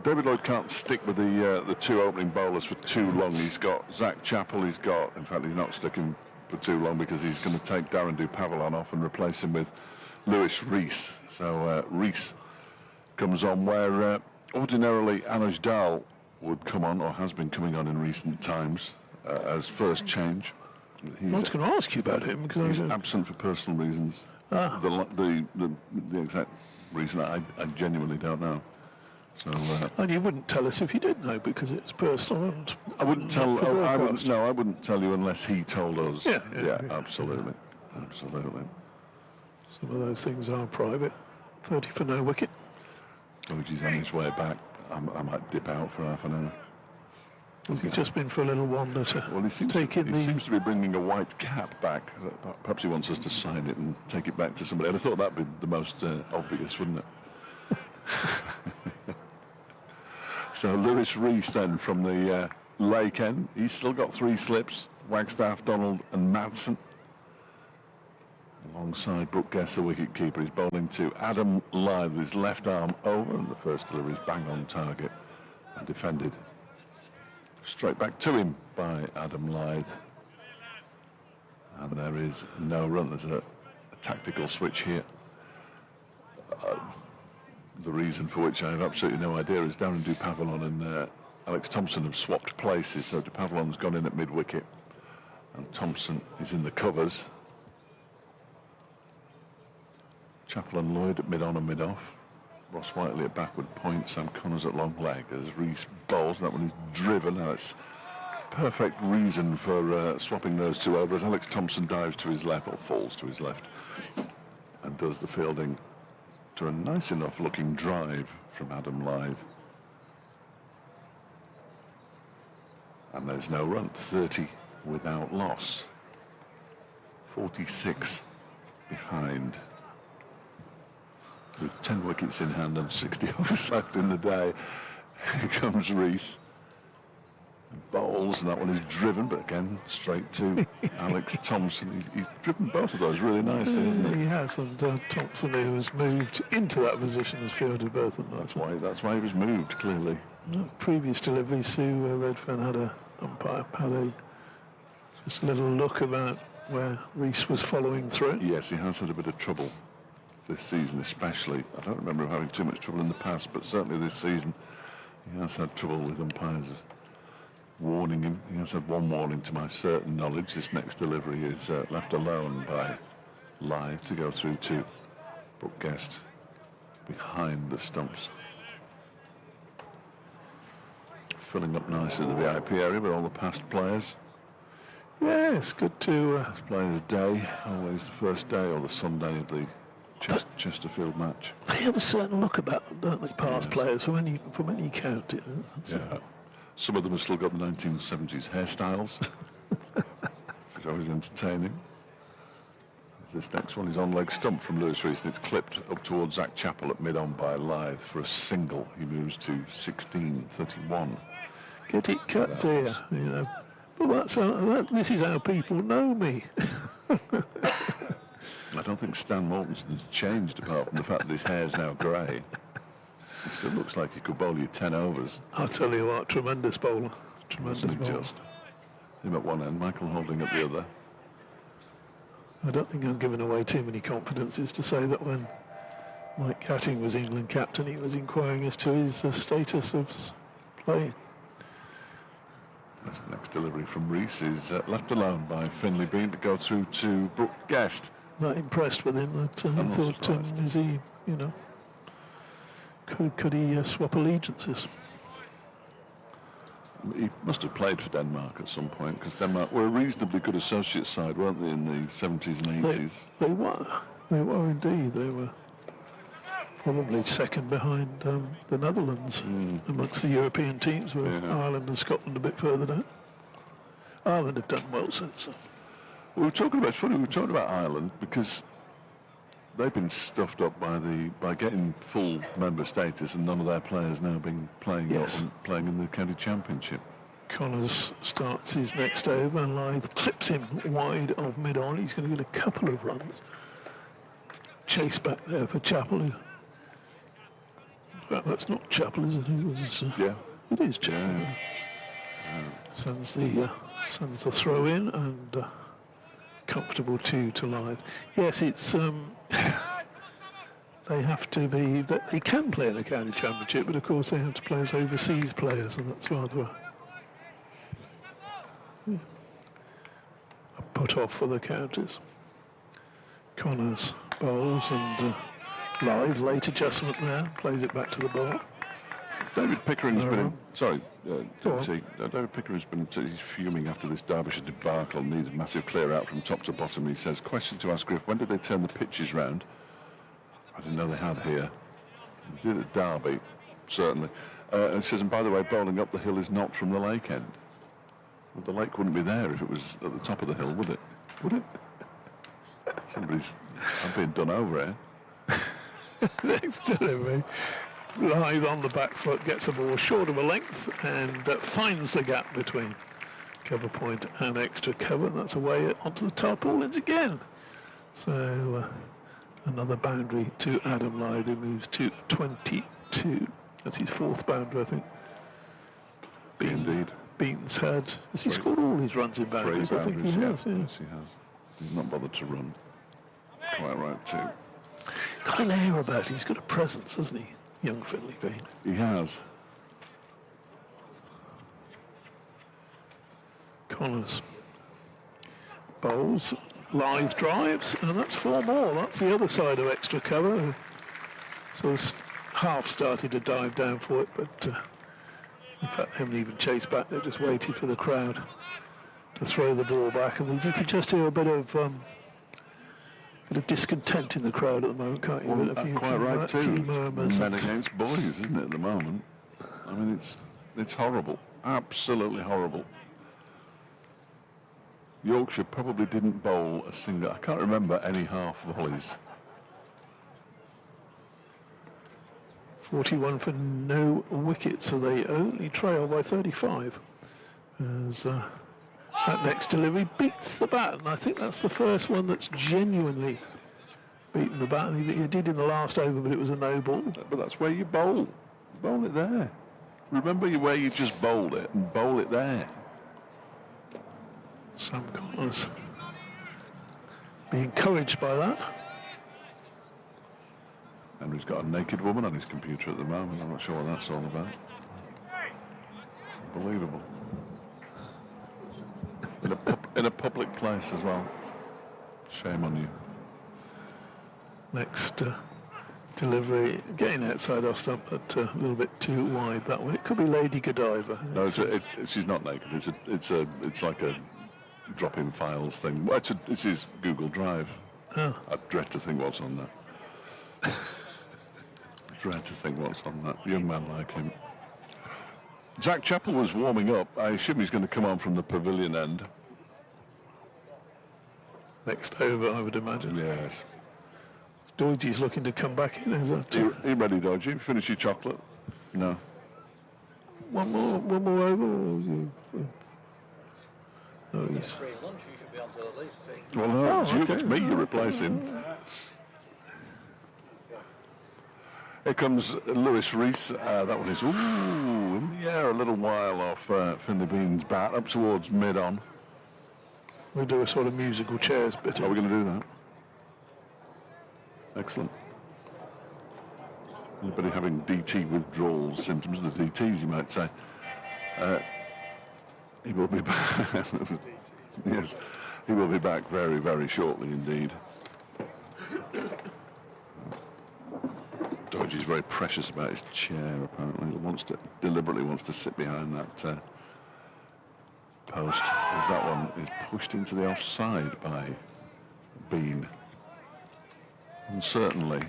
David Lloyd can't stick with the two opening bowlers for too long. He's got Zach Chappell. In fact, he's not sticking for too long because he's going to take Darren Dupavilon off and replace him with Lewis Rees. So Rees comes on where ordinarily Anuj Dal would come on, or has been coming on in recent times as first change. I was going to ask you about him because he's absent for personal reasons. The exact reason I genuinely don't know. So, and you wouldn't tell us if you did know because it's personal. And I wouldn't tell. I wouldn't tell you unless he told us. Yeah, absolutely. Some of those things are private. 30 for no wicket. Oh, he's on his way back. I might dip out for half an hour. Has he just been for a little wander to he seems to be bringing a white cap back. Perhaps he wants us to sign it and take it back to somebody. I thought that'd be the most obvious, wouldn't it? So Lewis Rees then from the Lake End. He's still got 3 slips. Wagstaff, Donald and Madsen. Alongside Brooke Guest, the wicket keeper. He's bowling to Adam Lythe with his left arm over, and the first delivery is bang on target and defended straight back to him by Adam Lythe. And there is no run. There's a tactical switch here. The reason for which I have absolutely no idea is Darren Dupavilon and Alex Thompson have swapped places. So Dupavilon's gone in at mid-wicket and Thompson is in the covers. Chappell and Lloyd at mid-on and mid-off. Ross Whiteley at backward point. Sam Connors at long leg as Rees bowls. That one is driven. Now it's perfect reason for swapping those two over as Alex Thompson dives to his left, or falls to his left, and does the fielding to a nice enough looking drive from Adam Lythe. And there's no run. 30 without loss. 46 behind. with 10 wickets in hand and 60 overs left in the day. Here comes Rees. Bowls, and that one is driven, but again, straight to Alex Thompson. He's driven both of those really nicely, hasn't he? He has, and Thompson, who was moved into that position, has fielded both of them. That's why he was moved, clearly. Previous delivery, Sue Redfern had a umpire, just a little look about where Rees was following through. Yes, he has had a bit of trouble this season, especially. I don't remember him having too much trouble in the past, but certainly this season he has had trouble with umpires warning him. He has had one warning to my certain knowledge. This next delivery is left alone by Lythe to go through to Brooke Guest behind the stumps. Filling up nicely the VIP area with all the past players. Yes, good to... Players' day, always the first day or the Sunday of the Chesterfield match. They have a certain look about them, don't they, past players, from any county. Yeah. Some of them have still got the 1970s hairstyles, which is always entertaining. This next one is on leg stump from Lewis Rees, and it's clipped up towards Zach Chappell at mid-on by Lythe for a single. He moves to 16-31. Get it cut, dear, you know. But this is how people know me. I don't think Stan Mortensen has changed apart from the fact that his hair's now grey. It still looks like he could bowl you 10 overs. I'll tell you what, tremendous bowler. Tremendous bowler. Just him at one end, Michael Holding at the other. I don't think I'm giving away too many confidences to say that when Mike Catting was England captain, he was inquiring as to his status of playing. This next delivery from Rees is left alone by Finlay Bean to go through to Brooke Guest. That impressed with him that he thought, is he, you know, could he swap allegiances? He must have played for Denmark at some point, because Denmark were a reasonably good associate side, weren't they, in the 70s and 80s? They were indeed. They were probably second behind the Netherlands amongst the European teams, with Ireland and Scotland a bit further down. Ireland have done well since. We were talking about Ireland because they've been stuffed up by getting full member status, and none of their players now being playing in the county championship. Connors starts his next over, and Lythe clips him wide of mid-on. He's going to get a couple of runs. Chase back there for Chappell. Well, that's not Chappell, is it? It is Chappell. Yeah. Sends the throw in, and comfortable to Lythe. Yes, it's they have to be. They can play in the county championship, but of course they have to play as overseas players, and that's rather a put off for the counties. Connors bowls, and Lythe, late adjustment there, plays it back to the ball. David Pickering's been in, David Pickering's been, he's fuming after this Derbyshire debacle, needs a massive clear out from top to bottom. He says, question to ask Griff, when did they turn the pitches round? I didn't know they had here. They did at Derby, certainly. And it says, and by the way, bowling up the hill is not from the lake end. Well, the lake wouldn't be there if it was at the top of the hill, would it? Would it? I'm being done over here. Next delivery. Lythe on the back foot, gets the ball short of a length, and finds the gap between cover point and extra cover. That's away onto the tarpaulins again. So another boundary to Adam Lythe, who moves to 22. That's his fourth boundary, I think. Indeed. Has he scored all his runs in boundaries? I think he has. Yeah. Yes, he has. He's not bothered to run. Quite right, too. Got an air about him. He's got a presence, hasn't he? Young Finlay Bean. He has. Connors bowls, Lythe drives, and that's 4 more. That's the other side of extra cover. So half started to dive down for it, but in fact they haven't even chased back. They just waited for the crowd to throw the ball back, and you could just hear a bit of discontent in the crowd at the moment, can't you? Well, quite right too. Men against boys, isn't it, at the moment? I mean, it's horrible, absolutely horrible. Yorkshire probably didn't bowl a single. I can't remember any half volleys 41 for no wickets, so they only trail by 35. As that next delivery beats the bat, and I think that's the first one that's genuinely beaten the bat. And he did in the last over, but it was a no ball. But that's where you bowl. Bowl it there. Remember where you just bowled it, and bowl it there. Sam Connors be encouraged by that. Henry's got a naked woman on his computer at the moment. I'm not sure what that's all about. Unbelievable. In a public place as well. Shame on you. Next delivery, getting outside off stump, but a little bit too wide that way. It could be Lady Godiva. No, she's not naked. It's like a drop-in files thing. Well, it's his Google Drive. Oh. I dread to think what's on that. Dread to think what's on that. Young man like him. Jack Chappell was warming up. I assume he's going to come on from the pavilion end. Next over, I would imagine. Yes. Doidge's looking to come back in, is that? Are you ready, Dodgy? Finish your chocolate? No. One more over? Oh, he's... Free lunch, you should be on till at least 2. Well, no, it's you, okay. it's me you're replacing. Here comes Lewis Rees. That one is, in the air a little while off Finley Bean's bat, up towards mid-on. We'll do a sort of musical chairs bit. Are we going to do that? Excellent. Anybody having DT withdrawal symptoms, the DTs you might say, he will be back. Yes, he will be back very, very shortly indeed. Dodge is very precious about his chair, apparently. He deliberately wants to sit behind that post, as that one is pushed into the offside by Bean. And certainly,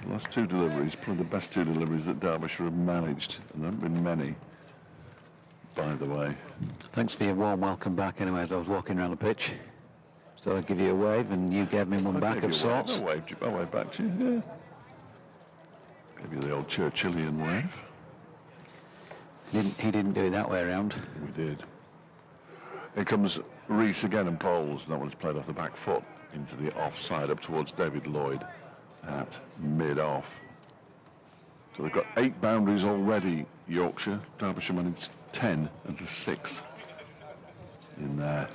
the last two deliveries, probably the best two deliveries that Derbyshire have managed, and there haven't been many, by the way. Thanks for your warm welcome back anyway as I was walking around the pitch. So I'd give you a wave and you gave me one back of sorts. I waved back to you, yeah. Gave you the old Churchillian wave. He didn't do it that way around. We did. Here comes Rees again and bowls. That one's played off the back foot into the offside up towards David Lloyd at mid-off. So they've got 8 boundaries already, Yorkshire. Derbyshire managed 10 and to 6 in there.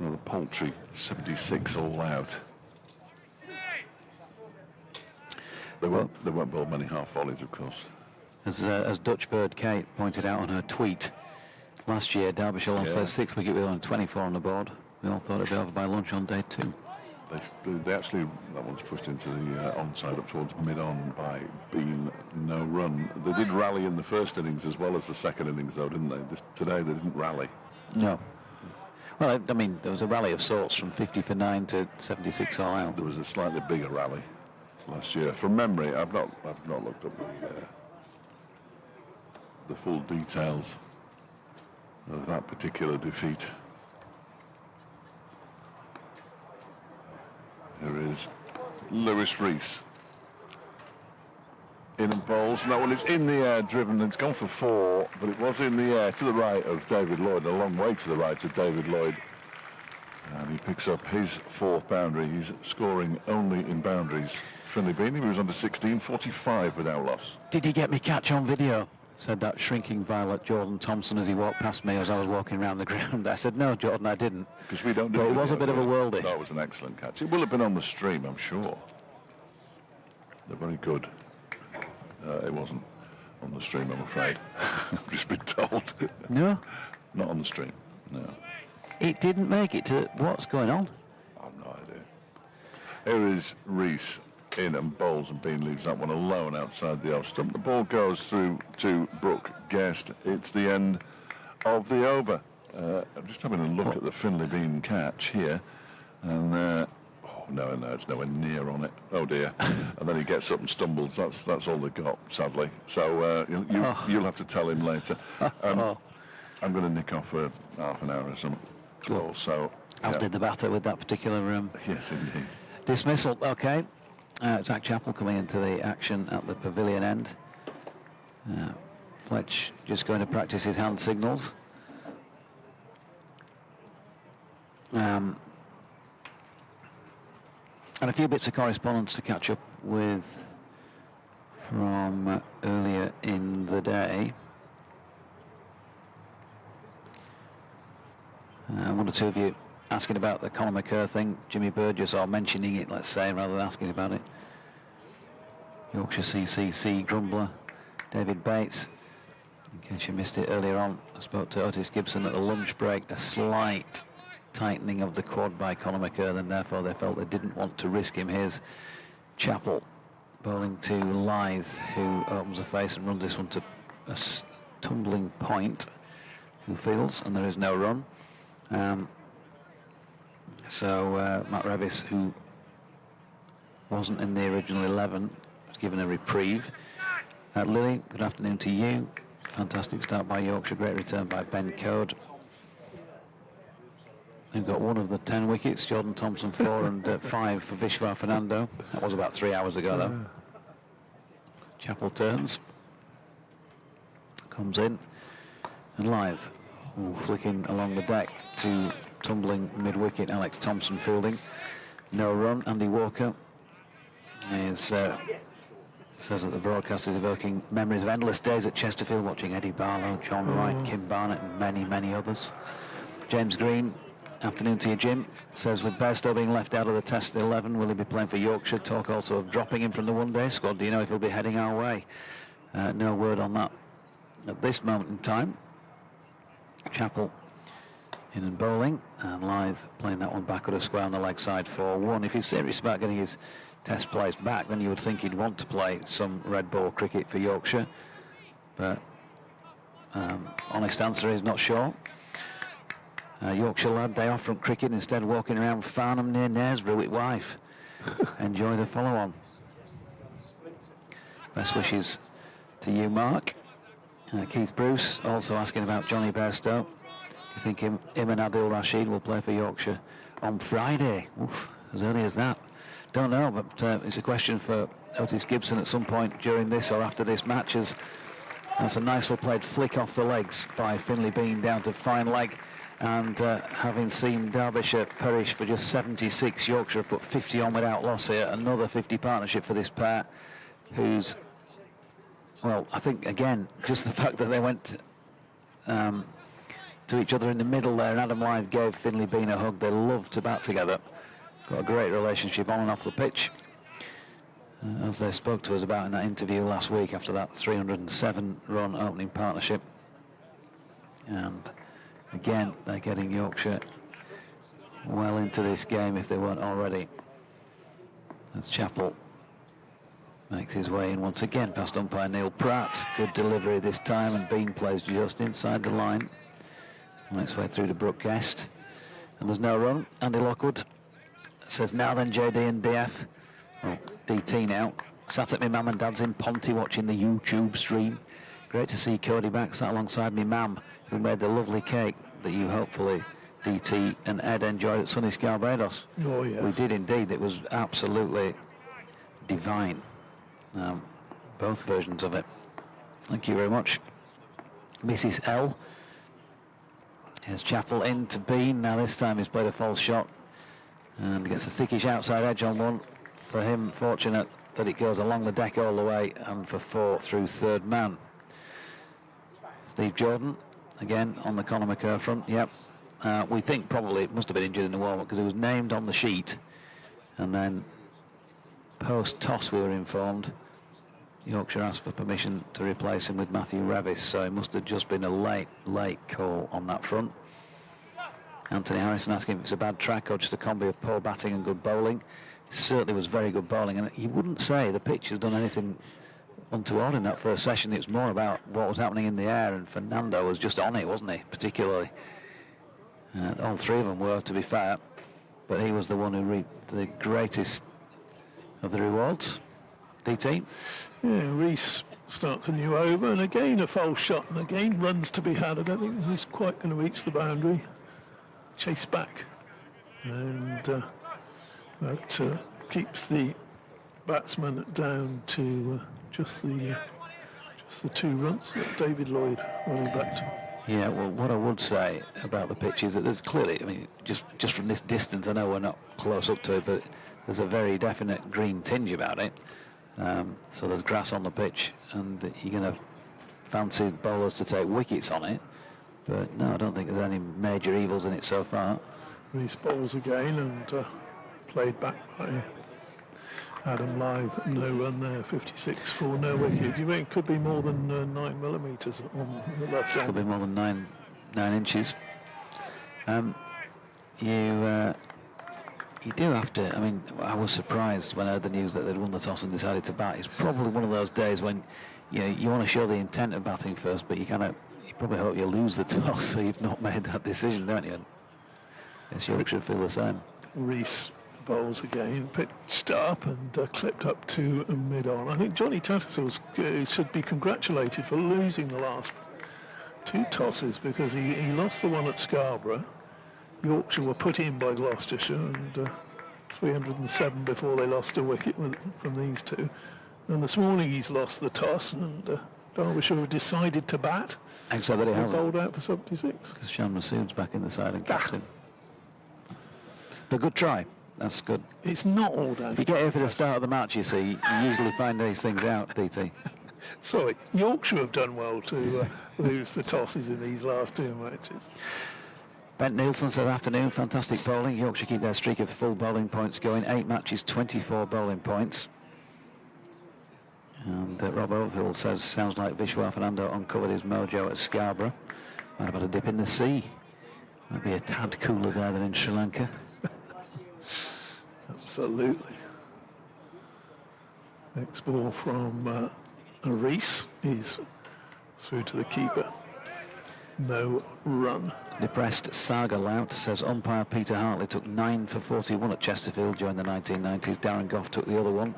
Another paltry 76 all out. They won't bowl many half volleys, of course. As Dutch Bird Kate pointed out on her tweet, last year Derbyshire lost their 6 wicket with only 24 on the board. We all thought it'd be over by lunch on day 2. They actually, that one's pushed into the onside up towards mid-on by Bean, no run. They did rally in the first innings as well as the second innings though, didn't they? Today they didn't rally. No. Well, I mean, there was a rally of sorts from 50 for 9 to 76 all out. There was a slightly bigger rally last year. From memory, I've not looked up the full details of that particular defeat. There is Lewis Rees in and bowls, and that one is in the air, driven. It's gone for 4, but it was in the air to the right of David Lloyd, a long way to the right of David Lloyd, and he picks up his 4th boundary. He's scoring only in boundaries. Finley Bean, he was under 16, 45 without loss. Did he get me catch on video? Said that shrinking violet Jordan Thompson as he walked past me as I was walking around the ground. I said, no, Jordan, I didn't. Because we don't do But it video, was a bit of a worldie. That was an excellent catch. It will have been on the stream, I'm sure. They're very good. It wasn't on the stream, I'm afraid. I've just been told. No? Not on the stream, no. It didn't make it to... What's going on? I have no idea. Here is Rees in and bowls, and Bean leaves that one alone outside the off stump. The ball goes through to Brooke Guest. It's the end of the over. I'm just having a look at the Finley Bean catch here, and oh no, it's nowhere near on it. Oh dear! And then he gets up and stumbles. That's all they got, sadly. So you'll have to tell him later. I'm going to nick off for half an hour or something. So As did the batter with that particular yes, indeed. dismissal. Okay. Zach Chappell coming into the action at the pavilion end. Fletch just going to practice his hand signals. And a few bits of correspondence to catch up with from earlier in the day. One or two of you asking about the Conor McCurr thing. Jimmy Burgess, or mentioning it, let's say, rather than asking about it. Yorkshire CCC Grumbler, David Bates. In case you missed it earlier on, I spoke to Otis Gibson at the lunch break. A slight tightening of the quad by Conor McCurr, and therefore they felt they didn't want to risk him. Here's Chappell bowling to Lythe, who opens a face and runs this one to a tumbling point, who fields, and there is no run. So Matt Revis, who wasn't in the original 11, was given a reprieve. Lily, good afternoon to you. Fantastic start by Yorkshire, great return by Ben Code. They've got one of the 10 wickets, Jordan Thompson 4 and 5 for Vishwa Fernando. That was about 3 hours ago though. Chappell turns, comes in, and Lythe, flicking along the deck to tumbling mid-wicket, Alex Thompson fielding. No run. Andy Walker says that the broadcast is evoking memories of endless days at Chesterfield, watching Eddie Barlow, John Wright, Kim Barnett and many, many others. James Green, afternoon to you, Jim, says with Bairstow being left out of the Test 11, will he be playing for Yorkshire? Talk also of dropping him from the one-day squad. Do you know if he'll be heading our way? No word on that at this moment in time. Chappell in and bowling, and Lythe playing that one back at a square on the leg side for 1. If he's serious about getting his Test plays back, then you would think he'd want to play some red ball cricket for Yorkshire, but honest answer is not sure. Yorkshire lad, day off from cricket, instead walking around Farnham near Knaresborough with wife. Enjoy the follow-on. Best wishes to you, Mark. Keith Bruce also asking about Johnny Bairstow. Do you think him and Adil Rashid will play for Yorkshire on Friday? Oof, as early as that. Don't know, but it's a question for Otis Gibson at some point during this or after this match, as that's a nicely played flick off the legs by Finlay Bean down to fine leg. And having seen Derbyshire perish for just 76, Yorkshire put 50 on without loss here. Another 50 partnership for this pair, who's, well, I think, again, just the fact that they went to each other in the middle there, and Adam Lythe gave Finlay Bean a hug. They love to bat together. Got a great relationship on and off the pitch, as they spoke to us about in that interview last week after that 307-run opening partnership. And again, they're getting Yorkshire well into this game if they weren't already. As Chappell makes his way in once again past umpire Neil Pratt. Good delivery this time, and Bean plays just inside the line on its way through to Brooke Guest. And there's no run. Andy Lockwood says, now then, JD and DF, well, DT now, sat at my mum and dad's in Ponty watching the YouTube stream. Great to see Cody back, sat alongside me mum, who made the lovely cake that you hopefully, DT and Ed, enjoyed at sunny Barbados. Oh, yes. We did indeed. It was absolutely divine. Both versions of it. Thank you very much. Mrs. L. Here's Chappell in to Bean. Now this time he's played a false shot and gets the thickish outside edge on one. For him, fortunate that it goes along the deck all the way, and for 4 through third man. Steve Jordan again on the Conor McCurr front. Yep, we think probably it must have been injured in the warm-up, because it was named on the sheet, and then post toss we were informed Yorkshire asked for permission to replace him with Matthew Revis, so it must have just been a late call on that front. Anthony Harrison asking if it's a bad track or just a combi of poor batting and good bowling. It certainly was very good bowling, and you wouldn't say the pitch has done anything untoward in that first session. It was more about what was happening in the air, and Fernando was just on it, wasn't he, particularly. All three of them were, to be fair, but he was the one who reaped the greatest of the rewards. DT? Yeah, Reese starts a new over, and again a false shot, and again runs to be had. I don't think he's quite going to reach the boundary. Chase back, and that keeps the batsman down to just the 2 runs. David Lloyd running back to. Yeah, well, what I would say about the pitch is that there's clearly, I mean, just from this distance, I know we're not close up to it, but there's a very definite green tinge about it. So there's grass on the pitch, and you're going to fancy bowlers to take wickets on it. But no, I don't think there's any major evils in it so far. Reese bowls again and played back by Adam Lyth. No run there, 56 for no wicket. You think it could be more than 9 millimetres on the left arm? Could be more than 9 inches. You do have to, I mean, I was surprised when I heard the news that they'd won the toss and decided to bat. It's probably one of those days when you want to show the intent of batting first, but you probably hope you lose the toss, so you've not made that decision, don't you? Yes, Yorkshire feel the same. Reese bowls again, pitched up and clipped up to mid-on. I think Johnny Tattersall should be congratulated for losing the last 2 tosses, because he lost the one at Scarborough. Yorkshire were put in by Gloucestershire, and 307 before they lost a wicket from these 2. And this morning he's lost the toss, and Derbyshire have decided to bat. Except that he hasn't. Bowled out for 76. Because Shan Masood's back in the side and captain. But good try. That's good. It's not all down. If you get here for the start of the match, you see, you usually find these things out, DT. Sorry, Yorkshire have done well to lose the tosses in these last 2 matches. Bent Nielsen says, afternoon, fantastic bowling. Yorkshire keep their streak of full bowling points going. 8 matches, 24 bowling points. And Rob Overfield says, sounds like Vishwa Fernando uncovered his mojo at Scarborough. Might have had a dip in the sea. Might be a tad cooler there than in Sri Lanka. Absolutely. Next ball from Reese is through to the keeper. No run. Depressed Saga Lout says, umpire Peter Hartley took 9 for 41 at Chesterfield during the 1990s. Darren Gough took the other one.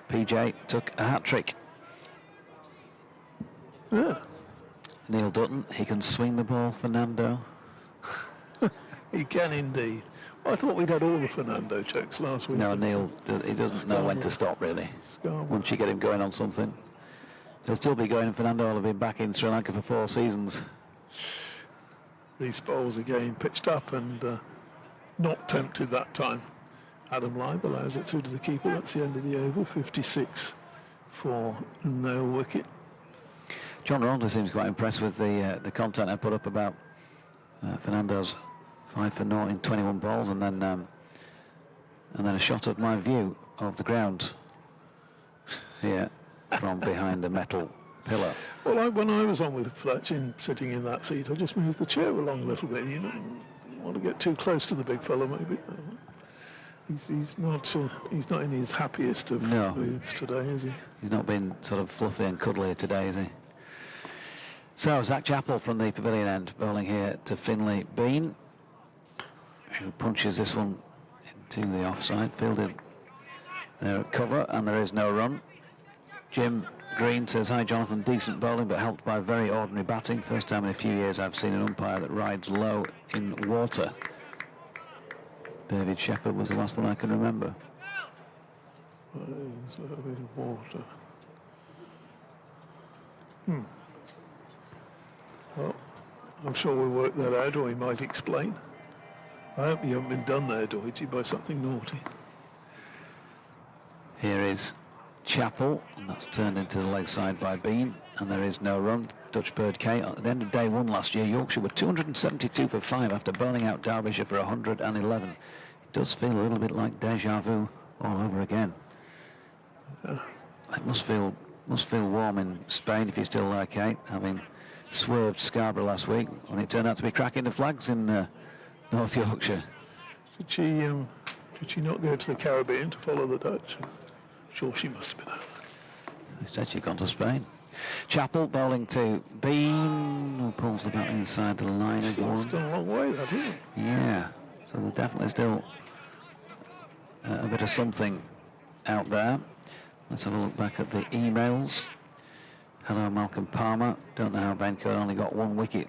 PJ took a hat-trick. Yeah. Neil Dutton, he can swing the ball, Fernando. He can indeed. I thought we'd had all the Fernando jokes last week. No, Neil, he doesn't know when to stop, really. Once you get him going on something. He'll still be going. Fernando will have been back in Sri Lanka for 4 seasons. Reese bowls again, pitched up and not tempted that time. Adam Lyth allows it through to the keeper. That's the end of the over. 56 for no wicket. John Ronaldo seems quite impressed with the content I put up about Fernando's 5 for 0 in 21 balls, and then a shot of my view of the ground here from behind a metal pillar. Well, when I was on with Fletch sitting in that seat, I just moved the chair along a little bit. You want to get too close to the big fellow, maybe. He's not in his happiest of moods today, is he? He's not been sort of fluffy and cuddly today, is he? So Zach Chappell from the pavilion end bowling here to Finlay Bean, who punches this one into the offside, fielded there at cover, and there is no run. Jim Green says, hi Jonathan, decent bowling but helped by very ordinary batting. First time in a few years I've seen an umpire that rides low in water. David Shepherd was the last one I can remember. He's low in water. Well, I'm sure we'll work that out, or he might explain. I hope you haven't been done there, Doherty, by something naughty. Here is Chappell, and that's turned into the leg side by Bean, and there is no run. Dutch Bird K. At the end of day 1 last year, Yorkshire were 272 for 5 after bowling out Derbyshire for 111. It does feel a little bit like deja vu all over again. It must feel warm in Spain if you're still there, Kate, having swerved Scarborough last week when it turned out to be cracking the flags in North Yorkshire. Did she not go to the Caribbean to follow the Dutch? Sure, she must have been there. Instead, she's gone to Spain. Chappell bowling to Bean, who pulls the bat inside the line. It's gone a long way, that, isn't it? Yeah, so there's definitely still a bit of something out there. Let's have a look back at the emails. Hello, Malcolm Palmer. Don't know how Ben Coe only got 1 wicket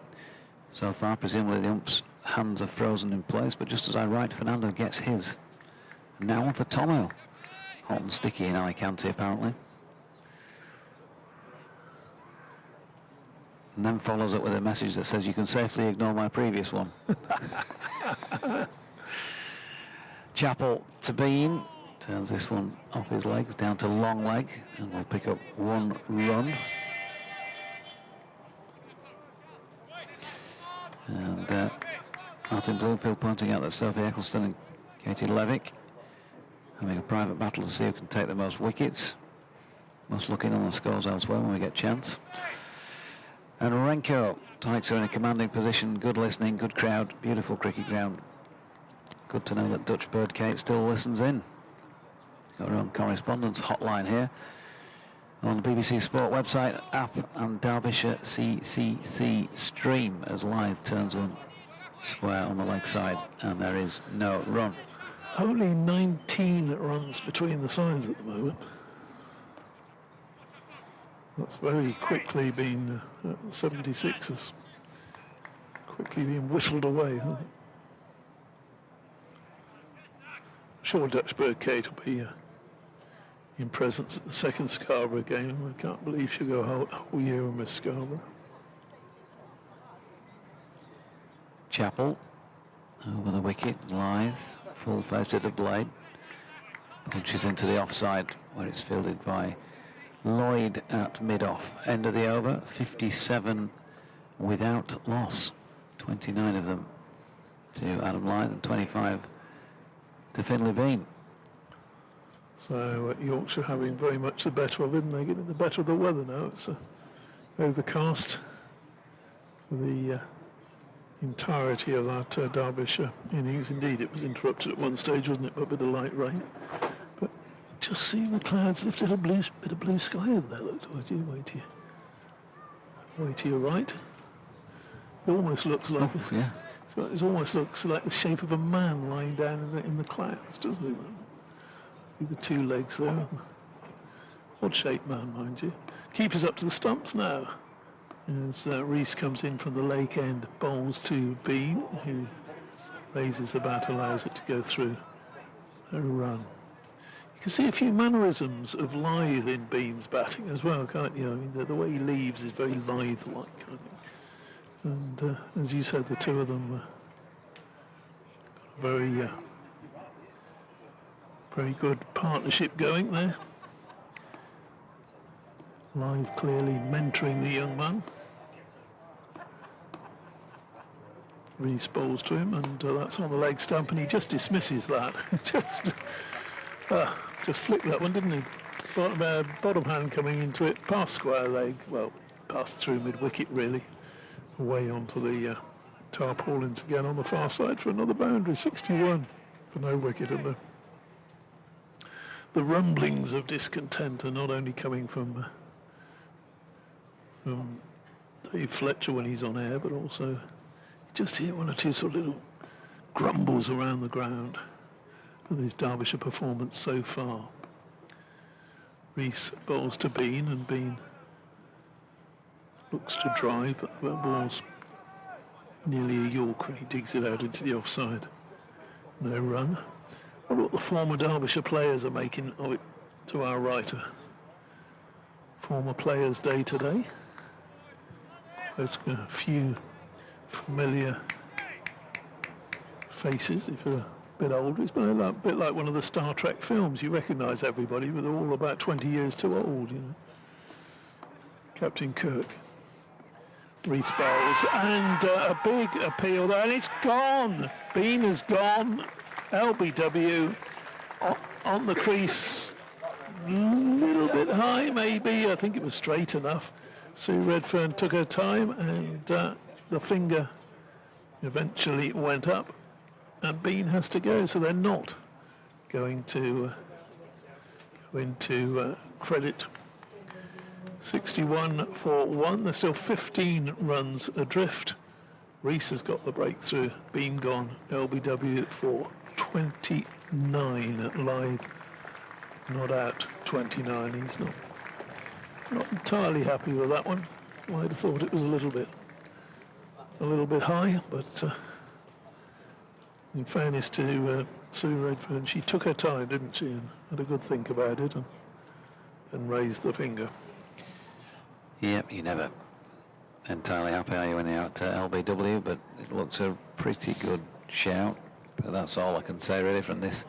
so far. Presumably the ump's hands are frozen in place, but just as I write, Fernando gets his. Now on for Tomo. hot and sticky in Alicante, apparently. And then follows up with a message that says, you can safely ignore my previous one. Chappell to Bean. Turns this one off his legs down to long leg, and will pick up 1 run. And Martin Bloomfield pointing out that Sophie Eccleston and Katie Levick having a private battle to see who can take the most wickets. Must look in on the scores elsewhere when we get a chance. And Renko takes her in a commanding position. Good listening, good crowd, beautiful cricket ground. Good to know that Dutch bird Kate still listens in. Got her own correspondence hotline here on the BBC Sport website, app, and Derbyshire CCC stream as Lyth turns one square on the leg side, and there is no run. Only 19 runs between the sides at the moment. That's very quickly been 76 has quickly been whittled away, hasn't it? I'm sure Dutch bird Kate will be in presence at the second Scarborough game. I can't believe she'll go a whole year and miss Scarborough. Chappell over the wicket, Lyth, full face at the blade, punches into the offside where it's fielded by Lloyd at mid-off. End of the over, 57 without loss, 29 of them to Adam Lyth and 25 to Finlay Bean. So Yorkshire having very much the better of it, and they're getting the better of the weather now. It's overcast for the entirety of that Derbyshire innings. Indeed, it was interrupted at one stage, wasn't it, by a bit of light rain. But just seeing the clouds lift a bit of blue sky over there. Look towards you, way to your right. It almost looks like so it almost looks like the shape of a man lying down in the clouds, doesn't it? See the 2 legs there. Odd-shaped man, mind you. Keeper's up to the stumps now. As Rees comes in from the lake end, bowls to Bean, who raises the bat, allows it to go through a run. You can see a few mannerisms of Lyth in Bean's batting as well, can't you? I mean, the way he leaves is very Lyth-like, I think. And as you said, the two of them got a very good partnership going there. Lyth clearly mentoring the young man. Rees bowls to him, and that's on the leg stump, and he just dismisses that. just flicked that one, didn't he? Bottom hand coming into it, past square leg, well, passed through mid-wicket really, away onto the tarpaulins again on the far side for another boundary. 61 for no wicket, and the rumblings of discontent are not only coming from Dave Fletcher when he's on air, but also just hear one or two sort of little grumbles around the ground with his Derbyshire performance so far. Rees bowls to Bean, and Bean looks to drive, but the ball's nearly a York when he digs it out into the offside. No run. I wonder what the former Derbyshire players are making of it to our writer. Former Players' Day today. Quite a few familiar faces if you're a bit older. It's been a bit like one of the Star Trek films. You recognise everybody, but they're all about 20 years too old, you know. Captain Kirk. Rees bowls, and a big appeal there, and it's gone. Bean has gone. LBW on the crease, a little bit high maybe. I think it was straight enough. Sue Redfern took her time, and the finger eventually went up, and Bean has to go. So they're not going to go into credit. 61 for 1. There's still 15 runs adrift. Rees has got the breakthrough. Bean gone. LBW for 29. Lyth not out. 29. He's not entirely happy with that one. I'd have thought it was a little bit high, but in fairness to Sue Redfern, she took her time, didn't she, and had a good think about it, and then raised the finger. Yep, you're never entirely happy, are you, when you're out to LBW, but it looks a pretty good shout. But that's all I can say, really, from this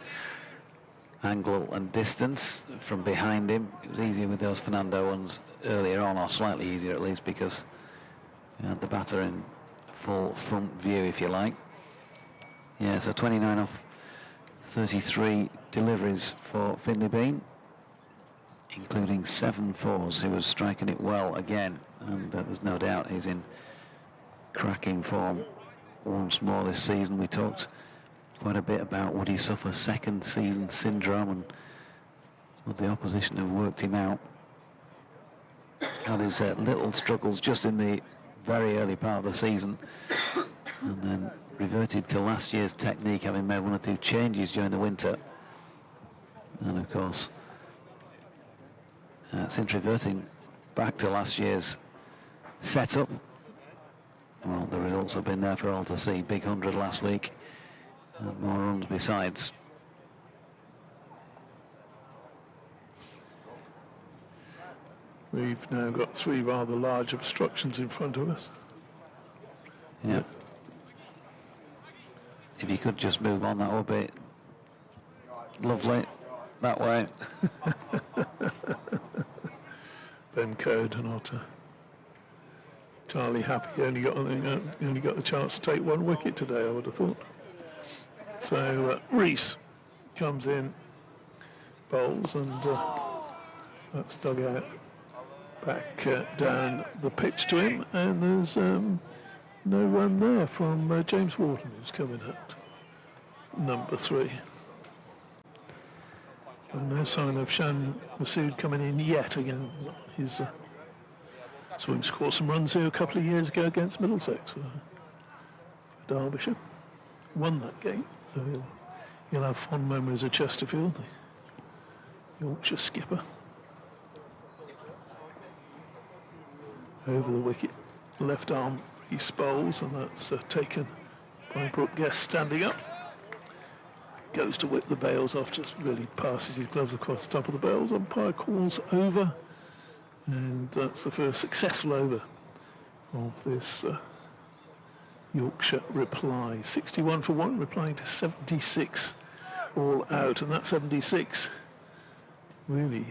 angle and distance. From behind him, it was easier with those Fernando ones earlier on, or slightly easier at least, because you had the batter in full front view, if you like. Yeah, so 29 off 33 deliveries for Finley Bean, including 7 fours. He was striking it well again, and there's no doubt he's in cracking form once more this season. We talked quite a bit about would he suffer second season syndrome, and would the opposition have worked him out. Had his little struggles just in the very early part of the season, and then reverted to last year's technique, having made 1 or 2 changes during the winter. And of course, since reverting back to last year's setup, well, the results have been there for all to see. Big 100 last week, and more runs besides. We've now got 3 rather large obstructions in front of us. Yeah. If you could just move on, that would be lovely. That way. Ben Code not entirely happy. He only got the chance to take 1 wicket today, I would have thought. So Rees comes in, bowls, and that's dug out back down the pitch to him, and there's no run there from James Warton, who's coming at number 3. And no sign of Shan Masood coming in yet again. He's saw him score some runs here a couple of years ago against Middlesex for Derbyshire. Won that game, so he'll have fond memories of Chesterfield, the Yorkshire skipper. Over the wicket, left arm Rees bowls, and that's taken by Brooke Guest standing up. Goes to whip the bails off, just really passes his gloves across the top of the bails. Umpire calls over, and that's the first successful over of this Yorkshire reply. 61 for 1, replying to 76 all out, and that 76 really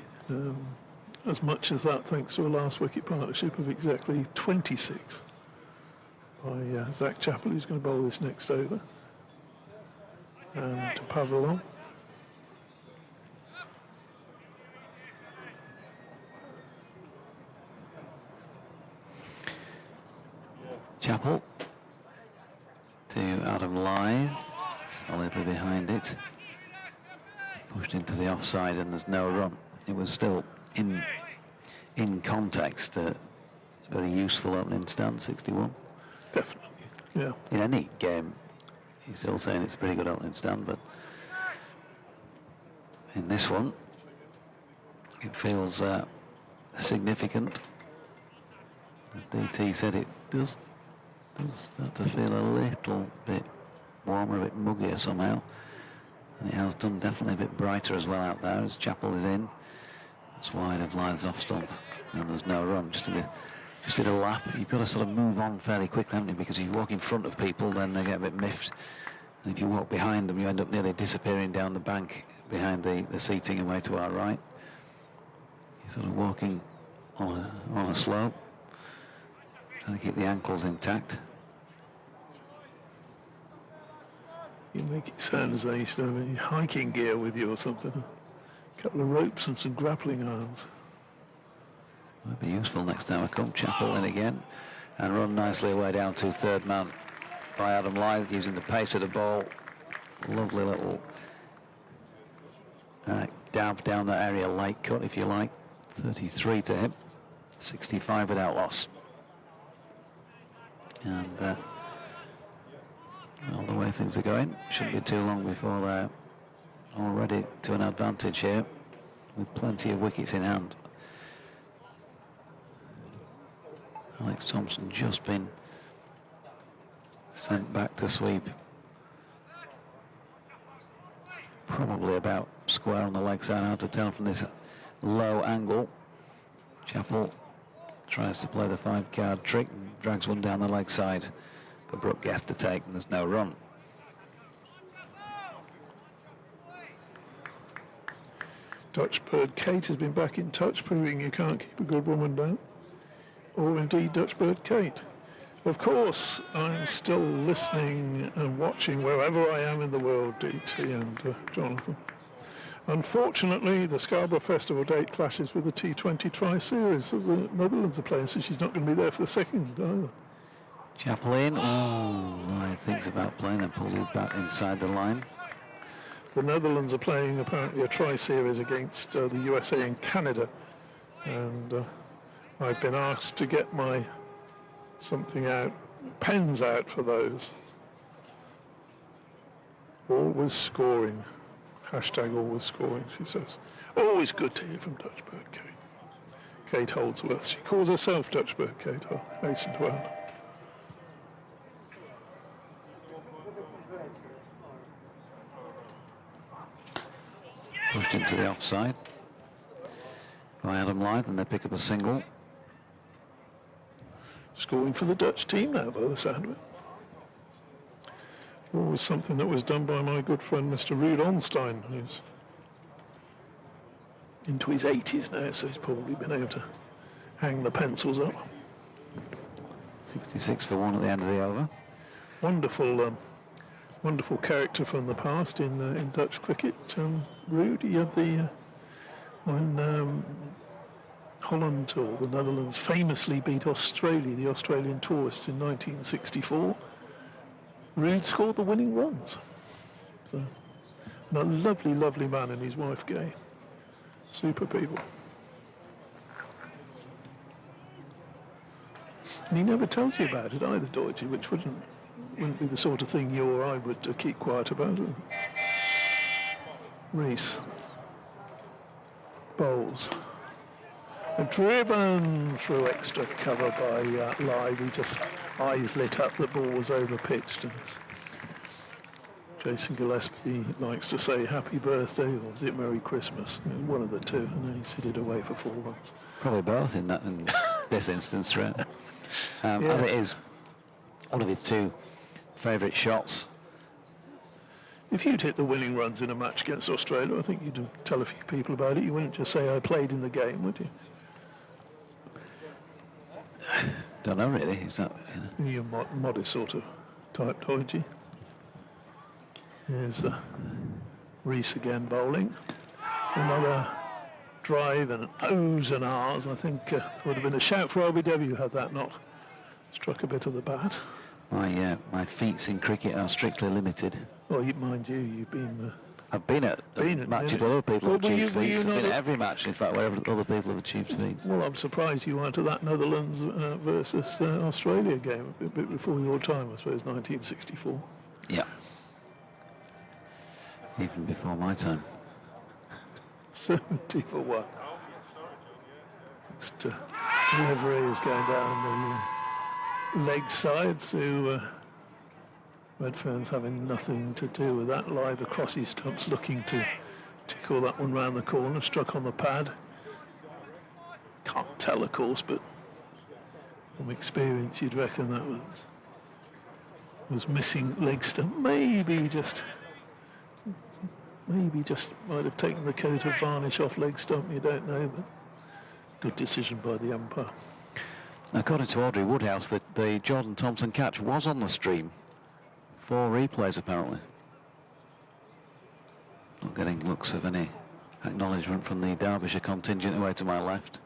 as much as that, thanks to a last wicket partnership of exactly 26 by Zach Chappell, who's going to bowl this next over. And to Pavel on. Chappell to Adam Lyth, solidly behind it. Pushed into the offside, and there's no run. It was still in context a very useful opening stand, 61. Definitely, yeah. In any game, he's still saying it's a pretty good opening stand, but in this one, it feels significant. The DT said it does start to feel a little bit warmer, a bit muggier somehow, and it has done definitely a bit brighter as well out there as Chappell is in. It's wide of Lyth's off stump, and there's no run. Just did a lap. You've got to sort of move on fairly quickly, haven't you? Because if you walk in front of people, then they get a bit miffed. And if you walk behind them, you end up nearly disappearing down the bank behind the seating away to our right. You're sort of walking on a slope, trying to keep the ankles intact. You make it sound as though you should have any hiking gear with you or something. A couple of ropes and some grappling irons. Might be useful next time I come. Chappell in again, and run nicely away down to 3rd man by Adam Lyth, using the pace of the ball. Lovely little dab down that area, light cut if you like. 33 to him, 65 without loss. And well, the way things are going, shouldn't be too long before they're already to an advantage here, with plenty of wickets in hand. Alex Thompson just been sent back to sweep. probably about square on the leg side. Hard to tell from this low angle. Chappell tries to play the 5-card trick and drags one down the leg side for Brooke Guest to take, and there's no run. Dutch Bird Kate has been back in touch, proving you can't keep a good woman down. Or indeed Dutch Bird Kate. Of course, I'm still listening and watching wherever I am in the world, DT and Jonathan. Unfortunately, the Scarborough Festival date clashes with the T20 Tri-Series. So the Netherlands are playing, so she's not going to be there for the second either. Chappell in. Oh, right, thinks about playing and pulls it back inside the line. The Netherlands are playing apparently a Tri-Series against the USA and Canada. And I've been asked to get my something out, pens out for those. Always scoring. Hashtag always scoring, she says. Always good to hear from Dutch Bird Kate. Kate Holdsworth. She calls herself Dutch Bird Kate. I'll hasten to add. Pushed into the offside by Adam Lyth, and they pick up a single. Scoring for the Dutch team now, by the sound of it. Always something that was done by my good friend Mr. Ruud Onstein, who's into his 80s now, so he's probably been able to hang the pencils up. 66 for 1 at the end of the over. Wonderful, wonderful character from the past in Dutch cricket. Ruud, he had the when Holland or the Netherlands famously beat Australia, the Australian tourists, in 1964. Ruud scored the winning runs. So, and a lovely, lovely man, and his wife Gay. Super people. And he never tells you about it either, Deutsche, which wouldn't be the sort of thing you or I would keep quiet about. Reese bowls. And driven through extra cover by Lyth. He just eyes lit up, the ball was over-pitched. And Jason Gillespie likes to say happy birthday, or is it Merry Christmas? One of the two, and then he's hit it away for 4 runs. Probably both in this instance, right? As it is, one of his 2 favourite shots. If you'd hit the winning runs in a match against Australia, I think you'd tell a few people about it. You wouldn't just say I played in the game, would you? Don't know really. Is that You're modest sort of type, Deutsche. Here's Reese again bowling. Another drive and O's and R's. I think would have been a shout for LBW had that not struck a bit of the bat. my feats in cricket are strictly limited. Well, mind you, you've been. I've been at matches where other people have achieved feats. I've been at every match, in fact, where other people have achieved feats. Well, I'm surprised you weren't at that Netherlands versus Australia game a bit before your time, I suppose, 1964. Yeah. Even before my time. 70 for 1. It's delivery is going down the leg side, so Redfern's having nothing to do with that. Lyth across his stumps, looking to tickle that one round the corner, struck on the pad. Can't tell, of course, but from experience, you'd reckon that was missing leg stump. Maybe just might have taken the coat of varnish off leg stump. You don't know, but good decision by the umpire. According to Audrey Woodhouse, the Jordan Thompson catch was on the stream. 4 replays apparently. Not getting looks of any acknowledgement from the Derbyshire contingent away to my left.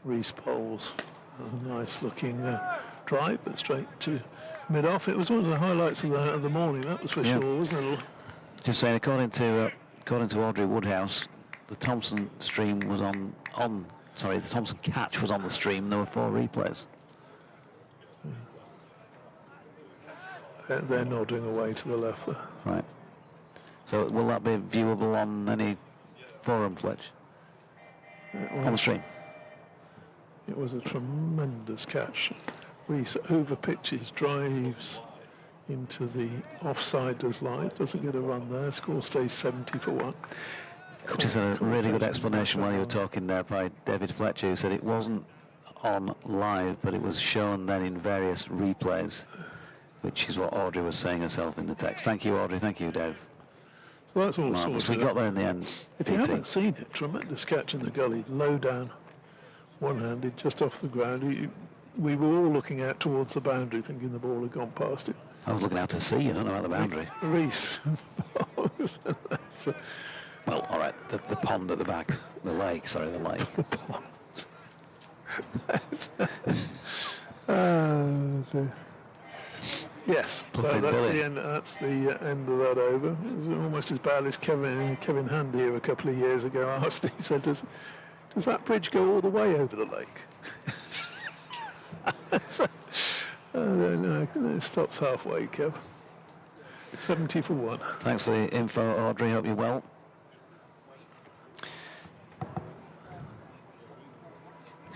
Reese bowls a nice looking drive, but straight to mid-off. It was one of the highlights of the morning, that was for sure, wasn't it? Just saying, according to Audrey Woodhouse, the Thompson stream was the Thompson catch was on the stream. And there were 4 replays. They're nodding away to the left there. Right. So will that be viewable on any forum, Fletch? On the stream? It was a tremendous catch. Reese over pitches, drives into the offsiders line. Doesn't get a run there. Score stays 70 for 1. Which is a really good explanation while you were talking there by David Fletcher, who said it wasn't on live, but it was shown then in various replays, which is what Audrey was saying herself in the text. Thank you, Audrey. Thank you, Dave. So that's all Marvellous. sorted. We got there in the end. If you PT. haven't seen it, tremendous catch in the gully, low down, one-handed, just off the ground. We were all looking out towards the boundary, thinking the ball had gone past it. I was looking out to sea, I don't know about the boundary. Reese. Well, all right, the pond at the back, the lake, sorry, the lake. The pond. Oh, dear. Yes, so Puffin that's Billy. the end. That's the end of that over. It was almost as bad as Kevin Hand here a couple of years ago asked. He said, "Does that bridge go all the way over the lake?" No, it stops halfway, Kev. 70 for 1. Thanks for the info, Audrey. Hope you're well.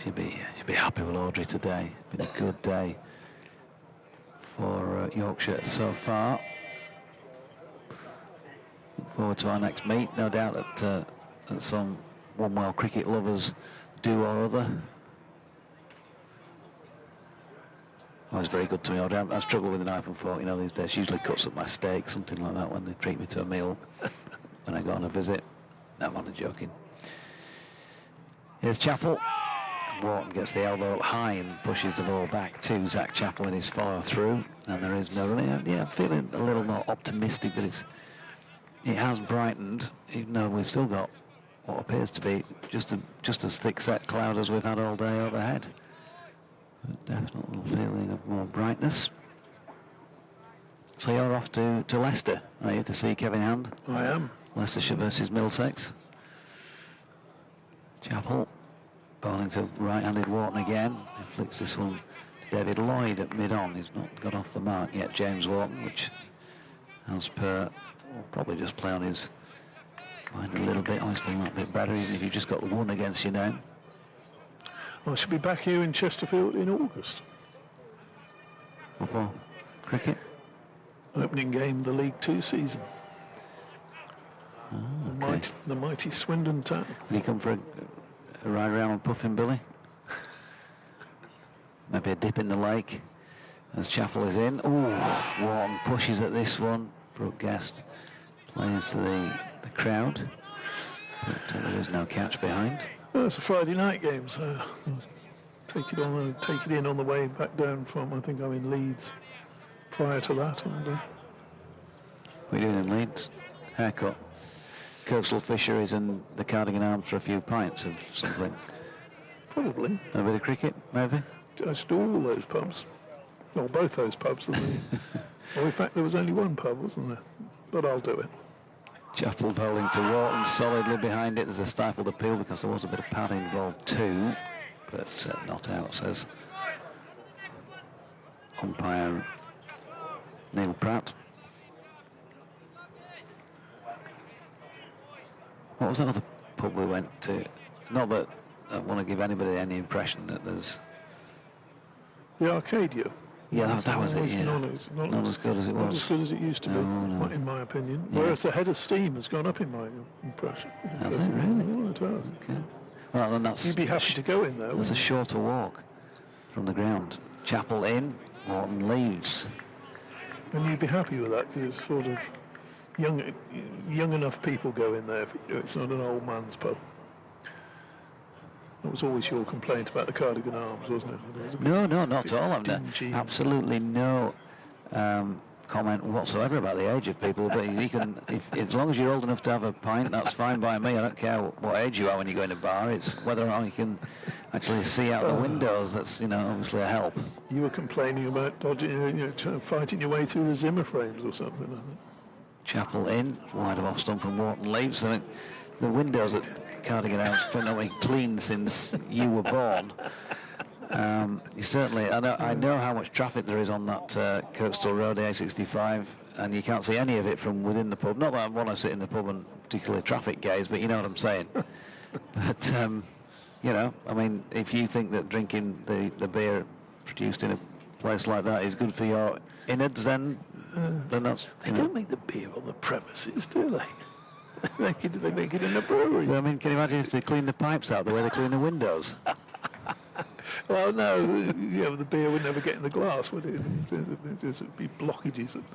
She'll be happy with Audrey today. Been a good day for Yorkshire so far. Look forward to our next meet. No doubt that some one-world cricket lovers do or other. Always very good to me, Audrey. I struggle with a knife and fork, these days. She usually cuts up my steak, something like that, when they treat me to a meal when I go on a visit. No, I'm only joking. Here's Chappell. Warton gets the elbow up high and pushes the ball back to Zach Chappell in his follow-through. And there is no running. Yeah, I'm feeling a little more optimistic that it has brightened, even though we've still got what appears to be just as thick-set cloud as we've had all day overhead. But definitely feeling of more brightness. So you're off to Leicester, are you, to see Kevin Hand? I am. Leicestershire versus Middlesex. Chappell bowling to right-handed Warton again. He flicks this one to David Lloyd at mid-on. He's not got off the mark yet, James Warton, which, as per, will probably just play on his mind a little bit. Always feeling that bit better, even if you've just got the one against your name. I should be back here in Chesterfield in August. What for? Cricket? Opening game of the League 2 season. Okay. The mighty Swindon Town. Will you come for a ride around on Puffin Billy? Maybe a dip in the lake as Chappell is in. Oh, Warton pushes at this one. Brooke Guest plays to the crowd. But there is no catch behind. Well, it's a Friday night game, so take it in on the way back down from, I think I'm in Leeds prior to that. And, What are you doing in Leeds? Haircut. Coastal Fisher is in the Cardigan Arms for a few pints of something. probably. A bit of cricket, maybe? Just all those pubs. Well, both those pubs. Well, in fact, there was only one pub, wasn't there? But I'll do it. Chappell bowling to Warton, solidly behind it. There's a stifled appeal because there was a bit of pad involved too, but not out, says umpire Neil Pratt. What was that other pub we went to? Not that I want to give anybody any impression that there's... The Arcadia. Yeah, that was it, yeah. Not as good as it Not was. as good as it used to be, No. in my opinion. Yeah. Whereas the head of steam has gone up in my impression. Has it really? Oh, it has. Okay. Well, then that's... You'd be happy to go in there. That's a wouldn't shorter walk from the ground. Chappell in, Warton leaves. you? And you'd be happy with that because it's sort of young enough people go in there. It's not an old man's pub. That was always your complaint about the Cardigan Arms, wasn't it? It was a bit No, not at all. I've dingy. absolutely no comment whatsoever about the age of people. But you can, if as long as you're old enough to have a pint, that's fine by me. I don't care what age you are when you go in a bar. It's whether or not you can actually see out the windows. That's obviously a help. You were complaining about dodging, fighting your way through the Zimmer frames or something, I think. Chappell in, wide of off stump from Warton leaves. I think the windows at Cardigan House have not been clean since you were born. You certainly, I know how much traffic there is on that coastal road, the A65, and you can't see any of it from within the pub. Not that I want to sit in the pub and particularly traffic gaze, but you know what I'm saying. But, I mean, if you think that drinking the beer produced in a place like that is good for your innards, then that's... They don't make the beer on the premises, do they? They make it in the brewery. I mean, can you imagine if they clean the pipes out the way they clean the windows? Well, no, the beer would never get in the glass, would it? There'd be blockages and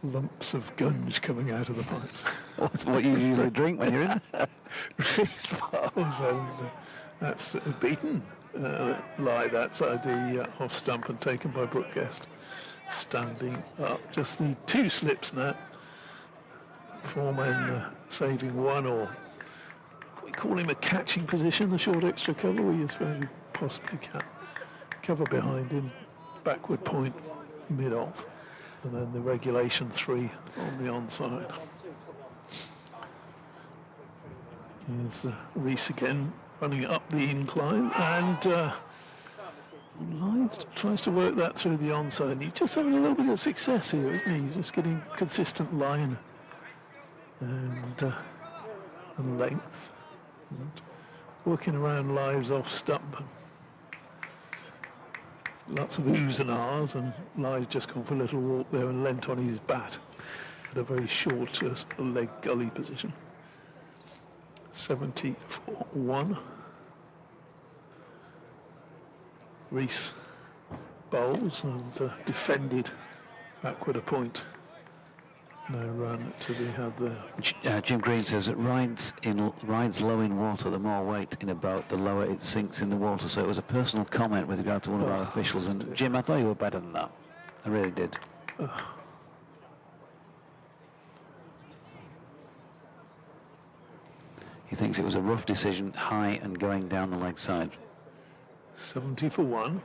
lumps of gunge coming out of the pipes. That's what you usually drink when you're in. That's beaten live outside the off stump and taken by Brooke Guest. Standing up, just the 2 slips now. 4 men saving 1, or we call him a catching position, the short extra cover, where you suppose you possibly can cover behind him, backward point, mid-off, and then the regulation 3 on the onside. Here's Rees again running up the incline, and Lyth tries to work that through the onside, and he's just having a little bit of success here, isn't he? He's just getting consistent line and length, and working around Lyth's off stump. Lots of oohs and ahs, and Lyth's just gone for a little walk there and leant on his bat at a very short leg gully position. 70-1. Rees bowls and defended backward a point. No run to be had there. Jim Green says it rides low in water. The more weight in a boat, the lower it sinks in the water. So it was a personal comment with regard to one of our officials. And Jim, I thought you were better than that. I really did. He thinks it was a rough decision, high and going down the leg side. 70-1.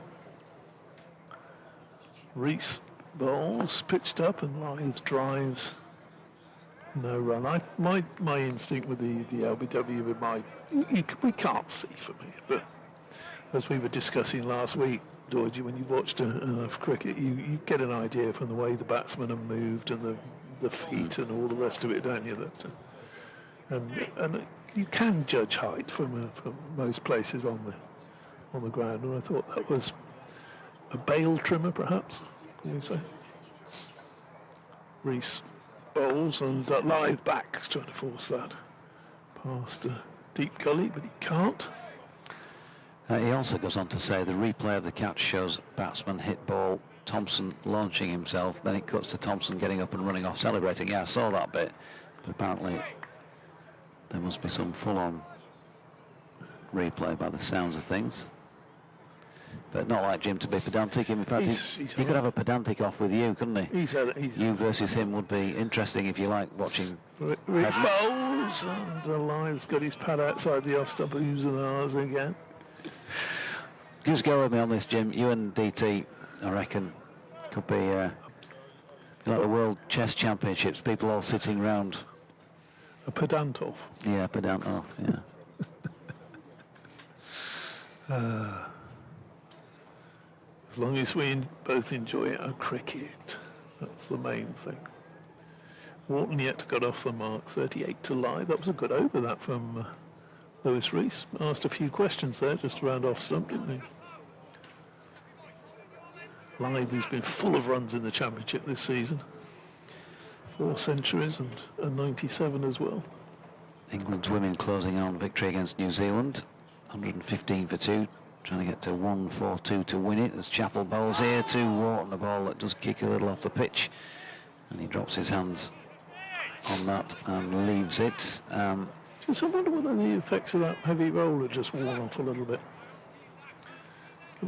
Rees bowls, pitched up, and Lyth drives. No run. My instinct with the LBW, with we can't see from here, but as we were discussing last week, Georgie, when you've watched enough cricket, you get an idea from the way the batsmen have moved and the feet and all the rest of it, don't you? That and you can judge height from most places on the ground, and I thought that was a bail trimmer, perhaps, can we say? Rees bowls, and Lyth back, trying to force that past a deep gully, but he can't. He also goes on to say the replay of the catch shows batsman hit ball, Thompson launching himself, then it cuts to Thompson getting up and running off celebrating. Yeah, I saw that bit, but apparently there must be some full-on replay by the sounds of things. But not like Jim to be pedantic. In fact, he could have a pedantic off with you, couldn't he? You versus him would be interesting if you like watching. Rees bowls, and Lyth's got his pad outside the off stump, oohs and ahs again. Just go with me on this, Jim. You and DT, I reckon, could be like the World Chess Championships, people all sitting round. A pedant-off. Yeah, pedant-off, yeah. As long as we both enjoy our cricket, that's the main thing. Warton yet got off the mark, 38 to Lyth. That was a good over, that, from Lewis Rees. Asked a few questions there, just around off stump, didn't he? Lyth, who's been full of runs in the championship this season. 4 centuries and 97 as well. England's women closing on victory against New Zealand, 115 for 2. Trying to get to 1-4-2 to win it as Chappell bowls here to Warton, a ball that does kick a little off the pitch, and he drops his hands on that and leaves it. Just I wonder whether the effects of that heavy roll are just worn off a little bit. A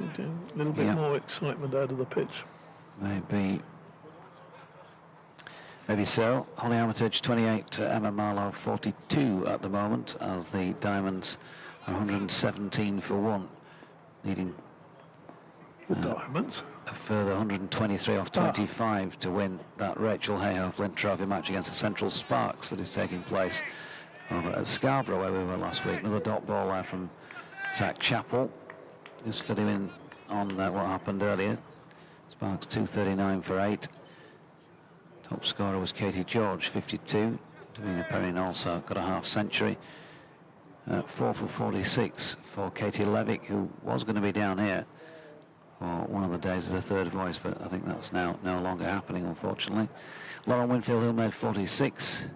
little bit more excitement out of the pitch. Maybe so. Holly Armitage 28, Emma Marlowe 42 at the moment, as the Diamonds are 117 for 1. Needing the Diamonds a further 123 off 25 to win that Rachel Hayhoe Flint Trophy match against the Central Sparks that is taking place over at Scarborough, where we were last week. Another dot ball there from Zach Chappell, just filling in on what happened earlier. Sparks 239 for 8. Top scorer was Katie George, 52. Davina Perrin also got a half century. 4 for 46 for Katie Levick, who was going to be down here for one of the days as a third voice, but I think that's now no longer happening, unfortunately. Lauren Winfield, who made 46.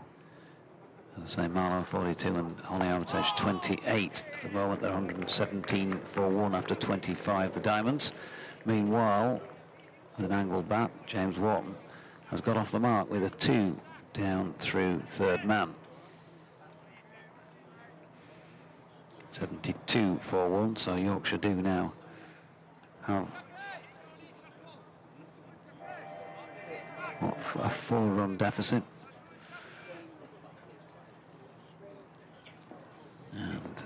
As I say, Marlowe 42 and Holly Armitage 28. At the moment, they're 117 for 1 after 25, the Diamonds. Meanwhile, with an angled bat, James Warton has got off the mark with a 2 down through third man. 72 for 1, so Yorkshire do now have a 4-run deficit. And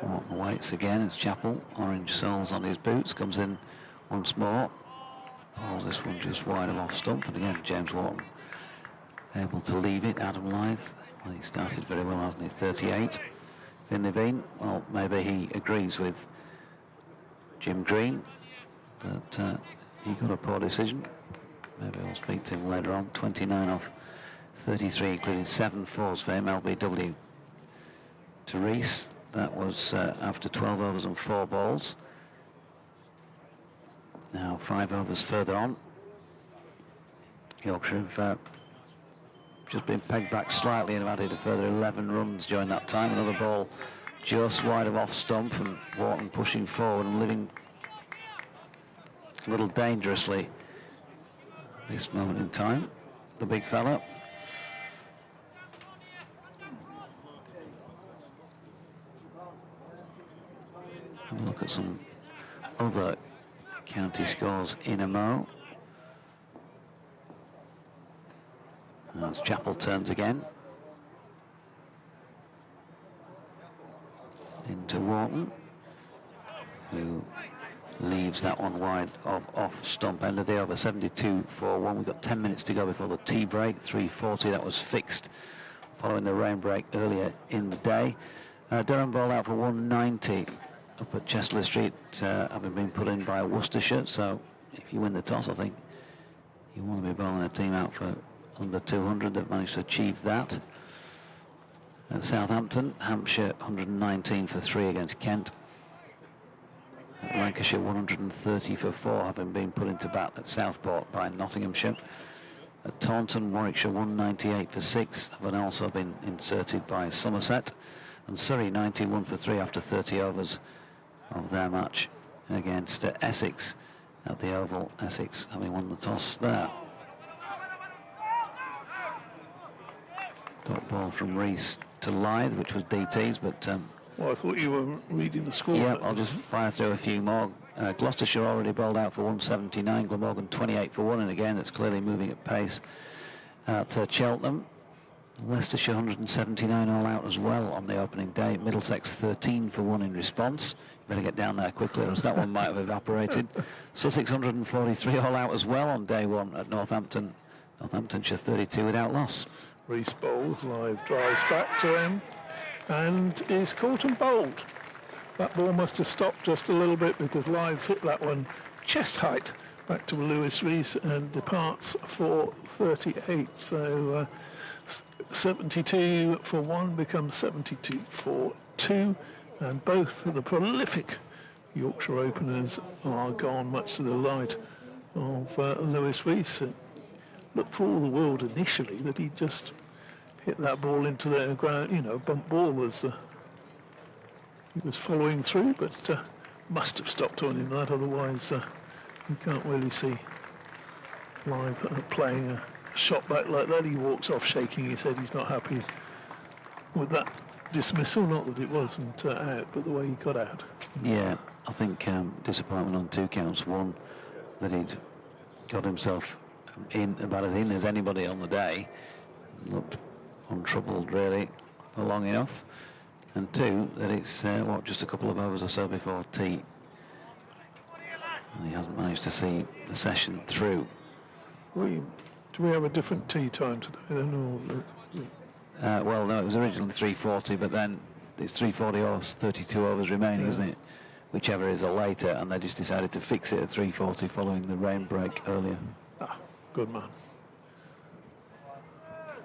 Warton waits again. It's Chappell. Orange soles on his boots. Comes in once more. Pulls this one just wide of off stump. And again, James Warton able to leave it. Adam Lythe. Well, he started very well, hasn't he? 38. Finley Bean. Well, maybe he agrees with Jim Green that he got a poor decision. Maybe I'll speak to him later on. 29 off 33, including 7 fours for him. LBW to Rees. That was after 12 overs and 4 balls. Now 5 overs further on. Yorkshire have just been pegged back slightly and have added a further 11 runs during that time. Another ball just wide of off stump, and Warton pushing forward and living a little dangerously at this moment in time. The big fella. Have a look at some other county scores in a mo. As Chappell turns again. Into Warton, who leaves that one wide of off stump end of the over. 72 for 1. We've got 10 minutes to go before the tea break. 3:40, that was fixed following the rain break earlier in the day. Durham ball out for 190 up at Chesterfield Street, having been put in by Worcestershire. So if you win the toss, I think you want to be bowling a team out for under 200. They've managed to achieve that. At Southampton, Hampshire 119 for 3 against Kent. At Lancashire 130 for 4, having been put into bat at Southport by Nottinghamshire. At Taunton, Warwickshire 198 for 6, having also been inserted by Somerset. And Surrey 91 for 3 after 30 overs of their match against Essex at the Oval. Essex having won the toss there. Dot ball from Rees to Lythe, which was DT's, but Well, I thought you were reading the score. yeah, I'll just fire through a few more. Gloucestershire already bowled out for 179, Glamorgan 28 for 1, and again it's clearly moving at pace at Cheltenham. Leicestershire 179 all out as well on the opening day. Middlesex 13 for 1 in response. You better get down there quickly, or else that one might have evaporated. Sussex 143 all out as well on day 1 at Northampton. Northamptonshire 32 without loss. Rees bowls, Lythe drives back to him and is caught and bowled. That ball must have stopped just a little bit because Lythe's hit that one chest height back to Lewis Rees and departs for 38. So 72 for 1 becomes 72 for 2, and both of the prolific Yorkshire openers are gone, much to the delight of Lewis Rees. It looked for all the world initially that he just hit that ball into the ground, you know, bump ball was he was following through, but must have stopped on him that, otherwise you can't really see Lythe playing a shot back like that. He walks off shaking his head. He's not happy with that dismissal, not that it wasn't out, but the way he got out. Yeah, I think disappointment on 2 counts. One, that he'd got himself in about as in as anybody on the day, looked untroubled really for long enough, and 2, that it's just a couple of overs or so before tea, and he hasn't managed to see the session through. Do we have a different tea time today then, or Well, no, it was originally 3:40, but then it's 3:40 or 32 overs remaining, isn't it? Whichever is a later, and they just decided to fix it at 3:40 following the rain break earlier. Ah, good man.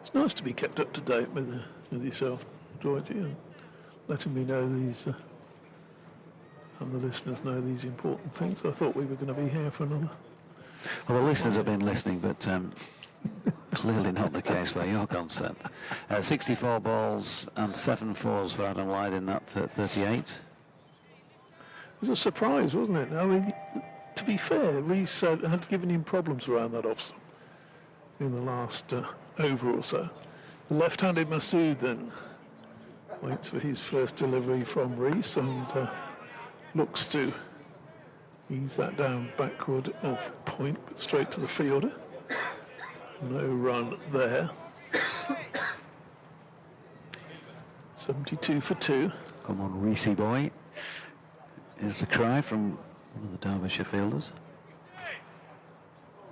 It's nice to be kept up to date with yourself, Georgie, and letting me know these and the listeners know these important things. I thought we were going to be here for another. Well, the listeners have been listening, but clearly not the case where you're concerned. 64 balls and 7 fours for Adam Lyth in that 38. It was a surprise, wasn't it? I mean, to be fair, Rees had given him problems around that off in the last over or so. The left-handed Masood then waits for his first delivery from Rees and looks to ease that down backward off point, but straight to the fielder. No run there. 72 for 2. Come on, Reesy boy, is the cry from one of the Derbyshire fielders.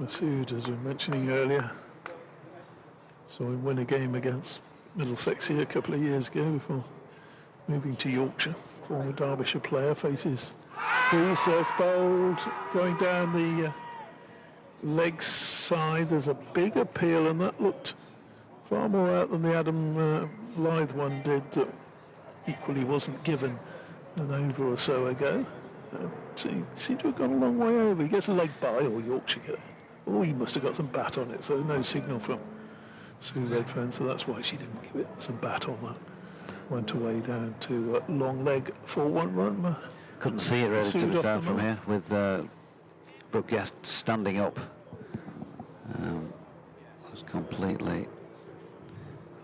Masood, as we were mentioning earlier, saw him win a game against Middlesex here a couple of years ago before moving to Yorkshire. Former Derbyshire player faces Rees as bowled, going down the leg side. There's a big appeal, and that looked far more out than the Adam Lyth one did, that equally wasn't given an over or so ago. Seemed to have gone a long way over. He gets a leg by, or Yorkshire get it. Oh, he must have got some bat on it, so no signal from Sue Redfern, so that's why she didn't give it some bat on that. Went away down to long leg for 1 run. Couldn't see it really, to be fair, from here, with Brooke Guest standing up. Was completely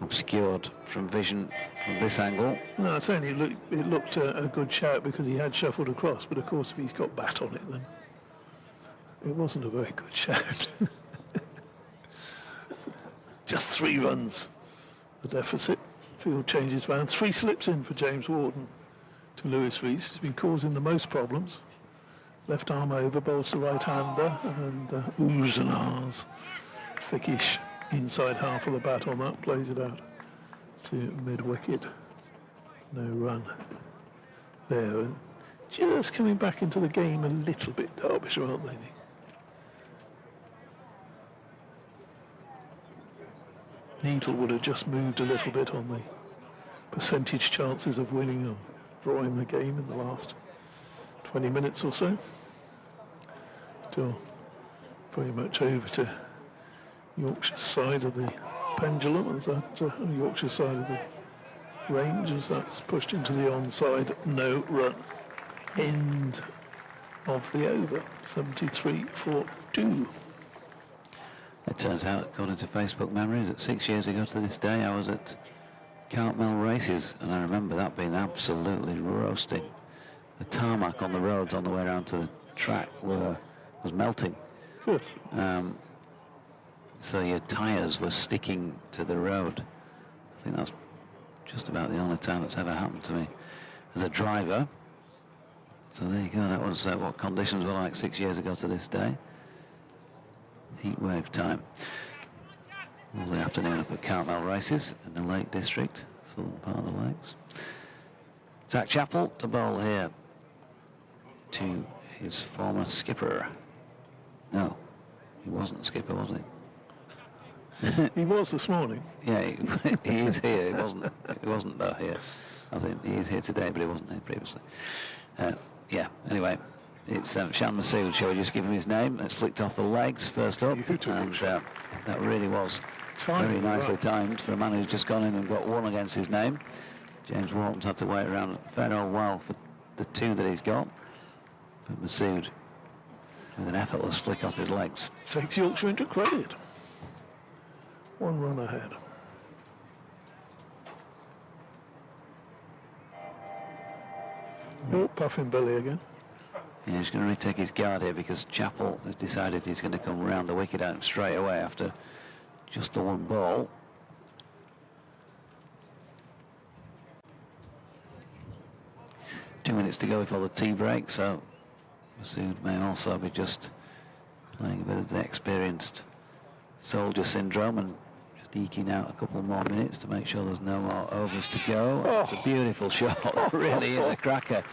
obscured from vision from this angle. No, it's only it looked a good shout because he had shuffled across, but of course if he's got bat on it, then it wasn't a very good shout. Just 3 runs, the deficit. Field changes round. 3 slips in for James Warton to Lewis Rees. He's been causing the most problems. Left arm over, bowls to right-hander, and oohs and ahs. Thickish inside half of the bat on that, plays it out to mid-wicket. No run there. And just coming back into the game a little bit, Derbyshire, aren't they? Needle would have just moved a little bit on the percentage chances of winning or drawing the game in the last 20 minutes or so. Still very much over to Yorkshire's side of the pendulum, as that Yorkshire side of the range, as that's pushed into the onside. No run. End of the over. 73 for 2. It turns out, according to Facebook memories, that 6 years ago to this day I was at Cartmel races, and I remember that being absolutely roasting. The tarmac on the roads on the way around to the track was melting. Good. So your tyres were sticking to the road. I think that's just about the only time that's ever happened to me as a driver. So there you go, that was what conditions were like 6 years ago to this day. Heat wave time. Lovely afternoon up at Cartmel races in the Lake District, southern part of the lakes. Zach Chappell to bowl here to his former skipper. No, he wasn't skipper, was he? He was this morning. Yeah, he is here. He wasn't though here. As in, he is here today, but he wasn't here previously. Yeah. Anyway, it's Shan Masood. Shall we just give him his name? It's flicked off the legs first up, and that really was very nicely timed for a man who's just gone in and got 1 against his name. James Warton's had to wait around a fair old while for the 2 that he's got. But Masood, with an effortless flick off his legs, Takes Yorkshire into credit. 1 run ahead. Oh, puffing Billy again. Yeah, he's going to retake his guard here because Chappell has decided he's going to come round the wicket out straight away after just the 1 ball. Two minutes to go before the tea break, so Masood may also be just playing a bit of the experienced soldier syndrome and just eking out a couple more minutes to make sure there's no more overs to go. Oh. It's a beautiful shot. It really is a cracker.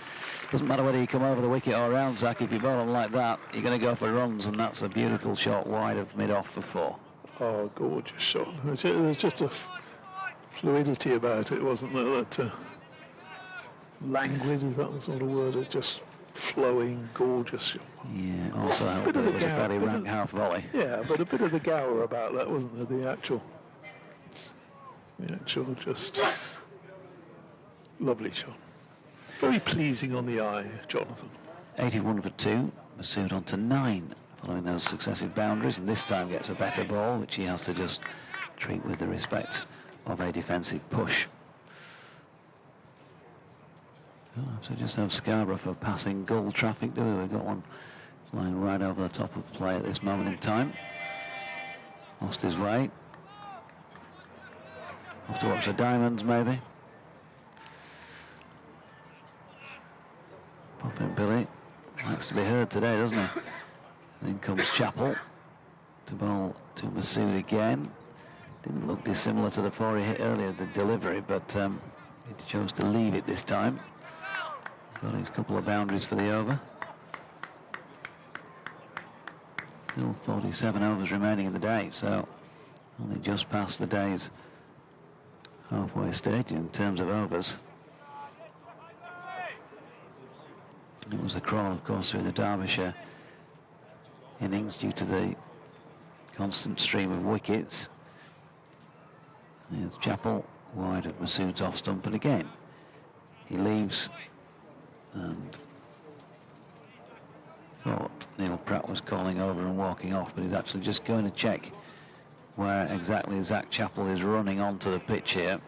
Doesn't matter whether you come over the wicket or around, Zach. If you bowl them like that, you're going to go for runs, and that's a beautiful shot wide of mid-off for 4. Oh, gorgeous shot. There's just a fluidity about it, wasn't there? That languid, is that the sort of word? It just flowing, gorgeous shot. Yeah, also helped Bit that of it the was a gap, fairly bit rank of- half volley. Yeah, but a bit of the gower about that, wasn't there? The actual just lovely shot. Very pleasing on the eye, Jonathan. 81 for 2. Masood on to 9 following those successive boundaries, and this time gets a better ball, which he has to just treat with the respect of a defensive push. So just have Scarborough for passing goal traffic, do we? We've got one flying right over the top of play at this moment in time. Lost his way. Have to watch the diamonds, maybe. Puffin Billy likes to be heard today, doesn't he? Then comes Chappell to bowl to Masood again. Didn't look dissimilar to the 4 he hit earlier, the delivery, but he chose to leave it this time. Got his couple of boundaries for the over. Still 47 overs remaining in the day, so only just past the day's halfway stage in terms of overs. It was a crawl, of course, through the Derbyshire innings due to the constant stream of wickets. There's Chappell wide of Masood's off stump, but again he leaves, and thought Neil Pratt was calling over and walking off, but he's actually just going to check where exactly Zach Chappell is running onto the pitch here.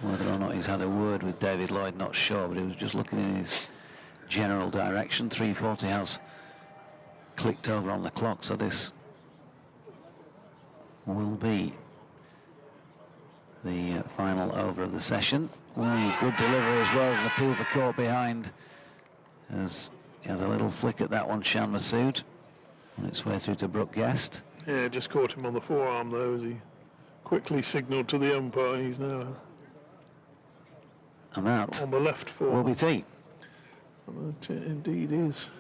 Whether or not he's had a word with David Lloyd, not sure, but he was just looking in his general direction. 3:40 has clicked over on the clock, so this will be the final over of the session. Ooh, good delivery as well as an appeal for caught behind, as he has a little flick at that one, Shan Masood, on its way through to Brooke Guest. Yeah, just caught him on the forearm though, as he quickly signalled to the umpire. He's now And that on the left will forearm. be tea. And that indeed is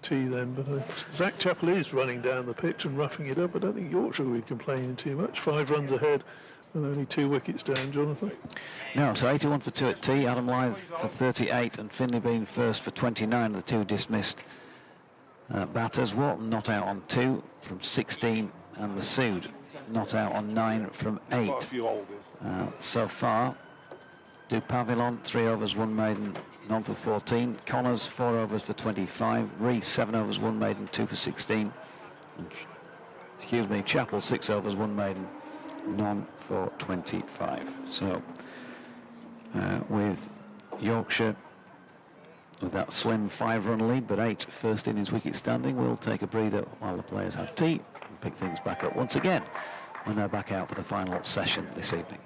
tea then, but Zach Chappell is running down the pitch and roughing it up. I don't think Yorkshire will be complaining too much. 5 runs ahead and only 2 wickets down, Jonathan. No, so 81 for 2 at tea, Adam Lyth for 38 and Finlay Bean first for 29, the 2 dismissed batters. Warton not out on 2 from 16 and Masood not out on 9 from 8. So far, Pavillon 3 overs 1 maiden, none for 14. Connors 4 overs for 25. Rees 7 overs 1 maiden, 2 for 16. And, Chappell 6 overs 1 maiden, none for 25. So with Yorkshire with that slim 5-run lead, but 8 first innings wicket standing, we'll take a breather while the players have tea and pick things back up once again when they're back out for the final session this evening.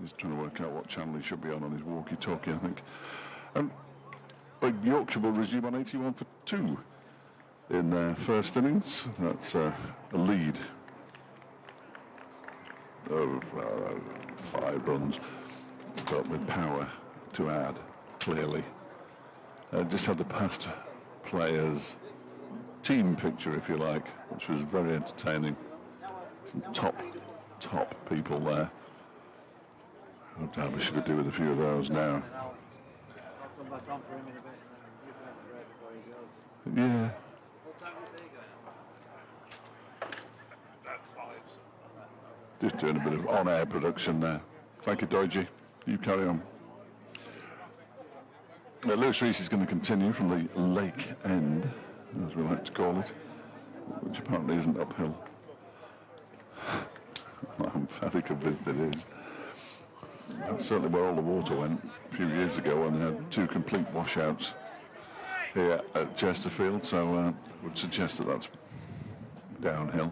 He's trying to work out what channel he should be on his walkie-talkie, I think. Yorkshire will resume on 81 for 2 in their first innings. That's a lead of 5 runs, but with power to add, clearly. Just had the past players' team picture, if you like, which was very entertaining. Some top people there. Oh, Derbyshire could do with a few of those now. Yeah. Just doing a bit of on-air production there. Thank you, Doiji. You carry on. Lewis Rees is going to continue from the lake end, as we like to call it, which apparently isn't uphill. I'm fairly convinced it is. That's certainly where all the water went a few years ago when they had 2 complete washouts here at Chesterfield, so I would suggest that that's downhill.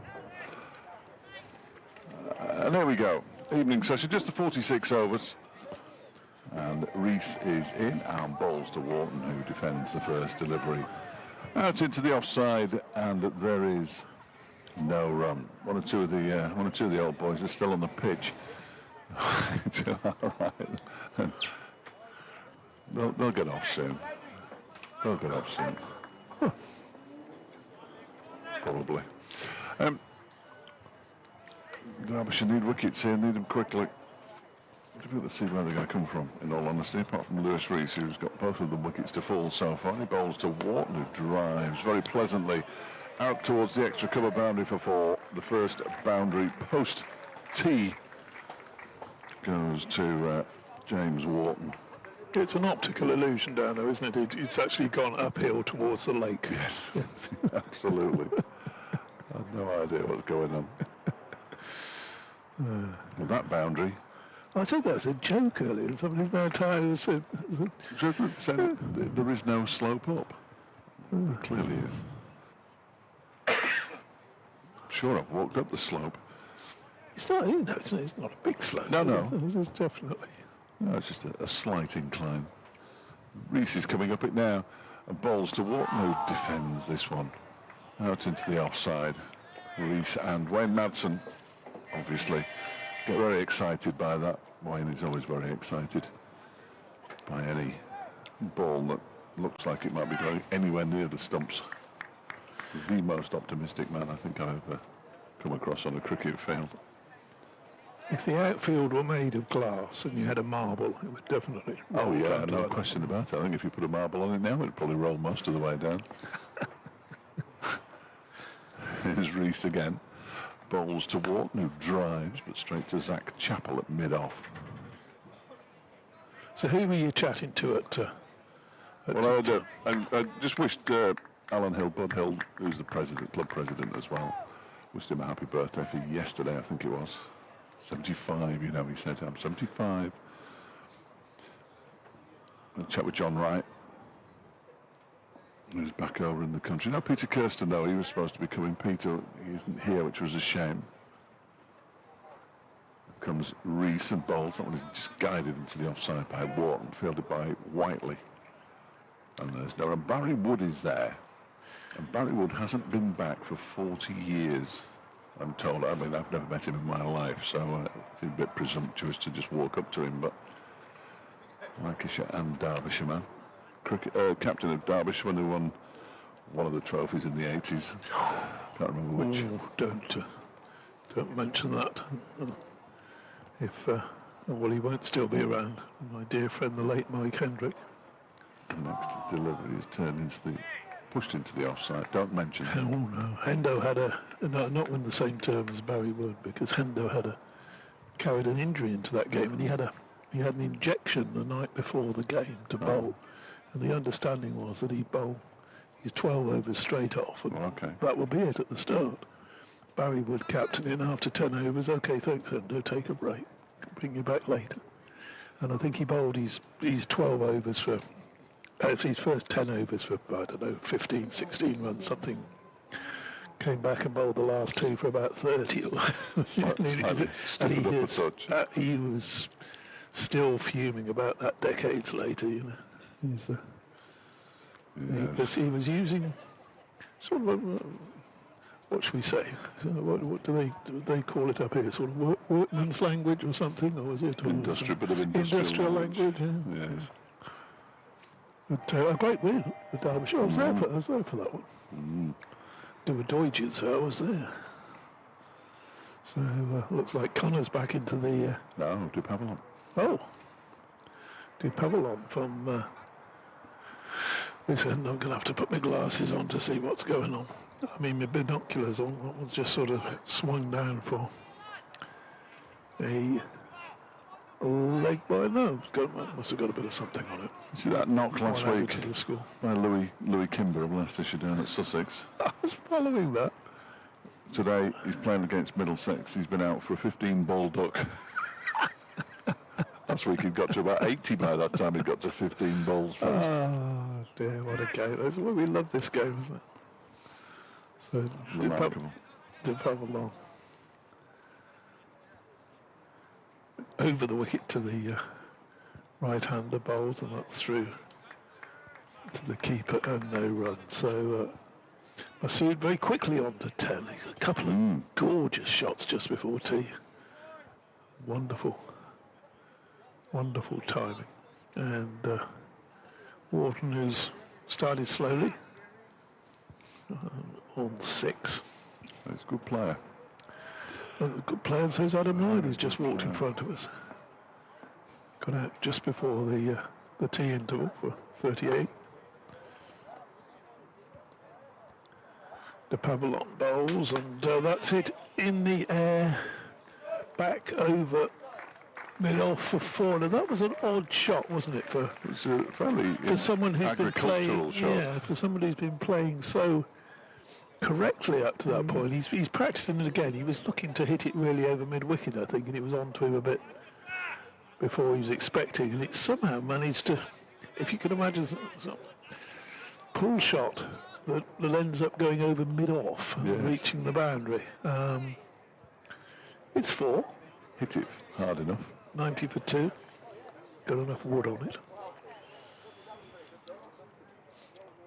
And there we go. Evening session, just the 46 overs. And Rees is in and bowls to Warton, who defends the first delivery. Out into the offside, and there is no run. One or two of the old boys are still on the pitch. All right. They'll get off soon. They'll get off soon. Huh. Probably. Derbyshire need wickets here, need them quickly. Let's see where they're going to come from, in all honesty, apart from Lewis Rees, who's got both of the wickets to fall so far. He bowls to Warton, who drives very pleasantly out towards the extra cover boundary for 4. The first boundary post tee goes to James Warton. It's an optical illusion down there, isn't it? It's actually gone uphill towards the lake. Yes, absolutely. I had no idea what's going on. Well, that boundary. I said that was a joke earlier. Somebody's now tired said Said there is no slope up. There clearly is. I'm sure I've walked up the slope. it's not, it's not a big slope. No. It's definitely. No, it's just a slight incline. Rees is coming up it now and bowls to Warton, who defends this one. Out into the offside. Rees and Wayne Madsen, obviously, get very excited by that. Wayne is always very excited by any ball that looks like it might be going anywhere near the stumps. The most optimistic man I think I've ever come across on a cricket field. If the outfield were made of glass and you had a marble, it would definitely. Oh yeah, no question about it. I think if you put a marble on it now, it'd probably roll most of the way down. Here's Rees again. Bowls to Warton, who drives, but straight to Zach Chappell at mid-off. So who were you chatting to at Well, I just wished Alan Hill, Bud Hill, who's the president, club president as well, wished him a happy birthday for yesterday, I think it was. 75, he said, I'm 75. I'll chat with John Wright, who's back over in the country. Now, Peter Kirsten, though, he was supposed to be coming. Peter, he isn't here, which was a shame. Comes Rees and bowls. That one is just guided into the offside by Warton, fielded by Whiteley. And there's no, and Barry Wood is there. And Barry Wood hasn't been back for 40 years, I'm told. I mean, I've never met him in my life, so it's a bit presumptuous to just walk up to him, but Lancashire and Derbyshire man. Captain of Derbyshire when they won one of the trophies in the 80s. Can't remember which. Oh, don't mention that. Well, he won't still be around. My dear friend, the late Mike Hendrick. The next delivery is pushed into the offside. Don't mention Oh no, Hendo had not in the same term as Barry Wood, because Hendo carried an injury into that game, and he had an injection the night before the game to bowl, and the understanding was that he'd bowl his 12 overs straight off, and that would be it at the start. Barry Wood captain in after 10 overs. Okay, thanks, Hendo. Take a break. Bring you back later. And I think he bowled his 12 overs for. His first 10 overs for, 15, 16 runs, something. Came back and bowled the last 2 for about 30. Slightly stiffened up a touch. He was still fuming about that decades later, you know. He's, Yes. he was using sort of a, what should we say? What do they call it up here? Sort of workman's language or something, or was it? Or Industrial, bit of industrial language. Yeah. Yes. But a great win for Derbyshire. I was there for that one. There were Deutsches, so I was there. So looks like Connor's back into the. No, do Pavlon. Oh, do Pavlon from. This end, I'm going to have to put my glasses on to see what's going on. I mean, my binoculars on. I was just sort of swung down for a leg by. No, must have got a bit of something on it. You see that knock last Went over week to the school. by Louis Kimber of Leicestershire down at Sussex. I was following that. Today he's playing against Middlesex. He's been out for a 15-ball duck. Last week he'd got to about 80 by that time. He'd got to 15 balls first. Oh dear, what a game! That's why we love this game, isn't it? So Remarkable. to Pavlon over the wicket to the right-hander bowls, and that's through to the keeper and no run. So Masood very quickly on to 10. He got a couple of gorgeous shots just before tea. Wonderful timing. And Warton, who's started slowly on 6. He's a good player. And a good player, and so is Adam Lloyd, who's just walked in front of us. Got out just before the tea interval for 38. The Pavlon bowls, and that's it in the air, back over mid-off for 4. Now that was an odd shot, wasn't it, for It's a fairly someone who's been agricultural playing? shot. Yeah, for somebody who's been playing so correctly up to that point. He's practicing it again. He was looking to hit it really over mid-wicket, I think, and it was on to him a bit before he was expecting, and it somehow managed to, if you can imagine, pull shot that ends up going over mid-off and Yes. reaching the boundary. It's 4, Hit it hard enough. 90 for 2. Got enough wood on it.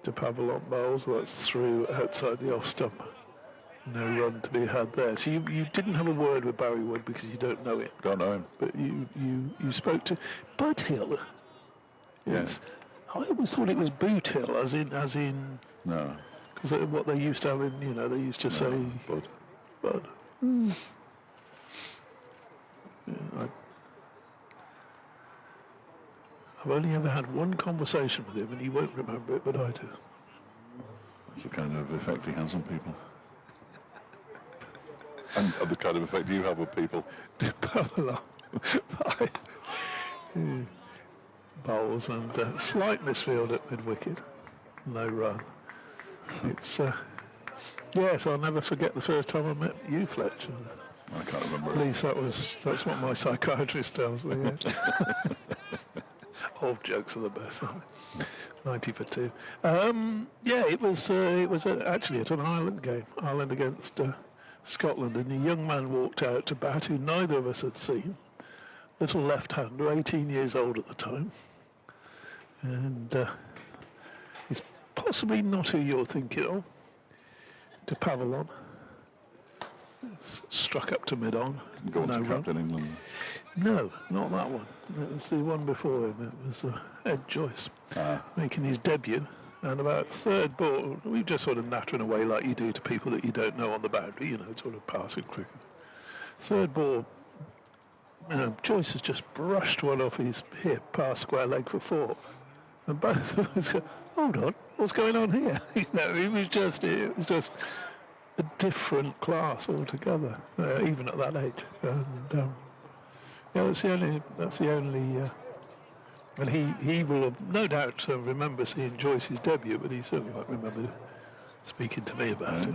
To Pavlon bowls, that's through outside the off stump. No run to be had there. So you didn't have a word with Barry Wood because you don't know him, Don't know him. but you spoke to Bud Hill. Yes. I always thought it was Boot Hill, as in No. because what they used to have in, they used to say Bud. Bud. Yeah, I've only ever had one conversation with him, and he won't remember it, but I do. That's the kind of effect he has on people. And the kind of effect you have with people. Pavlon bowls and slight misfield at mid-wicket. No run. It's yes, I'll never forget the first time I met you, Fletcher. I can't remember. At least that's what my psychiatrist tells me. Yes. Old jokes are the best, aren't they? 90 for 2. Yeah, it was actually at an Ireland game, Ireland against Scotland, and a young man walked out to bat who neither of us had seen. Little left-hander, 18 years old at the time, and he's possibly not who you're thinking of. To Pavlon. Struck up to mid-on. Going No to run. Captain England. No, not that one. It was the one before him. It was Ed Joyce making his debut. And about third ball, we just sort of nattering away like you do to people that you don't know on the boundary, sort of passing cricket. Third ball, Joyce has just brushed one off his hip past square leg for 4. And both of us go, hold on, what's going on here? It was just a different class altogether, even at that age. And that's the only. And he will have no doubt remember seeing Joyce's debut, but he certainly won't remember speaking to me about it.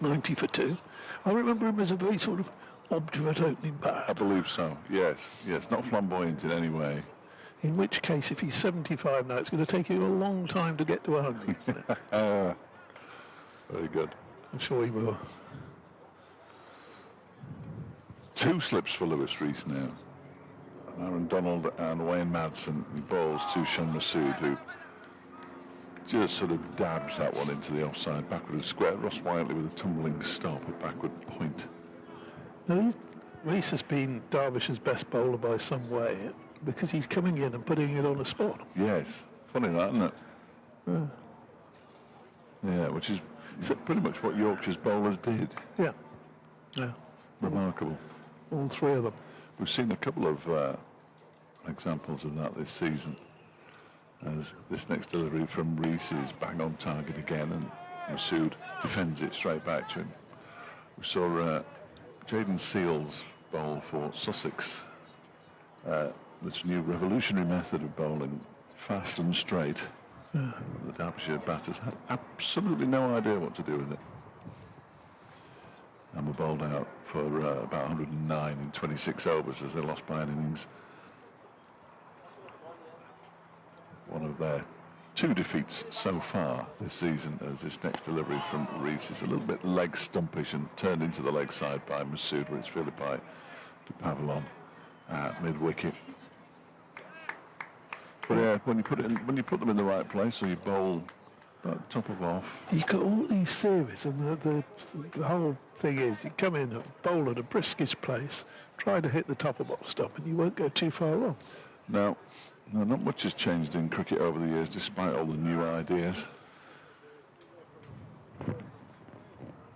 90 for 2. I remember him as a very sort of obdurate opening I bat. believe so. Yes. Not flamboyant in any way. In which case, if he's 75 now, it's going to take you a long time to get to 100. Isn't it? Very good. I'm sure he will. 2 slips for Lewis Rees now. Aaron Donald and Wayne Madsen bowls to Sean Masood, who just sort of dabs that one into the offside, backward and square. Ross Whiteley with a tumbling stop at backward point. Now, Rees has been Derbyshire's best bowler by some way because he's coming in and putting it on the spot. Yes, funny that, isn't it? Yeah, which is pretty much what Yorkshire's bowlers did. Yeah. Remarkable. All three of them. We've seen a couple of examples of that this season, as this next delivery from Rees is bang on target again, and Masood defends it straight back to him. We saw Jaden Seals bowl for Sussex, this new revolutionary method of bowling, fast and straight. The Derbyshire batters had absolutely no idea what to do with it, and were bowled out for about 109 in 26 overs as they lost by an innings. One of their 2 defeats so far this season, as this next delivery from Rees is a little bit leg stumpish and turned into the leg side by Masood, where it's fielded by Pavillon at mid-wicket. But yeah, when you put them in the right place, so you bowl that top of off. You've got all these theories, and the whole thing is you come in and bowl at a briskish place, try to hit the top of off stump, and you won't go too far wrong. No, not much has changed in cricket over the years, despite all the new ideas.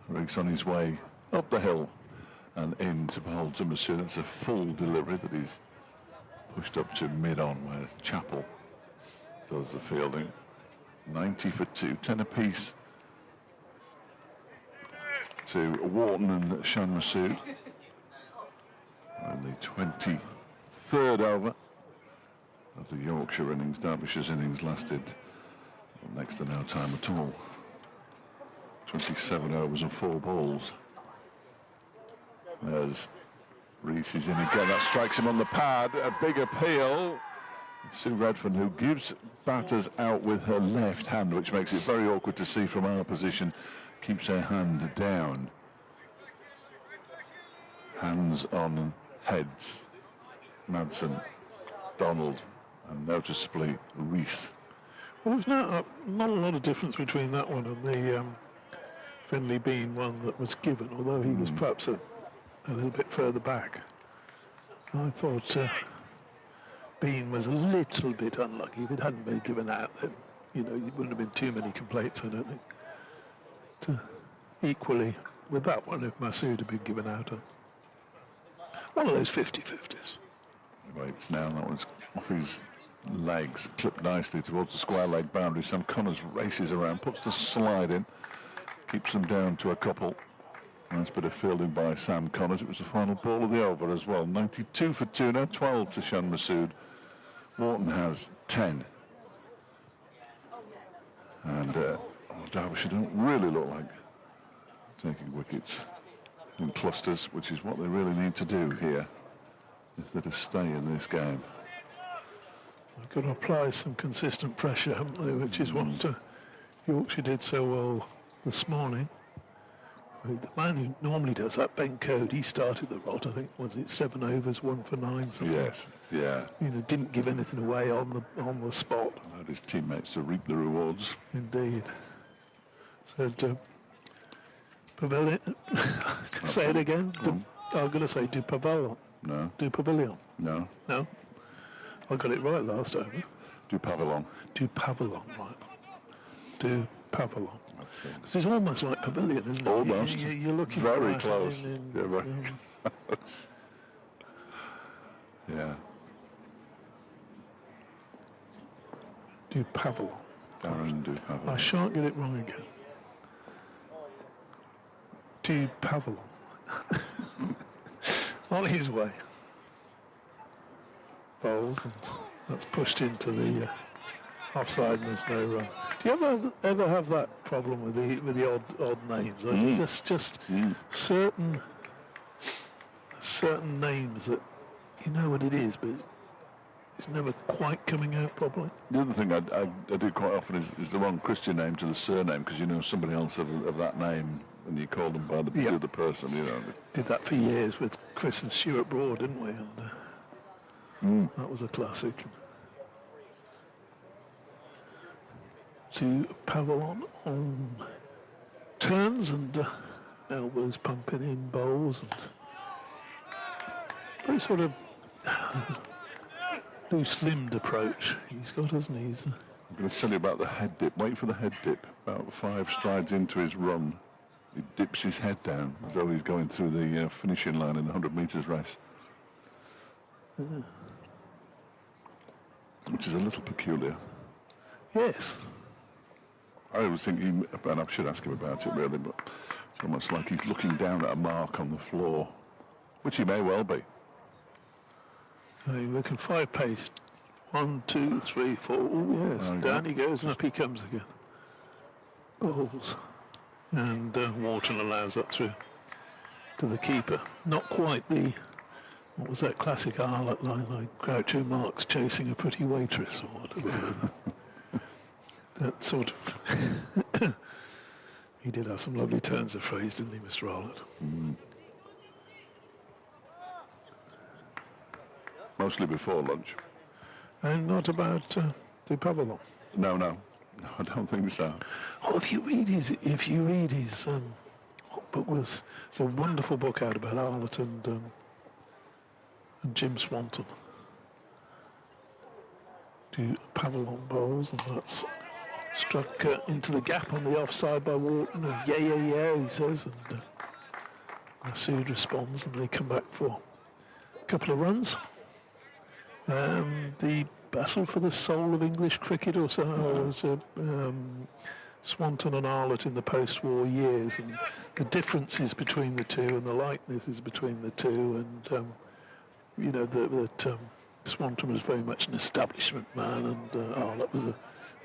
Riggs on his way up the hill and in to bowl to Masood. It's a full delivery that he's pushed up to mid-on, where Chappell does the fielding. 90 for 2, 10 apiece to Warton and Sean Masood. And the 23rd over of the Yorkshire innings. Derbyshire's innings lasted next to no time at all. 27 overs and 4 balls. As Rees is in again, that strikes him on the pad. A big appeal. Sue Redfern, who gives batters out with her left hand, which makes it very awkward to see from our position, keeps her hand down. Hands on heads. Madsen, Donald, and noticeably Rees. Well, there's not a lot of difference between that one and the Finley Bean one that was given, although he was perhaps a little bit further back. I thought Bean was a little bit unlucky. If it hadn't been given out, then, you wouldn't have been too many complaints, I don't think. Equally, with that one, if Masood had been given out, one of those 50-50s. Waits now, that one's off his legs, clipped nicely towards the square leg boundary. Sam Connors races around, puts the slide in, keeps them down to a couple. Nice bit of fielding by Sam Connors. It was the final ball of the over as well. 92 for 2 now, 12 to Sean Masood. Warton has 10. And Derbyshire don't really look like taking wickets in clusters, which is what they really need to do here if they're to stay in this game. They've got to apply some consistent pressure, haven't they, which is what Yorkshire did so well this morning. The man who normally does that, Ben Code, he started the rot, I think, was it 7 overs, 1 for 9, something? Yes, yeah. Didn't give anything away on the spot. Allowed his teammates to reap the rewards. Indeed. So, Pavilion, say it again. I'm going to say Du Pavilion. No. Du Pavilion. No. No? I got it right last over. Du Pavillon. Du Pavilion, right. Du Pavilion. Because it's almost like Pavilion, isn't it? Almost. You're looking very right close. in, Yeah, very close. Yeah. Du Pavilion. Darren Du Pavillon. I shan't get it wrong again. Du Pavilion. On his way. Bowls, and that's pushed into the offside, and there's no run. Do you ever have that problem with the odd names? Like just certain names that you know what it is, but it's never quite coming out properly. The other thing I do quite often is the wrong Christian name to the surname, because you know somebody else of that name, and you call them by the other person. Did that for years with Chris and Stuart Broad, didn't we? And, That was a classic. To Pavillon on turns and elbows pumping in bowls and very sort of loose-limbed approach he's got, hasn't he? I'm going to tell you about the head dip. Wait for the head dip. About 5 strides into his run, he dips his head down as though he's going through the finishing line in the 100 metres race. Which is a little peculiar. Yes. I was thinking, and I should ask him about it really, but it's almost like he's looking down at a mark on the floor, which he may well be. We're looking 5 pace. 1, 2, 3, 4. Oh, yes. Down he goes and up he comes again. Balls. And Warton allows that through to the keeper. Not quite the, what was that classic Arlott line, like Groucho Marx chasing a pretty waitress or whatever. That sort of... He did have some lovely turns of phrase, didn't he, Mr. Arlott? Mostly before lunch. And not about the Pavillon. No, I don't think so. Oh, if you read his, what book was? It's a wonderful book out about Arlott and Jim Swanton. To Pavillon bowls, and that's struck into the gap on the offside by Warton. Yeah, he says, and Masood responds, and they come back for a couple of runs. The battle for the soul of English cricket, or so, was Swanton and Arlott in the post-war years, and the differences between the two and the likenesses between the two, and you know that Swanton was very much an establishment man, and Arlott was a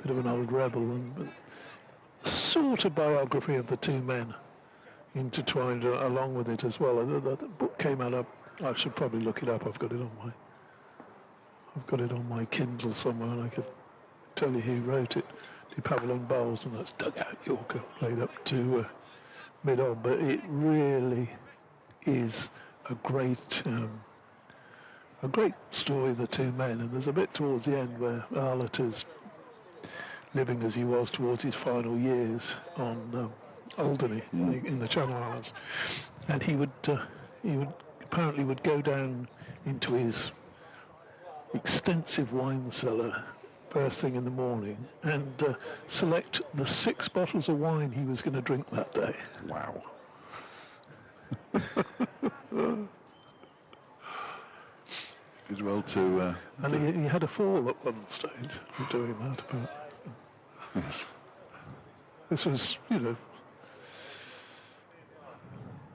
bit of an old rebel, and sort of biography of the two men intertwined along with it as well. The book came out. I should probably look it up. I've got it on my Kindle somewhere, and I could tell you who wrote it. The Pavillon Bowls, and that's Dugout Yorker, played up to mid-on. But it really is a great story of the two men. And there's a bit towards the end where Arlott is living as he was towards his final years on Alderney in the Channel Islands, and he would apparently go down into his extensive wine cellar first thing in the morning and select the 6 bottles of wine he was going to drink that day. Wow. Did well to... and he had a fall at one stage for doing that. But yes. This was,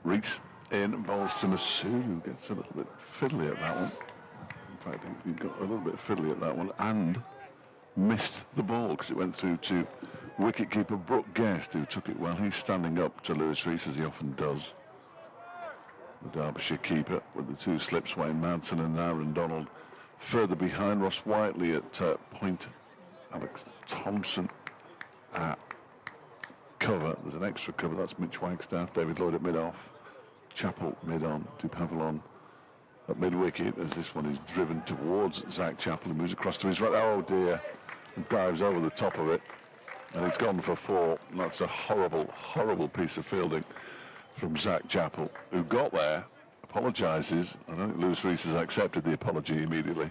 Reese in bowls to Masood, who gets a little bit fiddly at that one. In fact, he got a little bit fiddly at that one and missed the ball because it went through to wicket-keeper Brooke Guest, who took it while he's standing up to Lewis Reese, as he often does. The Derbyshire keeper with the 2 slips, Wayne Madsen and Aaron Donald. Further behind, Ross Whiteley at point, Alex Thompson at cover. There's an extra cover, that's Mitch Wagstaff, David Lloyd at mid-off, Chappell mid-on, to Pavillon at mid-wicket, as this one is driven towards Zach Chappell, who moves across to his right. Oh dear, and dives over the top of it, and he's gone for 4. And that's a horrible piece of fielding from Zach Chappell, who got there, apologises. I don't think Lewis Reese has accepted the apology immediately.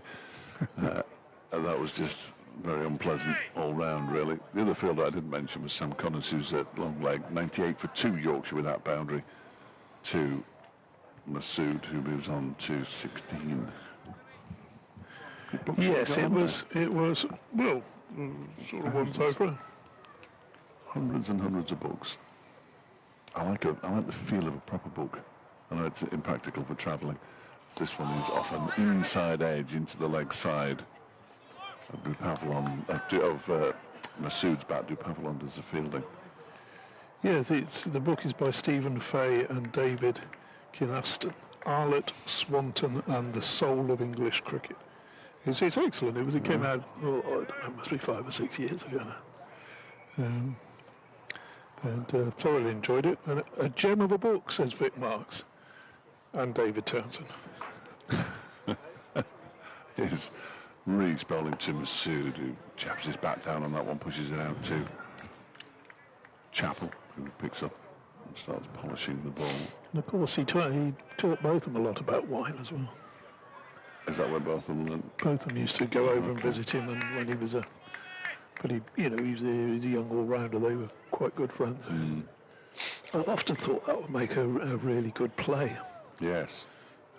And that was just very unpleasant all round, really. The other fielder I didn't mention was Sam Connors, who's at long leg, 98 for 2 Yorkshire without boundary, to Masood, who moves on to 16. yes, it was, well, sort of once over. Hundreds and hundreds of books. I like the feel of a proper book. I know it's impractical for travelling. This one is off an inside edge into the leg side of Pavillon, of Masood's bat. Pavillon does the fielding. Yeah, the book is by Stephen Fay and David Kinaston. Arlott, Swanton, and the Soul of English Cricket. It's excellent. It came out, I don't know, must be 5 or 6 years ago now. And thoroughly enjoyed it. And a gem of a book, says Vic Marks and David Townsend. is Reese bowling to Masood, who chaps his back down on that one, pushes it out to Chappell, who picks up and starts polishing the ball. And of course, he taught both of them a lot about wine as well. Is that where both of them went? Both of them used to go over and visit him, and when he was he was a young all-rounder. They were quite good friends. I've often thought that would make a really good play. Yes.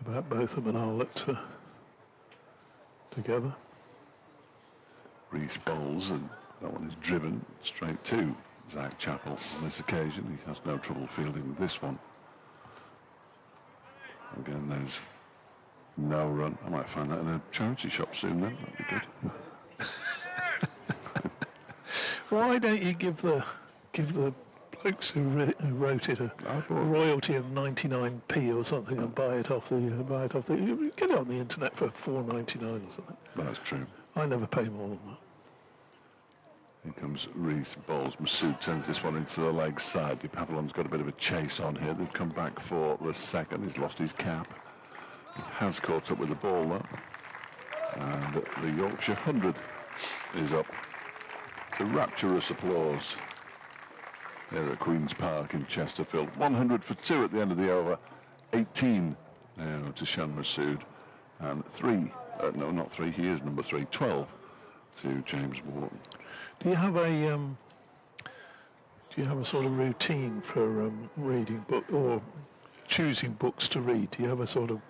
About both of them and Arlott together. Reese bowls, and that one is driven straight to Zach Chappell. On this occasion, he has no trouble fielding this one. Again, there's no run. I might find that in a charity shop soon then. That'd be good. Why don't you give the blokes who wrote it a royalty of 99p or something and buy it off the get it on the internet for $4.99 or something. That's true. I never pay more than that. Here comes Reese bowls. Masood turns this one into the leg side. Papillon's got a bit of a chase on here. They've come back for the second. He's lost his cap. He has caught up with the ball though. And the Yorkshire 100 is up to rapturous applause here at Queen's Park in Chesterfield. 100 for 2 at the end of the over. 18 now to Shan Masood. And 3, no, not 3, he is number 3, 12 to James Warton. Do you have a sort of routine for reading book or choosing books to read? Do you have a sort of,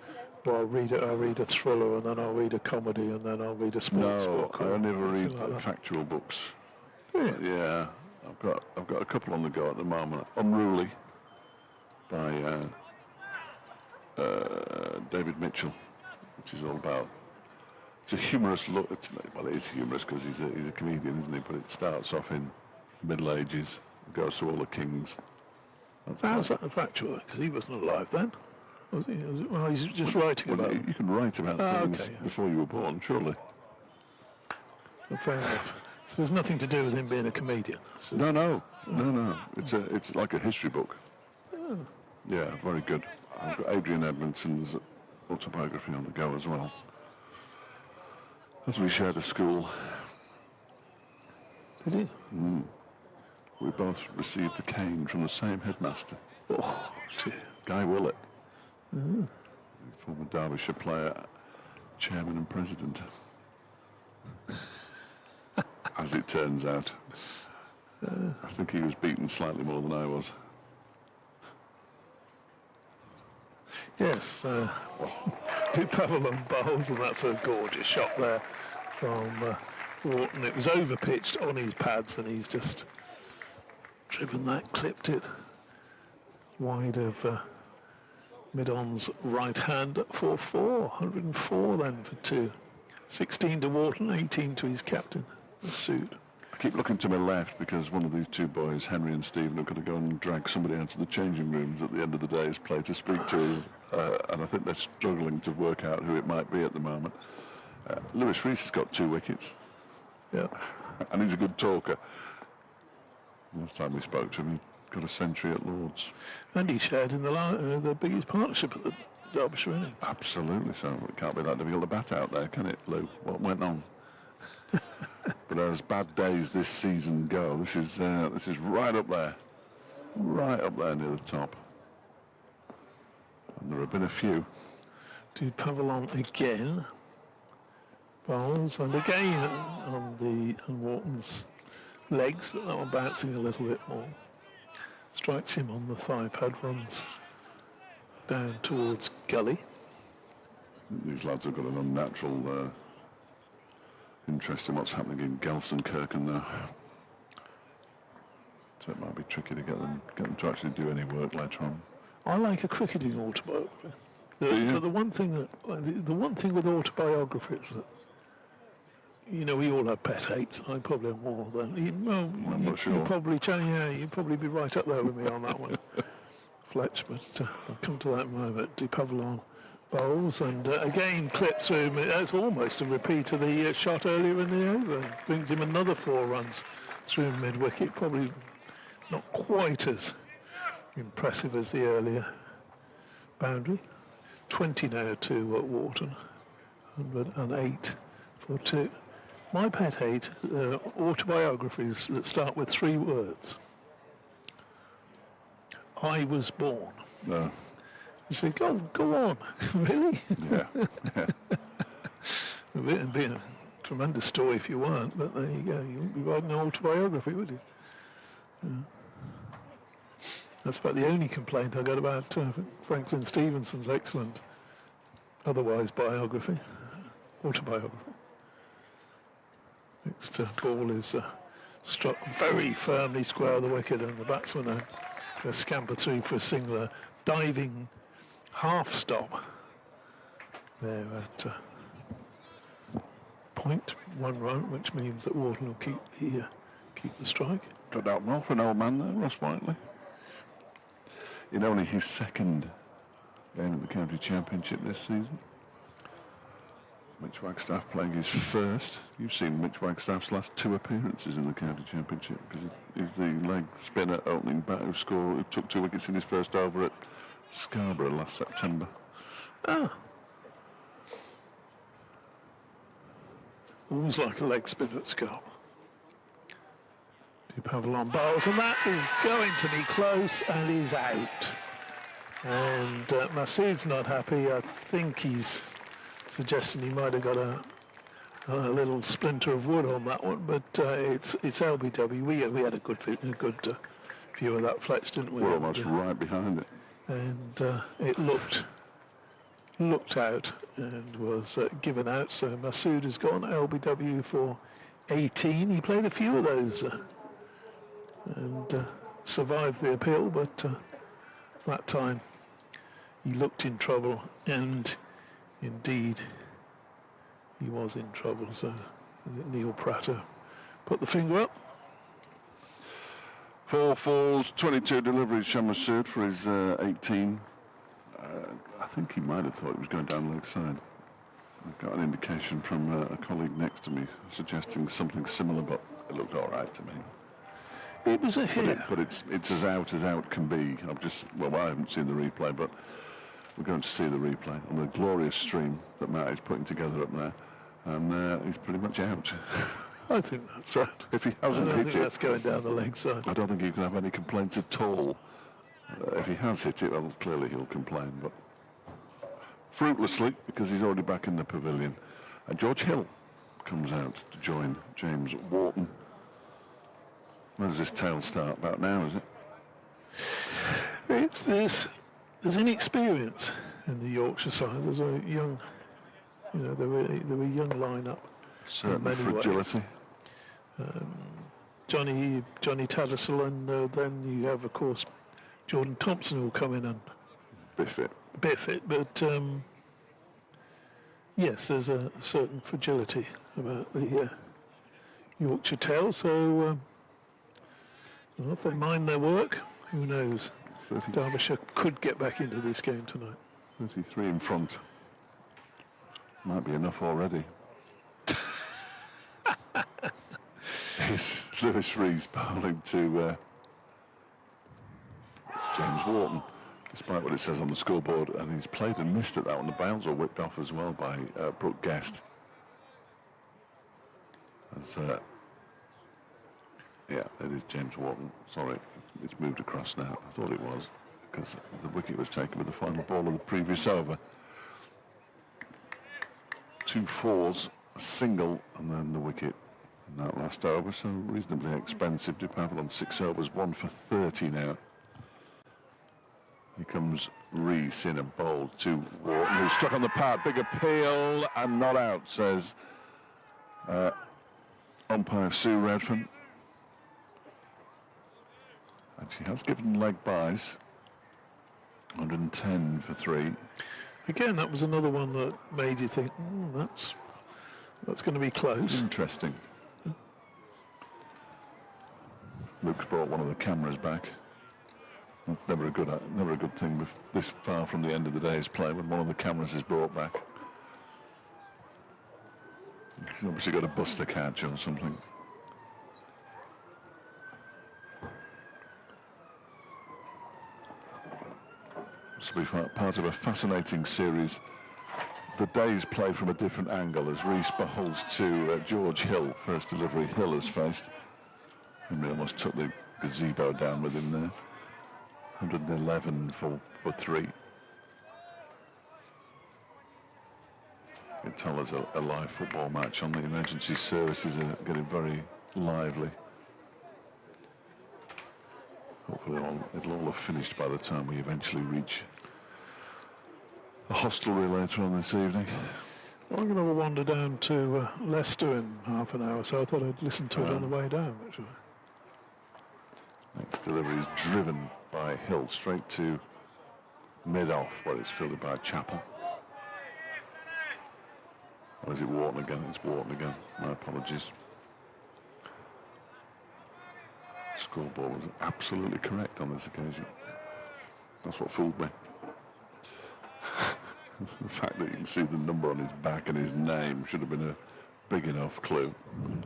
well, I'll read a thriller and then I'll read a comedy and then I'll read a sports book? No, I only ever read like factual books. Yeah. Yeah, I've got a couple on the go at the moment. Unruly by David Mitchell, which is all about. It's a humorous look. Well, it is humorous because he's a comedian, isn't he? But it starts off in the Middle Ages, goes through all the kings. How's that factual? Because he wasn't alive then, was he? Well, he's just writing about them. You can write about things before you were born, surely. Well, fair enough. So there's nothing to do with him being a comedian. So No. It's like a history book. Oh. Yeah, very good. I've got Adrian Edmondson's autobiography on the go as well. As we shared a school, did he? we both received the cane from the same headmaster. Oh, dear. Guy Willett, the former Derbyshire player, chairman and president. As it turns out, I think he was beaten slightly more than I was. Yes, two Pavilion bowls, and that's a gorgeous shot there from Warton. It was over-pitched on his pads, and he's just driven that, clipped it wide of mid-on's right hand for 4. 104 then for 2. 16 to Warton, 18 to his captain, Masood. I keep looking to my left because one of these two boys, Henry and Stephen, are going to go and drag somebody out of the changing rooms at the end of the day's play to speak to us. And I think they're struggling to work out who it might be at the moment. Lewis Reese has got 2 wickets. Yeah. And he's a good talker. Last time we spoke to him, he got a century at Lord's. And he shared in the biggest partnership at the Derbyshire innings. Absolutely, so it can't be that difficult to bat out there, can it, Lou? What went on? But as bad days this season go, this is right up there near the top. And there have been a few. To Pavilion again. Bowls, and again on Warton's legs, but that one bouncing a little bit more. Strikes him on the thigh pad, runs down towards gully. These lads have got an unnatural interest in what's happening in Gelsenkirchen now. So it might be tricky to get them to actually do any work later on. I like a cricketing autobiography. But the one thing with autobiographies that, you know, we all have pet hates. I probably have more than I'm not sure. you'd probably be right up there with me on that one, Fletch. But I'll come to that in a moment. De Pavilion bowls and again clips through. That's almost a repeat of the shot earlier in the over. Brings him another 4 runs through mid wicket. Probably not quite as impressive as the earlier boundary. 20 now to Warton. 108 for 2. My pet hate autobiographies that start with 3 words. I was born. No. You say, go on, really? Yeah. It'd be a tremendous story if you weren't, but there you go. You wouldn't be writing an autobiography, would you? Yeah. That's about the only complaint I got about Franklin Stevenson's excellent, otherwise biography, autobiography. Next ball is struck very firmly square of the wicket, and the batsman scamper through for a single, diving half stop there at point 1 run, which means that Warton will keep the strike. Got out well for an old man there, Ross Whiteley. In only his 2nd game in the county championship this season. Mitch Wagstaff playing his 1st. You've seen Mitch Wagstaff's last 2 appearances in the county championship, because he's the leg spinner opening bat who took 2 wickets in his first over at Scarborough last September. Ah. Always like a leg spin at Scarborough. Pavilon bowls, and that is going to be close, and he's out. And Masood's not happy. I think he's suggesting he might have got a little splinter of wood on that one, but it's LBW. We had a good view of that fletch, didn't we? We're almost right behind it. And it looked out and was given out. So Masood has gone LBW for 18. He played a few of those and survived the appeal, but that time he looked in trouble, and indeed he was in trouble. So Neil Prater put the finger up. 4 falls, 22 deliveries, Shamasood for his 18. I think he might have thought he was going down the leg side. I got an indication from a colleague next to me suggesting something similar, but it looked all right to me. It was a hit. But it's as out can be. I haven't seen the replay, but we're going to see the replay on the glorious stream that Matt is putting together up there, and he's pretty much out. I think that's right. If he hasn't I don't hit think it, that's going down the leg side. I don't think you can have any complaints at all. If he has hit it, well, clearly he'll complain, but fruitlessly, because he's already back in the pavilion. And George Hill comes out to join James Warton. Where does this tale start? About now, is it? There's inexperience in the Yorkshire side. There's a young, they were a young lineup. Certain fragility. Johnny Tattersall, and then you have, of course, Jordan Thompson, who will come in and biff it. But yes, there's a certain fragility about the Yorkshire tale. So if they mind their work, who knows? Derbyshire could get back into this game tonight. 33 in front. Might be enough already. It's Lewis Rees bowling to it's James Warton, despite what it says on the scoreboard, and he's played and missed at that one. The bounds were whipped off as well by Brooke Guest. Yeah, it is James Warton. Sorry, it's moved across now. I thought it was, because the wicket was taken with the final ball of the previous over. 2 fours, a single, and then the wicket in that last over. So reasonably expensive. Depending on 6 overs, 1 for 30 now. Here comes Rees in and bowled to Warton, who struck on the pad. Big appeal and not out, says umpire Sue Redfern. And she has given leg byes. 110 for 3. Again, that was another one that made you think, that's going to be close. Interesting. Luke's brought one of the cameras back. That's never a good thing this far from the end of the day's play when one of the cameras is brought back. He's obviously got a buster catch or something. This will be part of a fascinating series the day's play from a different angle as Reece bowls to George Hill. First delivery Hill has faced. And he almost took the gazebo down with him there. 111 for 3. You can tell there's a live football match on. The emergency services are getting very lively. Hopefully it'll all have finished by the time we eventually reach the hostelry later on this evening. I'm going to have a wander down to Leicester in half an hour, so I thought I'd listen to it on the way down, actually. Next delivery is driven by Hill straight to mid-off, where it's fielded by Chappell. Or is it Warton again? It's Warton again. My apologies. Scoreboard was absolutely correct on this occasion. That's what fooled me. The fact that you can see the number on his back and his name should have been a big enough clue. I'm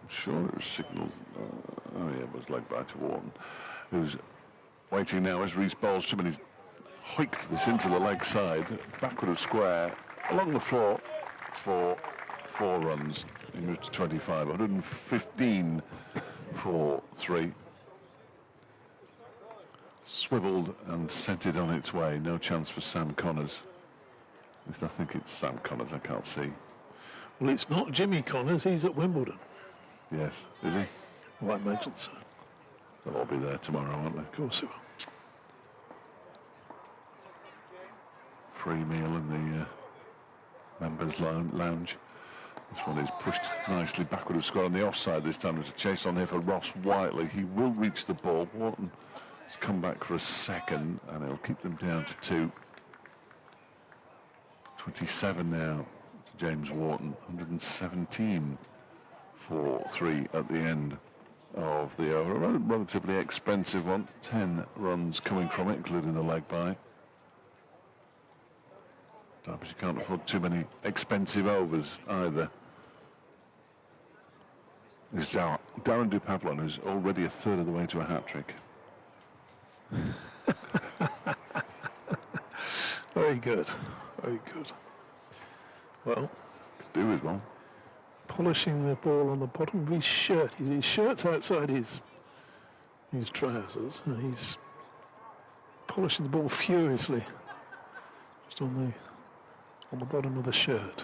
sure it was signalled. Oh yeah, it was leg by to Warton, who's waiting now as Reece bowls to him, and he's hoiked this into the leg side, backward of square, along the floor for 4 runs. He moved to 25, 115 for 3. Swiveled and sent it on its way. No chance for Sam Connors. At least I think it's Sam Connors. I can't see. Well, it's not Jimmy Connors. He's at Wimbledon. Yes, is he? Well, I imagine so. They'll all be there tomorrow, won't they? Of course he will. Free meal in the members' lounge. This one is pushed nicely backward of square on the offside this time. There's a chase on here for Ross Whiteley. He will reach the ball. Warton has come back for a second, and it'll keep them down to 2. 27 now to James Warton. 117 for 3 at the end of the over. A relatively expensive one. 10 runs coming from it, including the leg by. Derbyshire can't afford too many expensive overs either. There's Darren Dupavlon, who's already a third of the way to a hat-trick. Very good. Very good. Well, Do with one. polishing the ball on the bottom of his shirt. His shirt's outside his trousers, and he's polishing the ball furiously just on the bottom of the shirt,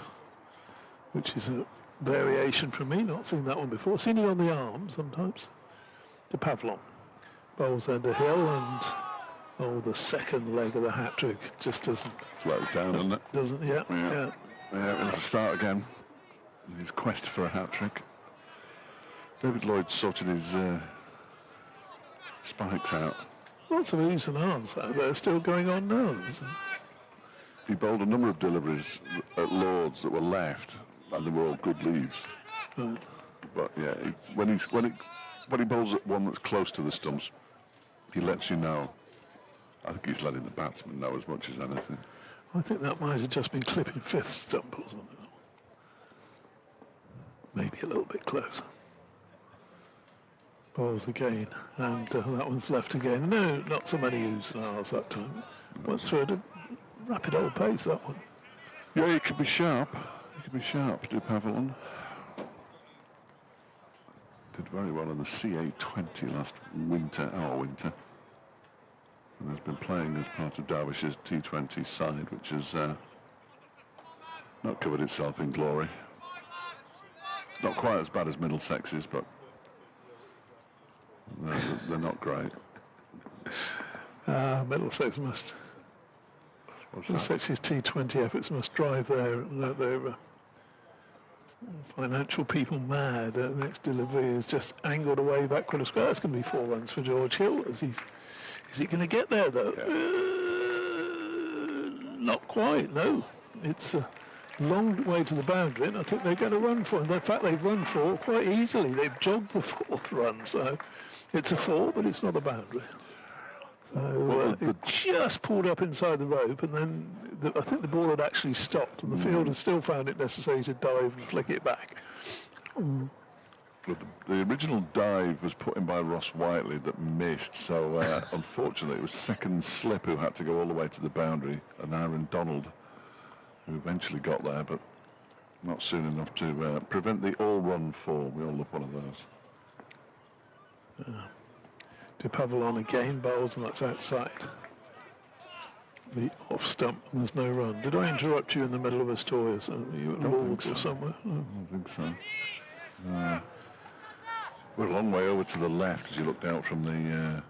which is a variation from me. Not seen that one before. Seen it on the arm sometimes. To Pavlon. Bowls under Hill, and the second leg of the hat trick just doesn't. Slows down, doesn't it? Doesn't, yeah. Yeah, we'll have to start again. His quest for a hat trick. David Lloyd sorted his spikes out. Lots of oohs and ahs out there still going on now. He bowled a number of deliveries at Lords that were left, and they were all good leaves. Right. But yeah, when he bowls at one that's close to the stumps, he lets you know. I think he's letting the batsman know as much as anything. I think that might have just been clipping fifth stump or something. Maybe a little bit closer. Bowls again, and that one's left again. No, not so many oohs and ahs that time. Went through at a rapid old pace, that one. Yeah, he could be sharp. He could be sharp, Dupavlon. Did very well in the CA20 last winter, our winter. And has been playing as part of Derbyshire's T20 side, which has not covered itself in glory. Not quite as bad as Middlesex's, but they're not great. Middlesex must. Middlesex's T20 efforts must drive their financial people mad. The next delivery is just angled away backward of square. That's going to be 4 runs for George Hill. Is he going to get there though? Yeah. Not quite. No, it's a long way to the boundary, and I think they're going to run for it. In fact, they've run 4 quite easily. They've jogged the 4th run, so it's a 4, but it's not a boundary. So it just pulled up inside the rope, and then I think the ball had actually stopped, and the fielder still found it necessary to dive and flick it back. But the original dive was put in by Ross Whiteley that missed, so unfortunately it was second slip who had to go all the way to the boundary, and Aaron Donald, who eventually got there, but not soon enough to prevent the all-run fall. We all love one of those. De Pavillon again bowls, and that's outside the off stump, and there's no run. Did I interrupt you in the middle of a story? Or something? You at Lords or somewhere? I don't think so. We're a long way over to the left as you looked out from the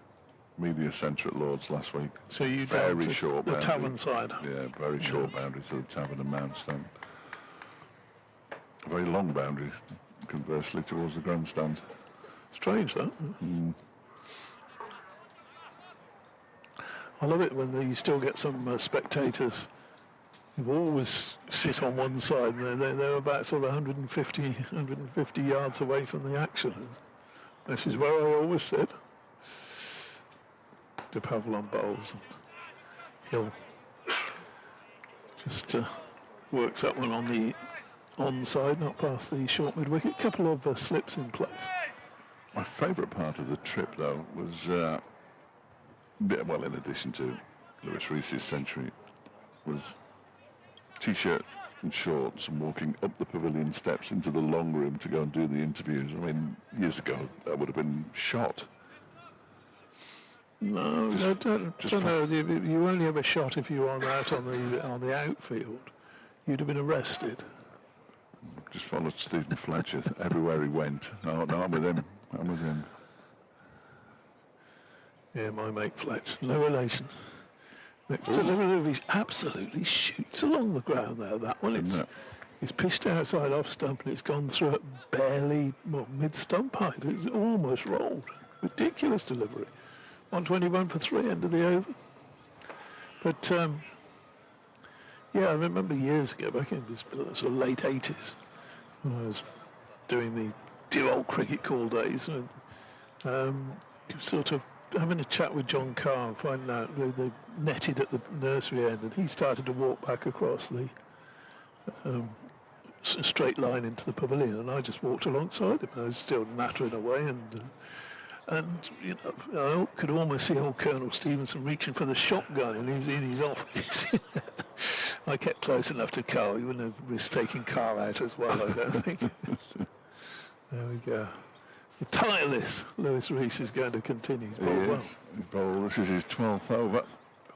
media centre at Lords last week. So you very down short the boundary. tavern side. Yeah, very short boundary to the tavern and Mountstone. Very long boundaries, conversely, towards the grandstand. Strange, that. I love it when you still get some spectators who always sit on one side, and they're about sort of 150 yards away from the action. This is where I always sit. De Pavillon bowls, and Hill just works that one on the onside, not past the short mid-wicket. Couple of slips in place. My favourite part of the trip, though, was, well, in addition to Lewis Reese's century, was T-shirt and shorts and walking up the pavilion steps into the long room to go and do the interviews. I mean, years ago, that would have been shot. No, I don't know. You only have a shot if you were out on the outfield. You'd have been arrested. Just followed Stephen Fletcher everywhere he went. Oh, no, I'm with him. I'm with him. Yeah, my mate Fletch, no relation. Next delivery, he absolutely shoots along the ground there. That one, it's pitched outside off stump, and it's gone through it barely mid stump height. It's almost rolled. Ridiculous delivery. 121 for 3, end of the over. But yeah, I remember years ago, back in the sort of late 80s, when I was doing the dear old cricket call days, and sort of having a chat with John Carr, finding out they netted at the nursery end, and he started to walk back across the straight line into the pavilion, and I just walked alongside him. I was still nattering away, and you know, I could almost see old Colonel Stevenson reaching for the shotgun in his office. I kept close enough to Carl. He wouldn't have risked taking Carl out as well, I don't think. There we go. The tireless Lewis Rees is going to continue. He's bowled well. He's bowled. This is his 12th over.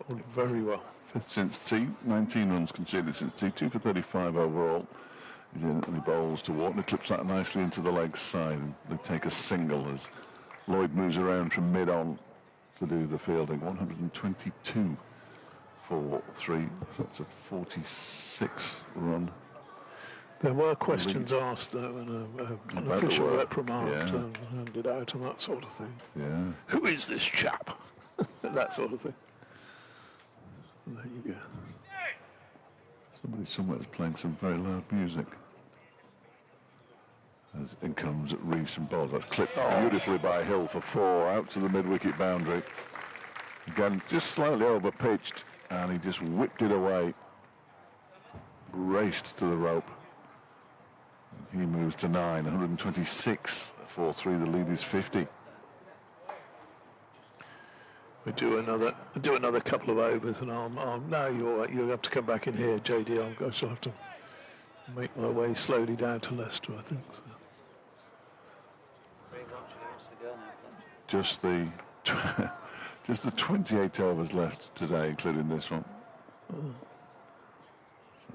Bowled very well. 5th since tea. 19 runs conceded since tea. 2 for 35 overall. He's in and he bowls to Warton. He clips that nicely into the leg side. And they take a single as Lloyd moves around from mid-on to do the fielding. 122 for 3. So that's a 46 run. There were questions asked, though, and an official reprimand handed out and that sort of thing. Yeah. Who is this chap? That sort of thing. And there you go. Somebody somewhere is playing some very loud music. As in comes Rees and bowls. That's clipped beautifully by Hill for 4, out to the mid-wicket boundary. Again, just slightly over-pitched, and he just whipped it away. Raced to the rope. He moves to 9, 126 for 3. The lead is 50. We do another couple of overs, and now you'll have to come back in here, JD. I shall have to make my way slowly down to Leicester, I think. So. Just the 28 overs left today, including this one.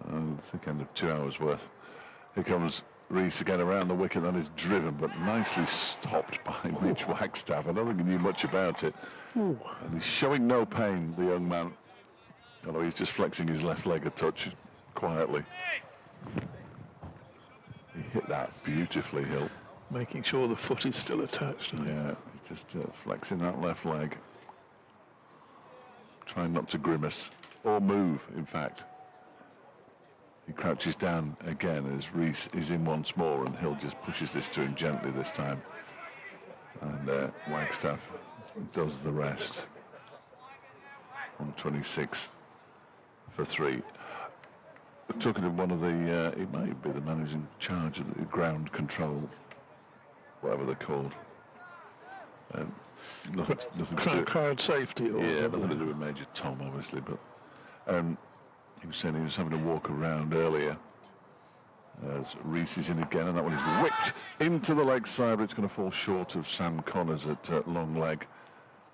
So thick end of 2 hours worth. Here comes Rees again around the wicket, that is driven but nicely stopped by Mitch Wagstaff. I don't think he knew much about it. And he's showing no pain, the young man. Although he's just flexing his left leg a touch quietly. He hit that beautifully, Hill. Making sure the foot is still attached. Yeah, he's just flexing that left leg. Trying not to grimace or move, in fact. He crouches down again as Rees is in once more, and Hill just pushes this to him gently this time. And Wagstaff does the rest. 126 for 3. Talking to one of the, it might be the manager in charge of the ground control whatever they're called. Nothing to do. Crowd safety. Or Yeah, nothing to do with Major Tom, obviously, but he was saying he was having to walk around earlier. As Reese is in again, and that one is whipped into the leg side, but it's going to fall short of Sam Connors at long leg.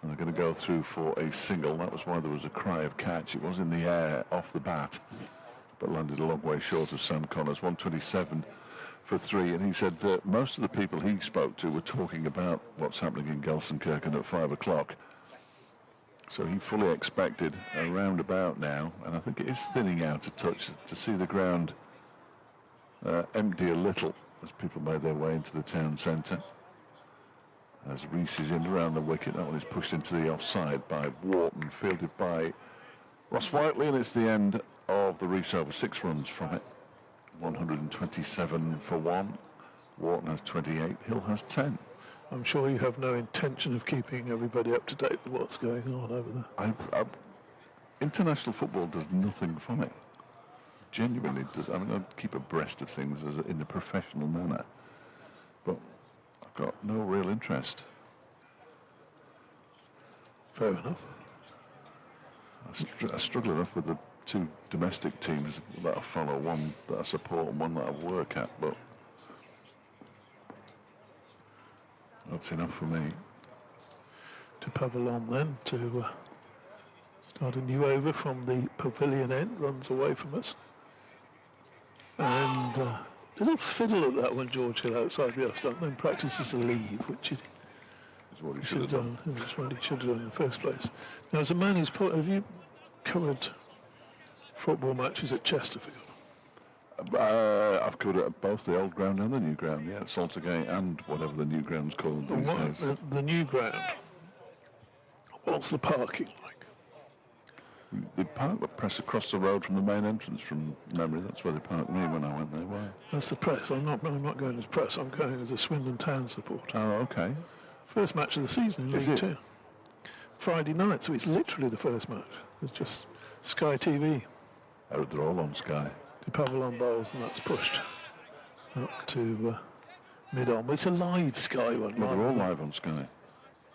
And they're going to go through for a single. That was why there was a cry of catch. It was in the air off the bat, but landed a long way short of Sam Connors. 127 for 3. And he said that most of the people he spoke to were talking about what's happening in Gelsenkirchen at 5 o'clock. So he fully expected a roundabout now, and I think it is thinning out a touch to see the ground empty a little as people made their way into the town centre. As Reese is in around the wicket, that one is pushed into the offside by Warton, fielded by Ross Whiteley, and it's the end of the Reese over. 6 runs from it. 127 for 1. Warton has 28, Hill has 10. I'm sure you have no intention of keeping everybody up to date with what's going on over there. International football does nothing for me. Genuinely does. I mean, I keep abreast of things in a professional manner, but I've got no real interest. Fair enough. I struggle enough with the 2 domestic teams that I follow, one that I support and one that I work at, but that's enough for me. To Pavillon then, to start a new over from the pavilion end, runs away from us. And little fiddle at that one, George Hill, outside the off stump, then practices a leave, which he Is what he should have done. That's what he should have done in the first place. Now, as a man who's have you covered football matches at Chesterfield? I've covered it at both the old ground and the new ground, yeah, at Saltergate and whatever the new ground's called these days. The new ground, what's the parking like? They park the press across the road from the main entrance from memory. That's where they parked me when I went there. Why? That's the press. I'm not going as press. I'm going as a Swindon Town supporter. Oh, okay. First match of the season in Is League it? 2. Friday night, so it's literally the first match. It's just Sky TV. Oh, they're all on Sky. The Pavillon bowls, and that's pushed up to mid-on. But it's a live Sky one. No, rather they're all than- live on Sky.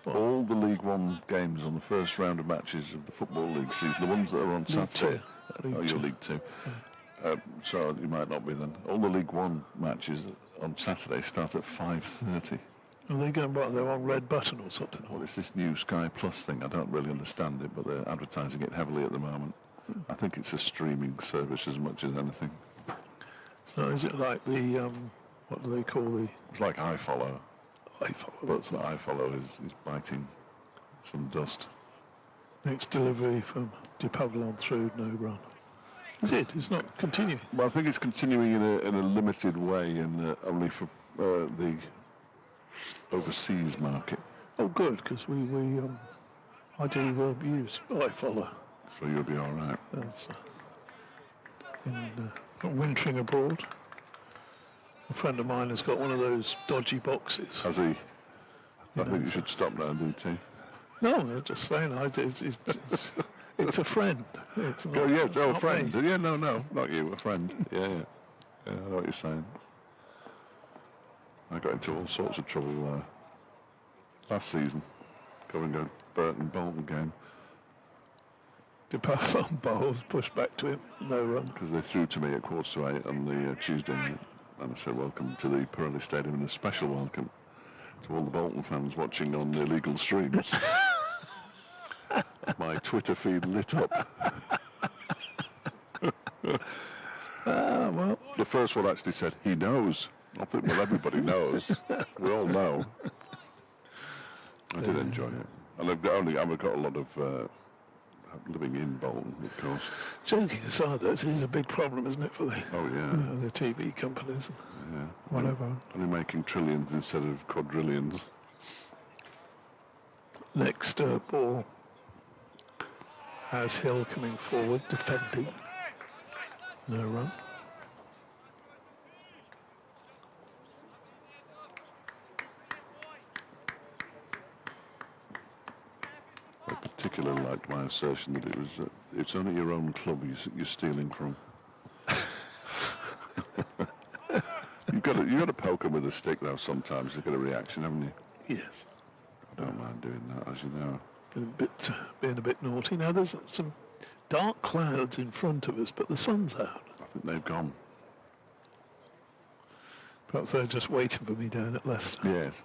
All the League One games on the first round of matches of the Football League season, the ones that are on Saturday. League Oh, Two. you're League Two. So you might not be then. All the League One matches on Saturday start at 5:30. Are they going back? They're on Red Button or something. Well, it's this new Sky Plus thing. I don't really understand it, but they're advertising it heavily at the moment. I think it's a streaming service as much as anything. So is it like the what do they call the It's like iFollow, iPhone? but That's the iFollow is biting some dust. next delivery from De Pavillon through no run. Is it? It's not continuing. Well, I think it's continuing in a limited way, and only for the overseas market. Oh, good, because I do use iFollow. So you'll be all right. That's wintering abroad. A friend of mine has got one of those dodgy boxes. Has he? I think you should stop now, DT. No, I'm just saying, it's a friend. It's not, Oh, yes, it's a not friend. me. Yeah, no, not you, a friend. Yeah. I know what you're saying. I got into all sorts of trouble last season, going to Burton Bolton game, De Pavillon bowls pushed back to him, no run. because they threw to me at 7:45 on the Tuesday night, and I said, welcome to the Pirelli Stadium, and a special welcome to all the Bolton fans watching on illegal streams. My Twitter feed lit up. Well, The first one actually said, he knows. I think, well, everybody knows. We all know. I did enjoy it. And I've got a lot of living in Bolton, of course. joking aside, that is a big problem, isn't it, for the Oh, yeah. the TV companies, Yeah. whatever. Only making trillions instead of quadrillions. Next ball has Hill coming forward, defending. No run. I particularly liked my assertion that it's only your own club you're stealing from. You've got to poke them with a stick though. Sometimes to get a reaction, haven't you? Yes. I don't mind doing that, as you know. Being a bit naughty. Now there's some dark clouds in front of us, but the sun's out. I think they've gone. Perhaps they're just waiting for me down at Leicester. Yes.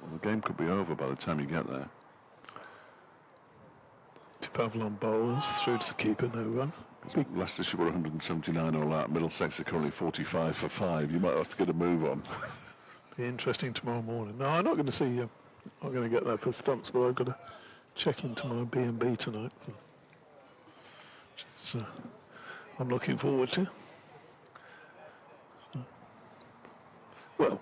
Well, the game could be over by the time you get there. To Pavlon bowls through to the keeper, no run. Leicestershire were 179 all out. Middlesex are currently 45 for 5. You might have to get a move on. Be interesting tomorrow morning. No, I'm not going to see you. I'm not going to get there for stumps, but I've got to check into my B&B tonight. So, I'm looking forward to. Well,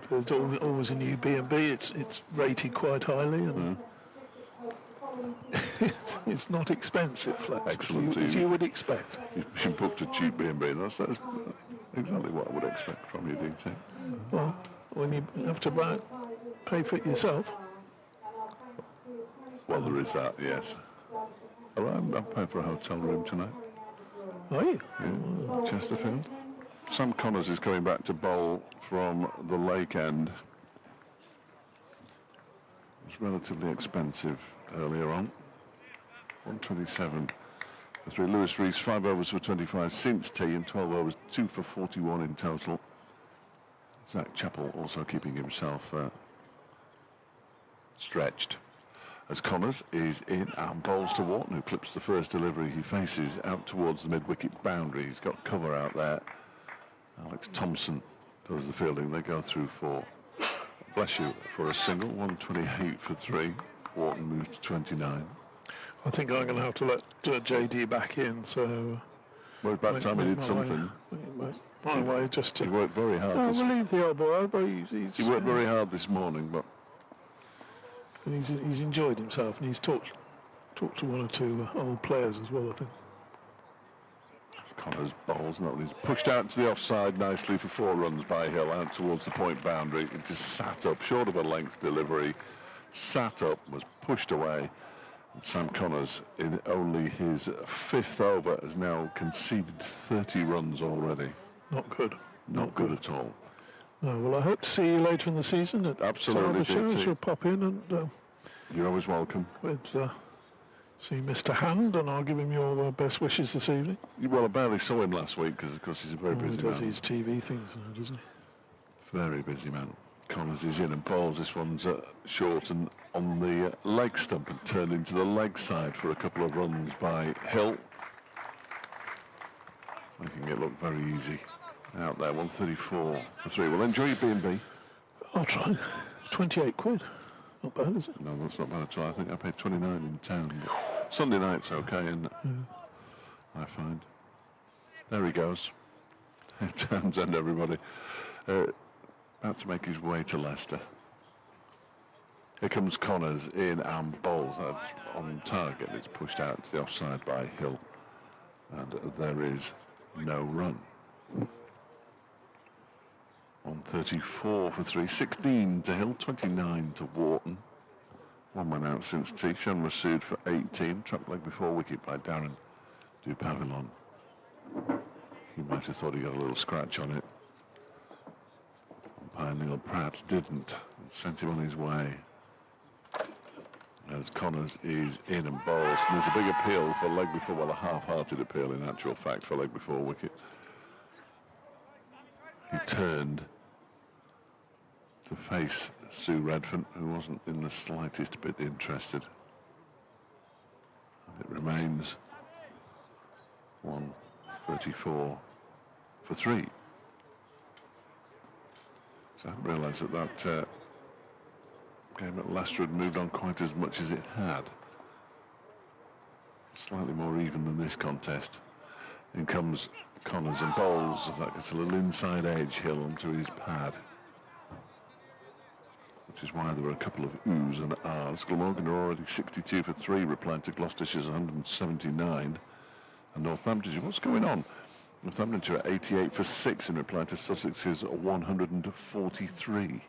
there's always a new B&B. It's rated quite highly, and it's not expensive, Flex. Excellent, as you would expect. You booked a cheap B&B. That's exactly what I would expect from you, DT. Well, when you have to pay for it yourself. Well, there is that, yes. Oh, I'm paying for a hotel room tonight. Are you? Yeah, Chesterfield. Sam Connors is coming back to bowl from the Lake End. It was relatively expensive earlier on. 127 for 3. Lewis Rees, 5 overs for 25 since tea and 12 overs, 2 for 41 in total. Zach Chappell also keeping himself stretched. As Connors is in and bowls to Warton, who clips the first delivery. He faces out towards the mid-wicket boundary. He's got cover out there. Alex Thompson does the fielding. They go through for, bless you, for a single. 128 for 3. Warton moves to 29. I think I'm going to have to let JD back in, so... Well, about time he did something. My way, just to... He worked very hard. Relieve the old boy, but he worked very hard this morning, but... And he's enjoyed himself, and he's talked to one or two old players as well, I think. Connors bowls, no, he's pushed out to the offside nicely for 4 runs by Hill, out towards the point boundary. It just sat up, short of a length delivery, sat up, was pushed away. And Sam Connors, in only his 5th over, has now conceded 30 runs already. Not good. Not good at all. No, well, I hope to see you later in the season at Absolutely, Derbyshire. I shall pop in and you're always welcome. See Mr. Hand, and I'll give him your best wishes this evening. Well, I barely saw him last week because, of course, he's a very busy man. He does his TV things now, doesn't he? Very busy man. Connors is in and bowls. This one's short and on the leg stump and turned into the leg side for a couple of runs by Hill. Making it look very easy. Out there, 134 for 3. Well, enjoy your B&B. I'll try. 28 quid. Not bad, is it? No, that's not bad at all. I think I paid 29 in town. But Sunday night's okay, and I find. There he goes. Townsend, everybody. About to make his way to Leicester. Here comes Connors in and bowls. That's on target. It's pushed out to the offside by Hill. And there is no run. 134 for 3, 16 to Hill, 29 to Warton. 1 man out since tea. Sean Masood for 18. Trapped leg before wicket by Darren du Pavillon. He might have thought he got a little scratch on it. Umpire Neil Pratt didn't and sent him on his way. As Connors is in and bowls. And there's a big appeal for leg before, well, a half-hearted appeal in actual fact for leg before wicket. He turned to face Sue Redfern, who wasn't in the slightest bit interested. And it remains 134 for 3. So I hadn't realised that game at Leicester had moved on quite as much as it had. Slightly more even than this contest. In comes Connors and bowls. That gets a little inside edge Hill onto his pad. Which is why there were a couple of oohs and ahs. Glamorgan are already 62 for 3, replied to Gloucestershire's 179. And Northamptonshire, what's going on? Northamptonshire are 88 for 6 in reply to Sussex's 143.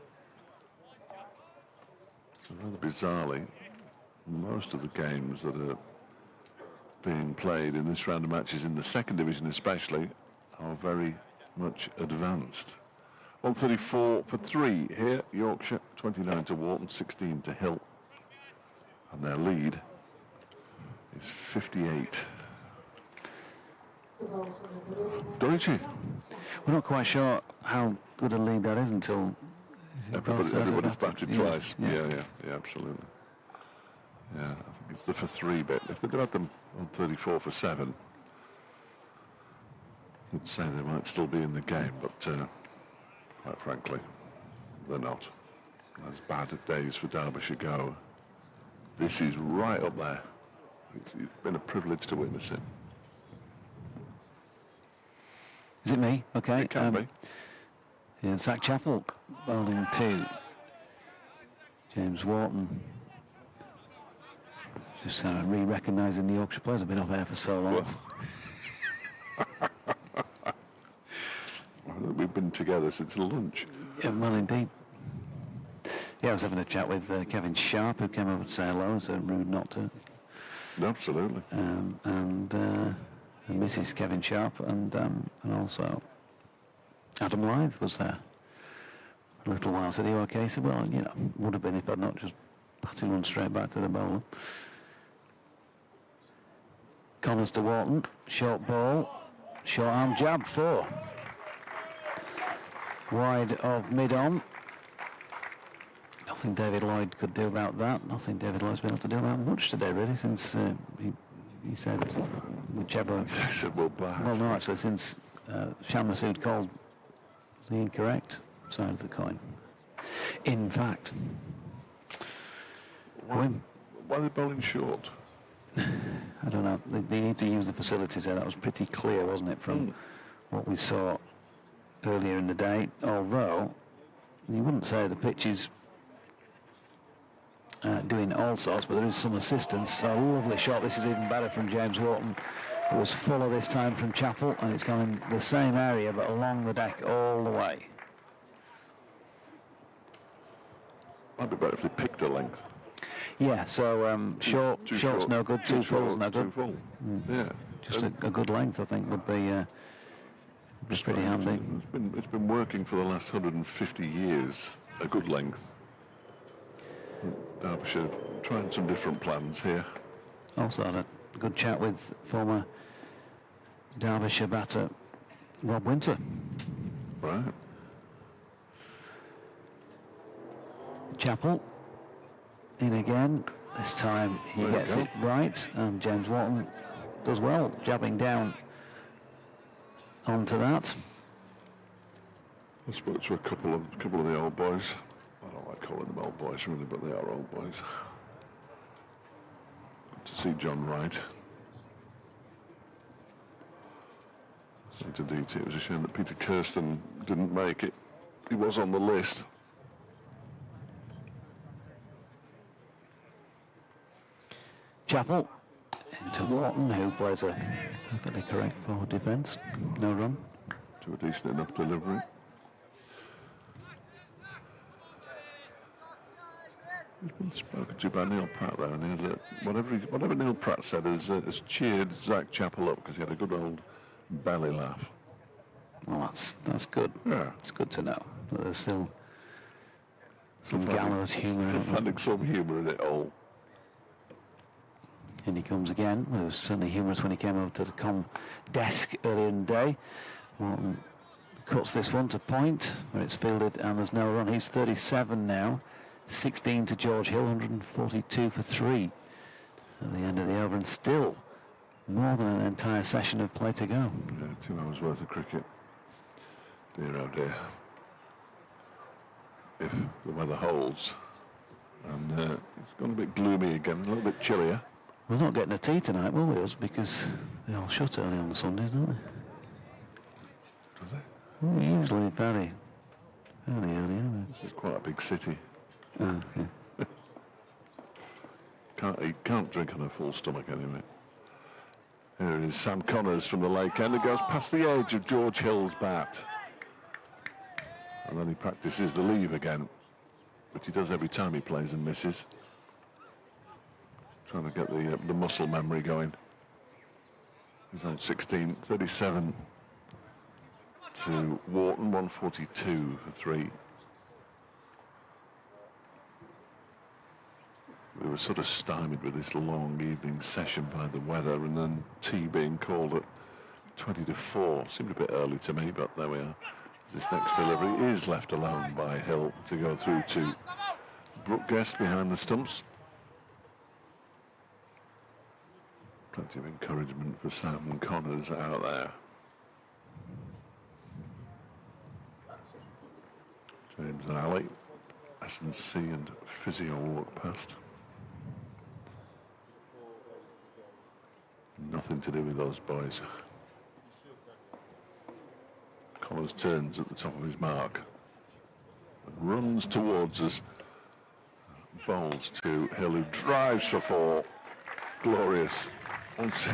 So rather bizarrely, most of the games that are being played in this round of matches, in the second division especially, are very much advanced. 134 for 3 here. Yorkshire 29 to Warton, 16 to Hill. And their lead is 58. Deutsche. We're not quite sure how good a lead that is until Everybody's batted Yeah, twice. yeah. Yeah, absolutely. Yeah, I think it's the for 3 bit. If they'd had them on 34 for 7, I'd say they might still be in the game, but quite frankly, they're not. As bad days for Derbyshire go, this is right up there. It's been a privilege to witness it. Is it me? Okay. It can be. Yeah, Zach Chappell bowling 2. James Warton. Just re-recognising the Yorkshire players. Have been off air for so long. We've been together since lunch. Yeah, well, indeed. Yeah, I was having a chat with Kevin Sharp, who came over to say hello, so rude not to. Absolutely. And Mrs. Kevin Sharp, and also Adam Lyth was there for a little while. Said, "Are you okay?" I said, "Well, you know, would have been if I'd not just batted one straight back to the bowler." Connors to Warton, short ball, short arm jab, 4. Wide of mid-on. Nothing David Lloyd could do about that. Nothing David Lloyd's been able to do about much today, really, since he said whichever. He said, well, no, actually, since Shan Masood called the incorrect side of the coin. In fact, why are they bowling short? I don't know. They need to use the facilities there. That was pretty clear, wasn't it, from what we saw earlier in the day? Although you wouldn't say the pitch is doing all sorts, but there is some assistance. So lovely shot. This is even better from James Warton. It was fuller this time from Chappell, and it's gone in the same area but along the deck all the way. Might be better if they picked a length. Yeah, so short's no good, too full's no good. Too full. Yeah. Just a good length, I think, would be pretty handy. It's been working for the last 150 years, a good length. Derbyshire trying some different plans here. Also had a good chat with former Derbyshire batter Rob Winter. Right. Chappell in again. This time he gets it right, and James Warton does well, jabbing down onto that. I spoke to a couple of the old boys. I don't like calling them old boys really, but they are old boys. Good to see John Wright. Saying to DT, it was a shame that Peter Kirsten didn't make it. He was on the list. Chappell into Warton, who plays a perfectly correct forward defence. No run. To a decent enough delivery. He's been spoken to by Neil Pratt there, and he has whatever Neil Pratt said has cheered Zach Chappell up because he had a good old belly laugh. Well, that's good. Yeah. It's good to know. But there's still some gallows humour. Still finding some humour in it all. And he comes again. Well, it was certainly humorous when he came over to the comm desk earlier in the day. Warton cuts this one to point where it's fielded and there's no run. He's 37 now. 16 to George Hill, 142 for 3 at the end of the over, and still more than an entire session of play to go. Yeah, 2 hours worth of cricket. Dear oh dear. If the weather holds, and it's gone a bit gloomy again, a little bit chillier. We're not getting a tea tonight, will we, us? Because they all shut early on the Sundays, don't they? Does it? Well, usually fairly early, anyway. This is quite a big city. Oh, okay. Can't drink on a full stomach anyway. Here is Sam Connors from the Lake End. It goes past the edge of George Hill's bat. And then he practices the leave again, which he does every time he plays and misses. Trying to get the muscle memory going. He's on 16, 37 to Warton, 142 for 3. We were sort of stymied with this long evening session by the weather, and then tea being called at 20 to 4. Seemed a bit early to me, but there we are. This next delivery is left alone by Hill to go through to Brookguest behind the stumps. Plenty of encouragement for Sam Connors out there. James and Ali, S&C and Physio walk past. Nothing to do with those boys. Connors turns at the top of his mark and runs towards us. Bowls to Hill, who drives for 4. Glorious. Once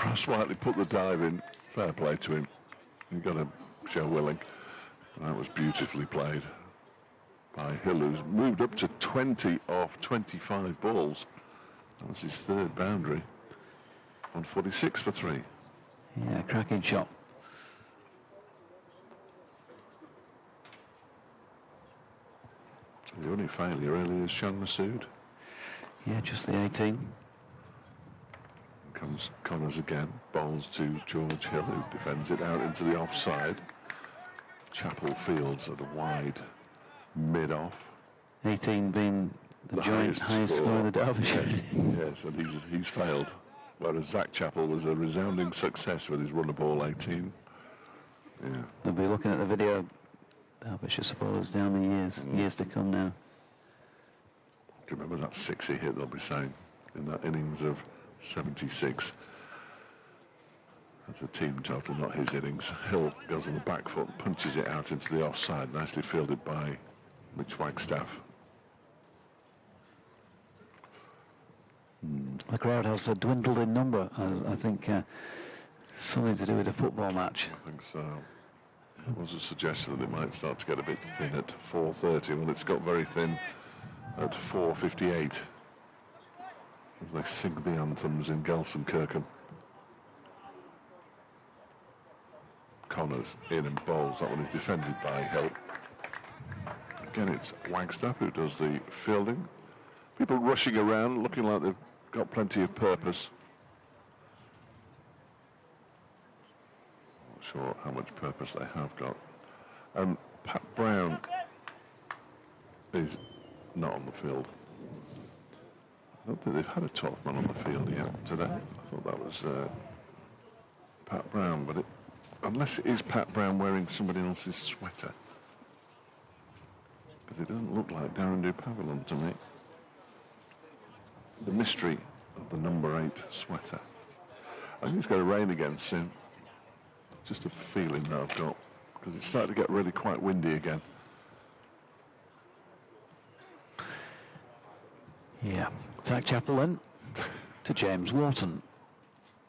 Ross Whiteley put the dive in, fair play to him. You've got to show willing. That was beautifully played by Hill, who's moved up to 20 off 25 balls. That was his 3rd boundary. 146 for 3. Yeah, cracking shot. So the only failure really is Shan Masood. Yeah, just the 18. Comes Connors again, bowls to George Hill, who defends it out into the offside. Chapel Fields at a wide mid-off. 18 being the joint highest score in the Derbyshire. Yes, and he's failed. Whereas Zach Chappell was a resounding success with his run of ball 18. Yeah. They'll be looking at the video. Derbyshire supporters down the years to come now. Do you remember that 6 he hit, they'll be saying, in that innings of 76? That's a team total, not his innings. Hill goes on the back foot and punches it out into the offside, nicely fielded by Mitch Wagstaff. The crowd has dwindled in number. I think something to do with a football match. I think so. There was a suggestion that it might start to get a bit thin at 4:30. Well, it's got very thin at 4:58 as they sing the anthems in Gelsenkirchen. Connors in and bowls. That one is defended by Hill. Again, it's Wagstaff who does the fielding. People rushing around, looking like they've got plenty of purpose. Not sure how much purpose they have got. Pat Brown is not on the field. I don't think they've had a 12th man on the field yet today. I thought that was Pat Brown, but unless it is Pat Brown wearing somebody else's sweater, because it doesn't look like Darren Dupavilon to me. The mystery of the number 8 sweater. I think it's going to rain again soon. Just a feeling that I've got, because it's starting to get really quite windy again. Yeah. Zach Chappell then to James Warton,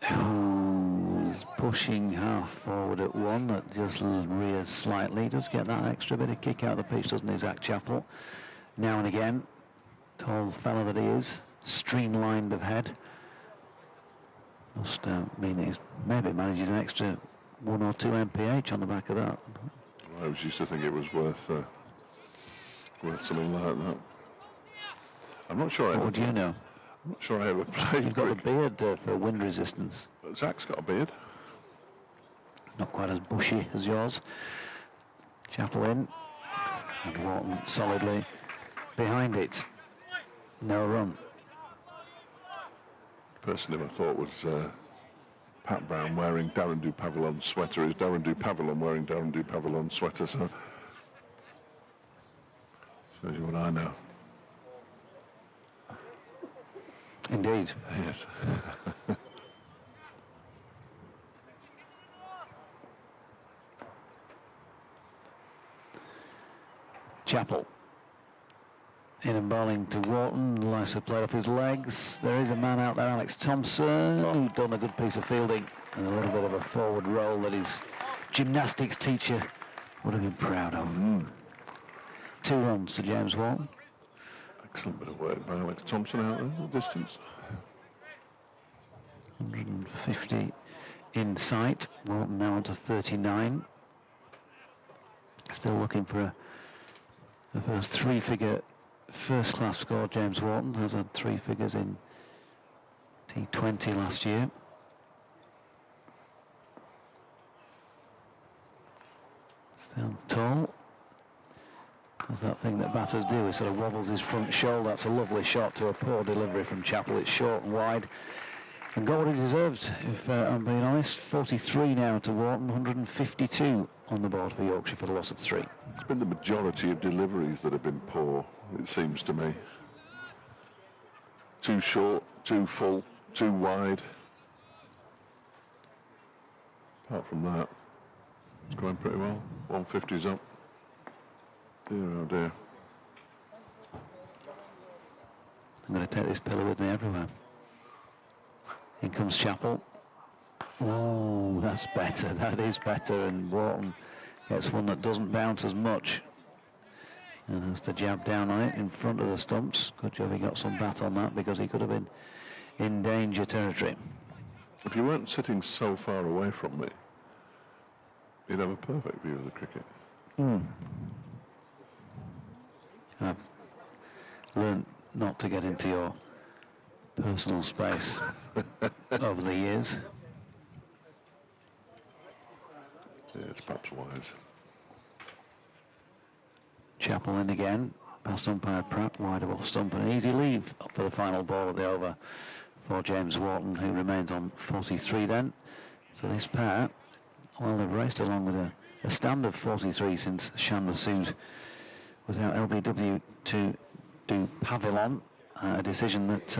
who's pushing half forward at 1. That just rears slightly. Does get that extra bit of kick out of the pitch, doesn't he, Zach Chappell? Now and again, tall fella that he is, streamlined of head. Must mean he's maybe manages an extra 1 or 2 mph on the back of that. I always used to think it was worth something like that. I'm not sure. What would you know? I'm not sure I ever played. You've got a beard for wind resistance. Zach's got a beard. Not quite as bushy as yours. Chappell in, and Warton solidly behind it. No run. The person who I thought was Pat Brown wearing Darren Dupavilon's sweater is Darren Dupavilon wearing Darren Dupavilon's sweater, so shows you what I know. Indeed. Yes. Chappell in and bowling to Warton. Likes to play off his legs. There is a man out there, Alex Thompson, who's done a good piece of fielding and a little bit of a forward roll that his gymnastics teacher would have been proud of. 2 runs to James Warton. Excellent bit of work by Alex Thompson out there in the distance. 150 in sight. Warton now on to 39. Still looking for a first three-figure first-class score. James Warton has had 3 figures in T20 last year. Still tall. Does that thing that batters do, he sort of wobbles his front shoulder. That's a lovely shot to a poor delivery from Chappell. It's short and wide and got what he deserved, if I'm being honest. 43 now to Warton, 152 on the board for Yorkshire for the loss of 3. It's been the majority of deliveries that have been poor, it seems to me. Too short, too full, too wide. Apart from that, it's going pretty well. 150's up. Dear, oh dear. I'm going to take this pillow with me everywhere. In comes Chappell. Oh, that's better. That is better. And Warton gets one that doesn't bounce as much and has to jab down on it in front of the stumps. Good job he got some bat on that, because he could have been in danger territory. If you weren't sitting so far away from me, you'd have a perfect view of the cricket. I've learned not to get into your personal space over the years. Yeah, it's perhaps wise. Chappell in again, past umpire Pratt, wide of off stump, an easy leave for the final ball of the over for James Warton, who remains on 43 then. So this pair, well, they've raced along with a stand of 43 since Shan Masood was out LBW to do Pavilion, a decision that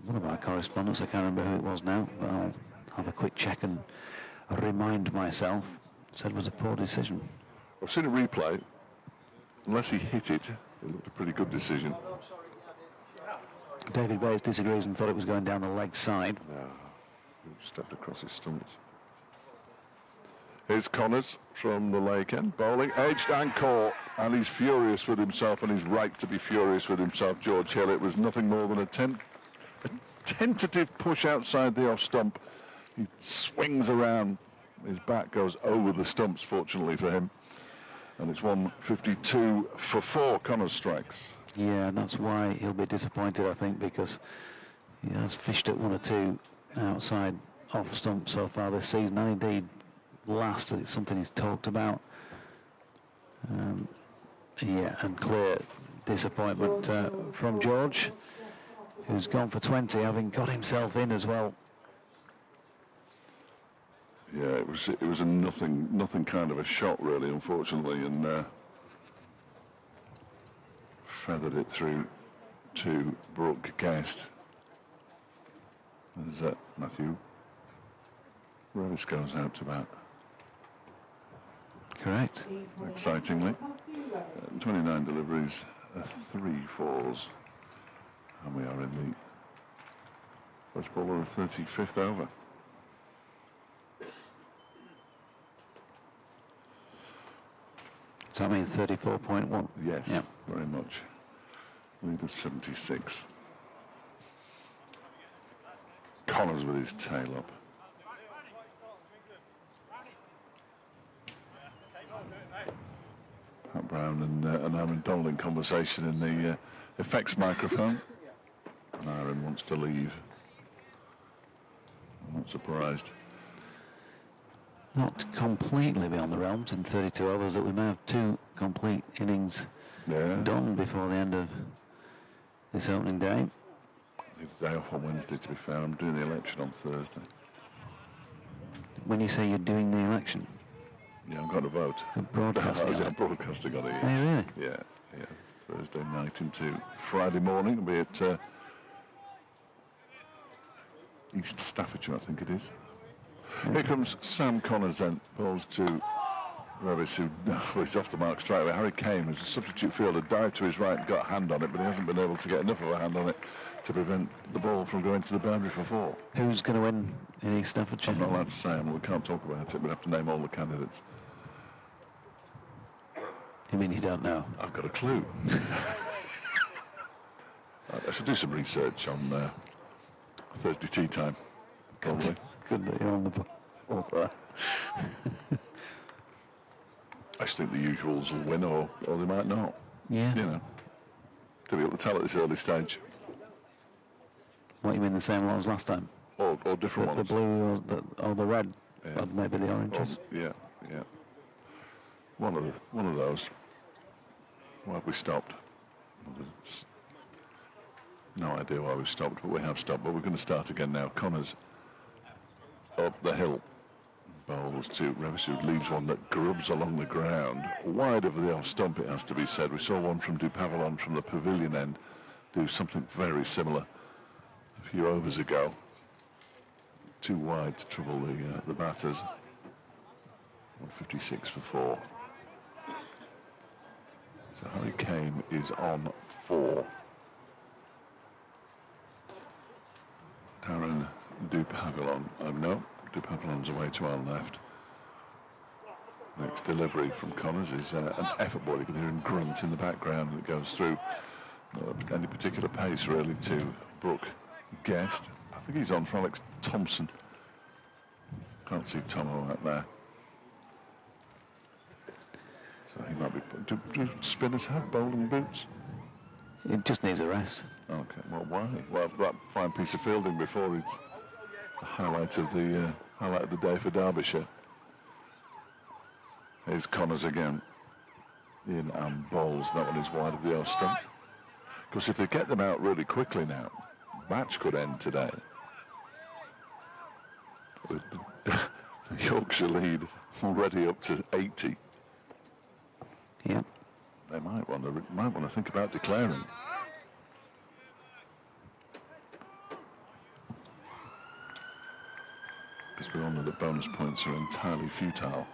one of our correspondents, I can't remember who it was now, but I'll have a quick check and remind myself, said was a poor decision. I've seen a replay. Unless he hit it, it looked a pretty good decision. David Bates disagrees and thought it was going down the leg side. No, he stepped across his stumps. Here's Connors from the lake end, bowling, edged and caught, and he's furious with himself, and he's right to be furious with himself, George Hill. It was nothing more than a tentative push outside the off stump. He swings around, his bat goes over the stumps, fortunately for him, and it's 152 for 4. Connors strikes. Yeah, and that's why he'll be disappointed, I think, because he has fished at 1 or 2 outside off stump so far this season, and indeed last. It's something he's talked about. Yeah, and clear disappointment from George, who's gone for 20, having got himself in as well. Yeah, it was a nothing kind of a shot, really, unfortunately, and feathered it through to Brooke Guest. As Matthew Ravis goes out to bat. Correct. Excitingly, 29 deliveries, 3 fours, and we are in the first ball of the 35th over. Does that mean 34.1? Yes, yeah. Very much. Lead of 76. Connors with his tail up. Pat Brown and Aaron Dole in conversation in the effects microphone. And Aaron wants to leave. I'm not surprised. Not completely beyond the realms in 32 overs that we may have 2 complete innings done before the end of this opening day. I need a day off on Wednesday, to be fair. I'm doing the election on Thursday. When you say you're doing the election? Yeah, I've got to vote. Broadcasting. I'm broadcasting on it, Oh, yes. really? Yeah. Thursday night into Friday morning. It'll be at East Staffordshire, I think it is. Here comes Sam Connors then, bowls to Ravis, who he's off the mark straight away. Harry Kane, who's a substitute fielder, dived to his right and got a hand on it, but he hasn't been able to get enough of a hand on it to prevent the ball from going to the boundary for 4. Who's going to win in East Staffordshire? I'm not allowed to say, we can't talk about it. We have to name all the candidates. You mean you don't know? I've got a clue. I should do some research on Thursday tea time, probably. Good that you're on the I just think the usuals will win, or they might not. Yeah. You know, difficult to tell at this early stage. What, you mean the same ones last time? Or different The ones. blue or the red? Yeah. Or maybe the oranges? Yeah. One of those. Why have we stopped? No idea why we stopped, but we have stopped. But we're going to start again now. Connors up the hill. Bowls to Revis, who leaves one that grubs along the ground. Wide of the off stump, it has to be said. We saw one from Dupavilon from the pavilion end do something very similar a few overs ago. Too wide to trouble the batters. 156 for 4. So Harry Kane is on 4. Darren Dupavilon. No, Dupavilon's away to our left. Next delivery from Connors is an effort ball. You can hear him grunt in the background and it goes through. Not any particular pace really to Brooke Guest. I think he's on for Alex Thompson. Can't see Tomo out there. So he might be. Do spinners have bowling boots? It just needs a rest. Okay. Well, why? Well, that fine piece of fielding before it's the highlight of the day for Derbyshire. Here's Connors again. In and bowls. That one is wide of the off stump. Because if they get them out really quickly now, match could end today. With the Yorkshire lead already up to 80. Yeah. They might want to think about declaring. Because we all know that bonus points are entirely futile.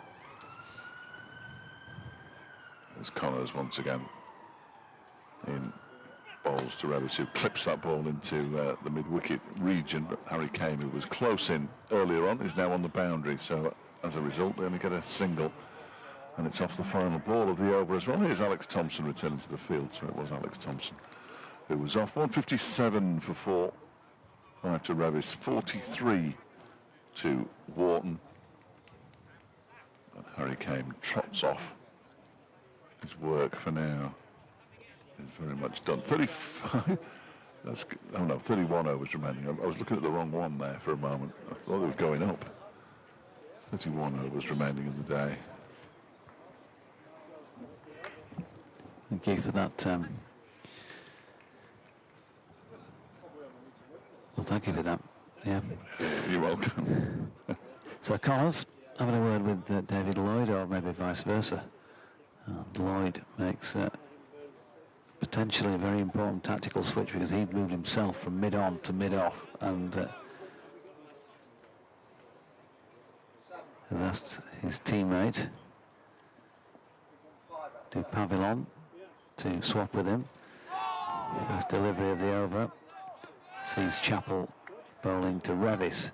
There's Connors once again. In bowls to Revis, who clips that ball into the mid-wicket region, but Harry Kane, who was close in earlier on, is now on the boundary, so as a result they only get a single, and it's off the final ball of the over as well. Here's Alex Thompson returning to the field, so it was Alex Thompson who was off. 157 for 4, 5 to Revis, 43 to Warton, and Harry Kane trots off. His work for now is very much done. 35. That's, oh no, 31 overs remaining. I was looking at the wrong one there for a moment. I thought it was going up. 31 overs remaining in the day. Thank you for that. Well, thank you for that. Yeah. You're welcome. So Connors having a word with David Lloyd, or maybe vice versa. Lloyd makes potentially a very important tactical switch because he'd moved himself from mid-on to mid-off and has asked his teammate Dupavilon to swap with him. First delivery of the over sees Chappell bowling to Revis,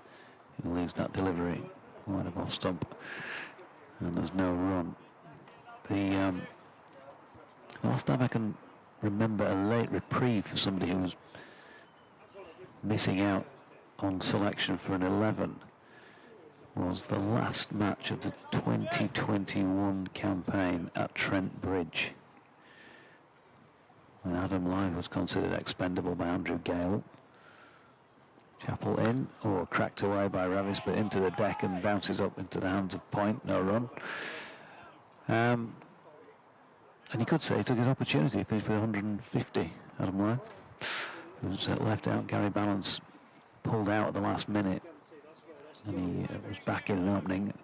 who leaves that delivery wide of off stump, and there's no run. The last time I can remember a late reprieve for somebody who was missing out on selection for an 11 was the last match of the 2021 campaign at Trent Bridge, when Adam Lyth was considered expendable by Andrew Gale. Chappell in, or cracked away by Revis, but into the deck and bounces up into the hands of Point, no run. And you could say he took his opportunity, finished with 150, Adam Lyth. He was left out, Gary Balance pulled out at the last minute, and he was back in an opening,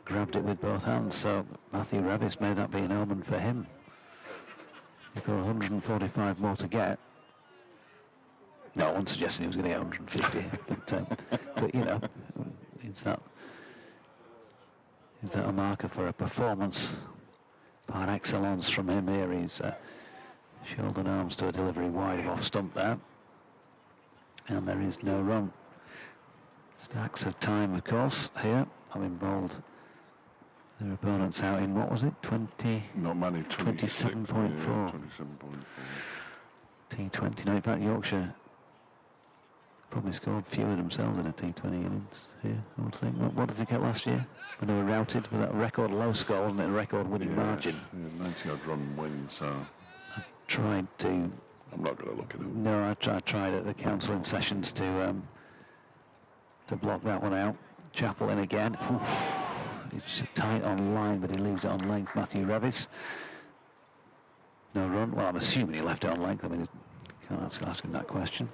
grabbed it with both hands, so Matthew Revis made that be an omen for him. He's got 145 more to get. No one suggesting he was going to get 150, but you know, is that a marker for a performance par excellence from him here? He's shouldered arms to a delivery wide of off stump there, and there is no run. Stacks of time, of course, here, having bowled their opponents out in, what was it, 20? Not many, 27.4. 27.4. T20. No, in fact, Yorkshire Probably scored fewer themselves in a T20 innings here, I would think. What did they get last year when they were routed with that record low score, wasn't it? A record winning margin. Yeah, 90-odd run win, so Tried to... I'm not going to look at it. No, I tried at the counselling sessions to block that one out. Chappell in again. Oof. It's tight on line, but he leaves it on length. Matthew Revis. No run. Well, I'm assuming he left it on length. I mean, can't ask him that question.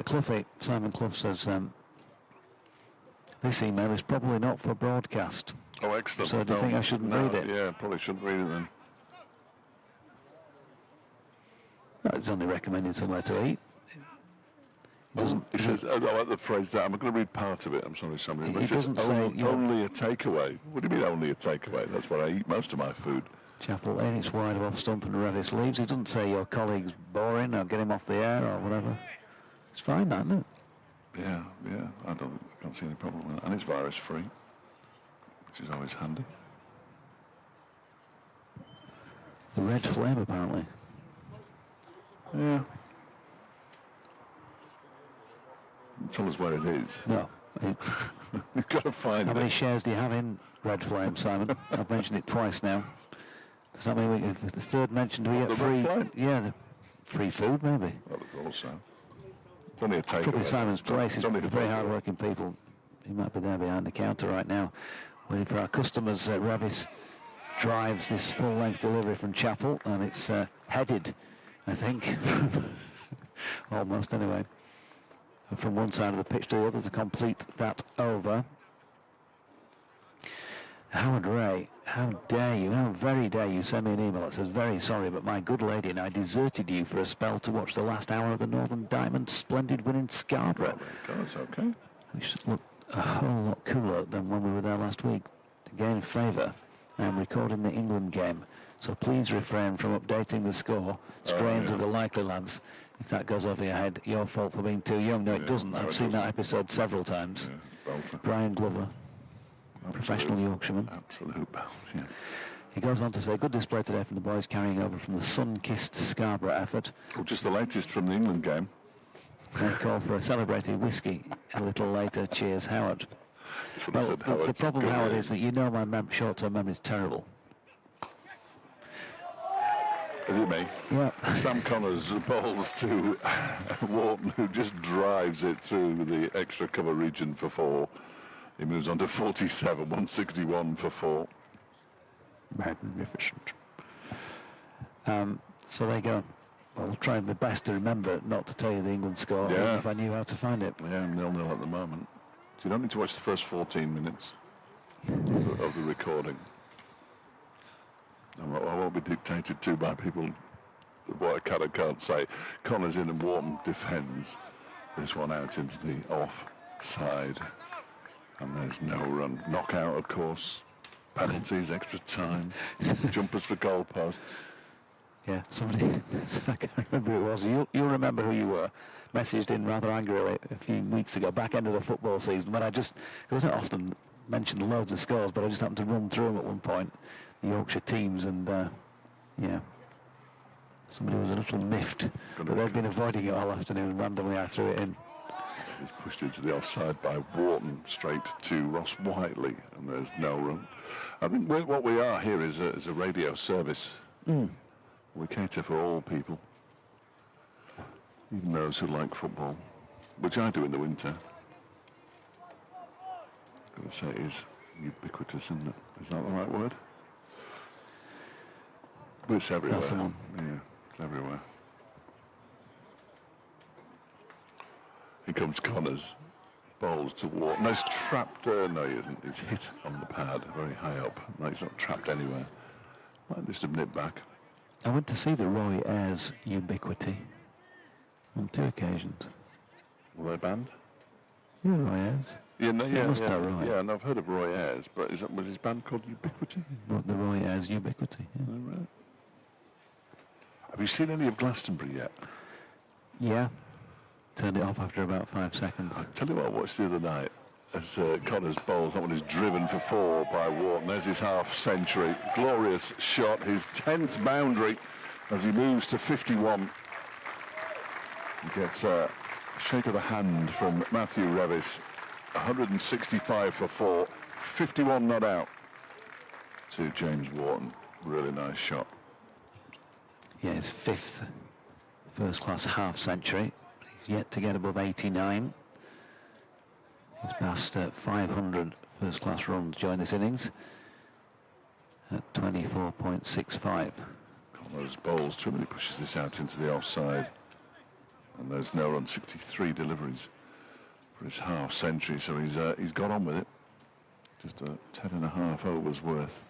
Cloughie, Simon Clough says, this email is probably not for broadcast. Oh, excellent. So do you think I shouldn't read it? Yeah, probably shouldn't read it then. No, it's only recommending somewhere to eat. It doesn't. He says, I like the phrase that. I'm going to read part of it. I'm sorry, somebody. But He says, doesn't say only a takeaway. What do you mean only a takeaway? That's where I eat most of my food. Chappell in, it's wide of off stump and Revis leaves. He doesn't say your colleague's boring or get him off the air or whatever. It's fine, that, isn't it? Yeah. I can't see any problem with that. And it's virus free, which is always handy. The red flame, apparently. Yeah. Tell us where it is. No. You've got to find How it. many shares do you have in Red Flame, Simon? I've mentioned it twice now. Does that mean if the third mention, do we get the free? Red Flame? Yeah, the free food maybe. That was also. It's only a takeaway. Probably Simon's place. He's only the a very takeaway. hard-working people. He might be there behind the counter right now, waiting for our customers. Revis drives this full-length delivery from Chappell, and it's headed, I think, almost anyway, from one side of the pitch to the other to complete that over. Howard Ray, how dare you, how very dare you send me an email that says, very sorry, but my good lady and I deserted you for a spell to watch the last hour of the Northern Diamond splendid win in Scarborough. Oh, that's okay. Which looked a whole lot cooler than when we were there last week. To gain favour, I'm recording the England game, so please refrain from updating the score, strains of the likely lads. If that goes over your head, your fault for being too young. No, it doesn't. no, I've it seen that doesn't. episode several times. Yeah, belter. Brian Glover, professional Yorkshireman. Absolute belt, yes. He goes on to say, good display today from the boys carrying over from the sun-kissed Scarborough effort. Oh, just the latest from the England game. They call for a celebrated whiskey a little later. Cheers, Howard. That's what I said, the Howard. problem, Howard, is that you know my short-term memory is terrible. Is it me? Yeah. Sam Connors bowls to Warton, who just drives it through the extra cover region for 4. He moves on to 47, 161 for 4. Magnificent. So there you go. Well, I'll try my best to remember not to tell you the England score, even if I knew how to find it. Yeah, 0-0 at the moment. So you don't need to watch the first 14 minutes of the recording. I won't be dictated to by people what I can and can't say. Connors in and Warton defends this one out into the off side. And there's no run. Knockout, of course. Penalties, extra time. Jumpers for goalposts. Yeah, somebody, I can't remember who it was. You'll remember who you were. Messaged in rather angrily a few weeks ago, back end of the football season, when I don't often mention loads of scores, but I just happened to run through them at one point, the Yorkshire teams, and yeah, somebody was a little miffed, but they've been avoiding it all afternoon, and randomly I threw it in. It's pushed into the offside by Warton, straight to Ross Whiteley, and there's no run. I think what we are here is a radio service. We cater for all people, even those who like football, which I do in the winter. I'm going to say it is ubiquitous, isn't it? Is that the right word? But it's everywhere. That's the one. Yeah, it's everywhere. Here comes Connors. Bowls to Warton. No, he's trapped. No, he isn't. He's hit on the pad, very high up. No, he's not trapped anywhere. Might just have nipped back. I went to see the Roy Ayres Ubiquity on 2 occasions. Were they banned? You know Roy Ayres? Yeah, no, yeah, must yeah, know Roy. yeah. And I've heard of Roy Ayres, but was his band called Ubiquity? The Roy Ayres Ubiquity, yeah. Oh, right. Have you seen any of Glastonbury yet? Yeah. Turned it off after about 5 seconds. I tell you what I watched the other night as Connors bowls. That one is driven for 4 by Warton. There's his half century. Glorious shot. His 10th boundary as he moves to 51. He gets shake of the hand from Matthew Revis. 165 for 4, 51 not out to James Warton. Really nice shot. Yeah, his 5th first-class half-century. He's yet to get above 89. He's passed 500 first-class runs during this innings at 24.65. Those bowls, too many pushes this out into the offside. And there's no run, 63 deliveries for his half-century, so he's got on with it. Just 10 and a half overs worth.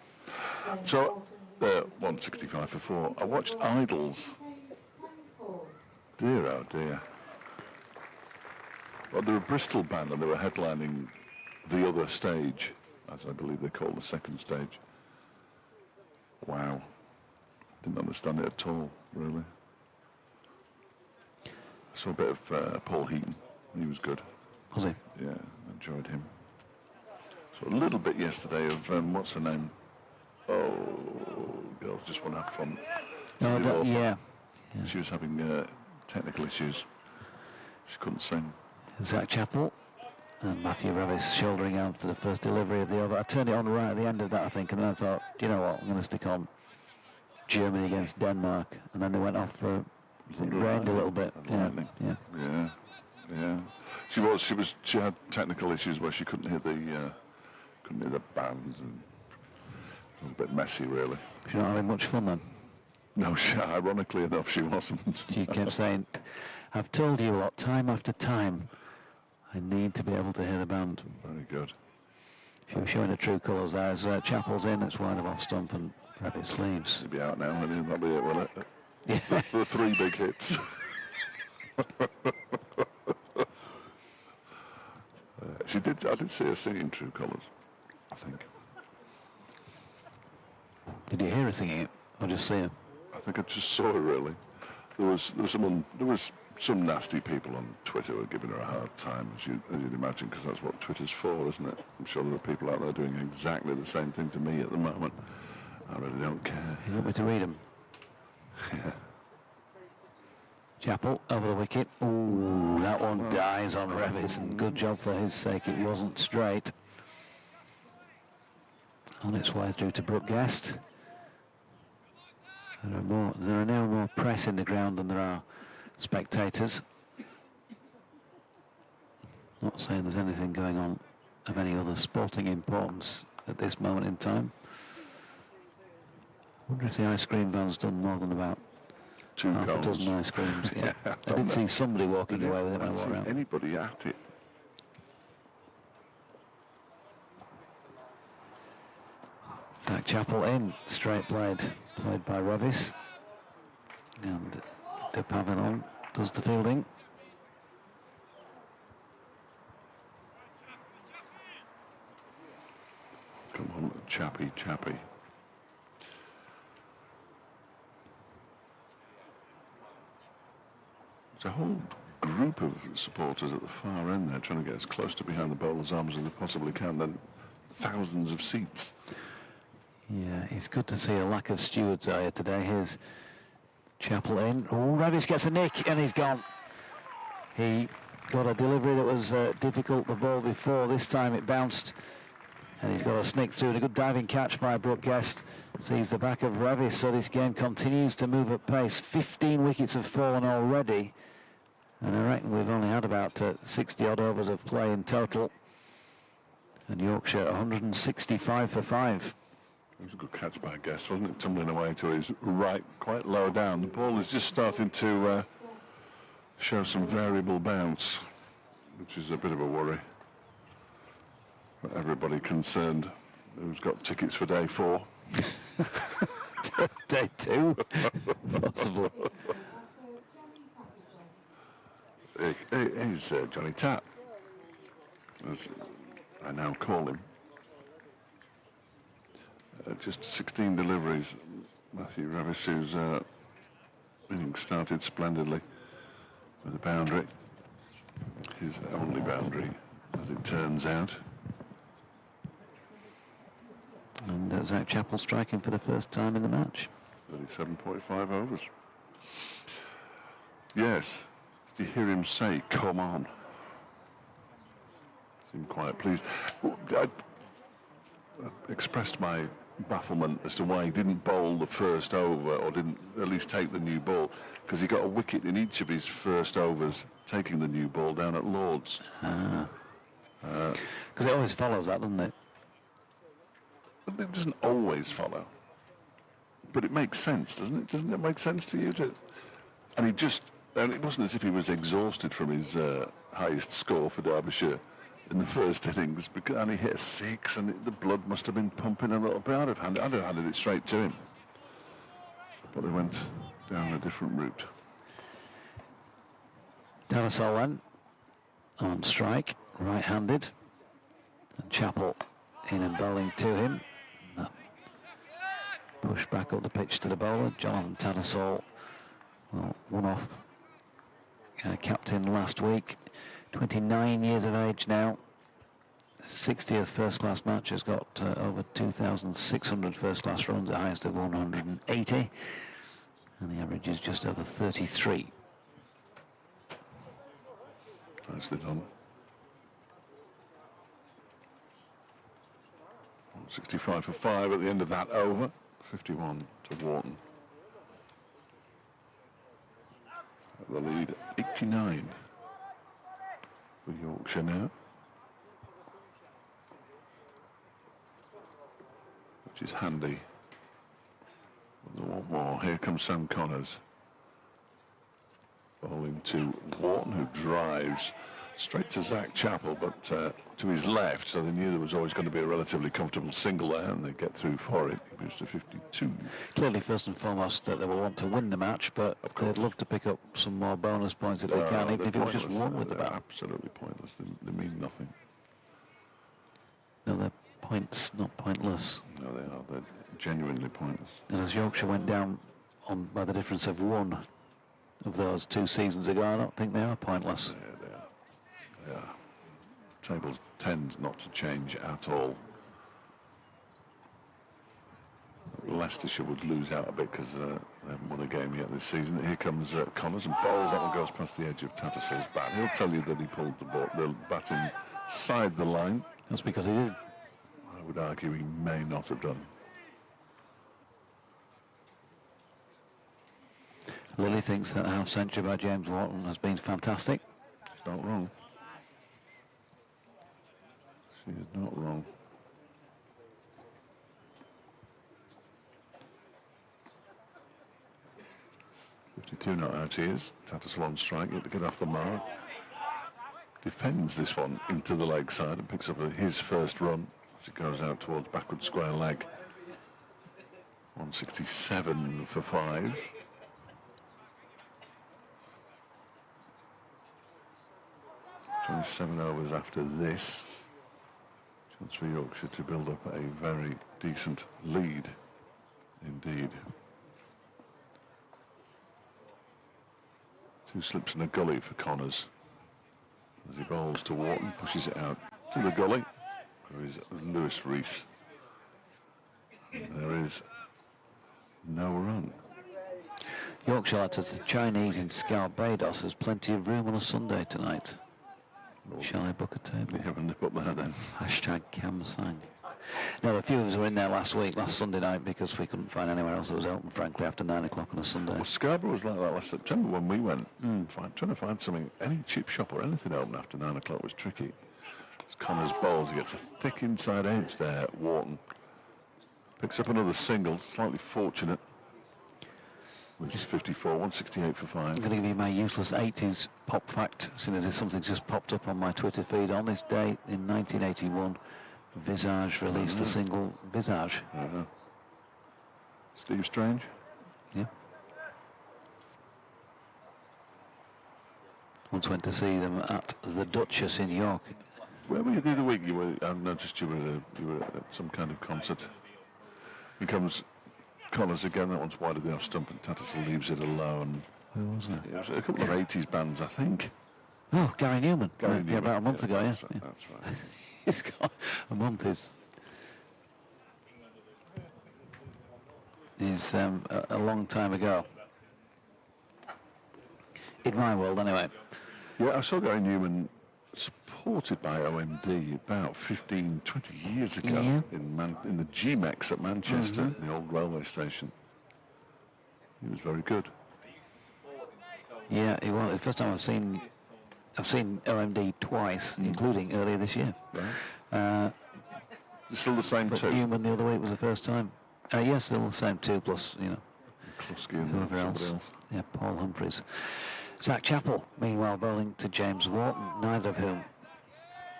So, 165 for 4. I watched Idols. Dear, oh dear. Well, they're a Bristol band and they were headlining the other stage, as I believe they call the second stage. Wow. Didn't understand it at all, really. I saw a bit of Paul Heaton. He was good. Was he? Yeah, enjoyed him. So a little bit yesterday of, what's her name? Oh, girls just want to have fun. Yeah. She was having technical issues. She couldn't sing. Zach Chappell and Matthew Revis shouldering after the first delivery of the over. I turned it on right at the end of that, I think, and then I thought, do you know what, I'm going to stick on Germany against Denmark, and then they went off for it rained a little bit. Yeah. She had technical issues where she couldn't hear the band, and a little bit messy, really. She's not having much fun then. No, ironically enough, she wasn't. She kept saying, "I've told you a lot, time after time. I need to be able to hear the band." Very good. She was showing the true colours there. As Chappell's in, it's wide of off stump and Revis leaves. She'll be out now, and that'll be it, will it? Yeah. The 3 big hits. I did see her singing True Colours, I think. Did you hear her singing it, or just see her? I think I just saw her, really. There was some nasty people on Twitter who were giving her a hard time, as you'd imagine, because that's what Twitter's for, isn't it? I'm sure there are people out there doing exactly the same thing to me at the moment. I really don't care. You want me to read them? Yeah. Chappell over the wicket. Ooh, that one dies on Revis, and good job for his sake, it wasn't straight. On its way through to Brooke Guest. There are now more press in the ground than there are spectators. Not saying there's anything going on of any other sporting importance at this moment in time. I wonder if the ice cream van's done more than about 2 half cones. a dozen ice creams. Yeah. Yeah, I did see somebody walking away with it when I I walked didn't around. see anybody at it. Zach Chappell in, straight played by Revis. And De Pavinon does the fielding. Come on, Chappy. There's a whole group of supporters at the far end there trying to get as close to behind the bowler's arms as they possibly can. Then thousands of seats. Yeah, it's good to see a lack of stewards out here today. Here's Chappell in. Oh, Revis gets a nick and he's gone. He got a delivery that was difficult the ball before. This time it bounced and he's got a sneak through. And a good diving catch by Brooke Guest. Sees the back of Revis, so this game continues to move at pace. 15 wickets have fallen already. And I reckon we've only had about 60 odd overs of play in total. And Yorkshire 165 for 5. It was a good catch by Guest, wasn't it? Tumbling away to his right, quite low down. The ball is just starting to show some variable bounce, which is a bit of a worry for everybody concerned who's got tickets for day 4. Day 2, possibly. He's Johnny Tapp, as I now call him. Just 16 deliveries. Matthew Revis, whose innings started splendidly with a boundary. His only boundary, as it turns out. And Zach Chappell striking for the first time in the match. 37.5 overs. Yes, Did you hear him say, "Come on"? Seemed quite pleased. I expressed my bafflement as to why he didn't bowl the first over, or didn't at least take the new ball, because he got a wicket in each of his first overs taking the new ball down at Lord's. Because it always follows that, doesn't it? It doesn't always follow, but it makes sense, doesn't it? Doesn't it make sense to you? And it wasn't as if he was exhausted from his highest score for Derbyshire in the first innings, and he hit a 6, and the blood must have been pumping a little bit. I'd have handed it straight to him, but they went down a different route. Tannasol then on strike, right-handed, and Chappell in and bowling to him. That push back up the pitch to the bowler. Jonathan Tannasol, well, one-off captain last week. 29 years of age now. 60th first-class match, has got over 2,600 first-class runs, the highest of 180, and the average is just over 33. Nicely done. 65 for 5 at the end of that over. 51 to Warton. The lead, 89 for Yorkshire now, which is handy. They want more. Here comes Sam Connors bowling to Warton, who drives straight to Zach Chappell, but to his left, so they knew there was always going to be a relatively comfortable single there, and they get through for it. He moves to 52. Clearly, first and foremost, they will want to win the match, but they'd love to pick up some more bonus points if they can, even if it was just one with the bat. Absolutely pointless. They mean nothing. No, they're points, not pointless. No, they are. They're genuinely pointless. And as Yorkshire went down on by the difference of one of those 2 seasons ago, I don't think they are pointless. Yeah, they are. They are. Tables tend not to change at all. Leicestershire would lose out a bit because they haven't won a game yet this season. Here comes Connors and bowls. That one goes past the edge of Tattersal's bat. He'll tell you that he pulled the bat inside the line. That's because he did. I would argue he may not have done. Lily thinks that half century by James Warton has been fantastic. She's not wrong. She is not wrong. .52 not out he is. Tattersall on strike, yet to get off the mark. Defends this one into the leg side and picks up his first run as it goes out towards backward square leg. 167 for 5. .27 overs after this. Chance for Yorkshire to build up a very decent lead indeed. 2 slips in a gully for Connors as he bowls to Warton, pushes it out to the gully. There is Lewis Rees. There is no run. Yorkshire lads, as the Chinese in Barbados, there's plenty of room on a Sunday tonight. Shall I book a table? You have a nip up there then. Hashtag Camsang. No, a few of us were in there last Sunday night, because we couldn't find anywhere else that was open, frankly, after 9 o'clock on a Sunday. Well, Scarborough was like that last September when we went. Trying to find something, any cheap shop or anything open after 9 o'clock was tricky. As Connors bowls, he gets a thick inside edge there. Warton picks up another single, slightly fortunate, which is 54, 168 for 5. I'm going to give you my useless 80s pop fact, seeing as something's just popped up on my Twitter feed. On this day in 1981, Visage released the single Visage. Steve Strange? Yeah. Once went to see them at the Duchess in York. Where were you the other week? I've noticed you were at some kind of concert. Here comes Connors again. That one's wide of the off stump, and Tattersall leaves it alone. Who was it? It was a couple of 80s bands, I think. Oh, Gary Newman. Gary Yeah, Newman. about a month ago, yeah. That's right. That's right. It's got a month is a long time ago. In my world, anyway. Yeah, I saw Gary Newman supported by OMD about 15, 20 years ago Yeah. in the GMEX at Manchester, the old railway station. He was very good. Yeah, well, the first time I've seen OMD twice, including earlier this year. Right. It's still the same But two. Newman the other week was the first time. Yes, still the same two, plus, you know, Kluski and whoever somebody else. else. Yeah, Paul Humphreys. Zach Chappell, meanwhile, bowling to James Warton, neither of whom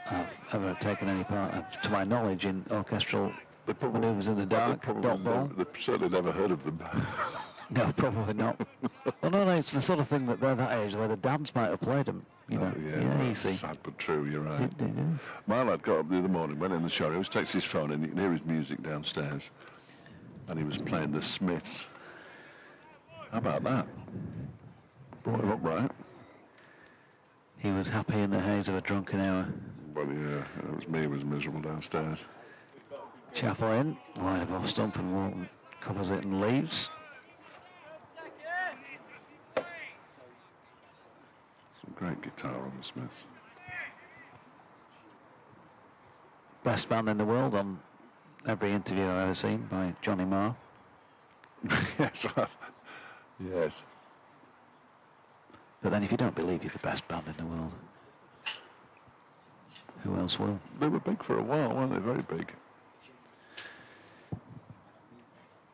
have ever taken any part, to my knowledge, in orchestral manoeuvres in the dark, dot ball. They've certainly never heard of them. No, probably not. Well, no, it's the sort of thing that they're that age where the dads might have played them. You know, Well, easy. sad but true, you're right. It is. My lad got up the other morning, went in the shower, he always takes his phone and you can hear his music downstairs. And he was playing the Smiths. How about that? Brought him up right. He was happy in the haze of a drunken hour. Well, yeah, it was me who was miserable downstairs. Chappell in, wide of off stump, and Warton covers it and leaves. Some great guitar on the Smiths. Best band in the world on every interview I've ever seen by Johnny Marr. Yes, well, yes. But then if you don't believe you're the best band in the world, who else will? They were big for a while, weren't they? Very big.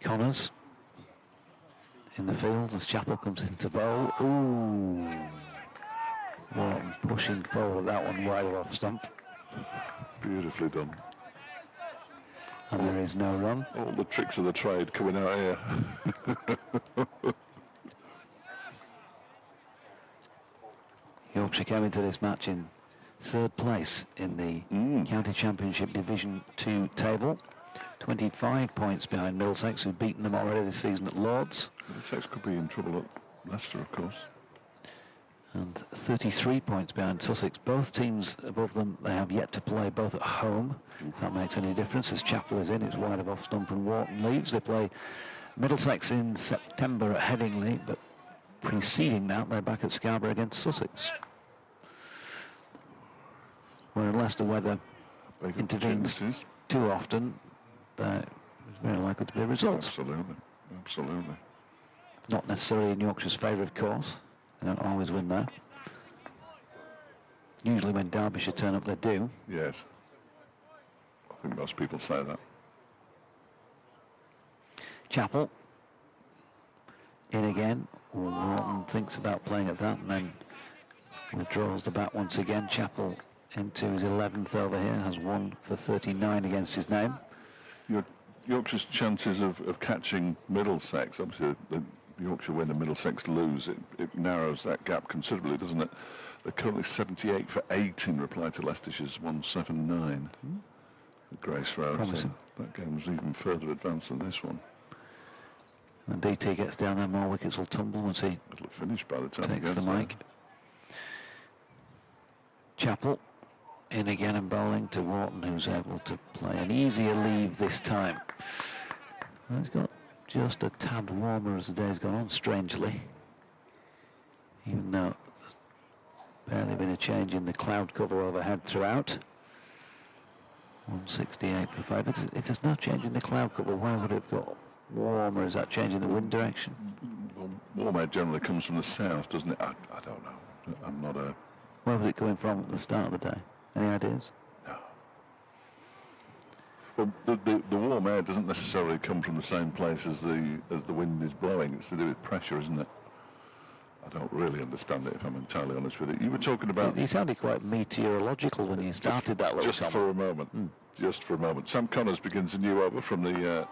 Connors in the field as Chappell comes into bowl. Ooh. Warton pushing forward that one wide off stump. Beautifully done. And there is no run. All the tricks of the trade coming out here. Yorkshire came into this match in third place in the County Championship Division 2 table. 25 points behind Middlesex, who've beaten them already this season at Lords. Middlesex could be in trouble at Leicester, of course. And 33 points behind Sussex. Both teams above them, they have yet to play, both at home. If that makes any difference, as Chappell is in, it's wide of off stump and Warton leaves. They play Middlesex in September at Headingley, but preceding that, they're back at Scarborough against Sussex. Where unless the weather Big intervenes opportunities. too often, there's very likely to be a result. Absolutely, absolutely. Not necessarily in Yorkshire's favour, of course. They don't always win there. Usually when Derbyshire turn up, they do. Yes. I think most people say that. Chappell in again. Warton thinks about playing at that and then withdraws the bat once again. Chappell into his 11th over here, has 1 for 39 against his name. Yorkshire's chances of catching Middlesex, obviously the Yorkshire win and Middlesex lose, it narrows that gap considerably, doesn't it? They're currently 78 for 8 in reply to Leicestershire's 179 at Grace Road. So that game's even further advanced than this one. When BT gets down there, more wickets will tumble once he It'll finish by the time he takes gets the there. mic. Chappell in again and bowling to Warton, who's able to play an easier leave this time. Well, he's got just a tad warmer as the day's gone on, strangely. Even though there's barely been a change in the cloud cover overhead throughout. 168 for 5. If there's no change in the cloud cover, why would it have got warmer? Is that changing the wind direction? Well, warm air generally comes from the south, doesn't it? I don't know. I'm not a... Where was it coming from at the start of the day? Any ideas? No. Well, the warm air doesn't necessarily come from the same place as the wind is blowing. It's to do with pressure, isn't it? I don't really understand it, if I'm entirely honest with it. You were talking about... You sounded quite meteorological when you started that little Just comment. for a moment. Just for a moment. Sam Connors begins a new over from the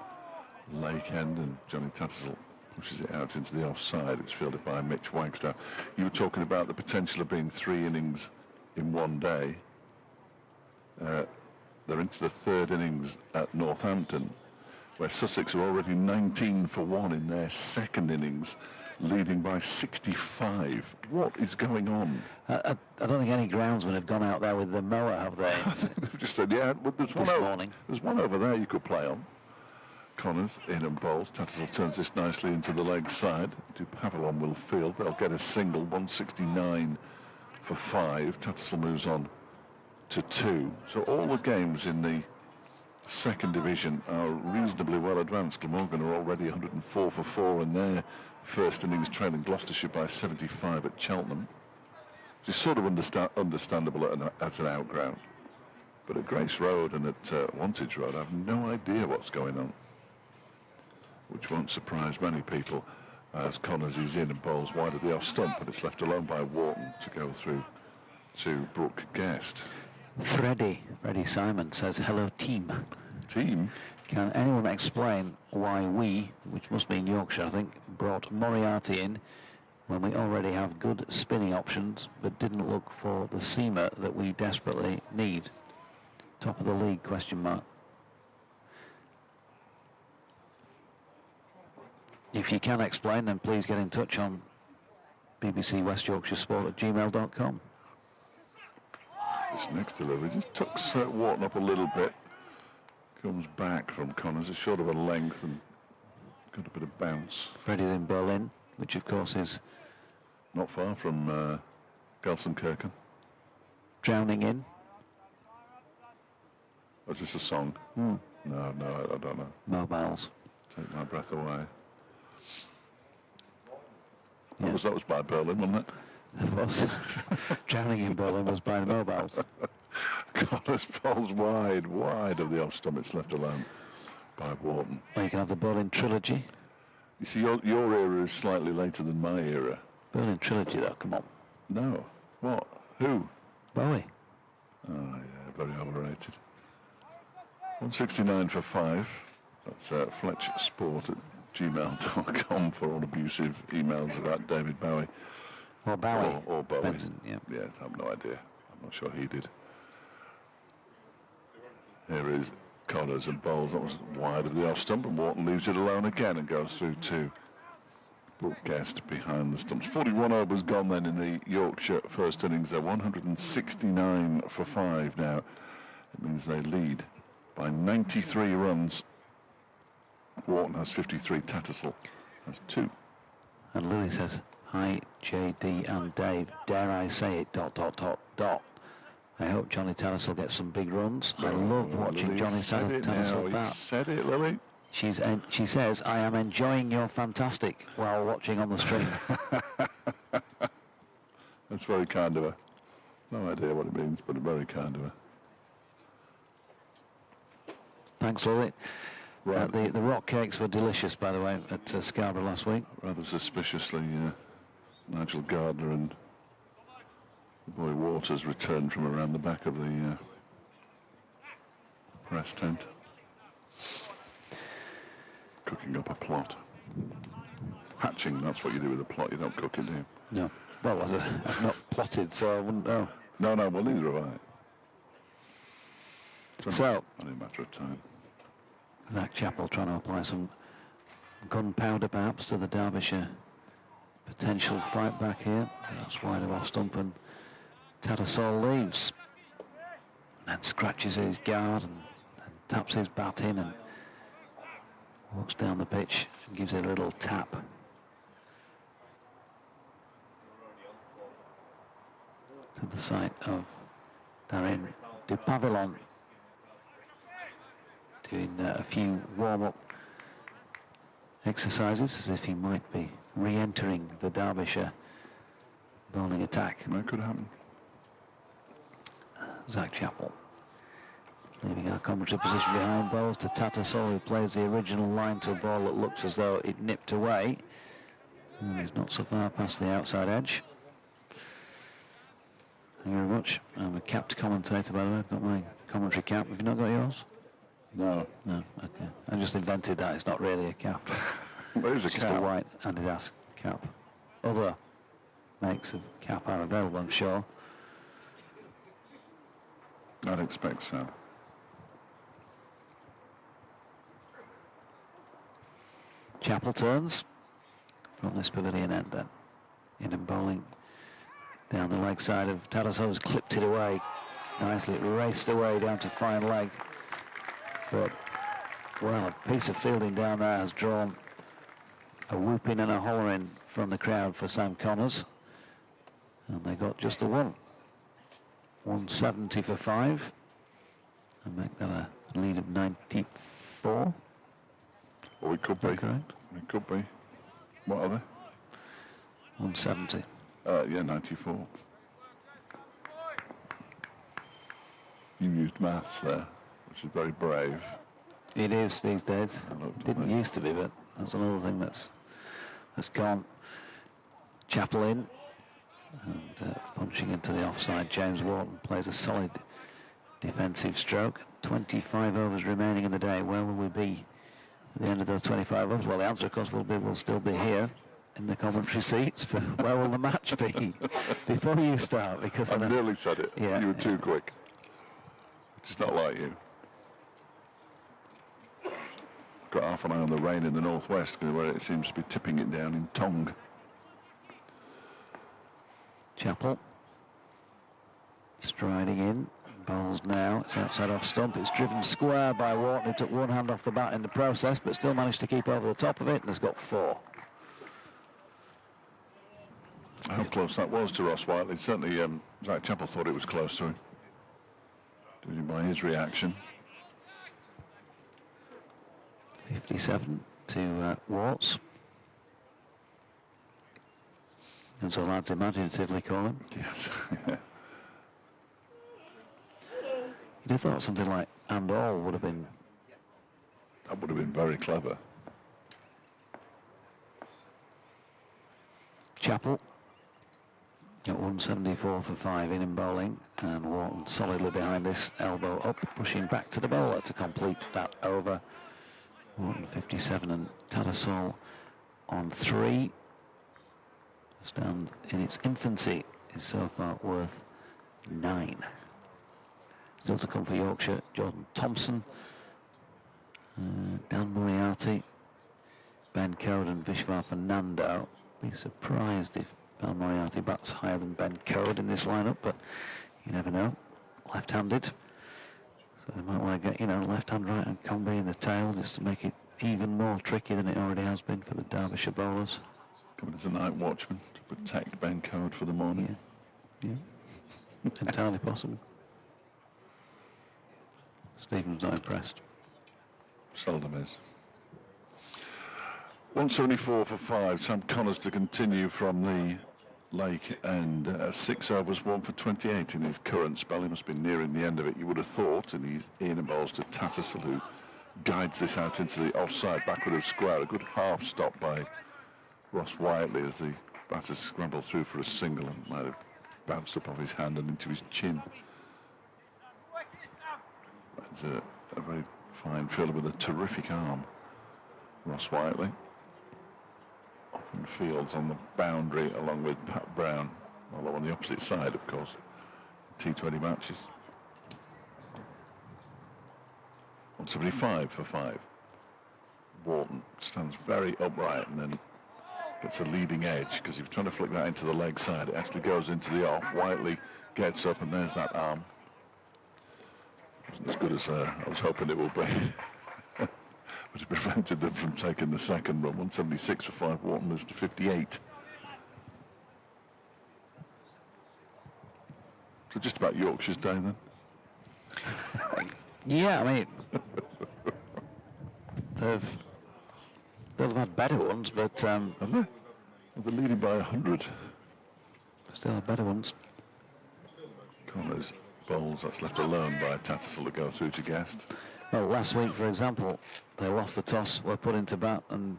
Lake End, and Johnny Tattersall pushes it out into the offside. It's fielded by Mitch Wagstaff. You were talking about the potential of being 3 innings in one day. They're into the 3rd innings at Northampton, where Sussex are already 19 for 1 in their 2nd innings, leading by 65. What is going on? I don't think any groundsmen have gone out there with the mower, have they? They've just said, yeah, but there's This morning. there's one over there you could play on. Connors in and bowls. Tattersall turns this nicely into the leg side. Dupavilon will field. They'll get a single. 169 for 5. Tattersall moves on to 2. So all the games in the second division are reasonably well advanced. Glamorgan are already 104 for 4 in their first innings, trailing Gloucestershire by 75 at Cheltenham, which is sort of understandable at an outground. But at Grace Road and at Wantage Road, I have no idea what's going on, which won't surprise many people, as Connors is in and bowls wide of the off stump, and it's left alone by Warton to go through to Brooke Guest. Freddie Simon says, hello team. Team? Can anyone explain why we, which must be in Yorkshire I think, brought Moriarty in when we already have good spinning options but didn't look for the seamer that we desperately need? Top of the league, question mark. If you can explain, then please get in touch on BBC West Yorkshire Sport at gmail.com. This next delivery just tucks Warton up a little bit. Comes back from Connors, a short of a length and got a bit of bounce. Freddie in Berlin, which of course is not far from Gelsenkirchen. Drowning in. Or is this a song? No, I don't know. Mobiles. Take my breath away. Yeah. That was by Berlin, wasn't it? It was. Drowning in Berlin was by the Mobiles. Connors falls wide of the off stump. It's left alone by Warton. Or you can have the Berlin Trilogy. You see, your era is slightly later than my era. Berlin Trilogy, though, come on. No. What? Who? Bowie. Oh, yeah, very overrated. 169 for 5. That's fletchsport@gmail.com for all abusive emails about David Bowie. Or Bowie. Or Bowie. Benson, yeah. Yes, I have no idea. I'm not sure he did. Here is Connors and bowls. That was wide of the off stump, and Warton leaves it alone again and goes through to Brooke Guest behind the stumps. 41 overs gone then in the Yorkshire first innings. They're 169 for 5 now. It means they lead by 93 runs. Warton has 53. Tattersall has 2. And Lily says, hi, JD and Dave. Dare I say it, ... I hope Johnny Tattersall gets some big runs. I love watching Johnny Tattersall bat. Said it, Lily. She says, I am enjoying your fantastic while watching on the stream. That's very kind of her. No idea what it means, but very kind of her. Thanks, Lily. Right. The rock cakes were delicious, by the way, at Scarborough last week. Rather suspiciously, Nigel Gardner and the boy Waters returned from around the back of the press tent. Cooking up a plot. Hatching, that's what you do with a plot. You don't cook it, do you? No. Well, I've not plotted, so I wouldn't know. No, well, neither have I. So, only a matter of time. Zach Chappell trying to apply some gunpowder, perhaps, to the Derbyshire potential fight back here. That's wide of off stump, and Tattersall leaves and scratches his guard and taps his bat in and walks down the pitch and gives it a little tap. To the site of Darren Dupavilon, doing a few warm-up exercises as if he might be re-entering the Derbyshire bowling attack. That could happen. Zach Chappell leaving our commentary position behind bowls to Tattersall, who plays the original line to a ball that looks as though it nipped away. And he's not so far past the outside edge. Thank you very much. I'm a capped commentator, by the way. I've got my commentary cap. Have you not got yours? No. No, okay. I just invented that. It's not really a cap. What is a It's cap? just a white Adidas cap. Other makes of cap are available, I'm sure. I'd expect so. Chappell turns from this pavilion end then. In and bowling down the leg side of Tattersall, has clipped it away nicely. It raced away down to fine leg. But Well, a piece of fielding down there has drawn a whooping and a hollering from the crowd for Sam Connors. And they got just a one. 170 for 5. And make that a lead of 94. Or it could be. Correct. It could be. What are they? 170. Yeah, 94. You used maths there, which is very brave. It is these days. I looked at Didn't that. used to be, but that's another thing that's gone. Chappell in and punching into the offside. James Warton plays a solid defensive stroke. 25 overs remaining in the day. Where will we be at the end of those 25 overs? Well, the answer, of course, will be we'll still be here in the commentary seats. For where will the match be before you start? Because I nearly said it. Yeah, You were too quick. It's not like you. Got half an eye on the rain in the northwest, where it seems to be tipping it down in Tongue. Chappell striding in, bowls now, it's outside off stump, it's driven square by Warton, who took one hand off the bat in the process, but still managed to keep over the top of it and has got 4. How close that was to Ross Whiteley. Certainly, Zach Chappell thought it was close to him, judging by his reaction. 57 to Warts. As the lads imaginatively call him. Yes. You'd have thought something like "and all" would have been. That would have been very clever. Chappell at 174 for 5 in bowling, and Warton solidly behind this, elbow up, pushing back to the bowler to complete that over. Warton 57 and Tattersall on 3. Stand in its infancy is so far worth 9. Still to come for Yorkshire, Jordan Thompson, Dan Moriarty, Ben Code and Vishwa Fernando. Be surprised if Ben Moriarty bats higher than Ben Code in this lineup, but you never know. Left-handed, so they might want to get, left-hand right-hand combi in the tail just to make it even more tricky than it already has been for the Derbyshire bowlers. Coming as a night watchman to protect Ben Code for the morning. Yeah, entirely possible. Stephen's not impressed. Seldom is. 174 for 5. Sam Connors to continue from the Lake and 6 overs, 1 for 28 in his current spell. He must be nearing the end of it, you would have thought, and he's in and bowls to Tattersall, who guides this out into the offside backward of square. A good half stop by Ross Whiteley as the batter scrambled through for a single and might have bounced up off his hand and into his chin. That's a very fine fielder with a terrific arm, Ross Whiteley. Often fields on the boundary along with Pat Brown, although on the opposite side, of course, T20 matches. 175 for 5. Warton stands very upright and then gets a leading edge because he was trying to flick that into the leg side. It actually goes into the off. Whiteley gets up and there's that arm. Wasn't as good as I was hoping it would be. But it prevented them from taking the second run. 176 for 5. Warton moves to 58. So just about Yorkshire's day then. Yeah, I mean, they'll have had better ones, but Have they? Well, they're leading by 100. still have better ones. Connors bowls, that's left alone by Tattersall to go through to Guest. Well, last week, for example, they lost the toss, were put into bat and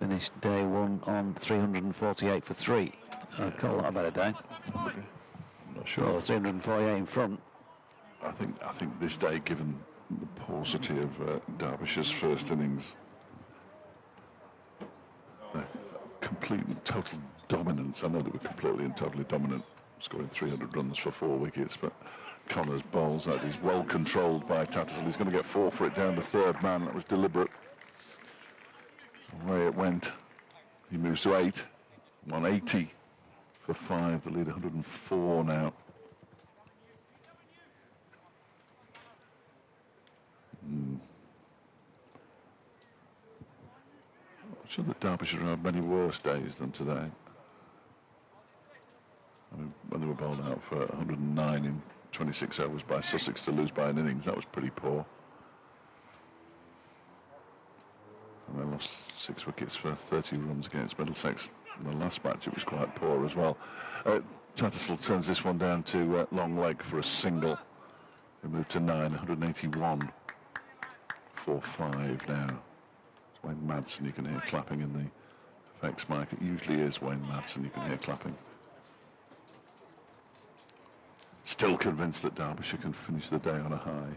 finished day 1 on 348 for 3. I'd call that a better day. I'm not sure. Well, 348 in front. I think this day, given the paucity of Derbyshire's first innings, the complete and total dominance. I know they were completely and totally dominant, scoring 300 runs for 4 wickets, but Connors bowls that is well controlled by Tattersall. He's going to get 4 for it down the third man. That was deliberate. Away it went. He moves to 8. 180 for 5. The lead 104 now. sure that Derbyshire had many worse days than today. I mean, when they were bowled out for 109 in 26 overs by Sussex to lose by an innings, that was pretty poor. And they lost 6 wickets for 30 runs against Middlesex. In the last match, it was quite poor as well. Tattersall turns this one down to long leg for a single. They moved to 9, 181 for 5 now. It's Wayne Madsen, you can hear clapping in the effects mic. It usually is Wayne Madsen, you can hear clapping. Still convinced that Derbyshire can finish the day on a high.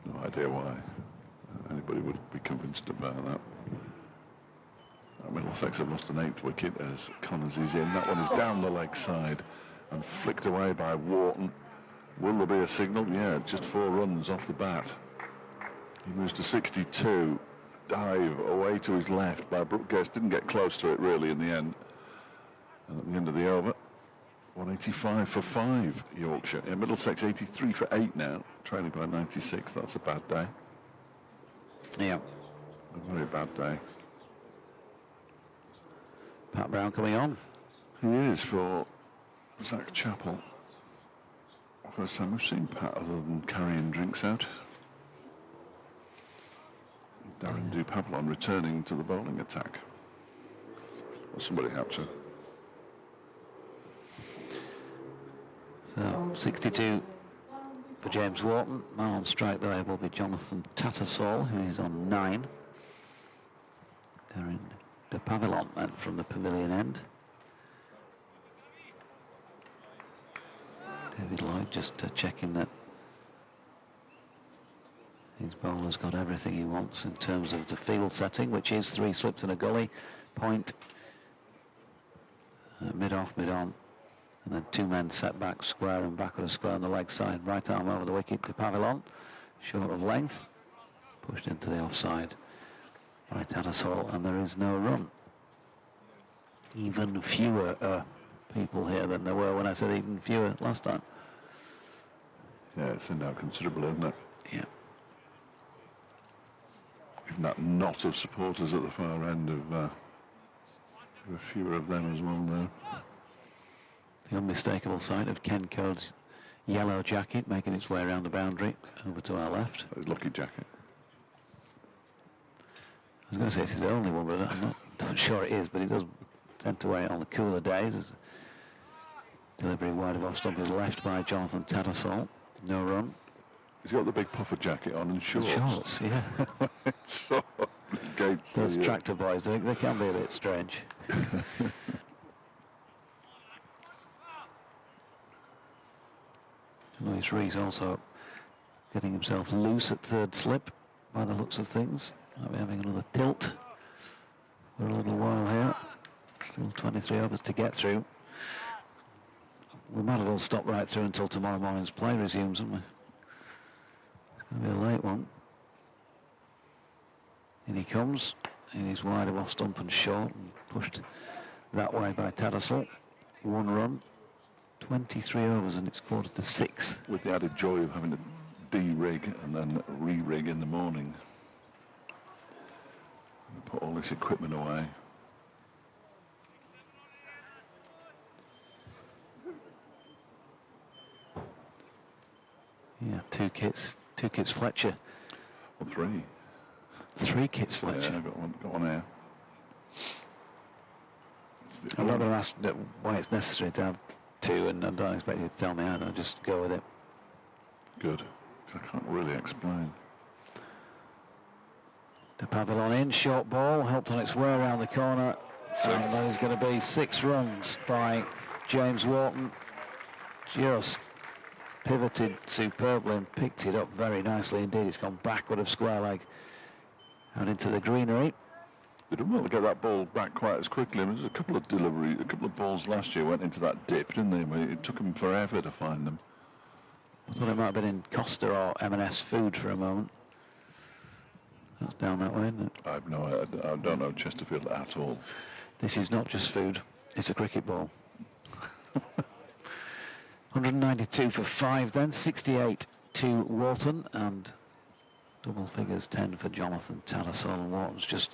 No idea why anybody would be convinced about that. Middlesex have lost an 8th wicket as Connors is in. That one is down the leg side and flicked away by Warton. Will there be a signal? Yeah, just 4 runs off the bat. He moves to 62. Dive away to his left by Brookgate. Didn't get close to it really in the end. And at the end of the over, 185 for 5, Yorkshire. Yeah, Middlesex 83 for 8 now, trailing by 96. That's a bad day. Yeah. A very bad day. Pat Brown coming on. He is for Zach Chappell. First time we've seen Pat other than carrying drinks out. Darren Dupavlon returning to the bowling attack. Well, somebody had to. So 62 for James Warton. Man on strike there will be Jonathan Tattersall, who is on 9. Darren the Pavilion then from the pavilion end. David Lloyd just checking that his bowler's got everything he wants in terms of the field setting, which is 3 slips and a gully, point, mid-off, mid-on, and then 2 men set back square and backward of square on the leg side. Right arm over the wicket to Pavilion, short of length, pushed into the offside by Tattersall, and there is no run. Even fewer people here than there were when I said even fewer last time. Yeah, it's thinned out considerably, isn't it? Yeah. Even that knot of supporters at the far end of there were fewer of them as well now. The unmistakable sight of Ken Code's yellow jacket making its way around the boundary over to our left. His lucky jacket. I was going to say it's his only one, but I'm not sure it is, but he does tend to wear it on the cooler days. As delivery wide of off stump is left by Jonathan Tattersall. No run. He's got the big puffer jacket on and shorts. Shorts, yeah. So, those tractor boys, they can be a bit strange. Lewis Rees also getting himself loose at 3rd slip by the looks of things. Might be having another tilt for a little while here. Still 23 overs to get through. We might as well stop right through until tomorrow morning's play resumes, haven't we? It's going to be a late one. In he comes. In he's wide of off stump and short, and pushed that way by Tattersall. 1 run. 23 overs and it's 5:45. With the added joy of having to de-rig and then re-rig in the morning. Put all this equipment away. Yeah, 2 kits Fletcher. Well, 3. 3 kits Fletcher. Yeah, got one here. I'm not going to ask why it's necessary to have 2, and I don't expect you to tell me either. Just go with it. Good. I can't really explain. The Pavilion in, short ball, helped on its way around the corner. And that is going to be 6 runs by James Warton. Just pivoted superbly and picked it up very nicely indeed. It's gone backward of square leg out into the greenery. They didn't want to get that ball back quite as quickly. I mean, there's a couple of balls last year went into that dip, didn't they? It took them forever to find them. I thought it might have been in Costa or M&S Food for a moment. That's down that way, isn't it? I don't know Chesterfield at all. This is not just food, it's a cricket ball. 192 for 5 then, 68 to Warton, and Double figures, 10 for Jonathan Tattersall, and Warton's just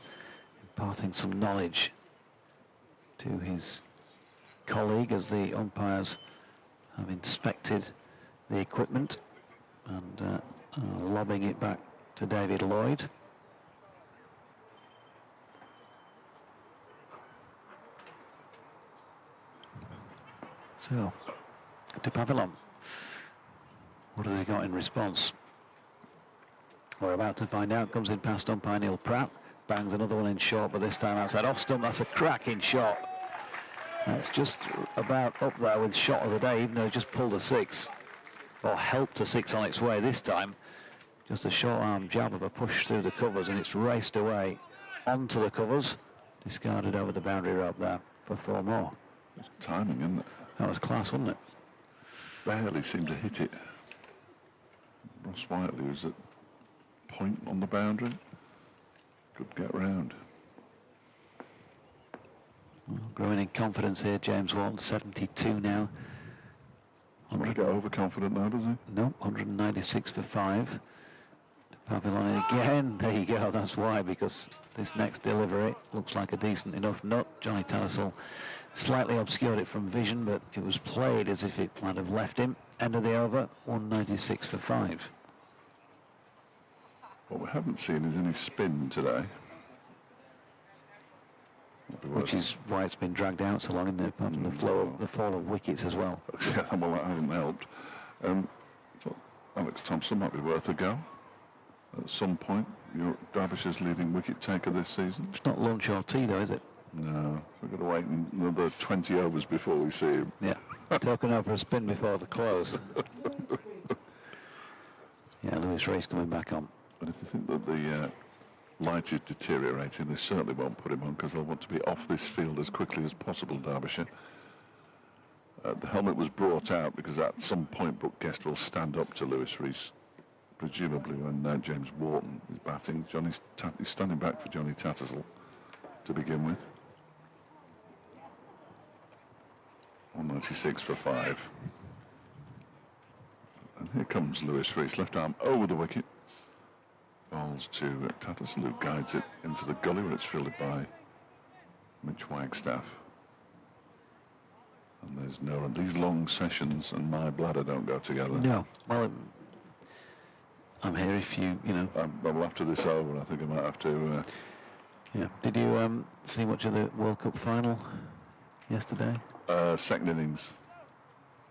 imparting some knowledge to his colleague as the umpires have inspected the equipment and are lobbing it back to David Lloyd. So, to Pavillon. What has he got in response? We're about to find out. Comes in past umpire Neil Pratt. Bangs another one in short, but this time outside off stump. That's a cracking shot. That's just about up there with shot of the day, even though he just pulled a 6. Or helped a 6 on its way this time. Just a short arm jab of a push through the covers, and it's raced away onto the covers. Discarded over the boundary rope there for 4 more. It's timing, isn't it? That was class, wasn't it? Barely seemed to hit it. Ross Whiteley was at point on the boundary. Could get round. Well, growing in confidence here, James Warton, 72 now. Doesn't want to get overconfident now, does he? No, 196 for 5. Pavillon again. There you go. That's why, because this next delivery looks like a decent enough nut. Johnny Tattersall slightly obscured it from vision, but it was played as if it might have left him. End of the over, 196 for 5. What we haven't seen is any spin today. Which is why it's been dragged out so long, in the fall of wickets as well. Yeah, well, that hasn't helped. So Alex Thompson might be worth a go at some point. Derbyshire's leading wicket taker this season. It's not lunch or tea, though, is it? No, we've got to wait another 20 overs before we see him. Yeah, taken over a spin before the close. Yeah, Lewis Rees coming back on. And if they think that the light is deteriorating, they certainly won't put him on, because they'll want to be off this field as quickly as possible, Derbyshire. The helmet was brought out because at some point Brooke Guest will stand up to Lewis Rees, presumably when James Warton is batting. He's standing back for Johnny Tattersall to begin with. 196 for 5. And here comes Lewis Rees, left arm over the wicket. Bowls to Tattersall, who guides it into the gully where it's fielded by Mitch Wagstaff. And there's no, and these long sessions and my bladder don't go together. No, well, I'm here if you know. Well, after this over, I think I might have to. Yeah. Did you see much of the World Cup final yesterday? Second innings.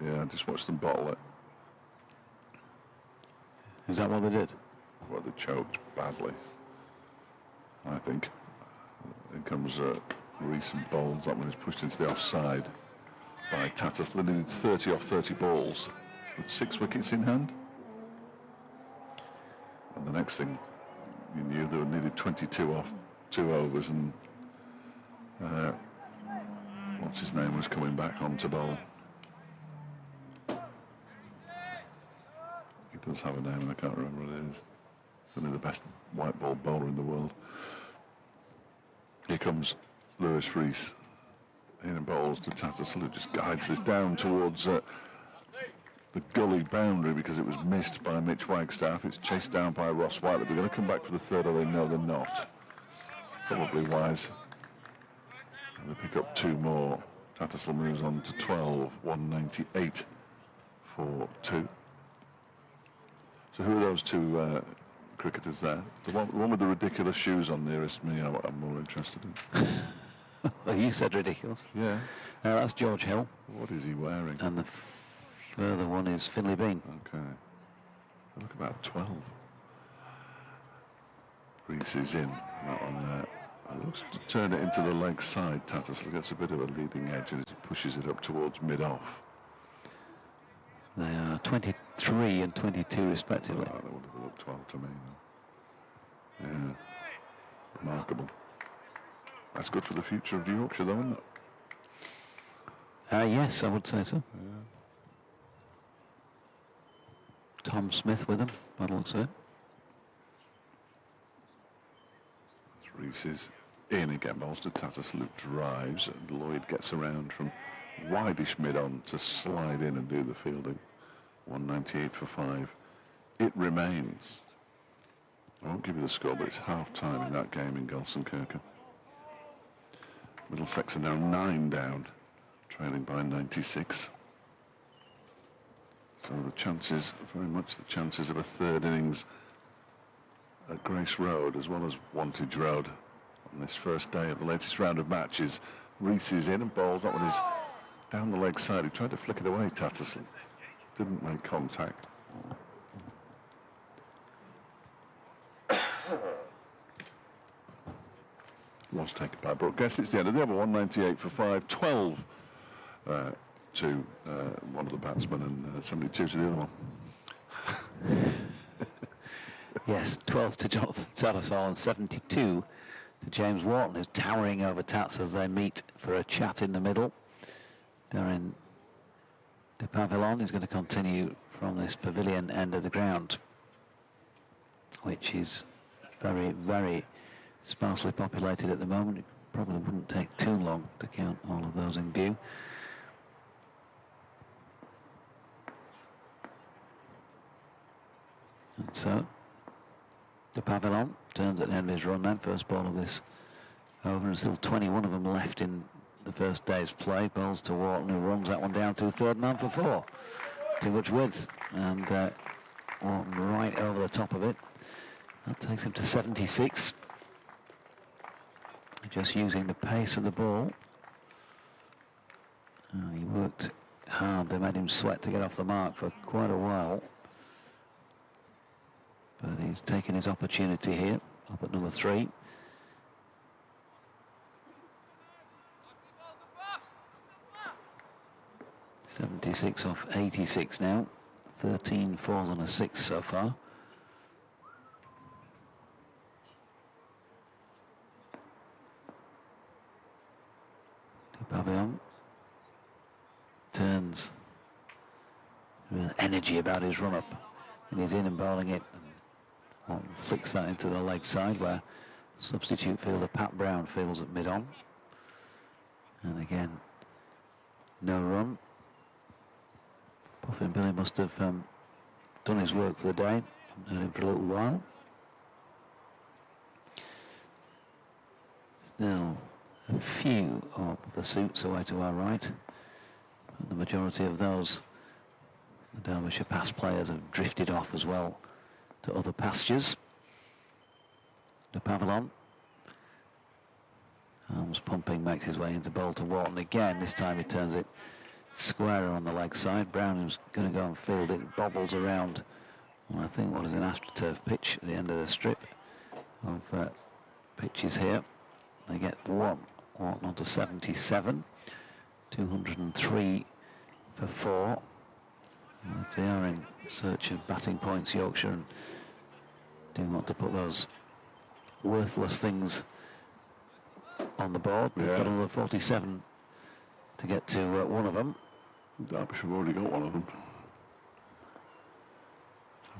Yeah, I just watched them bottle it. Is that what they did? Well, they choked badly, I think. Here comes Rees and bowls. That one is pushed into the offside by Tattersall. They needed 30 off 30 balls with 6 wickets in hand. And the next thing you knew, they needed 22 off 2 overs, and what's his name was coming back on to bowl. He does have a name and I can't remember what it is. He's only the best white ball bowler in the world. Here comes Lewis Rees. In and bowls to Tattersall, who just guides this down towards the gully boundary because it was missed by Mitch Wagstaff. It's chased down by Ross Whiteley. They're going to come back for the third, or they know they're not. Probably wise. And they pick up 2 more. Tattersall moves on to 12, 198 for 2. So who are those 2 cricketers there? The one with the ridiculous shoes on nearest me, I'm more interested in. Well, you said ridiculous. Yeah. That's George Hill. What is he wearing? And the further one is Finlay Bean. Okay. They look about 12. Rees is in. That one looks to turn it into the leg side. Tattersall gets a bit of a leading edge and it pushes it up towards mid-off. They are 23 and 22 respectively. Oh, that would have looked 12 to me, though. Yeah. Remarkable. That's good for the future of Yorkshire, though, isn't it? Yes, I would say so. Yeah. Tom Smith with him, by the looks of it. Rees is in again, bowls to Tattersall, who drives, and Lloyd gets around from wideish mid-on to slide in and do the fielding. 198 for 5. It remains I won't give you the score, but it's half-time in that game in Gelsenkirchen. Middlesex are now 9 down, trailing by 96. So the chances, very much the chances of a third innings at Grace Road as well as Wantage Road on this first day of the latest round of matches. Rees is in and bowls. That one is down the leg side. He tried to flick it away, Tattersall. Didn't make contact. Was taken by Brooke. Guess it's the end of the over. 198 for 5, 12 to one of the batsmen and 72 to the other one. Yes, 12 to Jonathan Tattersall and 72 to James Warton, who's towering over Tats as they meet for a chat in the middle. Darren de Pavillon is going to continue from this pavilion end of the ground, which is very, very sparsely populated at the moment. It probably wouldn't take too long to count all of those in view. And so the Pavillon turns at the end of his run then, first ball of this over, and still 21 of them left in the first day's play. Bowls to Warton, who runs that one down to third man for 4. Too much width, and Warton right over the top of it. That takes him to 76. Just using the pace of the ball. He worked hard. They made him sweat to get off the mark for quite a while. But he's taken his opportunity here, up at number 3. .76 off 86 now. 13 fours and a 6 so far. Pavillon turns with energy about his run-up, and he's in and bowling it, and flicks that into the leg side where substitute fielder Pat Brown fields at mid-on. And again, no run. Puffin Billy must have done his work for the day. Haven't heard him for a little while. Still a few of the suits away to our right. And the majority of those, the Derbyshire past players, have drifted off as well to other pastures. The Pavillon, arms pumping, makes his way into bowl to Warton again. This time he turns it squarer on the leg side. Brown, who's going to go and field it, bobbles around on, I think, what is an AstroTurf pitch at the end of the strip of pitches here. They get Warton on to 77, 203 for 4. And if they are in search of batting points, Yorkshire, and do want to put those worthless things on the board, they've got another 47 to get to one of them. Derbyshire have already got one of them.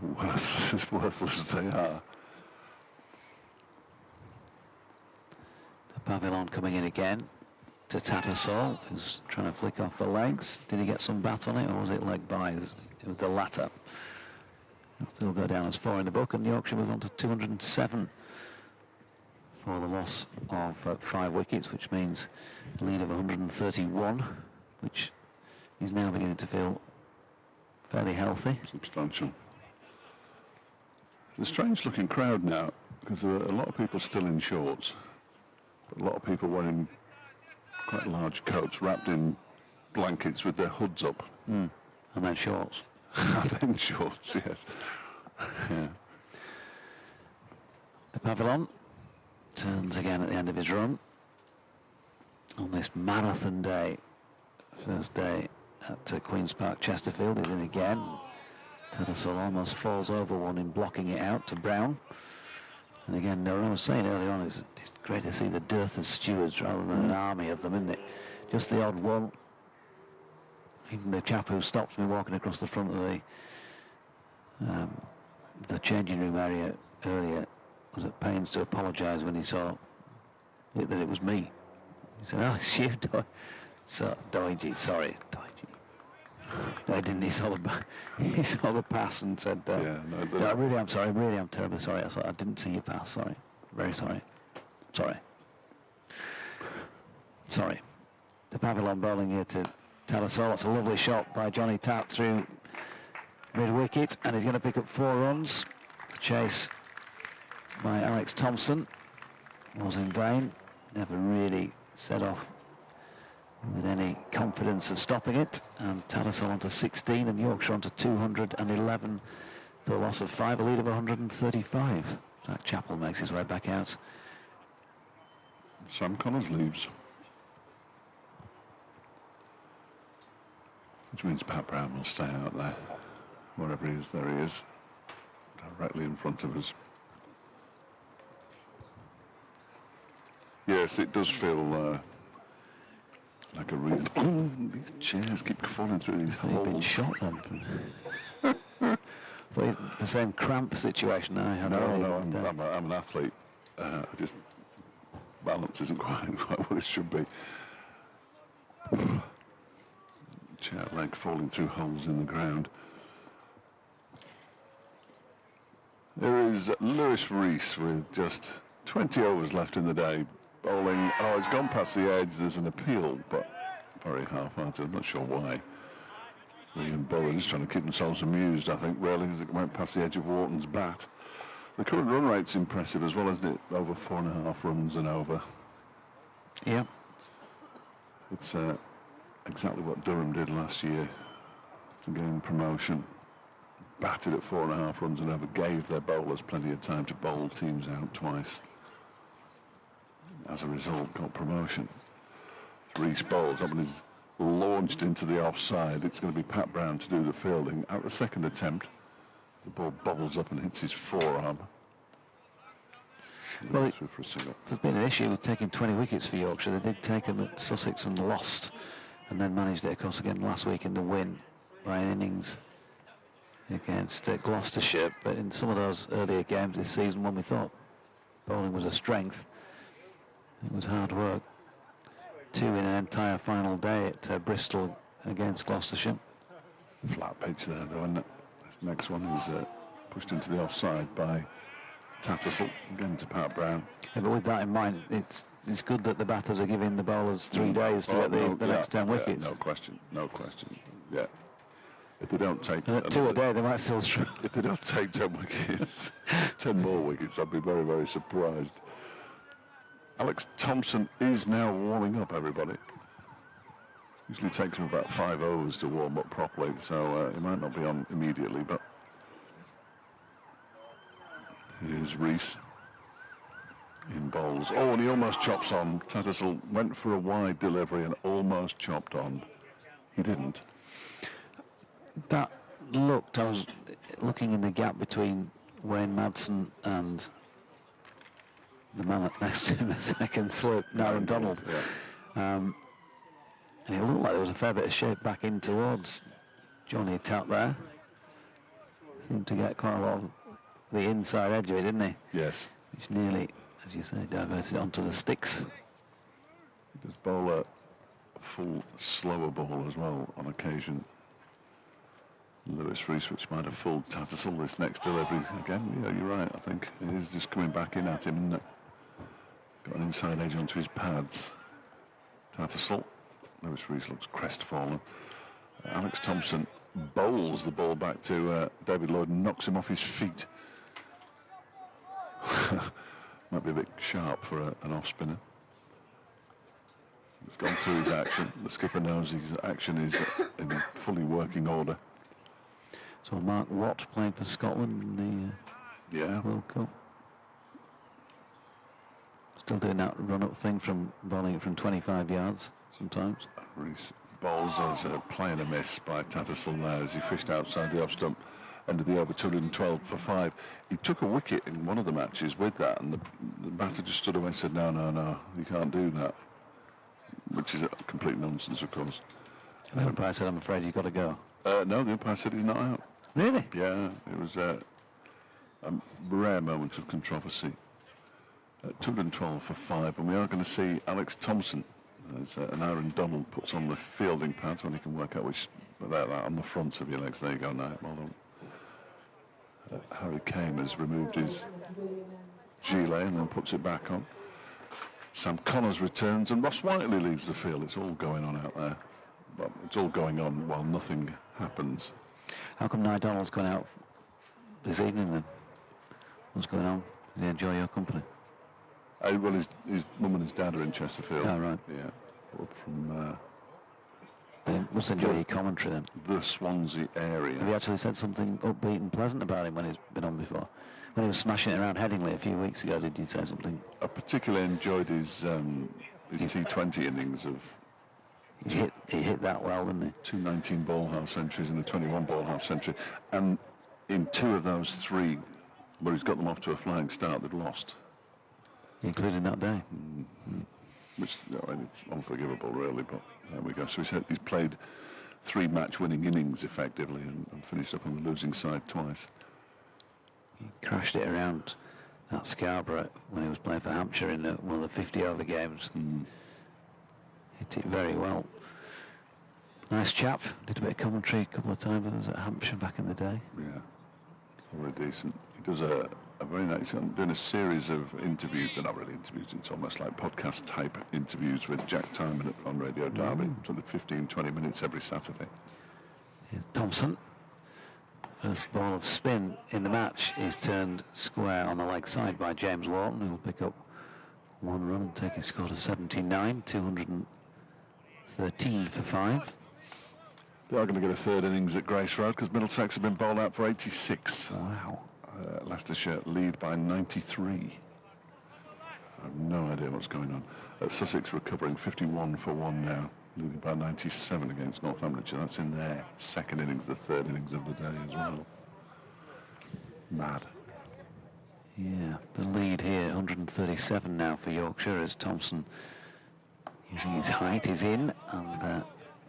So worthless as they are. The Pavillon coming in again to Tattersall, who's trying to flick off the legs. Did he get some bat on it, or was it leg by? It was the latter. He'll still go down as 4 in the book, and Yorkshire move on to 207 for the loss of 5 wickets, which means a lead of 131, which is now beginning to feel fairly healthy. Substantial. It's a strange looking crowd now, because there are a lot of people still in shorts, but a lot of people wearing quite large coats wrapped in blankets with their hoods up. And then shorts. And then shorts, yes. Yeah. The Pavillon turns again at the end of his run on this marathon day. First day at Queen's Park, Chesterfield. Is in again. Tattersall almost falls over one in blocking it out to Brown. And again, I was saying earlier on, it's great to see the dearth of stewards rather than an army of them, isn't it? Just the odd one. Even the chap who stopped me walking across the front of the changing room area earlier was at pains to apologise when he saw that it was me. He said, "Oh, it's you, so Doigi, sorry, Doigi." No, he didn't. He saw he saw the pass and said, Yeah, no, no, I really am sorry. Really, I'm terribly sorry. I didn't see your pass. Sorry. Very sorry. Sorry. Sorry. The Pavilion bowling here to Talasol. It's a lovely shot by Johnny Tapp through mid-wicket, and he's going to pick up 4 runs. The chase by Alex Thompson was in vain. Never really set off with any confidence of stopping it. And Talasol on to 16 and Yorkshire on to 211 for a loss of 5, a lead of 135. Jack Chappell makes his way back out. Sam Connors leaves. Which means Pat Brown will stay out there. Wherever he is, there he is. Directly in front of us. Yes, it does feel like a real... Oh, these chairs keep falling through these He's been holes. shot then. The same cramp situation I had No, earlier no, today. I'm an athlete. Just balance isn't quite what it should be. Chair leg falling through holes in the ground. There is Lewis Rees with just 20 overs left in the day, bowling. Oh, it's gone past the edge. There's an appeal, but very half-hearted. I'm not sure why. The bowler just trying to keep themselves amused, I think, really, as it went past the edge of Warton's bat. The current run rate's impressive as well, isn't it? Over 4.5 runs and over. Yeah. It's exactly what Durham did last year to gain promotion. Batted at 4.5 runs and over, gave their bowlers plenty of time to bowl teams out twice. As a result, got promotion. Rees bowls, that one is launched into the offside. It's going to be Pat Brown to do the fielding. At the second attempt, the ball bobbles up and hits his forearm. Well, For a single. there's been an issue with taking 20 wickets for Yorkshire. They did take them at Sussex and lost, and then managed it across again last week in the win by an innings against Gloucestershire. But in some of those earlier games this season, when we thought bowling was a strength, it was hard work. 2 in an entire final day at Bristol against Gloucestershire. Flat pitch there, though, isn't it? This next one is pushed into the offside by Tattersall, again to Pat Brown. Yeah, but with that in mind, it's good that the batters are giving the bowlers 3 days to get the next 10 wickets. No question, no question. Yeah. If they don't take... And at 2 a day, they might still struggle. If they don't take 10 wickets, 10 more wickets, I'd be very, very surprised. Alex Thompson is now warming up, everybody. Usually takes him about 5 overs to warm up properly, so he might not be on immediately, but here's Rees in bowls. Oh, and he almost chops on. Tattersall went for a wide delivery and almost chopped on. He didn't. That looked, I was looking in the gap between Wayne Madsen and the man next to him, a second slip, Darren Donald. Yeah. And it looked like there was a fair bit of shape back in towards Johnny Tapp there. Seemed to get quite a lot of the inside edge of it, didn't he? Yes. Which nearly, as you say, diverted onto the sticks. He does bowl a full slower ball as well on occasion. Lewis Rees, which might have fooled Tattersall this next delivery. Again, yeah, you're right, I think. It is just coming back in at him, isn't it? Got an inside edge onto his pads. Tattersall. Lewis Rees looks crestfallen. Alex Thompson bowls the ball back to David Lloyd and knocks him off his feet. Might be a bit sharp for an off-spinner. He's gone through his action. The skipper knows his action is in fully working order. So Mark Watt playing for Scotland in the World Cup. Still doing that run-up thing from bowling it from 25 yards sometimes. Rees bowls as playing a miss by Tattersall there as he fished outside the off stump. Ended the over 212 for 5. He took a wicket in one of the matches with that, and the batter just stood away and said, no, you can't do that. Which is a complete nonsense, of course. The umpire said, I'm afraid you've got to go. No, the umpire said he's not out. Really? Yeah, it was a rare moment of controversy. 212 for 5, and we are going to see Alex Thompson as an Aaron Donald puts on the fielding pads when he can work out which without that on the front of your legs. There you go, now. Well done. Harry Kane has removed his gilet and then puts it back on. Sam Connors returns and Ross Whiteley leaves the field. It's all going on out there. Well, it's all going on while nothing happens. How come Nye Donald's gone out this evening then? What's going on? Did he enjoy your company? Well, his mum and his dad are in Chesterfield. Oh, right. Yeah. Up from They must enjoy your commentary then. the Swansea area. Have you actually said something upbeat and pleasant about him when he's been on before? When he was smashing it around Headingley a few weeks ago, did you say something? I particularly enjoyed his T20 innings of He hit that well, didn't he? 2 19 ball half centuries and a 21 ball half century. And in 2 of those 3, where he's got them off to a flying start, they've lost. Including that day. Which, I mean, it's unforgivable, really, but there we go. So he's played 3 match-winning innings, effectively, and finished up on the losing side twice. He crashed it around at Scarborough when he was playing for Hampshire in one of the 50-over games. Hit it very well. Nice chap. Did a bit of commentary a couple of times when I was at Hampshire back in the day. Yeah, very decent. He does a very nice, doing a series of interviews. They're not really interviews, it's almost like podcast type interviews with Jack Timon on Radio Derby, sort of 15-20 minutes every Saturday. Here's Thompson. First ball of spin in the match is turned square on the leg side by James Warton, who will pick up 1 run and take his score to 79, 213 for 5. They are going to get a 3rd innings at Grace Road because Middlesex have been bowled out for 86. Wow. Leicestershire lead by 93. I have no idea what's going on. Sussex recovering 51 for 1 now, leading by 97 against Northamptonshire. That's in their 2nd innings, the 3rd innings of the day as well. Mad. Yeah, the lead here, 137 now for Yorkshire, as Thompson, using his height, is in, and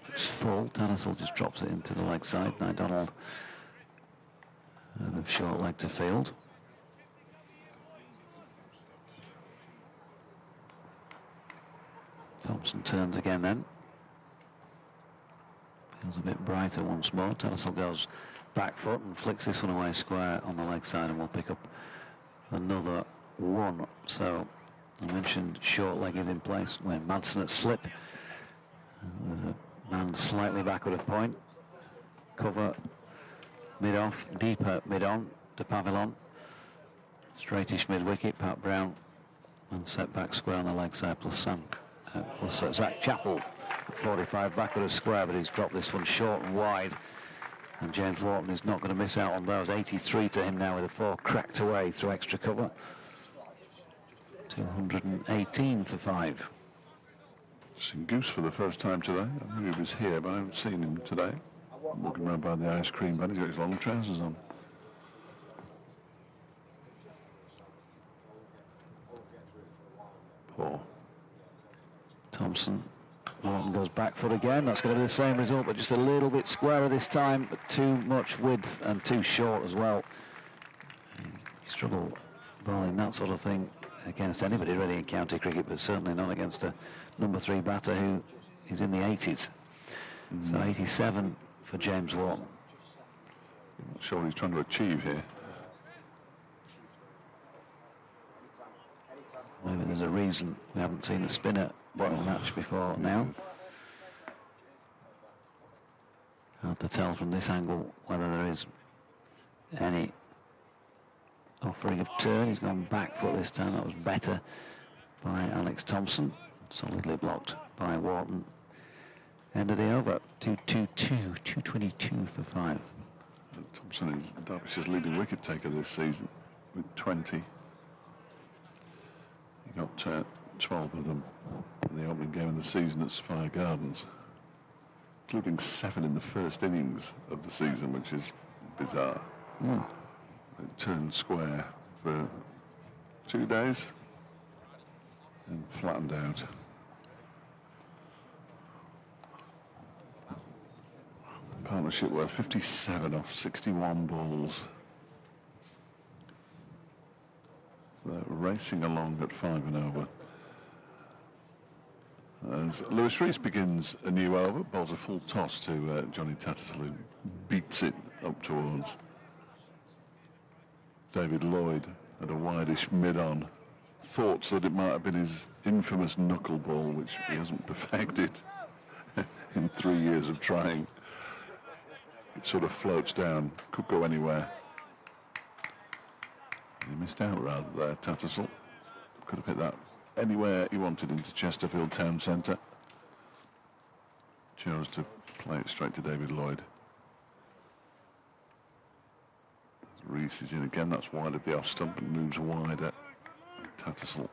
it's full. Tannersall just drops it into the leg side. Now Donald, a short leg to field. Thompson turns again then. Feels a bit brighter once more. Tannersall goes back foot and flicks this one away square on the leg side, and we'll pick up another 1. So I mentioned short leg is in place when Madsen at slip. There's a man slightly backward of point. Cover mid-off, deeper mid-on to Pavillon. Straightish mid-wicket, Pat Brown, and set back square on the leg side, plus Zach Chappell at 45 backward of square, but he's dropped this one short and wide. And James Warton is not going to miss out on those. 83 to him now with a 4 cracked away through extra cover. 218 for 5. Seen Goose for the first time today. I knew he was here, but I haven't seen him today. Walking around by the ice cream van. He's got his long trousers on. Poor. Thompson. Warton goes back foot again. That's going to be the same result, but just a little bit squarer this time, but too much width and too short as well. You struggle bowling that sort of thing against anybody really in county cricket, but certainly not against a number 3 batter who is in the 80s. So 87 for James Warton. I'm not sure what he's trying to achieve here. Maybe there's a reason we haven't seen the spinner in the match before now. Hard to tell from this angle whether there is any offering of turn. He's gone back foot this time. That was better by Alex Thompson. Solidly blocked by Warton. End of the over. 222, 222 for 5. Thompson is Derbyshire's leading wicket taker this season with 20. He got 12 of them in the opening game of the season at Sophia Gardens, including 7 in the first innings of the season, which is bizarre. It turned square for 2 days and flattened out. Partnership worth 57 off 61 balls. So they're racing along at 5 and over. as Lewis Rees begins a new over, bowls a full toss to Johnny Tattersall, who beats it up towards David Lloyd at a wideish mid-on. Thoughts that it might have been his infamous knuckleball, which he hasn't perfected in 3 years of trying. It sort of floats down, could go anywhere. He missed out rather there, Tattersall. Could have hit that anywhere he wanted into Chesterfield town centre. Chose to play it straight to David Lloyd. Rees is in again, that's wide of the off stump and moves wider. Tattersall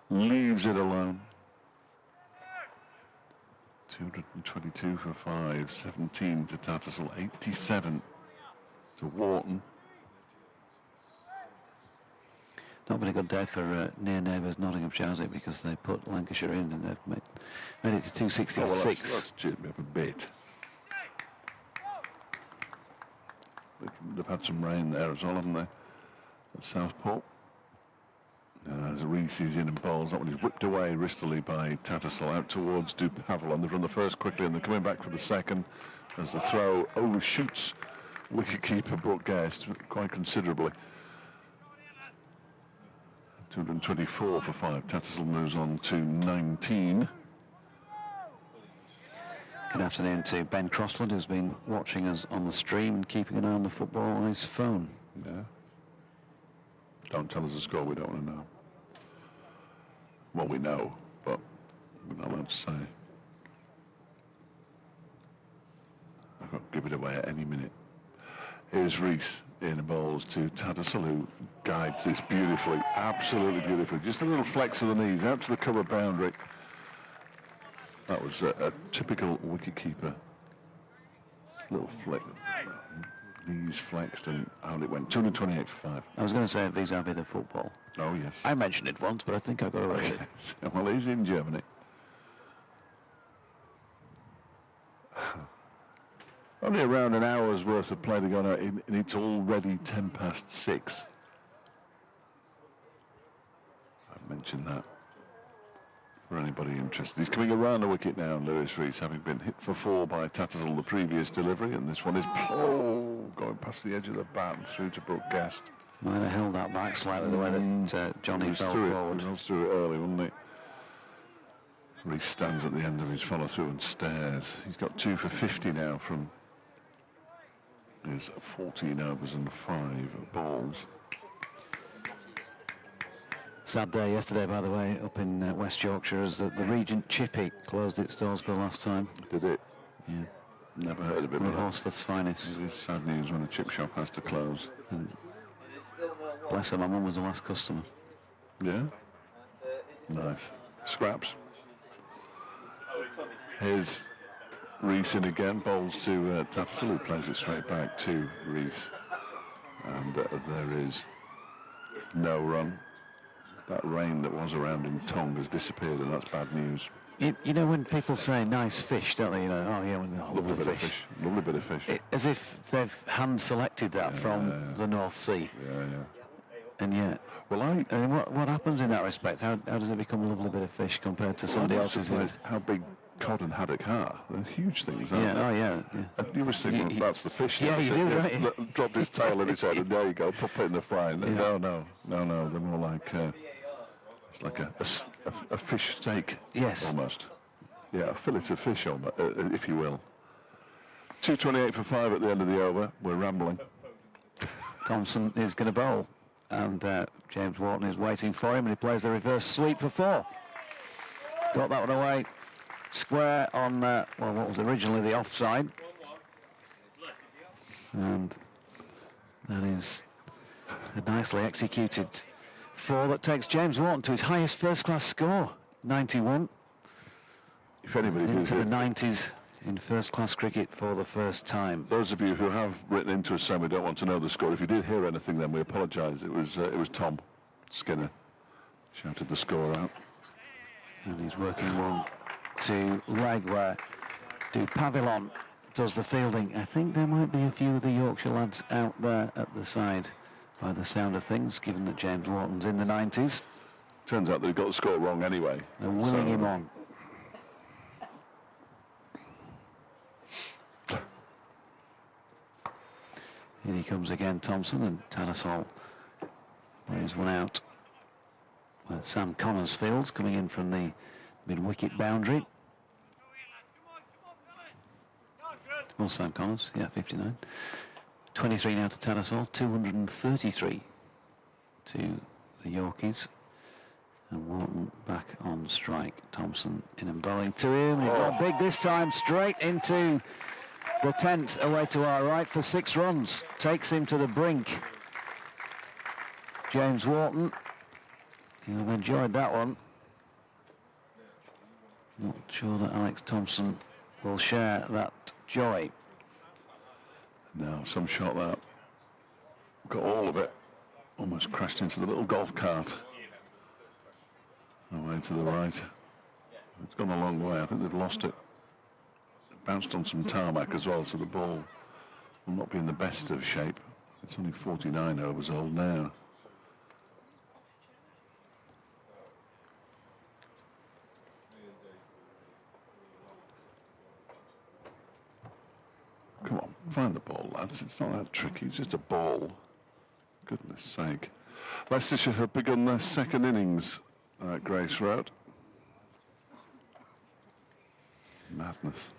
leaves it alone. 222 for 5, 17 to Tattersall, 87 to Warton. Not been a good day for near neighbours Nottinghamshire, has it? Because they put Lancashire in and they've made it to 266. Oh, well, that's cheered me up a bit. They've had some rain there as well, haven't they? At Southport. As Rees is in and bowls, that one is whipped away wristily by Tattersall out towards Dupavel, and they've run the first quickly and they're coming back for the second as the throw overshoots wicketkeeper Brooke Guest quite considerably. 224 for 5. Tattersall moves on to 19. Good afternoon to Ben Crossland, who's been watching us on the stream and keeping an eye on the football on his phone. Yeah. Don't tell us the score, we don't want to know. Well, we know, but we're not allowed to say. I could give it away at any minute. Here's Rees in and bowls to Tattersall, who guides this beautifully, absolutely beautifully. Just a little flex of the knees out to the cover boundary. That was a typical wicketkeeper. Little flick. Knees flexed and out it went. 228 for 5. I was going to say vis-a-vis the football. Oh, yes. I mentioned it once, but I think I got it right. Well, he's in Germany. Only around an hour's worth of play to go now, and it's already 6:10. I mentioned that for anybody interested. He's coming around the wicket now, Lewis Rees, having been hit for 4 by Tattersall the previous delivery, and this one is going past the edge of the bat and through to Brooke Guest. Might have held that back slightly the way that Johnny fell forward. He was through it early, wasn't he? Rees stands at the end of his follow-through and stares. He's got 2 for 50 now from his 14 overs and 5 balls. Sad day yesterday, by the way, up in West Yorkshire, as the Regent Chippy closed its doors for the last time. Did it? Yeah. Never heard of it. One of Horsforth's finest. It is sad news when a chip shop has to close. And bless her, my mum was the last customer. Yeah? Nice. Scraps. Here's Rees in again, bowls to Tattersall, who plays it straight back to Rees. And there is no run. That rain that was around in Tongue has disappeared, and that's bad news. You know when people say nice fish, don't they? You know, oh yeah, Lovely bit of fish. Lovely bit of fish. As if they've hand-selected that from the North Sea. Yeah. And yet, Well, I mean, what happens in that respect? How does it become a lovely bit of fish compared to somebody else's? How big cod and haddock are? They're huge things, aren't they? Yeah. You were thinking, well, that's the fish. Yeah, that's you it. do, right. Dropped his tail in his head, and there you go, pop it in the fry. And Yeah. No. They're more like it's like a fish steak. Yes. Almost. Yeah, a fillet of fish, if you will. 228 for 5 at the end of the over. We're rambling. Thompson is going to bowl, and James Warton is waiting for him, and he plays the reverse sweep for 4. Got that one away. Square on, what was originally the offside. And that is a nicely executed 4 that takes James Warton to his highest first-class score, 91. If anybody Into the 90s in first-class cricket for the first time. Those of you who have written into us saying we don't want to know the score, if you did hear anything, then we apologise. It was Tom Skinner shouted the score out. And he's working one to leg where Dupavel does the fielding. I think there might be a few of the Yorkshire lads out there at the side by the sound of things, given that James Warton's in the 90s. Turns out that he got the score wrong anyway. They're willing him on. Here he comes again, Thompson, and Tattersall plays one out. Sam Connors fields coming in from the mid-wicket boundary. Well, Sam Connors, yeah, 59. 23 now to Tattersall, 233 to the Yorkies. And Warton back on strike. Thompson in and bowling to him. He's got big this time, straight into the tent away to our right for 6 runs. Takes him to the brink. James Warton. He'll have enjoyed that one. Not sure that Alex Thompson will share that joy. Now, some shot that got all of it. Almost crashed into the little golf cart. Away to the right. It's gone a long way. I think they've lost it. It bounced on some tarmac as well, so the ball will not be in the best of shape. It's only 49 overs old now. Come on, find the ball, lads. It's not that tricky. It's just a ball. Goodness sake. Leicestershire have begun their second innings at Grace Road. Madness.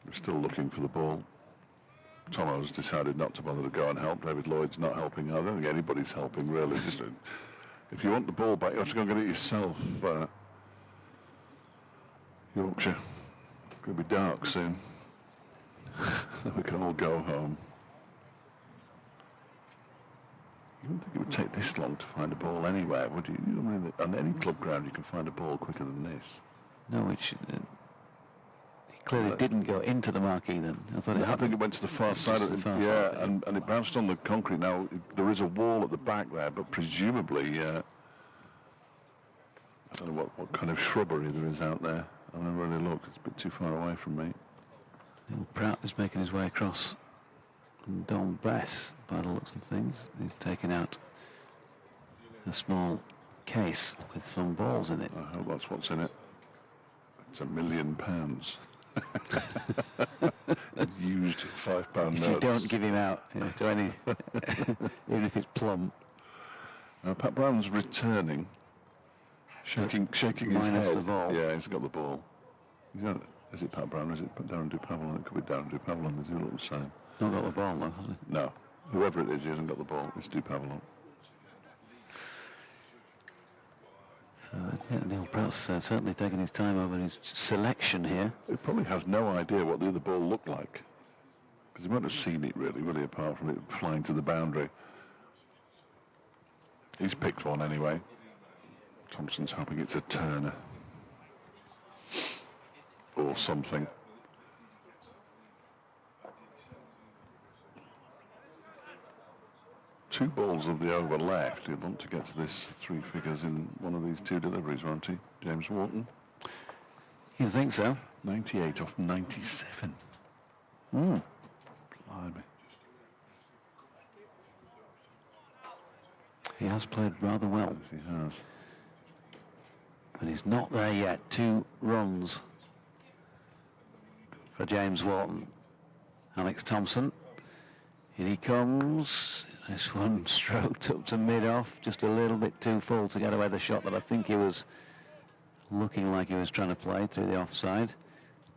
We're still looking for the ball. Tomo's decided not to bother to go and help. David Lloyd's not helping. I don't think anybody's helping, really. Just, if you want the ball back, you have to go and get it yourself. Yorkshire. It's going to be dark soon. Then we can all go home. You wouldn't think it would take this long to find a ball anywhere, would you? I mean, on any club ground, you can find a ball quicker than this. No, which he clearly didn't go into the marquee then. I think it went to the far side of it. Yeah, and it bounced on the concrete. Now, there is a wall at the back there, but presumably, I don't know what kind of shrubbery there is out there. I haven't really looked. It's a bit too far away from me. Neil Pratt is making his way across. And Don Bess, by the looks of things, he's taken out a small case with some balls in it. I hope that's what's in it. It's £1 million. Used £5 notes. If you don't give him out to any, even if it's plumb. Pat Brown's returning, shaking his head. The ball. Yeah, he's got the ball. Is it Pat Brown or is it Darren Dupavillon? It could be Darren Dupavillon. They do look the same. Not got the ball though, has he? No. Whoever it is, he hasn't got the ball. It's Dupavillon. Neil Pratt's certainly taking his time over his selection here. He probably has no idea what the other ball looked like. Because he won't have seen it really, will he, apart from it flying to the boundary. He's picked one anyway. Thompson's hoping it's a Turner. Or something. Two balls of the over left. He'll want to get to this 3 figures in one of these 2 deliveries, won't he? James Warton. You think so? 98 off 97. Mm. Blimey. He has played rather well. Yes, he has. But he's not there yet. 2 runs for James Warton. Alex Thompson. Here he comes. This one stroked up to mid-off, just a little bit too full to get away the shot that I think he was looking like he was trying to play through the offside.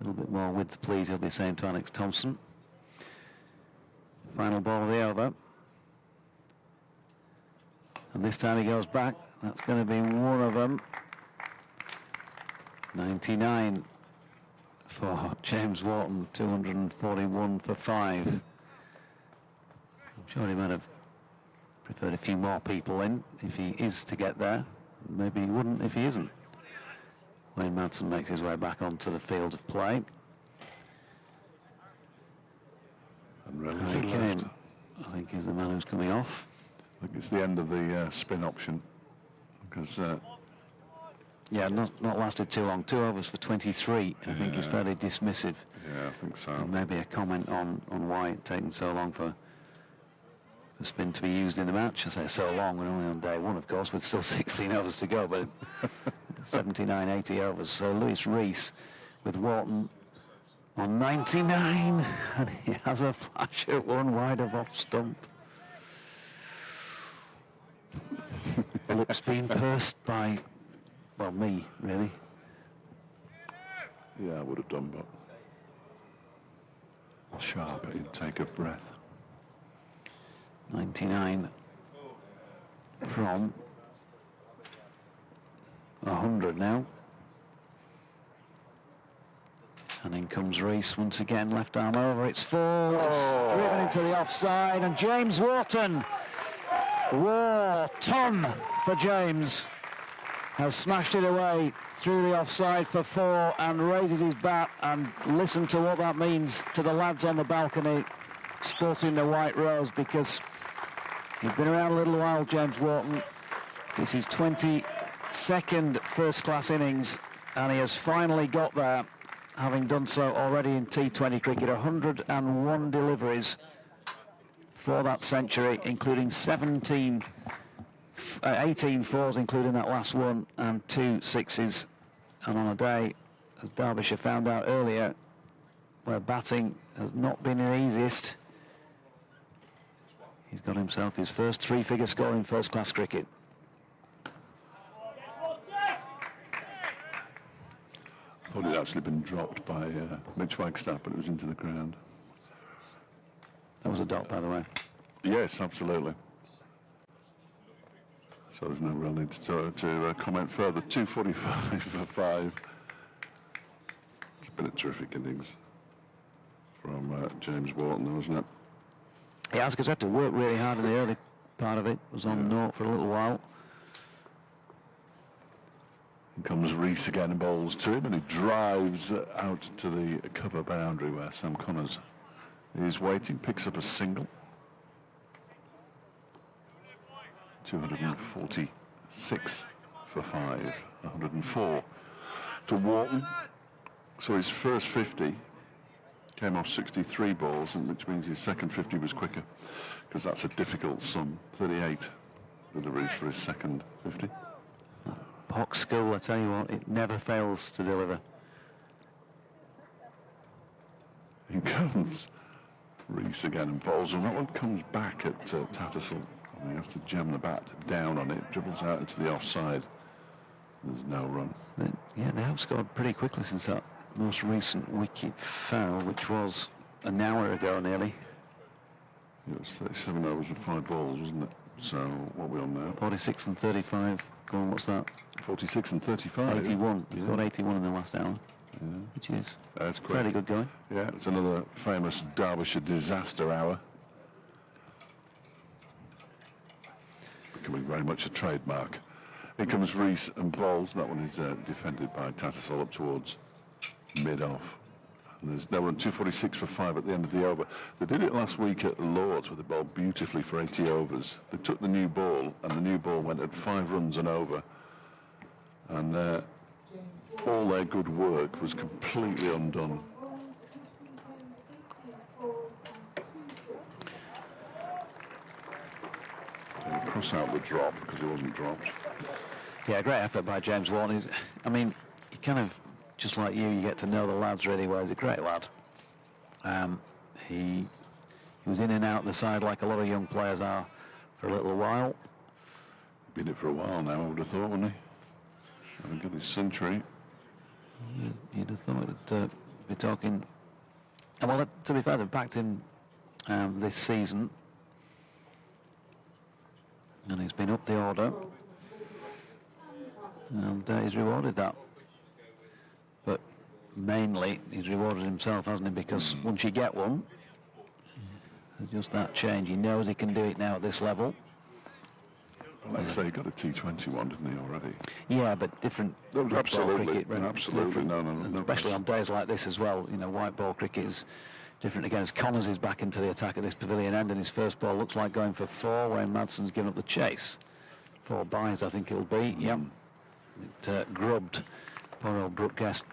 A little bit more width, please, he'll be saying to Alex Thompson. Final ball of the over. And this time he goes back. That's going to be one of them. 99 for James Warton, 241 for 5. I'm sure he might have preferred a few more people in if he is to get there. Maybe he wouldn't if he isn't. Wayne Madsen makes his way back onto the field of play. And really, I think he's the man who's coming off. I think it's the end of the spin option. Because yeah, not lasted too long. 2 overs for 23. I think he's fairly dismissive. Yeah, I think so. And maybe a comment on why it taken so long for spin to be used in the match. I say so long, we're only on day 1, of course, with still 16 overs to go, but 79, 80 overs. So Lewis Rees with Warton On 99, and he has a flash at one wide of off stump. Lips being pursed by, well, me, really. Yeah, I would have done, but sharp intake of breath. 99 from 100 now. And in comes Rees once again, left arm over, it's full, it's driven into the offside, and James Warton, Warton for James, has smashed it away through the offside for 4 and raised his bat, and listen to what that means to the lads on the balcony sporting the white rose, because he's been around a little while, James Warton. It's his 22nd first-class innings, and he has finally got there, having done so already in T20 cricket. 101 deliveries for that century, including 18 fours, including that last one, and 2 sixes. And on a day, as Derbyshire found out earlier, where batting has not been the easiest, he's got himself his first 3-figure score in first-class cricket. I thought it actually been dropped by Mitch Wagstaff, but it was into the ground. That was a dot, by the way. Yes, absolutely. So there's no real need to comment further. 245 for 5. It's been a terrific innings from James Warton, wasn't it? Yeah, because he had to work really hard in the early part of it. Was on naught for a little while. In comes Rees again and bowls to him, and he drives out to the cover boundary where Sam Connors is waiting, picks up a single. 246 for 5, 104 to Warton. So his first 50 came off 63 balls, and which means his second 50 was quicker, because that's a difficult sum. 38 deliveries for his second 50. Pox skill, I tell you what, it never fails to deliver. In comes Rees again and bowls, and that one comes back at Tattersall. And he has to jam the bat down on it, dribbles out into the offside. There's no run. Yeah, they have scored pretty quickly since that most recent wicket fell, which was an hour ago nearly. It was 37 overs and 5 balls, wasn't it? So what are we on now? 46 and 35. Go on, what's that? 46 and 35. 81. He's got 81 in the last hour, which is That's great. fairly good going. Yeah, it's another famous Derbyshire disaster hour. Becoming very much a trademark. Here comes Rees and bowls. That one is defended by Tattersall up towards mid-off. And there's no run. 246 for 5 at the end of the over. They did it last week at Lords, where they bowled beautifully for 80 overs. They took the new ball, and the new ball went at 5 runs and over. And all their good work was completely undone. Cross out the drop because it wasn't dropped. Yeah, great effort by James Warton. I mean, you kind of, just like you get to know the lads really well. He's a great lad. He was in and out the side like a lot of young players are for a little while. Been it for a while now, I would have thought, wouldn't he? Having got his century. You'd have thought it'd be talking. And well, to be fair, they've backed him this season. And he's been up the order. And he's rewarded that. But mainly, he's rewarded himself, hasn't he? Because once you get one, there's just that change. He knows he can do it now at this level. But like I say, he got a T20 one, didn't he, already? Yeah, but different. Absolutely. Cricket, Absolutely. No. Especially on days like this as well. You know, white ball cricket is different again. As Connors is back into the attack at this pavilion end, and his first ball looks like going for 4, where Madson's given up the chase. 4 byes, I think it'll be. Yep. It grubbed poor old Brooke Guest.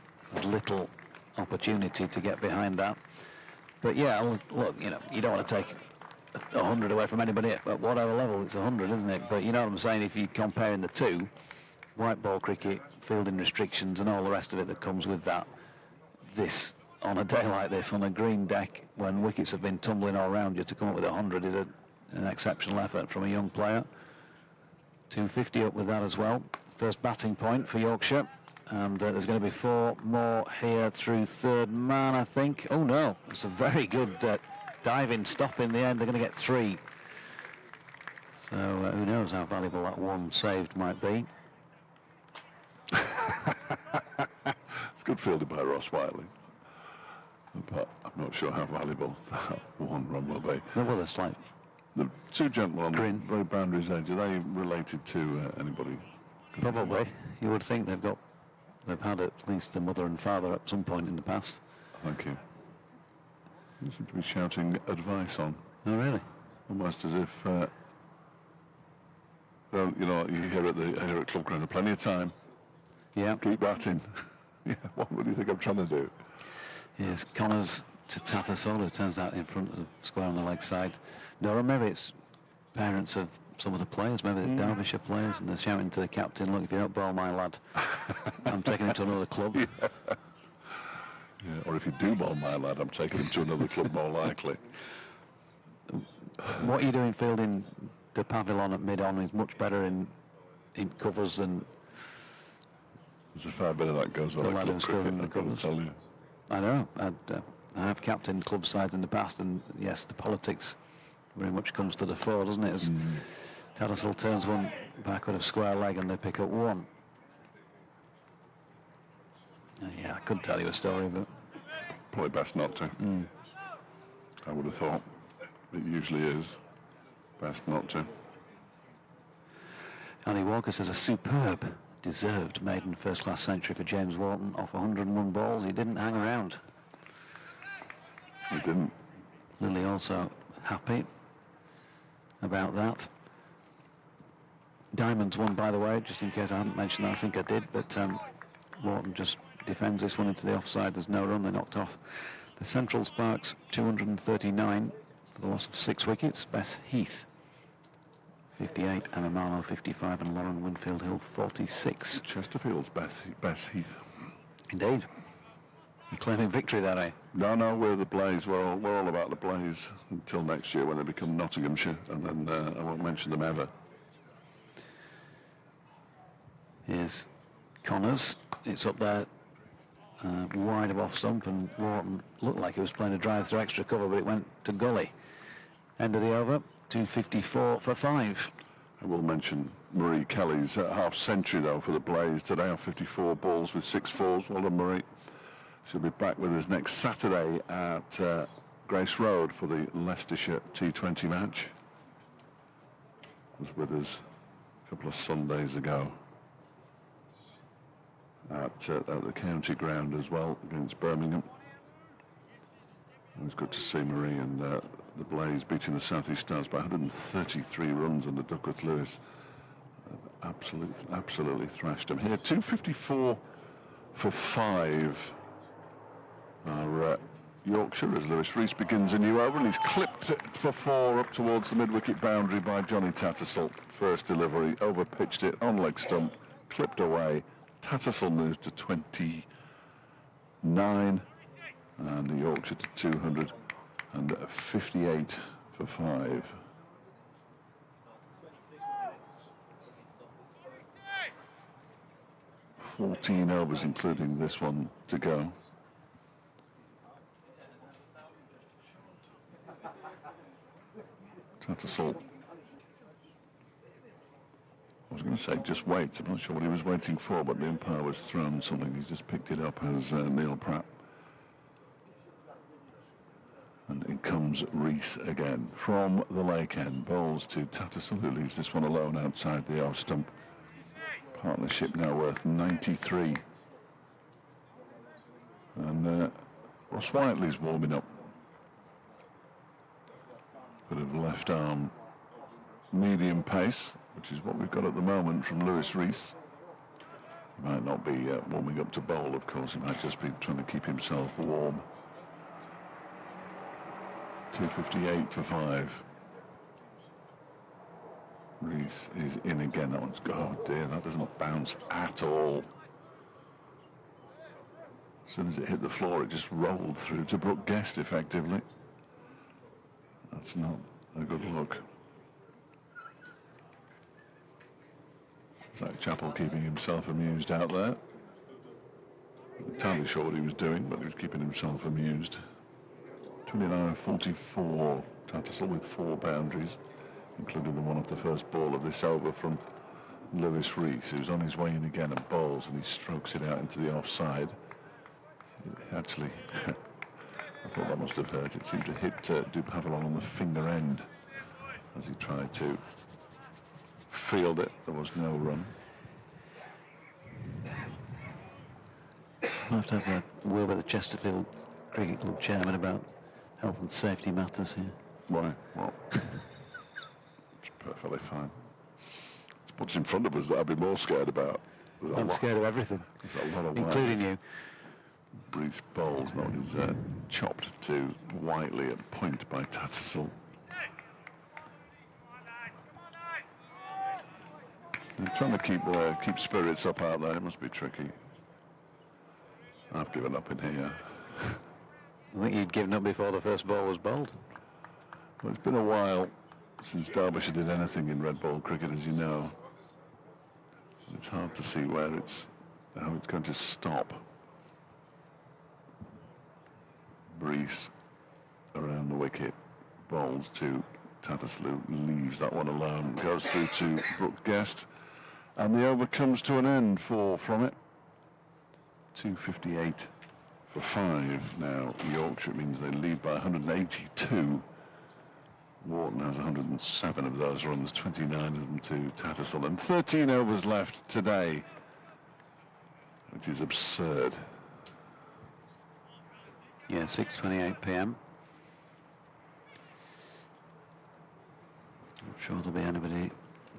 Little opportunity to get behind that. But yeah, look, you know, you don't want to take 100 away from anybody at whatever level. It's 100, isn't it? But you know what I'm saying, if you're comparing the two, white ball cricket, fielding restrictions and all the rest of it that comes with that, this on a day like this, on a green deck, when wickets have been tumbling all around you, to come up with 100 is an exceptional effort from a young player. 250 up with that as well. First batting point for Yorkshire, and there's going to be 4 more here through third man, I think. Oh no, it's a very good diving stop in the end. They're going to get 3. So who knows how valuable that one saved might be. It's good fielded by Ross Whiteley, but I'm not sure how valuable that one run will be. There was a slight The 2 gentlemen on Green. the very boundaries edge, are they related to anybody? Probably. You would think they've had at least a mother and father at some point in the past. Thank you. You seem to be shouting advice on, Oh, really? almost as if, well, you know, you hear at Club Ground, plenty of time, Yeah. keep batting. Yeah, what do you think I'm trying to do? Here's Connors to Tattersall, who turns out in front of square on the leg side. No, maybe it's parents of some of the players, maybe the Derbyshire players, and they're shouting to the captain, look, if you don't bowl my lad, I'm taking him to another club. Yeah, or if you do bowl my lad, I'm taking him to another club more likely. What are you doing fielding the pavilion at mid-on is much better in covers than There's a fair bit of that goes on The at lad club who's cricket, filling the I've got to covers. tell you. I know. I have captained club sides in the past, and yes, the politics very much comes to the fore, doesn't it? As Tattersall turns one backward of square leg and they pick up 1. Yeah, I could tell you a story, but Probably best not to. I would have thought. It usually is best not to. Andy Walker says a superb, deserved maiden first-class century for James Warton off 101 balls. He didn't hang around. He didn't. Lily also happy about that. Diamonds won, by the way, just in case I hadn't mentioned that. I think I did, but Warton just defends this one into the offside. There's no run. They knocked off the Central Sparks 239 for the loss of 6 wickets. Bess Heath 58, Emma Marlowe 55, and Lauren Winfield Hill 46. Chesterfield's best Heath. Indeed. You're claiming victory there, eh? No, we're the Blaze. We're all about the Blaze until next year when they become Nottinghamshire, and then I won't mention them ever. Here's Connors. It's up there wide of off stump, and Warton looked like he was playing a drive through extra cover, but it went to gully. End of the over, 254 for 5. I will mention Marie Kelly's half century though for the Blaze today on 54 balls with 6 fours. Well done, Marie. She'll be back with us next Saturday at Grace Road for the Leicestershire T20 match. Was with us a couple of Sundays ago at the county ground as well against Birmingham. It was good to see Marie and the Blaze beating the South East Stars by 133 runs under Duckworth Lewis. Absolutely thrashed them. Here, 254 for 5 are Yorkshire as Lewis Rees begins a new over, and he's clipped it for 4 up towards the mid-wicket boundary by Johnny Tattersall. First delivery, over-pitched it on leg stump, clipped away. Tattersall moves to 29 and Yorkshire to 258 for 5. $14 overs including this one to go. Tattersall, I was going to say just waits. I'm not sure what he was waiting for, but the umpire was thrown something. He's just picked it up as Neil Pratt. And in comes Rees again from the lake end. Bowls to Tattersall, who leaves this one alone outside the off stump. Partnership now worth 93. And Ross Whiteley's warming up. Bit of left arm medium pace, which is what we've got at the moment from Lewis Rees. He might not be warming up to bowl, of course. He might just be trying to keep himself warm. 258 for 5. Rees is in again. That one's, oh dear, that doesn't bounce at all. As soon as it hit the floor, it just rolled through to Brooke Guest effectively. That's not a good look. Zach Chappell keeping himself amused out there. Not entirely sure what he was doing, but he was keeping himself amused. 29-44, Tattersall with 4 boundaries, including the one off the first ball of this over from Lewis Rees, who's on his way in again and bowls, and he strokes it out into the offside. Actually, I thought that must have hurt. It seemed to hit Dupavalon on the finger end as he tried to field it. There was no run. I'll have to have a word with the Chesterfield Cricket Club chairman about health and safety matters here. Why? Well, it's perfectly fine. It's what's in front of us that I'd be more scared about. I'm scared of everything, There's a lot of including ways. you. Breeze bowls, that one is chopped to Whiteley at point by Tattersall. I'm trying to keep spirits up out there. It must be tricky. I've given up in here. I think you'd given up before the first ball was bowled. Well, it's been a while since Derbyshire did anything in red ball cricket, as you know. It's hard to see how it's going to stop. Breeze around the wicket, bowls to Tattersall, leaves that one alone, goes through to Brooke Guest, and the over comes to an end. 4 from it. 258 for 5 now. Yorkshire means they lead by 182. Warton has 107 of those runs, 29 of them to Tattersall, and 13 overs left today, which is absurd. Yeah, 6:28 p.m. I'm sure there'll be anybody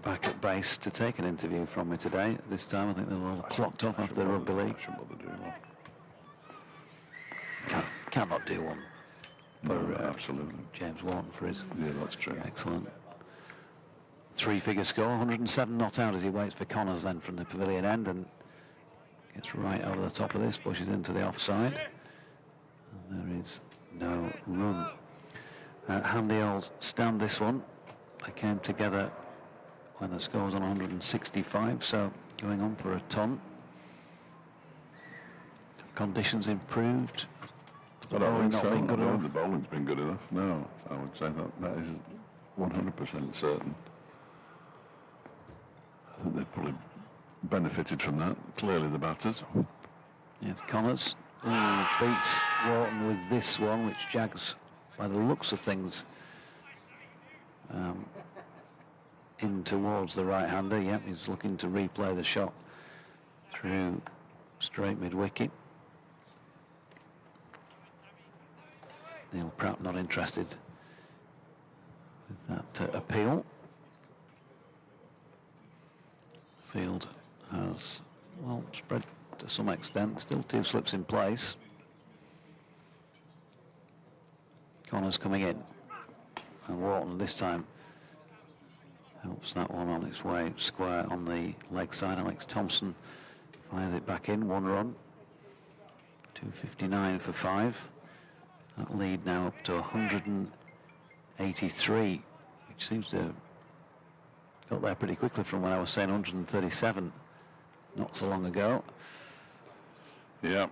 back at base to take an interview from me today. This time I think they're all clocked off after the rugby league. I shouldn't bother doing one. Cannot do one for Absolutely. James Warton for his Yeah, that's true. excellent 3-figure score. 107 not out as he waits for Connors then from the pavilion end and gets right over the top of this, pushes into the offside. And there is no run. Handy old stand, this one. They came together when the score was on 165, so going on for a ton. Conditions improved. I don't think Not so. been good No, enough. the bowling's been good enough. No, I would say that is 100% certain. I think they've probably benefited from that. Clearly the batters. Yes, Connors beats Warton with this one, which jags, by the looks of things, in towards the right-hander. Yep, he's looking to replay the shot through straight mid-wicket. Neil Pratt not interested with that appeal. Field has, well, spread to some extent. Still 2 slips in place. Connors coming in. And Warton this time helps that one on its way square on the leg side. Alex Thompson fires it back in. 1 run. 259 for 5. That lead now up to 183, which seems to have got there pretty quickly from when I was saying 137 not so long ago. Yeah.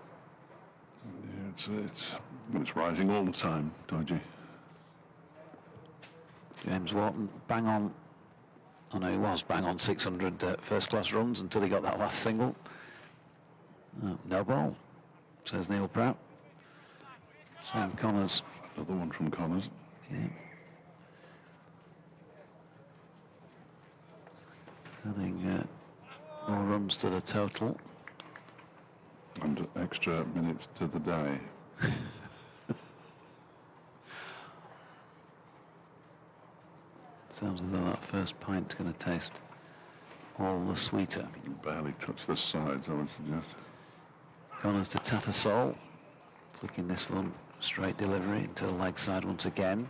It's rising all the time, Dodgy. James Warton bang on. Oh no, he was bang on 600 first-class runs until he got that last single. No ball, says Neil Pratt. Sam Connors. Another one from Connors. Yeah. Adding more runs to the total. And extra minutes to the day. Sounds as though that first pint's going to taste all the sweeter. Barely touched the sides, I would suggest. Connors to Tattersall. Flicking this one straight delivery into the leg side once again.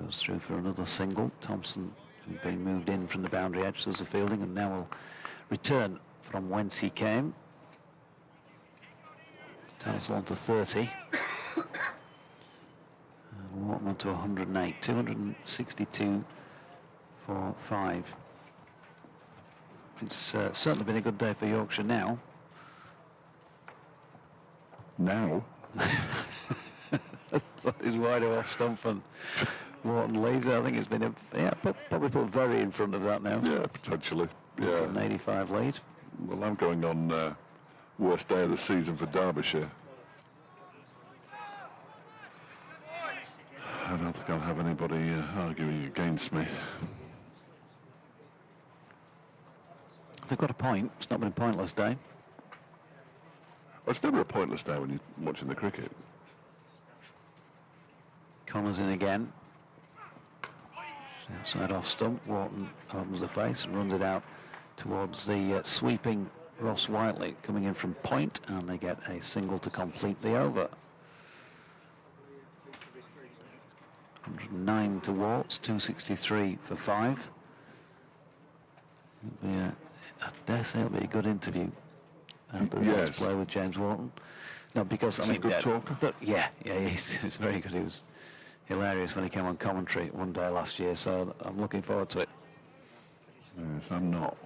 Goes through for another single. Thompson, who'd been moved in from the boundary edge, does the fielding and now will return from whence he came. Tattersall on to 30. And Warton on to 108. 262 for 5. It's certainly been a good day for Yorkshire now. Now, That is wider off stump and Warton leaves. I think it's been probably put very in front of that now. yeah, potentially. Yeah. An 85 lead. Well, I'm going on worst day of the season for Derbyshire. I don't think I'll have anybody arguing against me. They've got a point. It's not been a pointless day. Well, it's never a pointless day when you're watching the cricket. Connors in again. Outside off stump. Warton opens the face and runs it out towards the sweeping Ross Whiteley coming in from point, and they get a single to complete the over. 109 to Warts, 263 for 5. It'll be I dare say it'll be a good interview. Yes. Play with James Warton. No, because He's a good talker. Yeah, he's very good. He was hilarious when he came on commentary one day last year, so I'm looking forward to it. Yes, I'm not.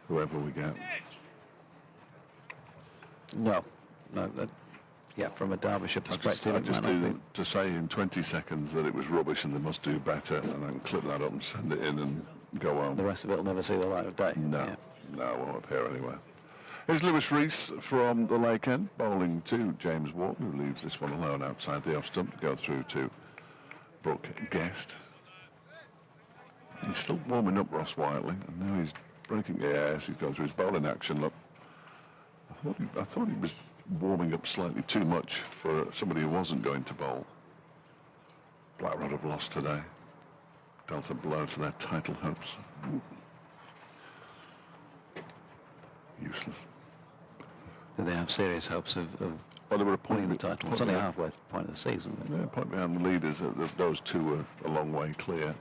Whoever we get. No, yeah, from a Derbyshire I perspective, just it might not do be. to say in 20 seconds that it was rubbish and they must do better, and then clip that up and send it in and go home. The rest of it will never see the light of day. No, Yeah. no, won't appear anywhere. Here's Lewis Rees from the Lake End, bowling to James Warton, who leaves this one alone outside the off stump to go through to Brooke Guest. He's still warming up, Ross Whiteley, and now he's breaking. Yes, he's going through his bowling action. Look, I thought he was warming up slightly too much for somebody who wasn't going to bowl. Blackrod have lost today. Dealt a blow to their title hopes. Useless. Do they have serious hopes of Well, they were a winning point the title? It's only halfway point of the season. Yeah, point behind the leaders. Those two are a long way clear.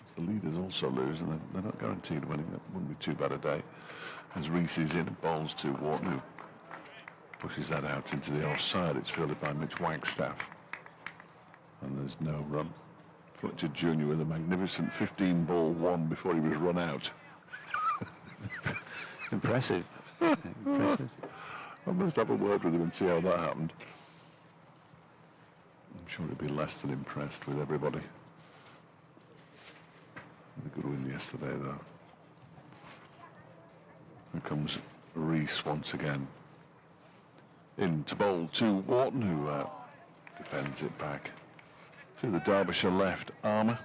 If the leaders also lose, and they're not guaranteed winning, that wouldn't be too bad a day. As Rees is in and bowls to Warton, who pushes that out into the offside. It's fielded by Mitch Wagstaff. And there's no run. Fletcher Jr. with a magnificent 15-ball one before he was run out. Impressive. Impressive. I must have a word with him and see how that happened. I'm sure he'd be less than impressed with everybody. A good win yesterday, though. Here comes Rees once again. In to bowl to Warton, who defends it back to the Derbyshire left armour.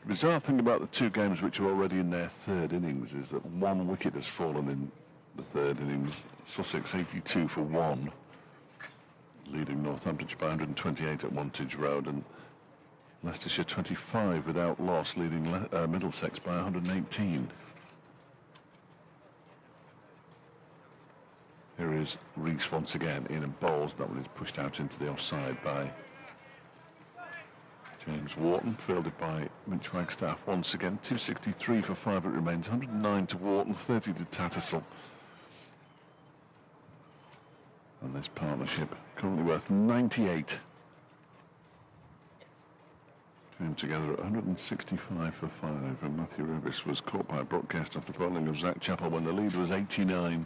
The bizarre thing about the two games which are already in their third innings is that one wicket has fallen in the third innings. Sussex 82 for 1, leading Northamptonshire by 128 at Wantage Road, and Leicestershire 25 without loss, leading Middlesex by 118. Here is Rees once again in and bowls. That one is pushed out into the offside by James Warton, fielded by Mitch Wagstaff once again. 263 for 5 it remains. 109 to Warton, 30 to Tattersall. And this partnership currently worth 98. Came together at 165 for 5, and Matthew Revis was caught by a broadcast after bowling of Zach Chappell when the lead was 89.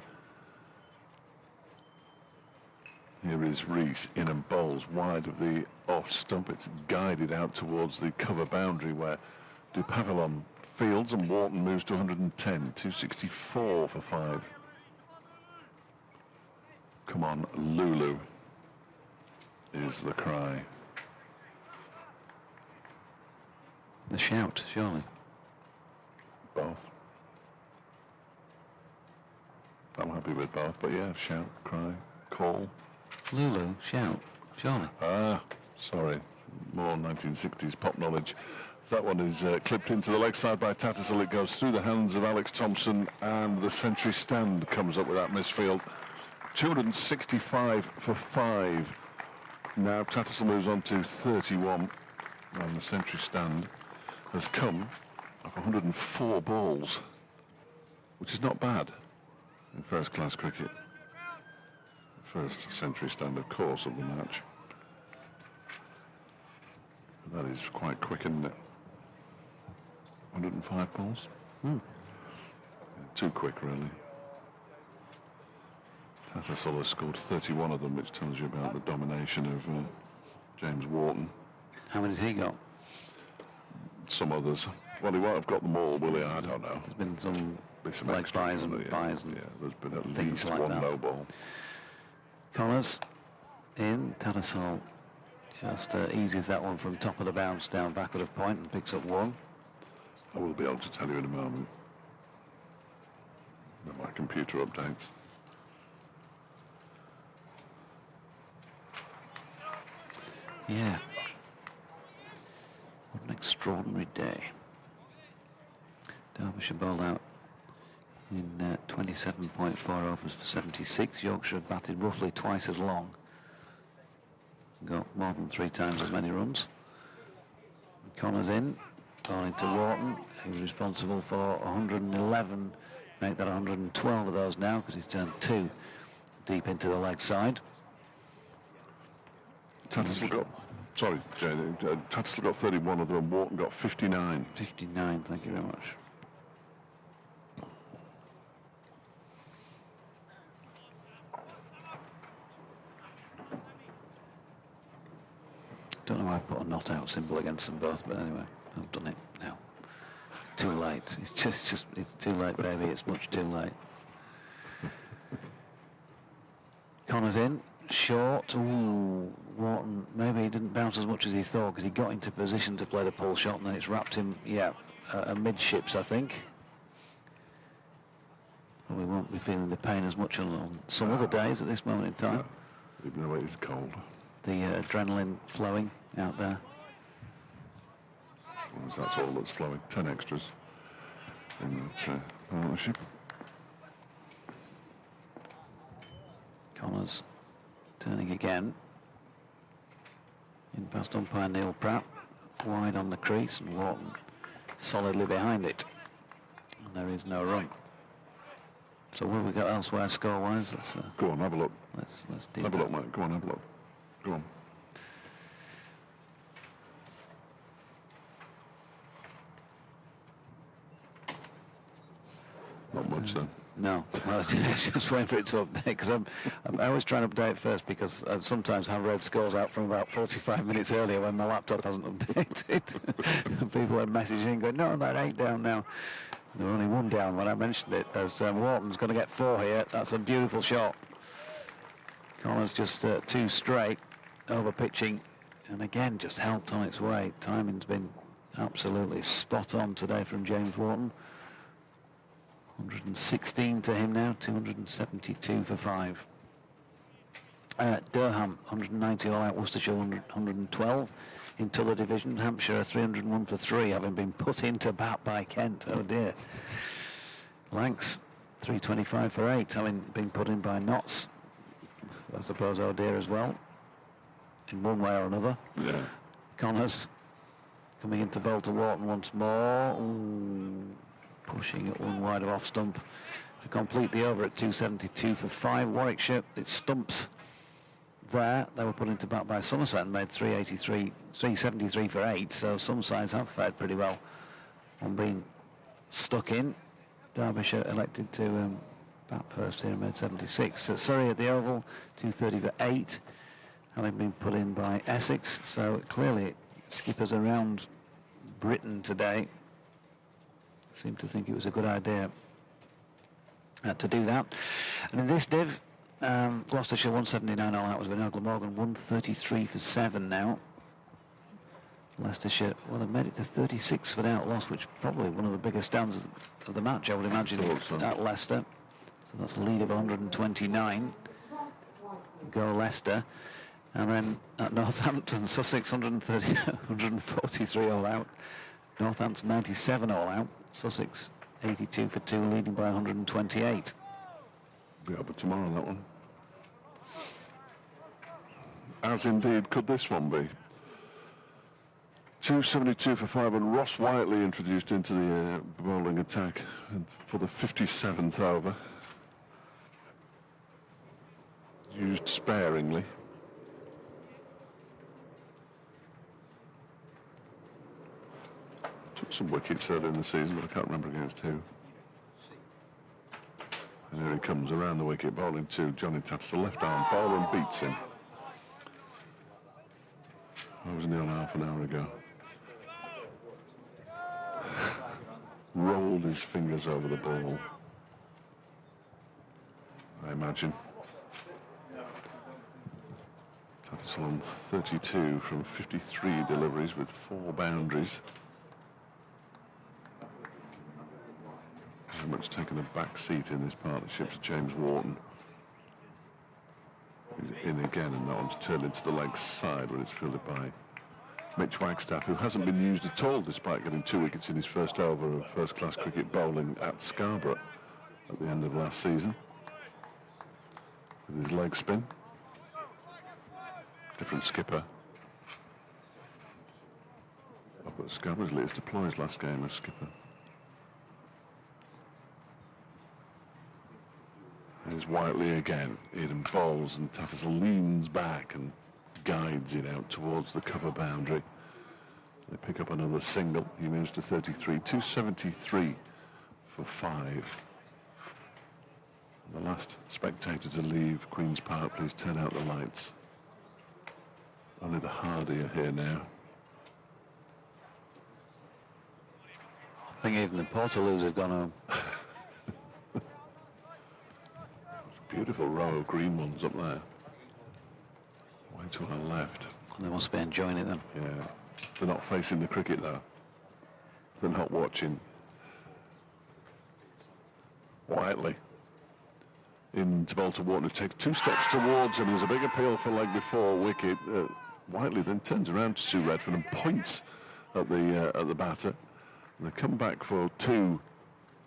Here is Rees in and bowls wide of the off stump. It's guided out towards the cover boundary where Dupavillon fields, and Warton moves to 110. 264 for 5. Come on, Lulu, is the cry. The shout, surely. Both. I'm happy with both, but yeah, shout, cry, call. Lulu, shout, surely. Ah, sorry, more 1960s pop knowledge. That one is clipped into the leg side by Tattersall. It goes through the hands of Alex Thompson, and the century stand comes up with that misfield. 265 for 5. Now Tattersall moves on to 31, and the century stand has come off 104 balls, which is not bad. in first-class cricket. First century standard course of the match. That is quite quick, isn't it? 105 balls. Yeah, too quick, really. Tattersall has scored 31 of them, which tells you about the domination of James Warton. How many has he got? Some others. Well, he won't have got them all, will he? I don't know. There's been some Like like buys and buys and yeah, there's been at things least like one that. no ball. Connors in. Tattersall just eases that one from top of the bounce down backward of point and picks up one. I will be able to tell you in a moment. With my computer updates. Yeah. What an extraordinary day. Derbyshire bowled out in 27.4 overs for 76. Yorkshire had batted roughly twice as long. Got more than 3 times as many runs. Connors in, bowling to Warton. He was responsible for 111, make that 112 of those now because he's turned 2 deep into the leg side. Tattersall got, sorry, Jay, Tattersall got 31 of them and Warton got 59. 59, thank you very much. Don't know why I put a not out symbol against them both, but anyway, I've done it now. It's too late. It's just it's too late, baby. It's much too late. Connors in, short. Ooh, Warton, maybe he didn't bounce as much as he thought because he got into position to play the pull shot and then it's wrapped him, yeah, midships, I think. Well, we won't be feeling the pain as much on some other days at this moment in time. Even though it is cold. The adrenaline flowing out there. Well, that's all that's flowing. 10 extras in that partnership. Connors turning again. In past umpire Neil Pratt. Wide on the crease and Warton solidly behind it. And there is no run. So what have we got elsewhere score-wise? Let's Go on, have a look. let's do Have a that. look, mate. Go on, have a look. Go on. Not much then. No, well, just waiting for it to update because I always try and update first because I sometimes have read scores out from about 45 minutes earlier when my laptop hasn't updated. And people are messaging going, no, that 8 down now. There were only 1 down when I mentioned it. As Warton's going to get 4 here. That's a beautiful shot. Connors just 2 straight over pitching, and again just helped on its way. Timing's been absolutely spot on today from James Warton. 116 to him now, 272 for 5. Durham, 190 all out, Worcestershire 112 into the division. Hampshire 301 for 3, having been put into bat by Kent. Oh dear. Lancs 325 for 8, having been put in by Notts. I suppose oh dear as well, in one way or another. Yeah. Connors coming into bowl to Warton once more. Ooh, pushing it 1 wide of off stump to complete the over at 272 for 5. Warwickshire, it stumps there. They were put into bat by Somerset and made 373 for 8, so some sides have fared pretty well on being stuck in. Derbyshire elected to bat first here and made 76. So Surrey at the Oval, 230 for 8, having been put in by Essex, so clearly skippers around Britain today seemed to think it was a good idea to do that. And in this div, Gloucestershire 179 all out was with Glamorgan 133 for 7 now. Leicestershire, well, they've made it to 36 without loss, which probably one of the biggest stands of the match, I would imagine, at Leicester. So that's a lead of 129. Go Leicester. And then at Northampton, Sussex 143 all out. Northampton 97 all out. Sussex 82 for 2, leading by 128. Be over tomorrow, that one. As indeed could this one be. 272 for 5, and Ross Whiteley introduced into the bowling attack for the 57th over. used sparingly. Took some wickets early in the season, but I can't remember against who. And here he comes around the wicket, bowling to Johnny Tattersall, left arm bowler, and beats him. I was nearly half an hour ago. Rolled his fingers over the ball, I imagine. Tattersall on 32 from 53 deliveries with 4 boundaries. Very much taken a back seat in this partnership to James Warton. He's in again, and that one's turned into the leg side when it's fielded by Mitch Wagstaff, who hasn't been used at all despite getting 2 wickets in his first over of first-class cricket bowling at Scarborough at the end of last season. With his leg spin. Different skipper. Up at Scarborough's latest deploy his last game as skipper. There's Whiteley again. Eden bowls and Tattersall leans back and guides it out towards the cover boundary. They pick up another single. He moves to 33. 273 for 5. And the last spectator to leave Queen's Park, please turn out the lights. Only the Hardy are here now. I think even the Portaloos have gone home. Beautiful row of green ones up there. Way to our left. They must be enjoying it then. Yeah. They're not facing the cricket though. They're not watching. Whiteley into Bolton Warton, who takes 2 steps towards him. There's a big appeal for leg before wicket. Whiteley then turns around to Sue Redfern and points at the batter. And they come back for 2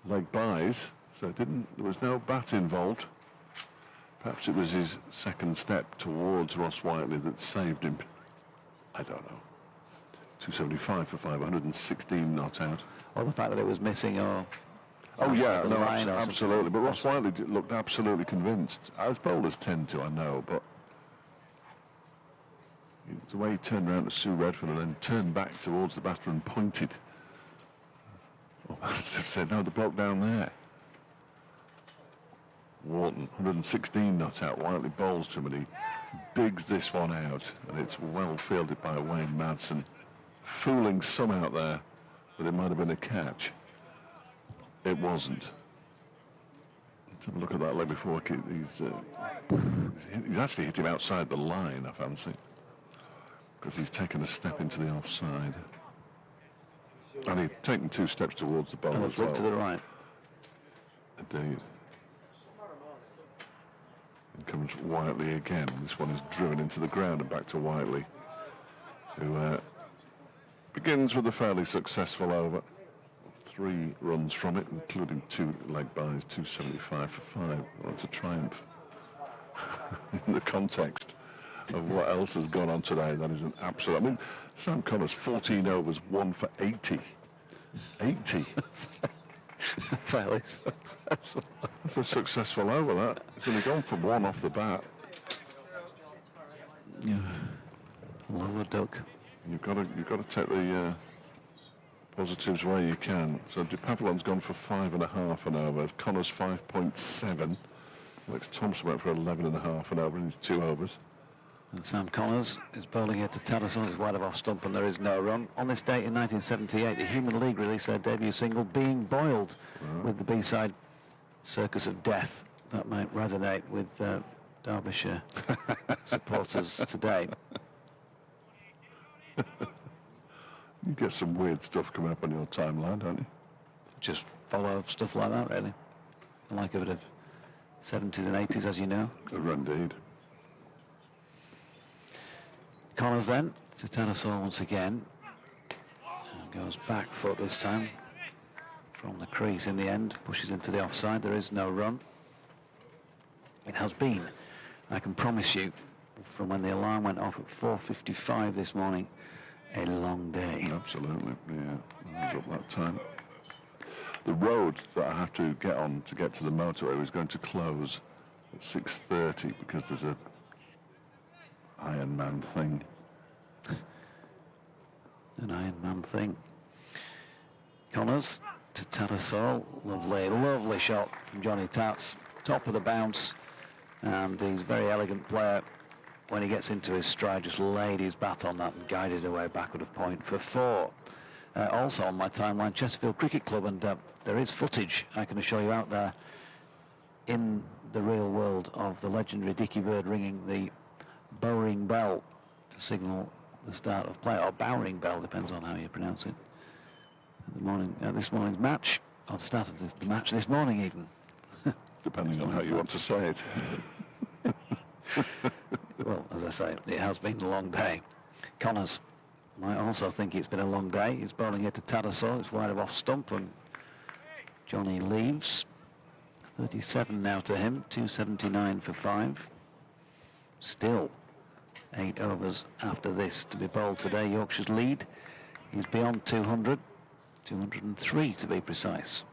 leg byes. So there was no bat involved. Perhaps it was his second step towards Ross Whiteley that saved him. I don't know. 275 for 516 not out. Or the fact that it was missing, or... Oh yeah, no, line or absolutely. But Ross Whiteley looked absolutely convinced, as bowlers tend to, I know, but the way he turned around to Sue Redfern and then turned back towards the batter and pointed. Well, I said, no, the bloke down there. Warton, 116 not out. Whiteley bowls to him and he digs this one out, and it's well fielded by Wayne Madsen, fooling some out there that it might have been a catch. It wasn't. Let's have a look at that leg before. He's actually hit him outside the line, I fancy, because he's taken a step into the offside. And he'd taken 2 steps towards the bowler And a as flick well. to the right. Indeed. And comes Whiteley again. This one is driven into the ground and back to Whiteley, who begins with a fairly successful over. 3 runs from it, including 2 leg byes, 275 for 5. Well, it's a triumph. In the context of what else has gone on today, that is an absolute... I mean, Sam Connors, 14 overs, 1 for 80. 80. Fairly successful. That's a successful over, that. He's only gone for 1 off the bat. Yeah. Love a duck. You've got to take the positives where you can. So Pavlon's gone for 5.5 an over. Connors 5.7. Alex Thompson went for 11.5 an over in his 2 overs. And Sam Connors is bowling here to Tattersall. He's wide of off stump and there is no run. On this date in 1978, the Human League released their debut single, Being Boiled, with the B-side Circus of Death. That might resonate with Derbyshire supporters today. You get some weird stuff coming up on your timeline, don't you? Just follow stuff like that, really. I like a bit of 70s and 80s, as you know. Indeed. Connors then to Tattersall once again. And goes back foot this time from the crease in the end. Pushes into the offside. There is no run. It has been, I can promise you, from when the alarm went off at 4:55 this morning, a long day. Absolutely, yeah. I was up that time. The road that I have to get on to get to the motorway was going to close at 6:30 because there's a Iron Man thing. An Iron Man thing. Connors to Tattersall. Lovely, lovely shot from Johnny Tats. Top of the bounce. And he's a very elegant player. When he gets into his stride, just laid his bat on that and guided away backward of point for 4. Also on my timeline, Chesterfield Cricket Club, and there is footage, I can assure you, out there in the real world of the legendary Dickie Bird ringing the bowring bell to signal the start of play, or bowring bell, depends on how you pronounce it. This morning's match, or the start of the match this morning even. Depending on how you want to say it. Well, as I say, it has been a long day. Connors might also think it's been a long day. He's bowling here to Tattersall. It's wide of off stump, and Johnny leaves. 37 now to him, 279 for 5. Still 8 overs after this to be bowled today. Yorkshire's lead is beyond 200, 203 to be precise.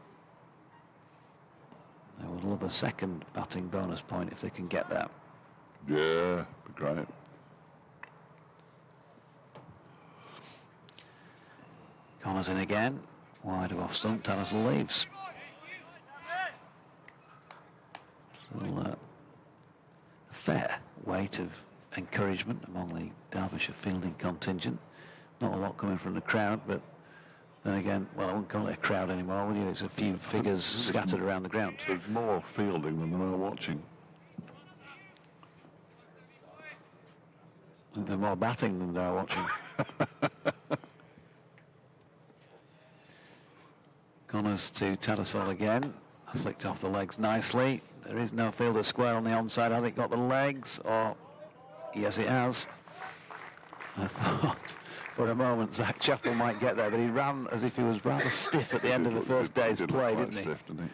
They would love a second batting bonus point if they can get that. Yeah, be great. Connors in again, wide of off stump. Tattersall leaves. A fair weight of encouragement among the Derbyshire fielding contingent. Not a lot coming from the crowd, but then again, well, I wouldn't call it a crowd anymore, would you? It's a few figures scattered around the ground. There's more fielding than there are watching. There's more batting than there are watching. Connors to Tattersall again. Flicked off the legs nicely. There is no fielder square on the onside. Has it got the legs? Or yes, it has. I thought for a moment Zach Chappell might get there, but he ran as if he was rather stiff at the end of the first day's play, didn't he? Stiff, didn't he?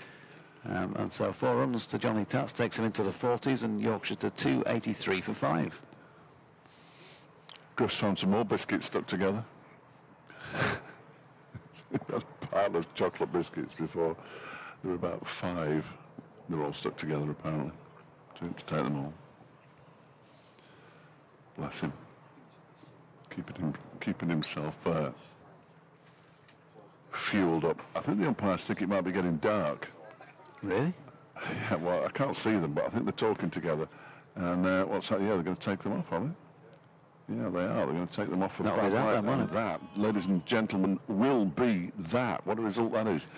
And so 4 runs to Johnny Tats takes him into the 40s, and Yorkshire to 283 for 5. Griff's found some more biscuits stuck together. He had a pile of chocolate biscuits before. There were about 5. They're all stuck together apparently. To take them all. Bless him. Keeping himself fueled up. I think the umpires think it might be getting dark. Really? Yeah, well, I can't see them, but I think they're talking together. And what's that? Yeah, they're going to take them off, are they? Yeah, they are. They're going to take them off for That'll be bad light. that, won't it? That, ladies and gentlemen, will be that. What a result that is.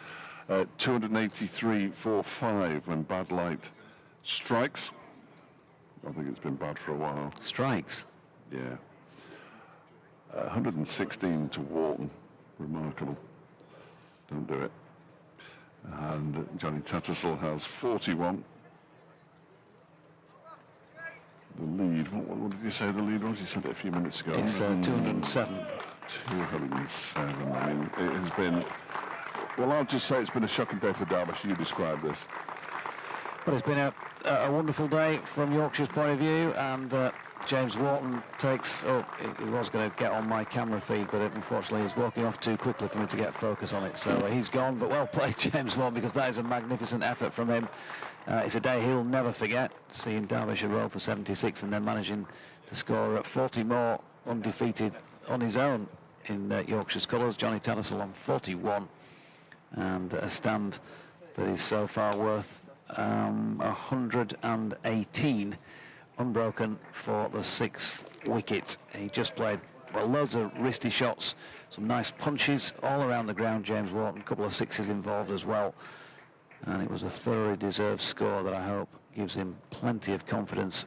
283 for 5 when bad light strikes. I think it's been bad for a while. Strikes? Yeah. 116 to Warton. Remarkable. Don't do it. And Johnny Tattersall has 41. The lead, what did you say the lead was? You said it a few minutes ago. It's 207. 207. I mean, it has been, well, I'll just say it's been a shocking day for Derbyshire. You describe this. Well, it's been a wonderful day from Yorkshire's point of view, and James Warton takes, he was going to get on my camera feed, but unfortunately he's walking off too quickly for me to get focus on it, so he's gone. But well played, James Warton, because that is a magnificent effort from him. It's a day he'll never forget, seeing Derbyshire roll for 76 and then managing to score 40 more undefeated on his own in Yorkshire's colours. Johnny Tattersall on 41, and a stand that is so far worth 118 unbroken for the 6th wicket. He just played, well, loads of wristy shots, some nice punches all around the ground, James Warton, a couple of sixes involved as well, and it was a thoroughly deserved score that I hope gives him plenty of confidence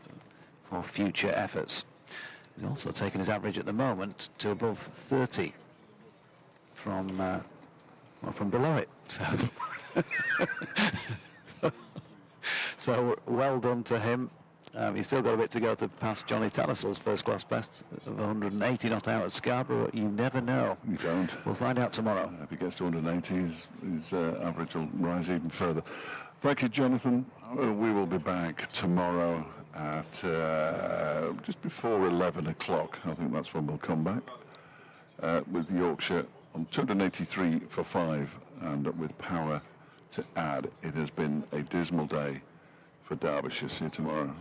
for future efforts. He's also taken his average at the moment to above 30 from below it, so well done to him. He's still got a bit to go to pass Johnny Tattersall's first-class best of 180 not out at Scarborough. You never know. You don't. We'll find out tomorrow. If he gets to 180, his average will rise even further. Thank you, Jonathan. We will be back tomorrow at just before 11 o'clock. I think that's when we'll come back with Yorkshire on 283 for 5, and with power to add. It has been a dismal day for Derbyshire. See you tomorrow.